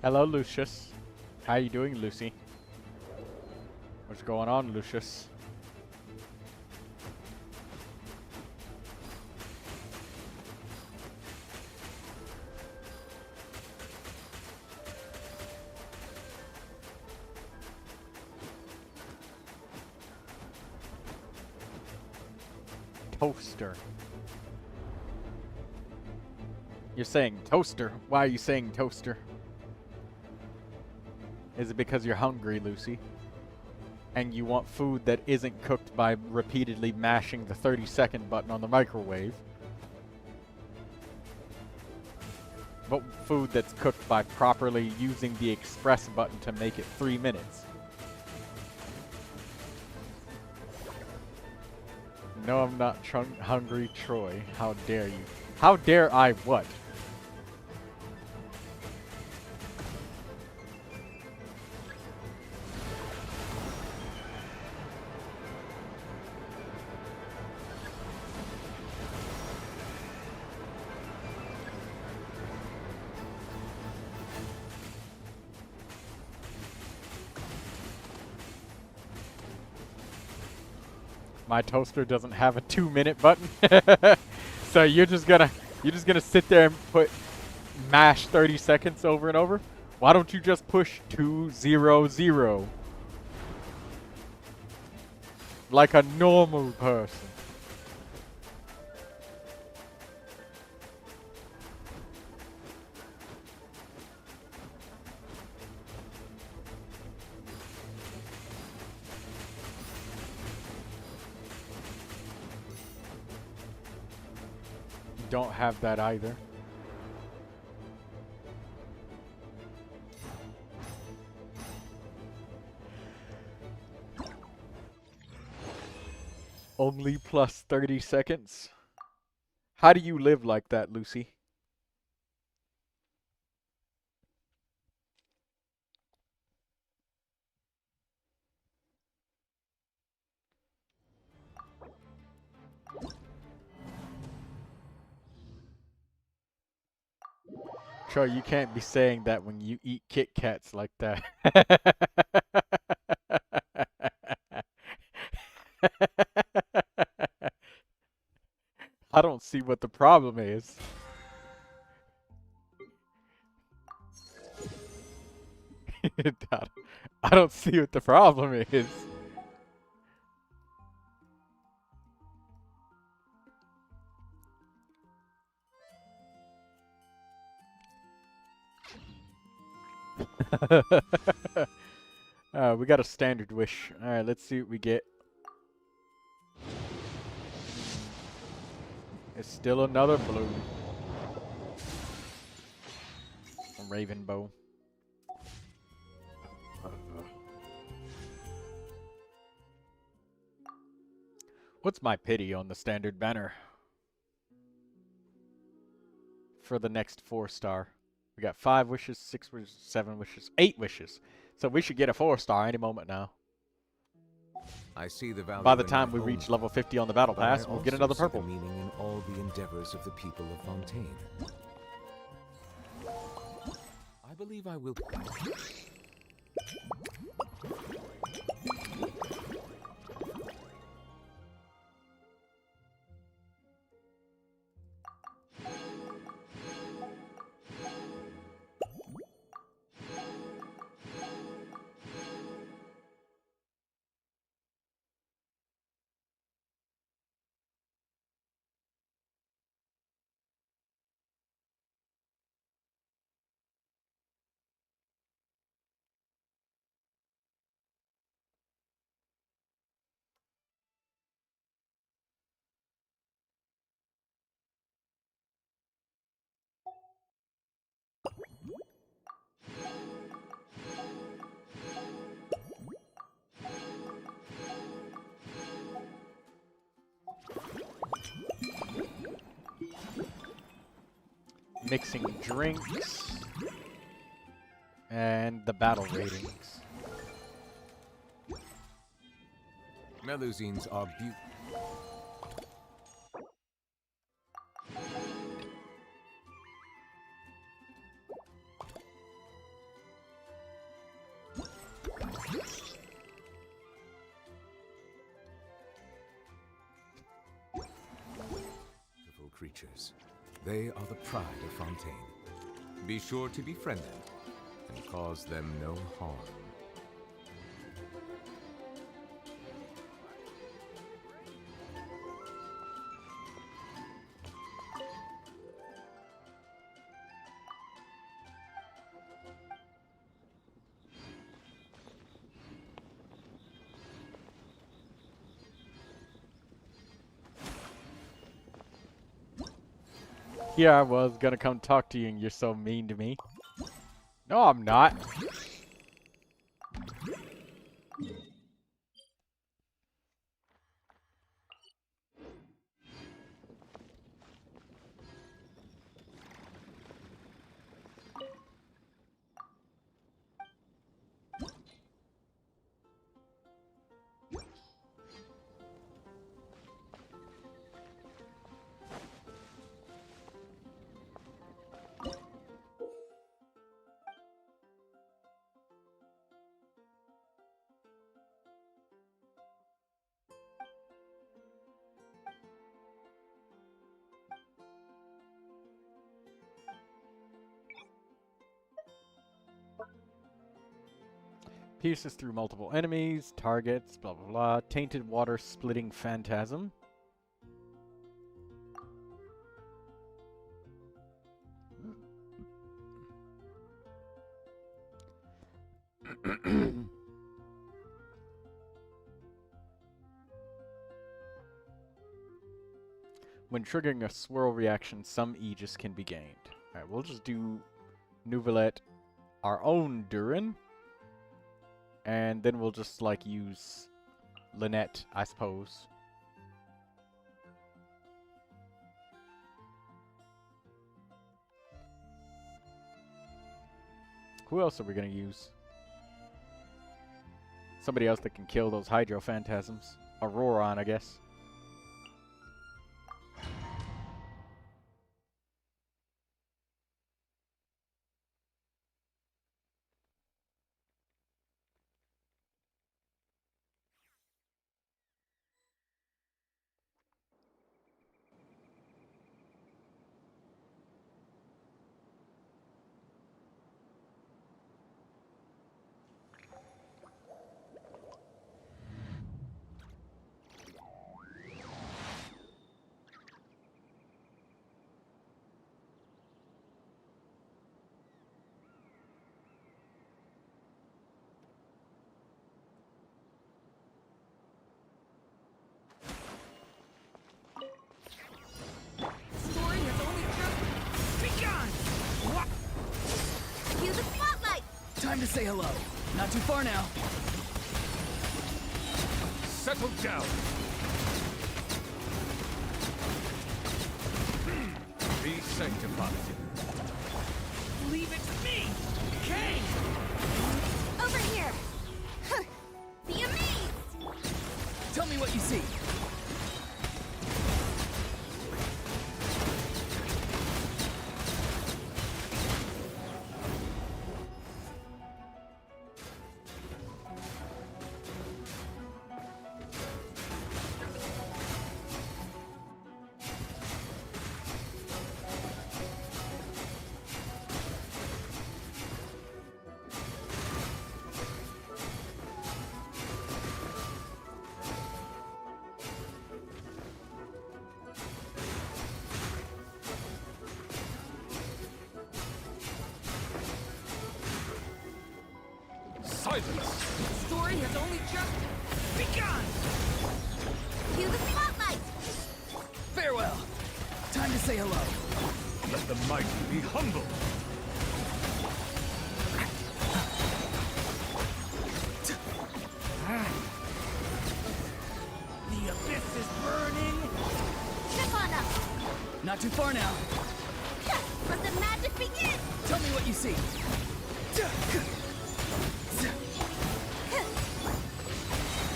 Hello, Lucius. How you doing, Lucy? What's going on, Lucius? Toaster. You're saying toaster. Why are you saying toaster? Is it because you're hungry, Lucy? And you want food that isn't cooked by repeatedly mashing the 30-second button on the microwave? But food that's cooked by properly using the express button to make it 3 minutes? No, I'm not hungry, Troy. How dare you? How dare I what? My toaster doesn't have a 2-minute button. So you're just gonna sit there and mash 30 seconds over and over? Why don't you just push 200 like a normal person? Don't have that either. Only plus 30 seconds? How do you live like that, Lucy? Troy, you can't be saying that when you eat Kit Kats like that. I don't see what the problem is. I don't see what the problem is. We got a standard wish. Alright, let's see what we get. It's still another blue. A raven bow. What's my pity on the standard banner? for the next 4-star. We got 5 wishes, 6 wishes, 7 wishes, 8 wishes. So we should get a 4-star any moment now. I see the value By the in time my we own reach level 50 on the battle but I pass, we'll get also another see the purple. meaning in all the endeavors of the people of Fontaine. I believe I will. Mixing drinks and the battle ratings. Melusines are beautiful creatures. They are the pride of Fontaine. Be sure to befriend them and cause them no harm. Here I was gonna come talk to you and you're so mean to me. No, I'm not. Pierces through multiple enemies, targets, blah blah blah. Tainted water splitting phantasm. When triggering a swirl reaction, some Aegis can be gained. Alright, we'll just do Neuvilette, our own Durin. And then we'll just, like, use Lynette, I suppose. Who else are we gonna use? Somebody else that can kill those Hydro Phantasms. Auroron, I guess. Cue the spotlight! Time to say hello. Not too far now. Settle down. Be sanctified. Silence! Story has only just begun! Cue the spotlight! Farewell! Time to say hello. Let the mighty be humble. The abyss is burning! Step on up! Not too far now. Let the magic begin! Tell me what you see.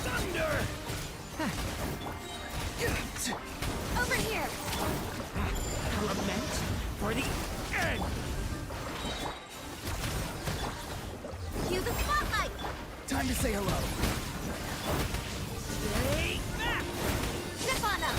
Thunder! Over here! Lament for the end! Cue the spotlight! Time to say hello. Stay back! Step on up!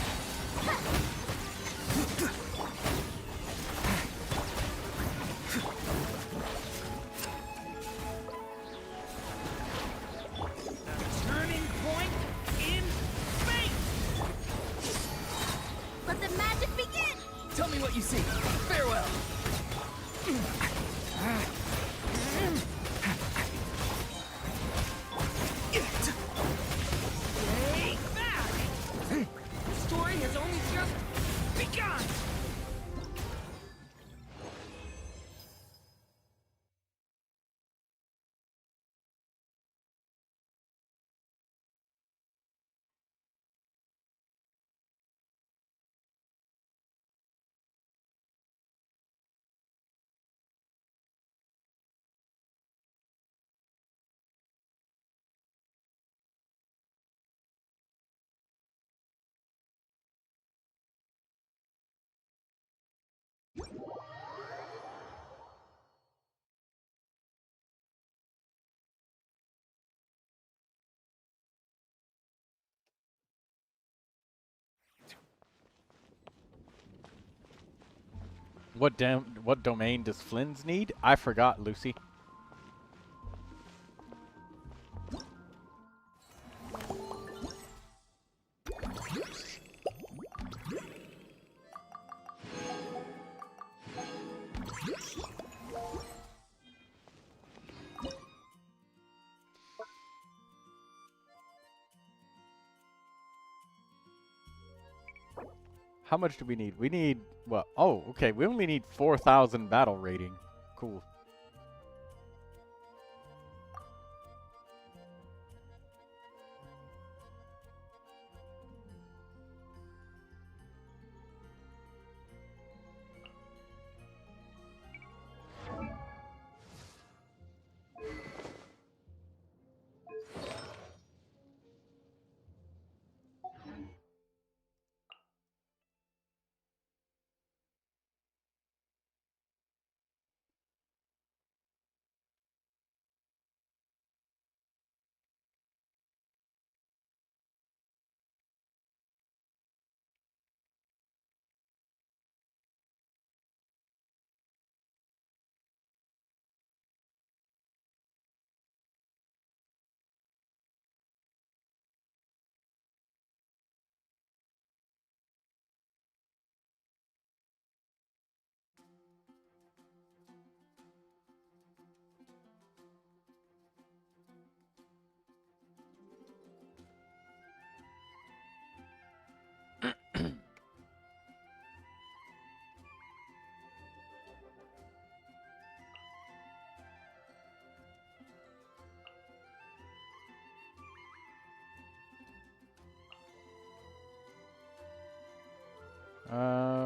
A turning point in space! Let the magic begin! Tell me what you see. Farewell. Stay back! The story has only just begun! What domain does Flynn's need? I forgot, Lucy. How much do we need? We need, what? Oh, okay. We only need 4,000 battle rating. Cool.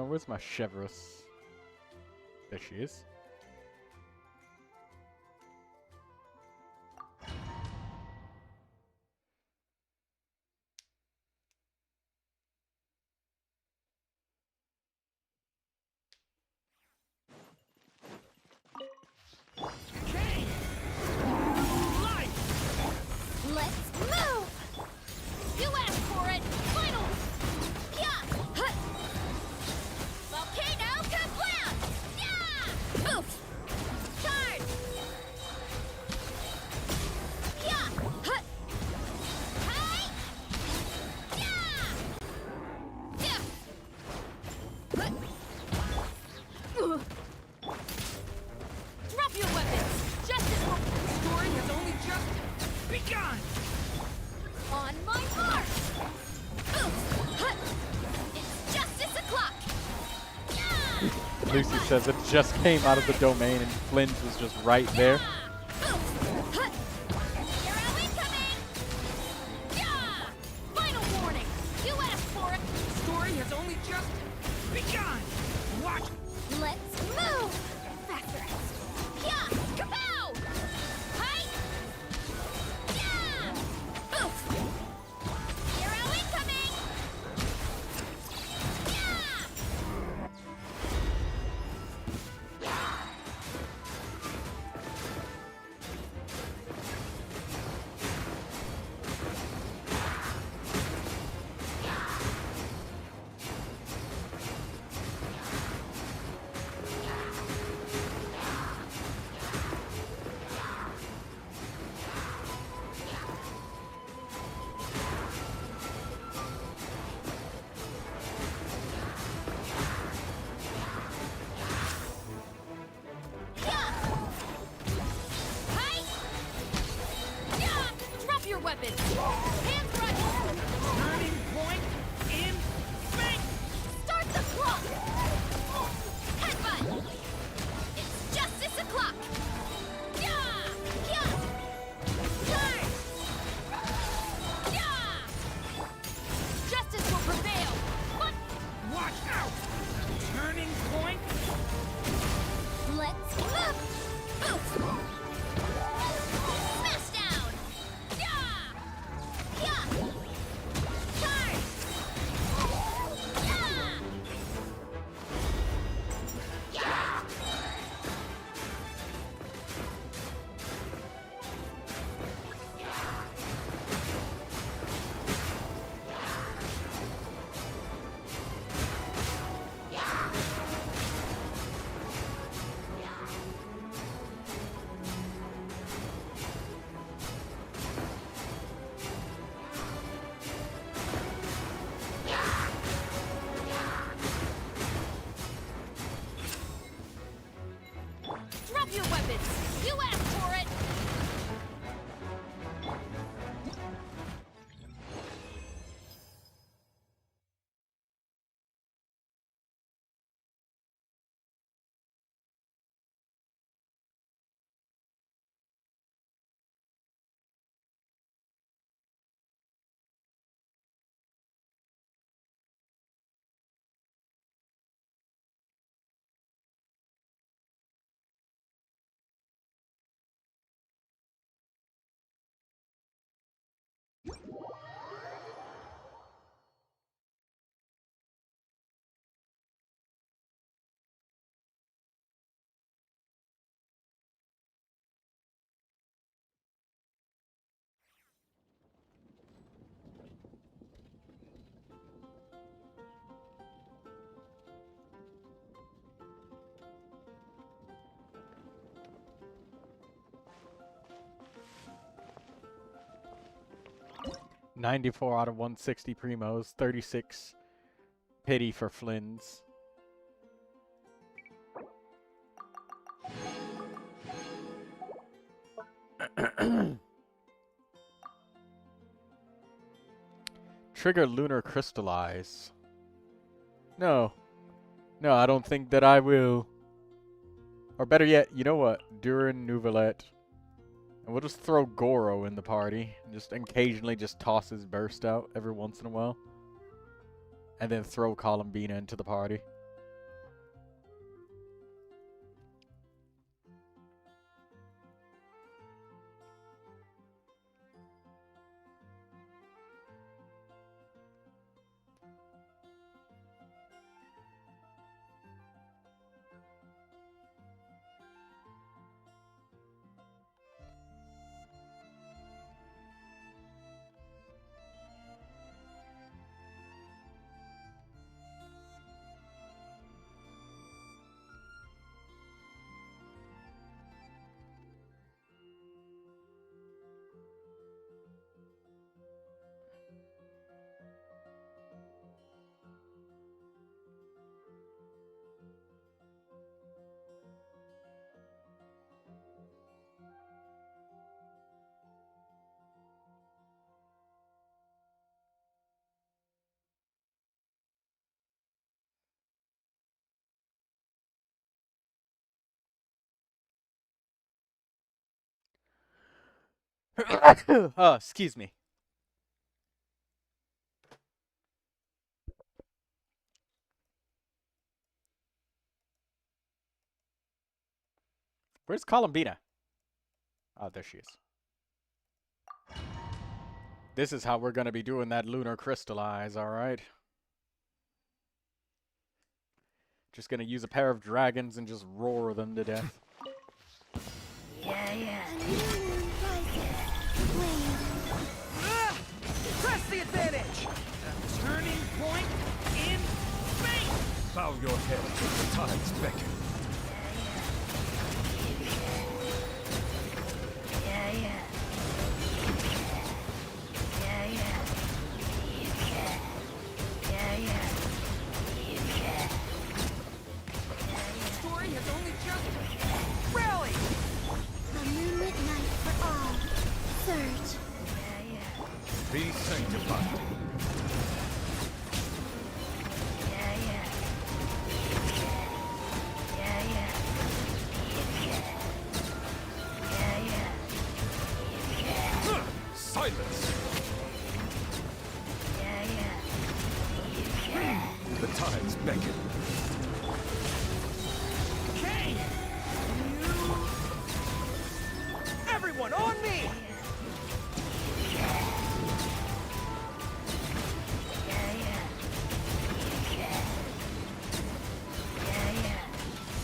Where's my Chevrolet? There she is. Let's move! You asked for it! Final! Yeah! Hut! Volcano kablam! Yeah! Lucy says it just came out of the domain and Flynn's was just right there. Final warning! You asked for it! The story has only just begun! Watch! Let's move! Faster! Yeah! Kapow! Hi! Yeah! Oof! Hero incoming! Drop your weapons! Hands right! Turning point in space! Start the clock! Headbutt! It's justice o'clock! Yeah! Yeah! Turn! Yeah! Justice will prevail! What? Watch out! Turning point! Let's move! Oof! Smash down! Yeah! Yeah! Turn! Yeah! Drop your weapons! You asked for it! $94 out of 160 primos, 36 pity for Flynn's. Trigger lunar crystallize. No. No, I don't think that I will. Or better yet, you know what? Durin, Neuvilette. And we'll just throw Goro in the party. And just occasionally just toss his burst out every once in a while. And then throw Columbina into the party. Oh, excuse me. Where's Columbina? Oh, there she is. This is how we're gonna be doing that lunar crystallize, alright? Just gonna use a pair of dragons and just roar them to death. Yeah. Press the advantage! Turning point in space! Bow your head as the tides beckon. Story has only just rallied! A moonlit night for all. Surge. Be sanctified. Silence! The tides beckon. Okay! Everyone on me!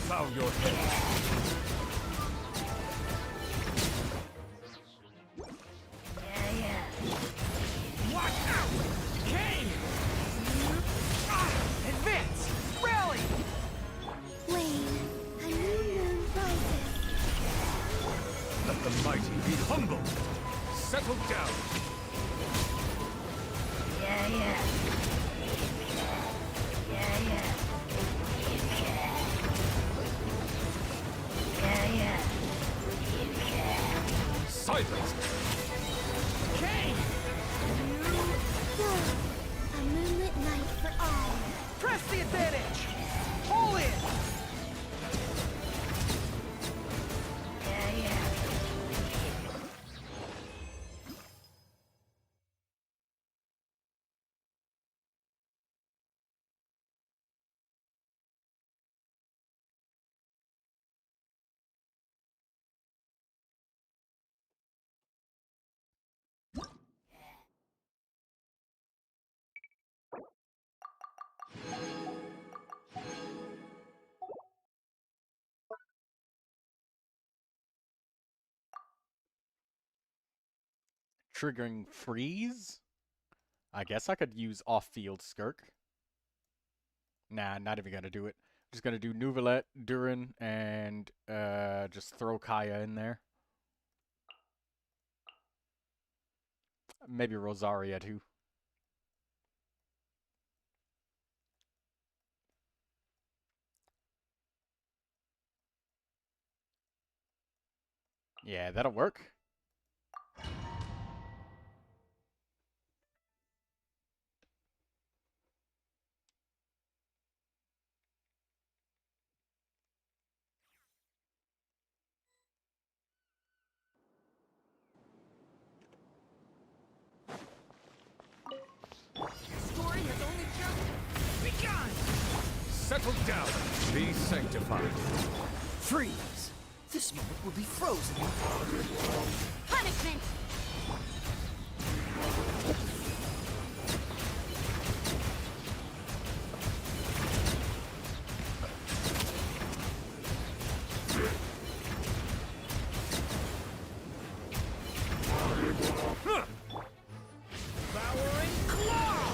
Bow your head. Watch out! Kane! Advance! Rally! Wayne, a new moon rises. Let the mighty be humble. Settle down. Silence! Kane! A moonlit night for all. Press the advantage! Pull in! Triggering freeze? I guess I could use off-field Skirk. Nah, not even gonna do it. Just gonna do Neuvilette, Durin, and just throw Kaya in there. Maybe Rosaria too. Yeah, that'll work. Story has only just begun! Settle down. Be sanctified. Freeze! This moment will be frozen. Punishment! Devouring claw!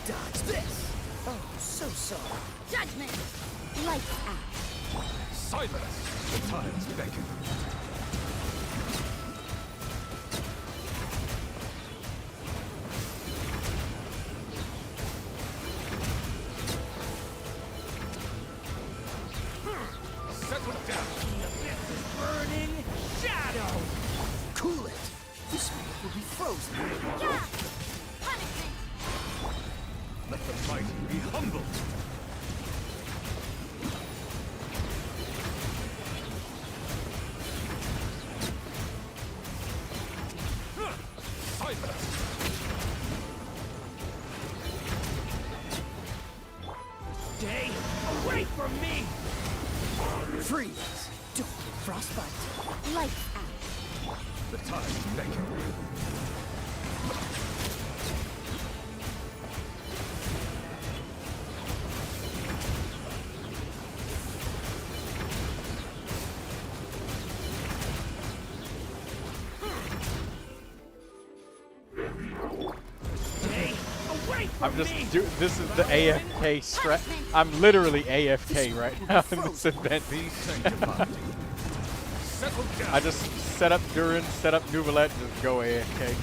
Dodge this! Oh, so sorry. Judgment! Lights out. Silence! The tides beckon. Settle down. Burning shadow! Cool it! This moment will be frozen. Yeah! Punishment! Let the mighty be humbled. Freeze! Don't get frostbite. Lights out. The tide's beckoning. I'm just this is the AFK strat. I'm literally AFK right now in this event. I just set up Durin, set up Neuvilette, just go AFK.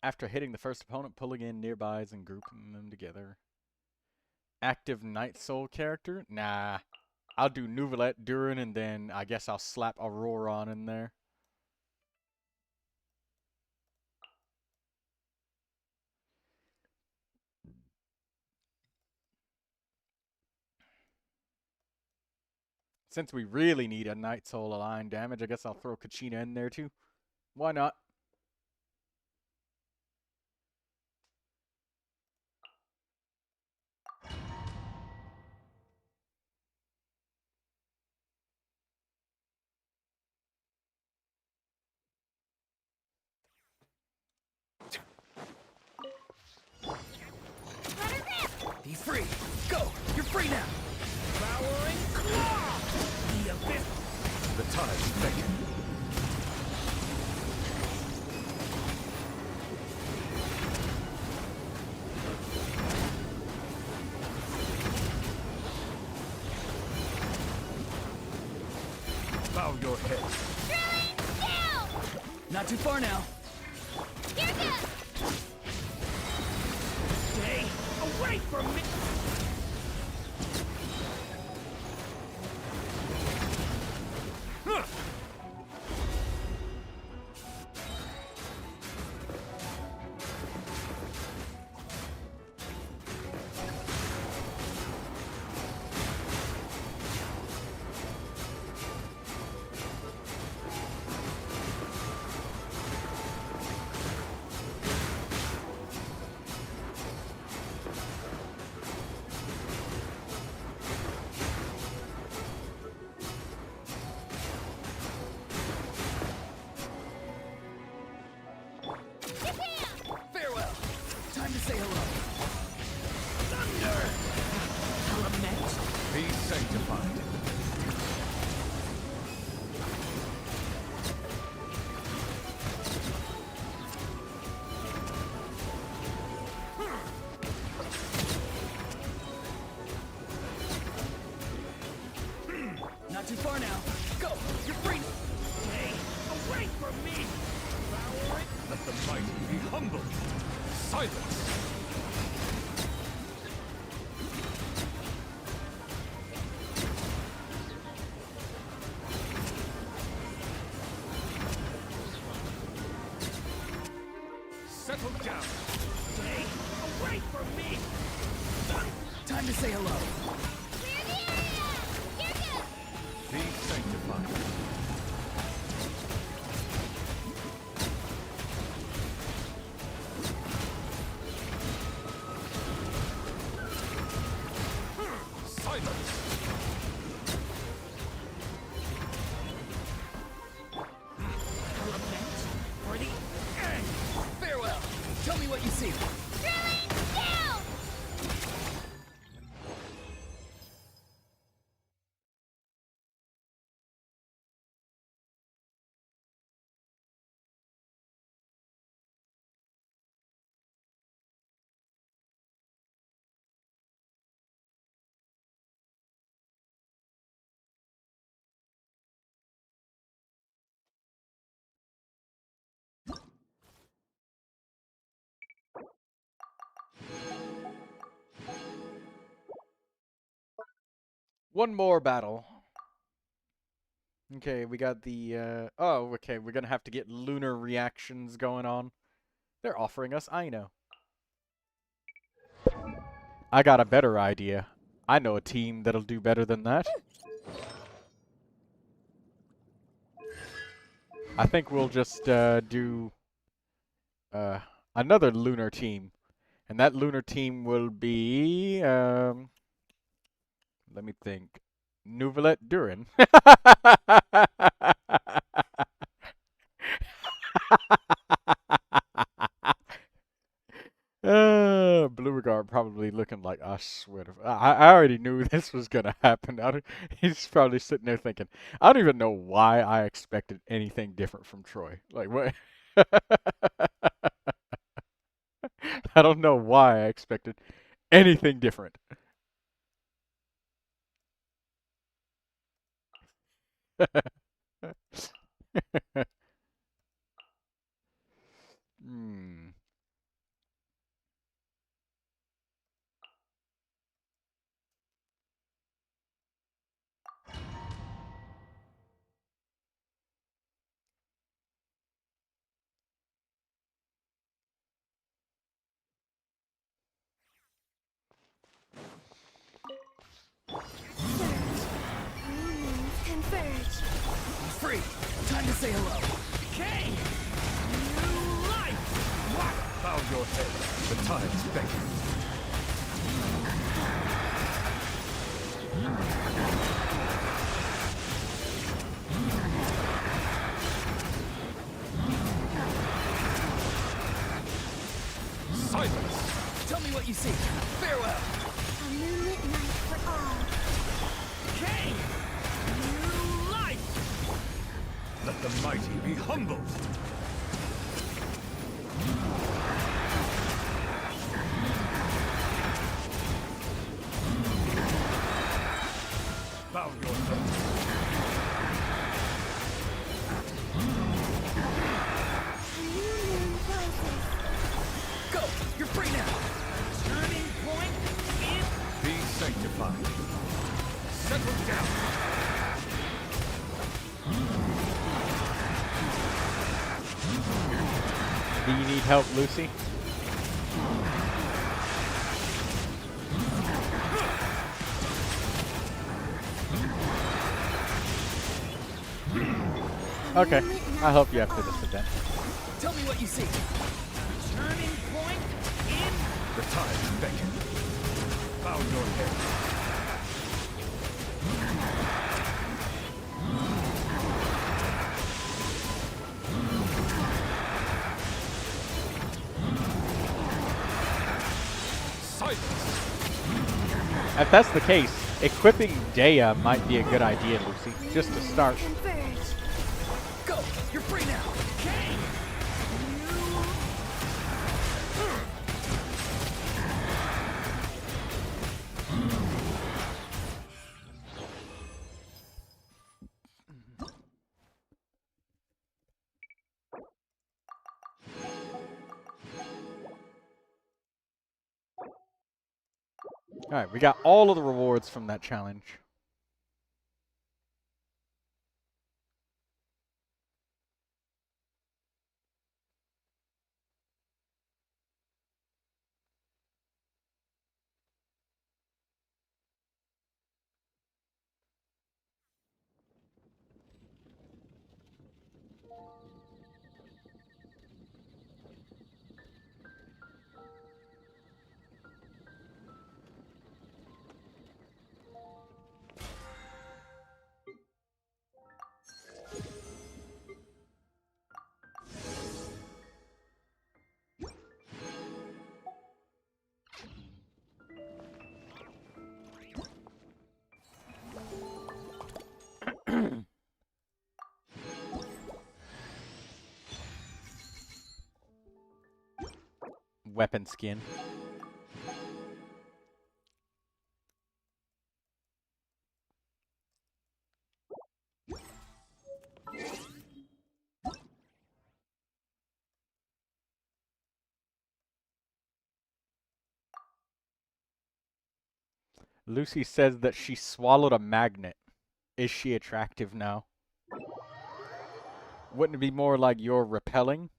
After hitting the first opponent, pulling in nearbys and grouping them together. Active Night Soul character? Nah. I'll do Neuvilette, Durin, and then I guess I'll slap Auroron in there. Since we really need a Night Soul align damage, I guess I'll throw Kachina in there too. Why not? Be free! Go! You're free now! Devouring claw! The abyss! The tide's beckoning. Bow your head. Down! Not too far now. Stay away from me! Huh. Farewell. Time to say hello. Thunder! Element. Be sanctified. Not too far now. Go! You're free! Stay away from me! Let the mighty be humbled! Silence! Settle down! Stay away from me! Time to say hello! Be sanctified. Silence! Element for the end! Farewell! Tell me what you see! Down! One more battle. Okay, we got the, oh, okay, we're gonna have to get lunar reactions going on. They're offering us Aino. I got a better idea. I know a team that'll do better than that. I think we'll just do another lunar team. And that lunar team will be, let me think, Neuvilette Durin. Beauregard probably looking like, I swear to, I already knew this was gonna happen. He's probably sitting there thinking, I don't even know why I expected anything different from Troy. Like, what? I don't know why I expected anything different. Hmm. Converge. Free. Time to say hello. King! New life! What? Bow your head. The time's beckon. Silence! Tell me what you see. Farewell! A moonlit night for all. King! New life! Let the mighty be humbled! Bow your head. A new moon rises. Go! You're free now! Turning point in... Be sanctified. Settle down. Do you need help, Lucy? Okay, I'll help you after this event. Tell me what you see. Turning point in... The time's beckon. Bow your head. If that's the case, equipping Dea might be a good idea, Lucy, just to start. Converge. Go! You're free now! King! Alright, we got all of the rewards from that challenge. Weapon skin. Lucy says that she swallowed a magnet. Is she attractive now? Wouldn't it be more like you're repelling?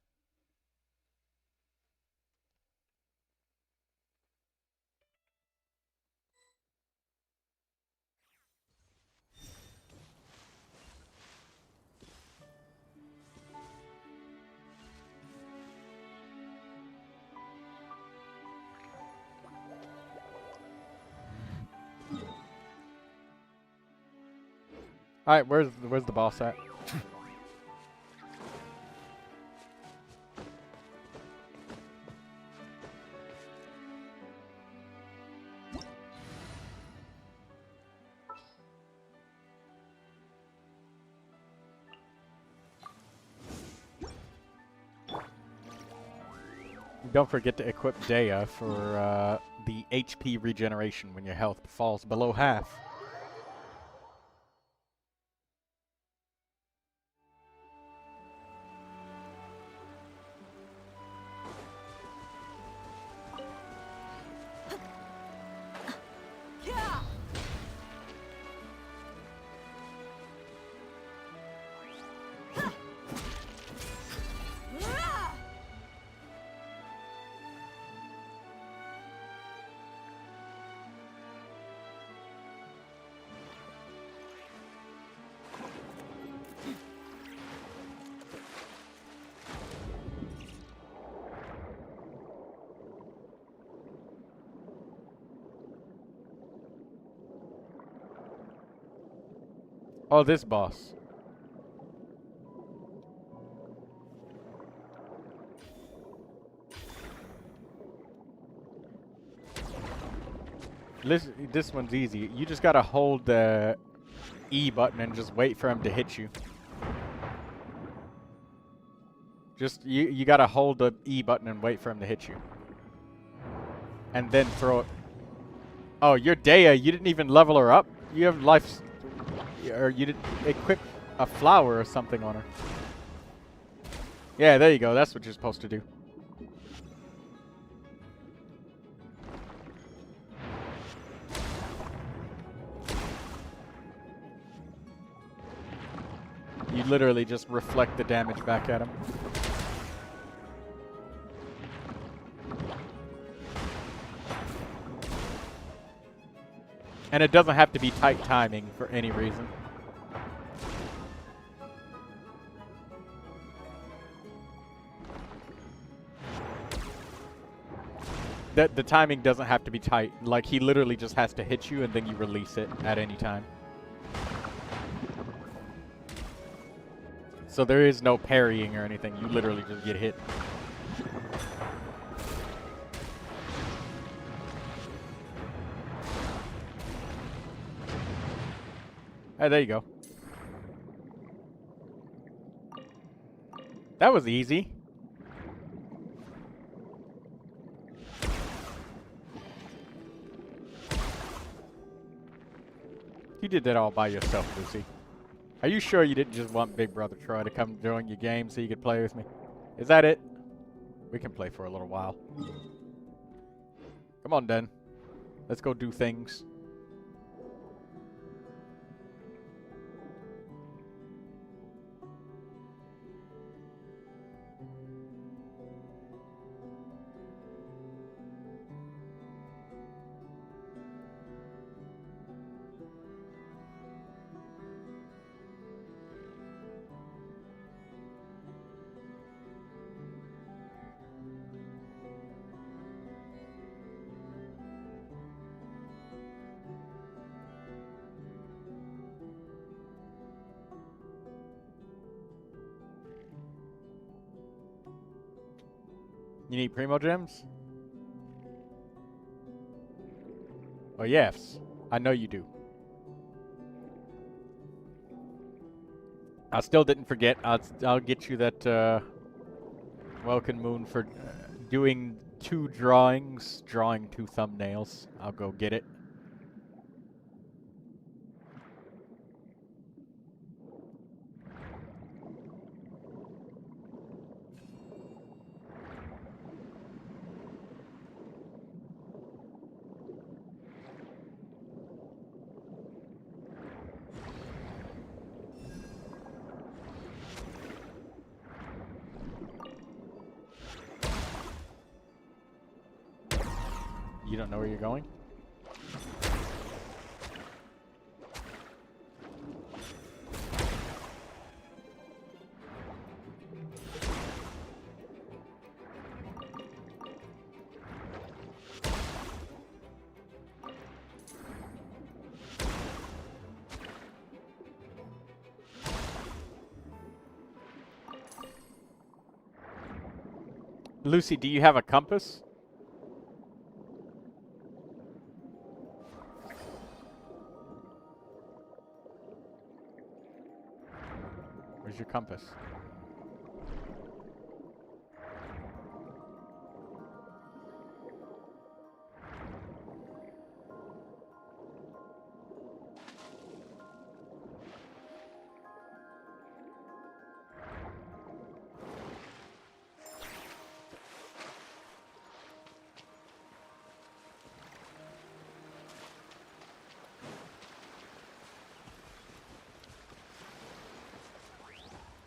Alright, where's the boss at? Don't forget to equip Dea for the HP regeneration when your health falls below half. Oh, this boss. This one's easy. You just gotta hold the E button and just wait for him to hit you. Just, you gotta hold the E button and wait for him to hit you. And then throw it. Oh, you're Dea. You didn't even level her up? You have life... Or you didn't equip a flower or something on her. Yeah, there you go. That's what you're supposed to do. You literally just reflect the damage back at him. And it doesn't have to be tight timing for any reason. The timing doesn't have to be tight. Like, he literally just has to hit you and then you release it at any time. So there is no parrying or anything. You literally just get hit. Hey, there you go. That was easy. You did that all by yourself, Lucy. Are you sure you didn't just want Big Brother Troy to come join your game so you could play with me? Is that it? We can play for a little while. Come on, then. Let's go do things. You need Primogems? Oh, yes. I know you do. I still didn't forget. I'll get you that Welcome Moon for doing 2 drawings, drawing 2 thumbnails. I'll go get it. You don't know where you're going? Lucy, do you have a compass? Where's your compass?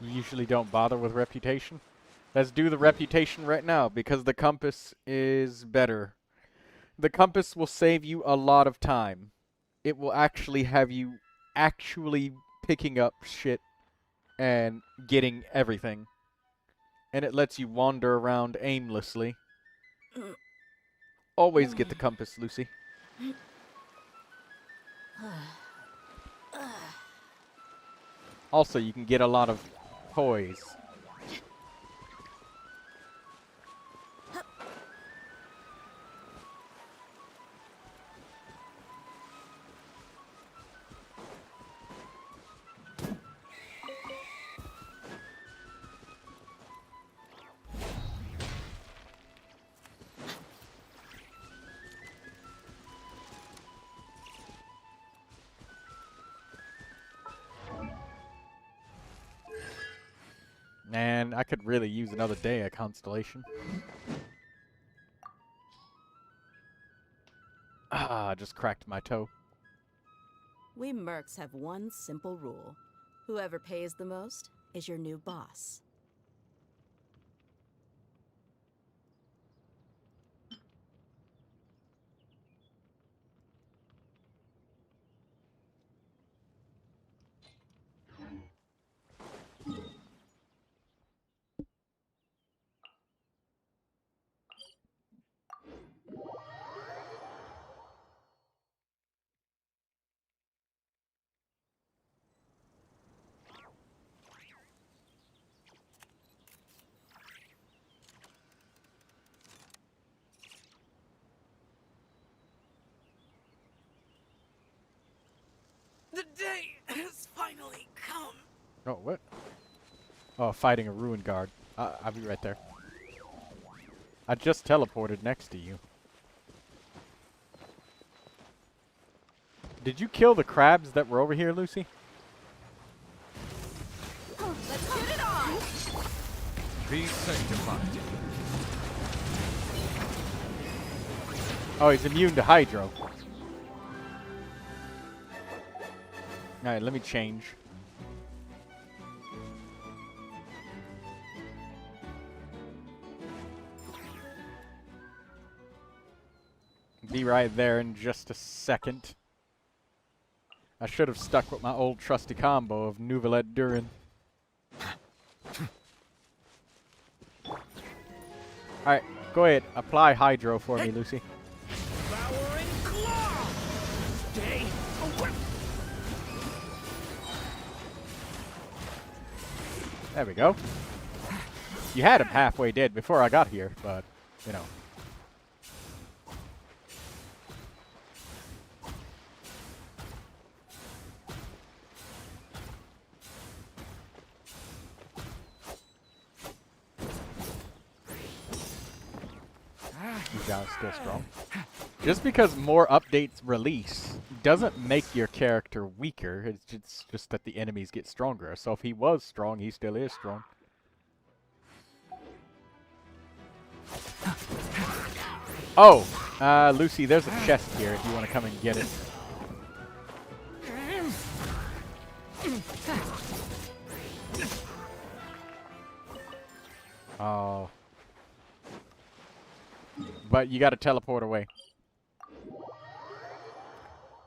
You usually don't bother with reputation. Let's do the reputation right now because the compass is better. The compass will save you a lot of time. It will actually have you actually picking up shit and getting everything. And it lets you wander around aimlessly. Always get the compass, Lucy. Also, you can get a lot of toys. Man, I could really use another day at Constellation. Ah, I just cracked my toe. We mercs have one simple rule. Whoever pays the most is your new boss. The day has finally come. Oh, what? Oh, fighting a ruined guard. I'll be right there. I just teleported next to you. Did you kill the crabs that were over here, Lucy? Let's get it on! Be sanctified. Oh, he's immune to Hydro. Alright, let me change. Be right there in just a second. I should have stuck with my old trusty combo of Neuvilette Durin. Alright, go ahead. Apply Hydro for me, Lucy. Devouring claw! Stay away! There we go. You had him halfway dead before I got here, but, you know. You guys still strong. Just because more updates release doesn't make your character weaker. It's just that the enemies get stronger. So if he was strong, he still is strong. Oh, Lucy, there's a chest here if you want to come and get it. Oh. But you gotta teleport away.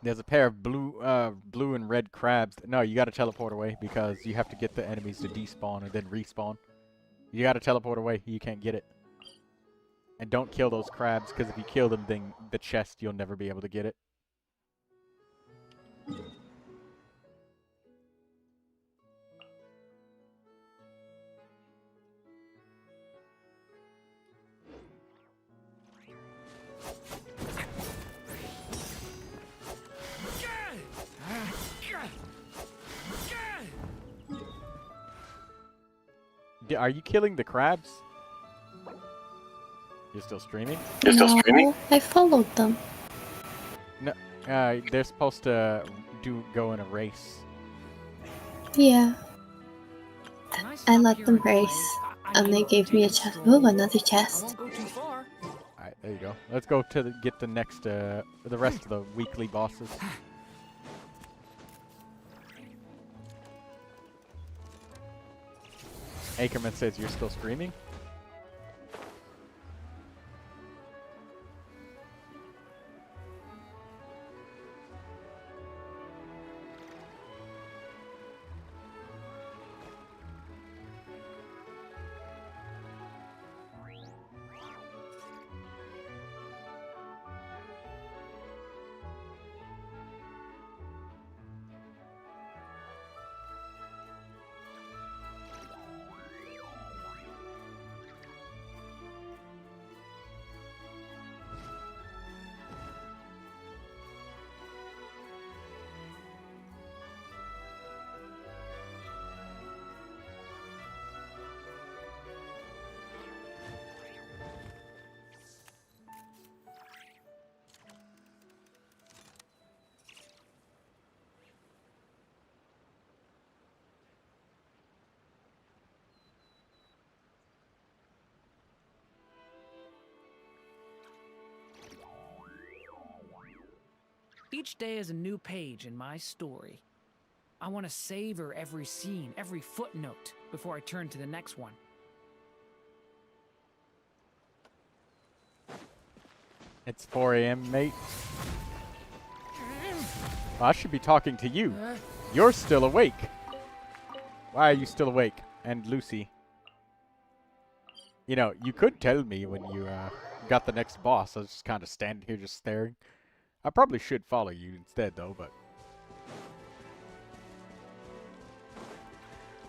There's a pair of blue and red crabs. No, you gotta teleport away because you have to get the enemies to despawn and then respawn. You gotta teleport away. You can't get it. And don't kill those crabs because if you kill them, then the chest, you'll never be able to get it. Are you killing the crabs? You're still streaming? No, I followed them. No, they're supposed to go in a race. Yeah. I let them race, and they gave me a chest. Ooh, another chest. Alright, there you go. Let's go to get the next, the rest of the weekly bosses. Ackerman says you're still streaming? Each day is a new page in my story. I want to savor every scene, every footnote, before I turn to the next one. It's 4 a.m., mate. Well, I should be talking to you. You're still awake. Why are you still awake? And Lucy. You know, you could tell me when you got the next boss. I was just kind of standing here just staring. I probably should follow you instead, though, but...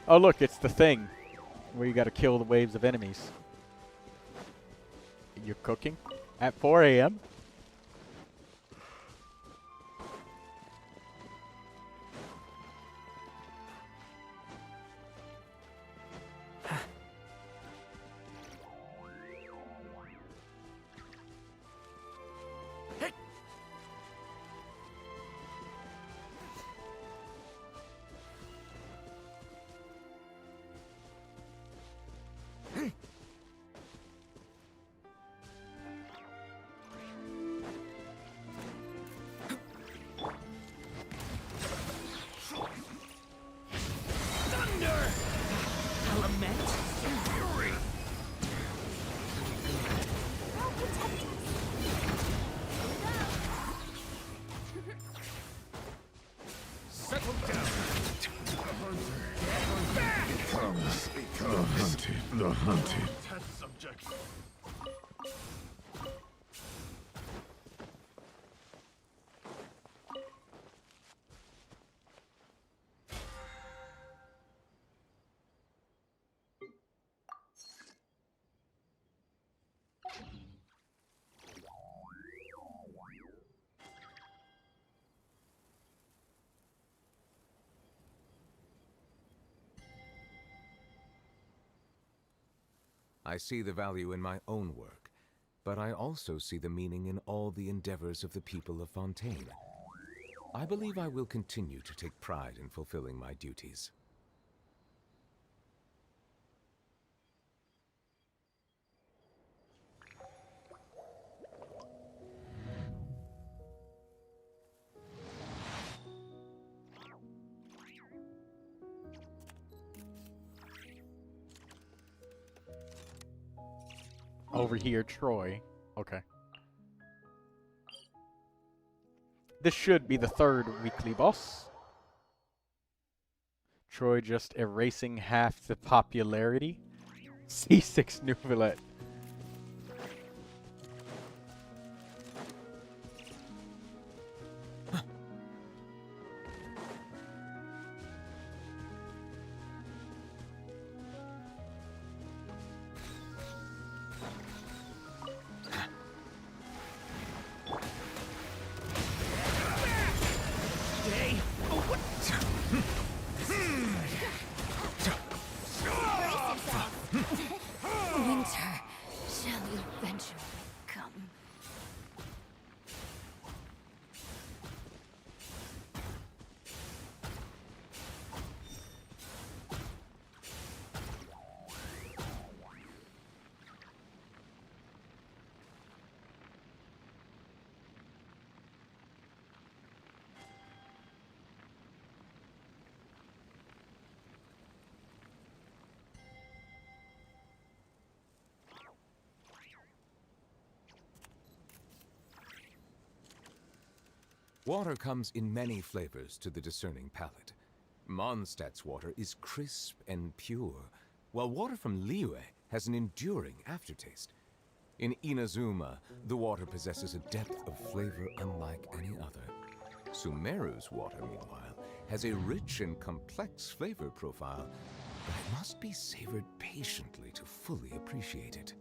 Oh, look, it's the thing where you gotta kill the waves of enemies. You're cooking at 4 a.m.? The hunted. I see the value in my own work, but I also see the meaning in all the endeavors of the people of Fontaine. I believe I will continue to take pride in fulfilling my duties. Over here, Troy. Okay. This should be the third weekly boss. Troy just erasing half the popularity. C6 Neuvilette. Water comes in many flavors to the discerning palate. Mondstadt's water is crisp and pure, while water from Liyue has an enduring aftertaste. In Inazuma, the water possesses a depth of flavor unlike any other. Sumeru's water, meanwhile, has a rich and complex flavor profile, but it must be savored patiently to fully appreciate it.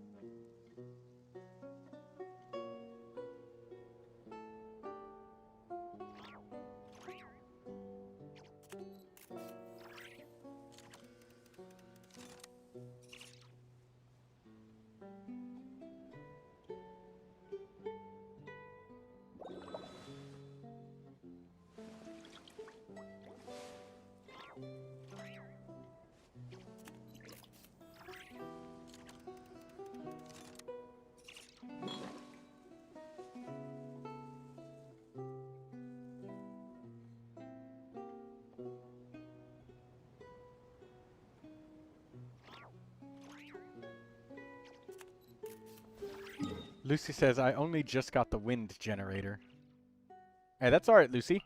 Lucy says, I only just got the wind generator. Hey, that's alright, Lucy.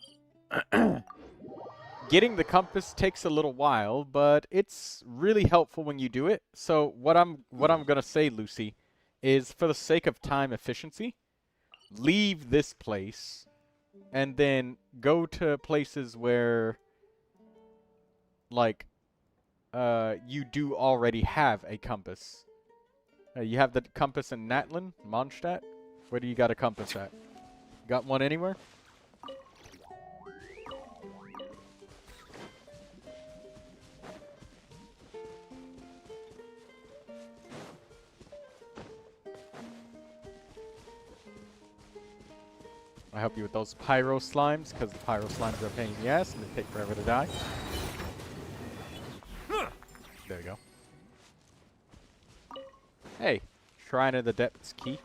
Getting the compass takes a little while, but it's really helpful when you do it. So what I'm gonna say, Lucy, is for the sake of time efficiency, leave this place and then go to places where like you do already have a compass. You have the compass in Natlin, Mondstadt? Where do you got a compass at? Got one anywhere? I help you with those pyro slimes, because the pyro slimes are a pain in the ass and they take forever to die. There we go. Hey, Shrine of the Depths key.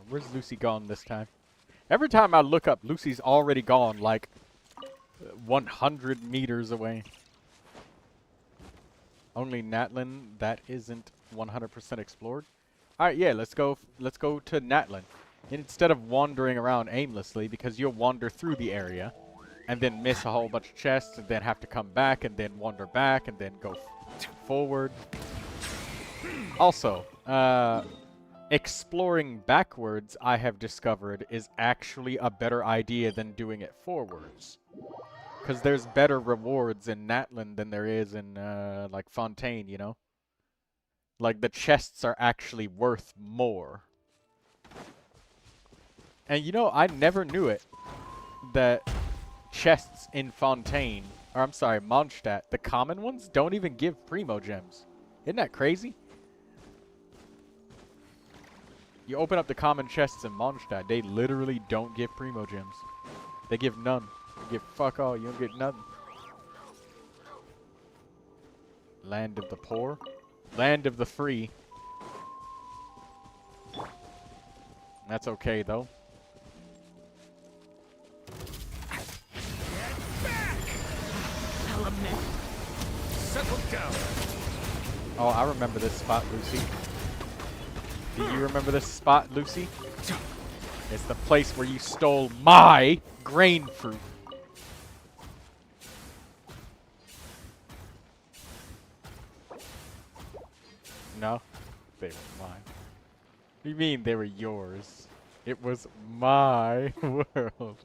Where's Lucy gone this time? Every time I look up, Lucy's already gone, like 100 meters away. Only Natlin that isn't 100% explored. All right, yeah, let's go to Natlin. And instead of wandering around aimlessly, because you'll wander through the area and then miss a whole bunch of chests and then have to come back and then wander back and then go forward. Also, exploring backwards, I have discovered, is actually a better idea than doing it forwards. Because there's better rewards in Natlin than there is in, like, Fontaine, you know? Like, the chests are actually worth more. And, you know, I never knew it, that chests in Fontaine, or I'm sorry, Mondstadt, the common ones, don't even give Primogems. Isn't that crazy? You open up the common chests in Mondstadt, they literally don't give Primogems. They give none. They give fuck all. You don't get nothing. Land of the poor. Land of the free. That's okay, though. Settle down. Oh, I remember this spot, Lucy. Do you remember this spot, Lucy? It's the place where you stole my grain fruit. No, they were mine. What do you mean they were yours? It was my world.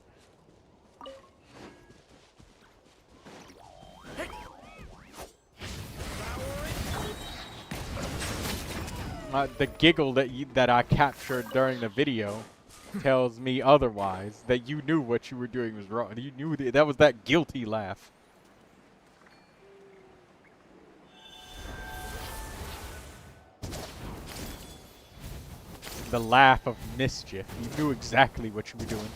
The giggle that I captured during the video tells me otherwise, that you knew what you were doing was wrong. You knew that was that guilty laugh. The laugh of mischief. You knew exactly what you were doing.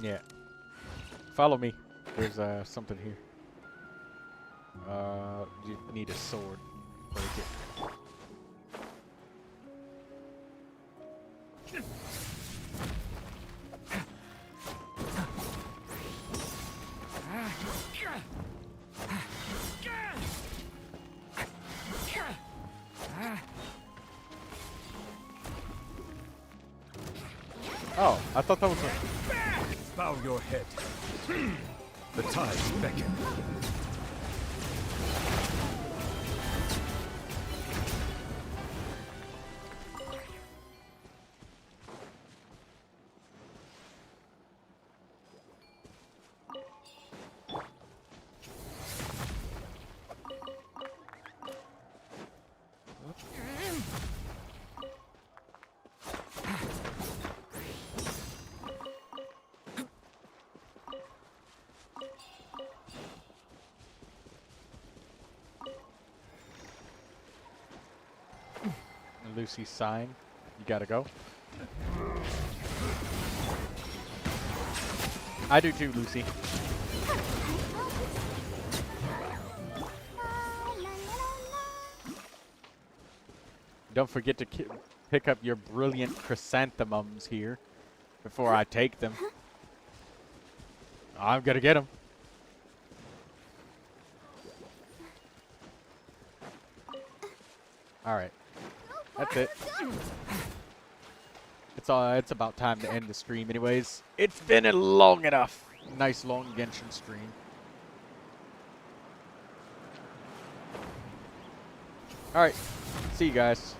Yeah. Follow me. There's something here. You need a sword. Break it. Oh, I thought that was a... Bow your head. The tides beckon. Lucy's sign. You gotta go. I do too, Lucy. Don't forget to pick up your brilliant chrysanthemums here before I take them. I'm gonna get them. All right. That's it. It's about time to end the stream anyways. It's been a long enough. Nice long Genshin stream. Alright. See you guys.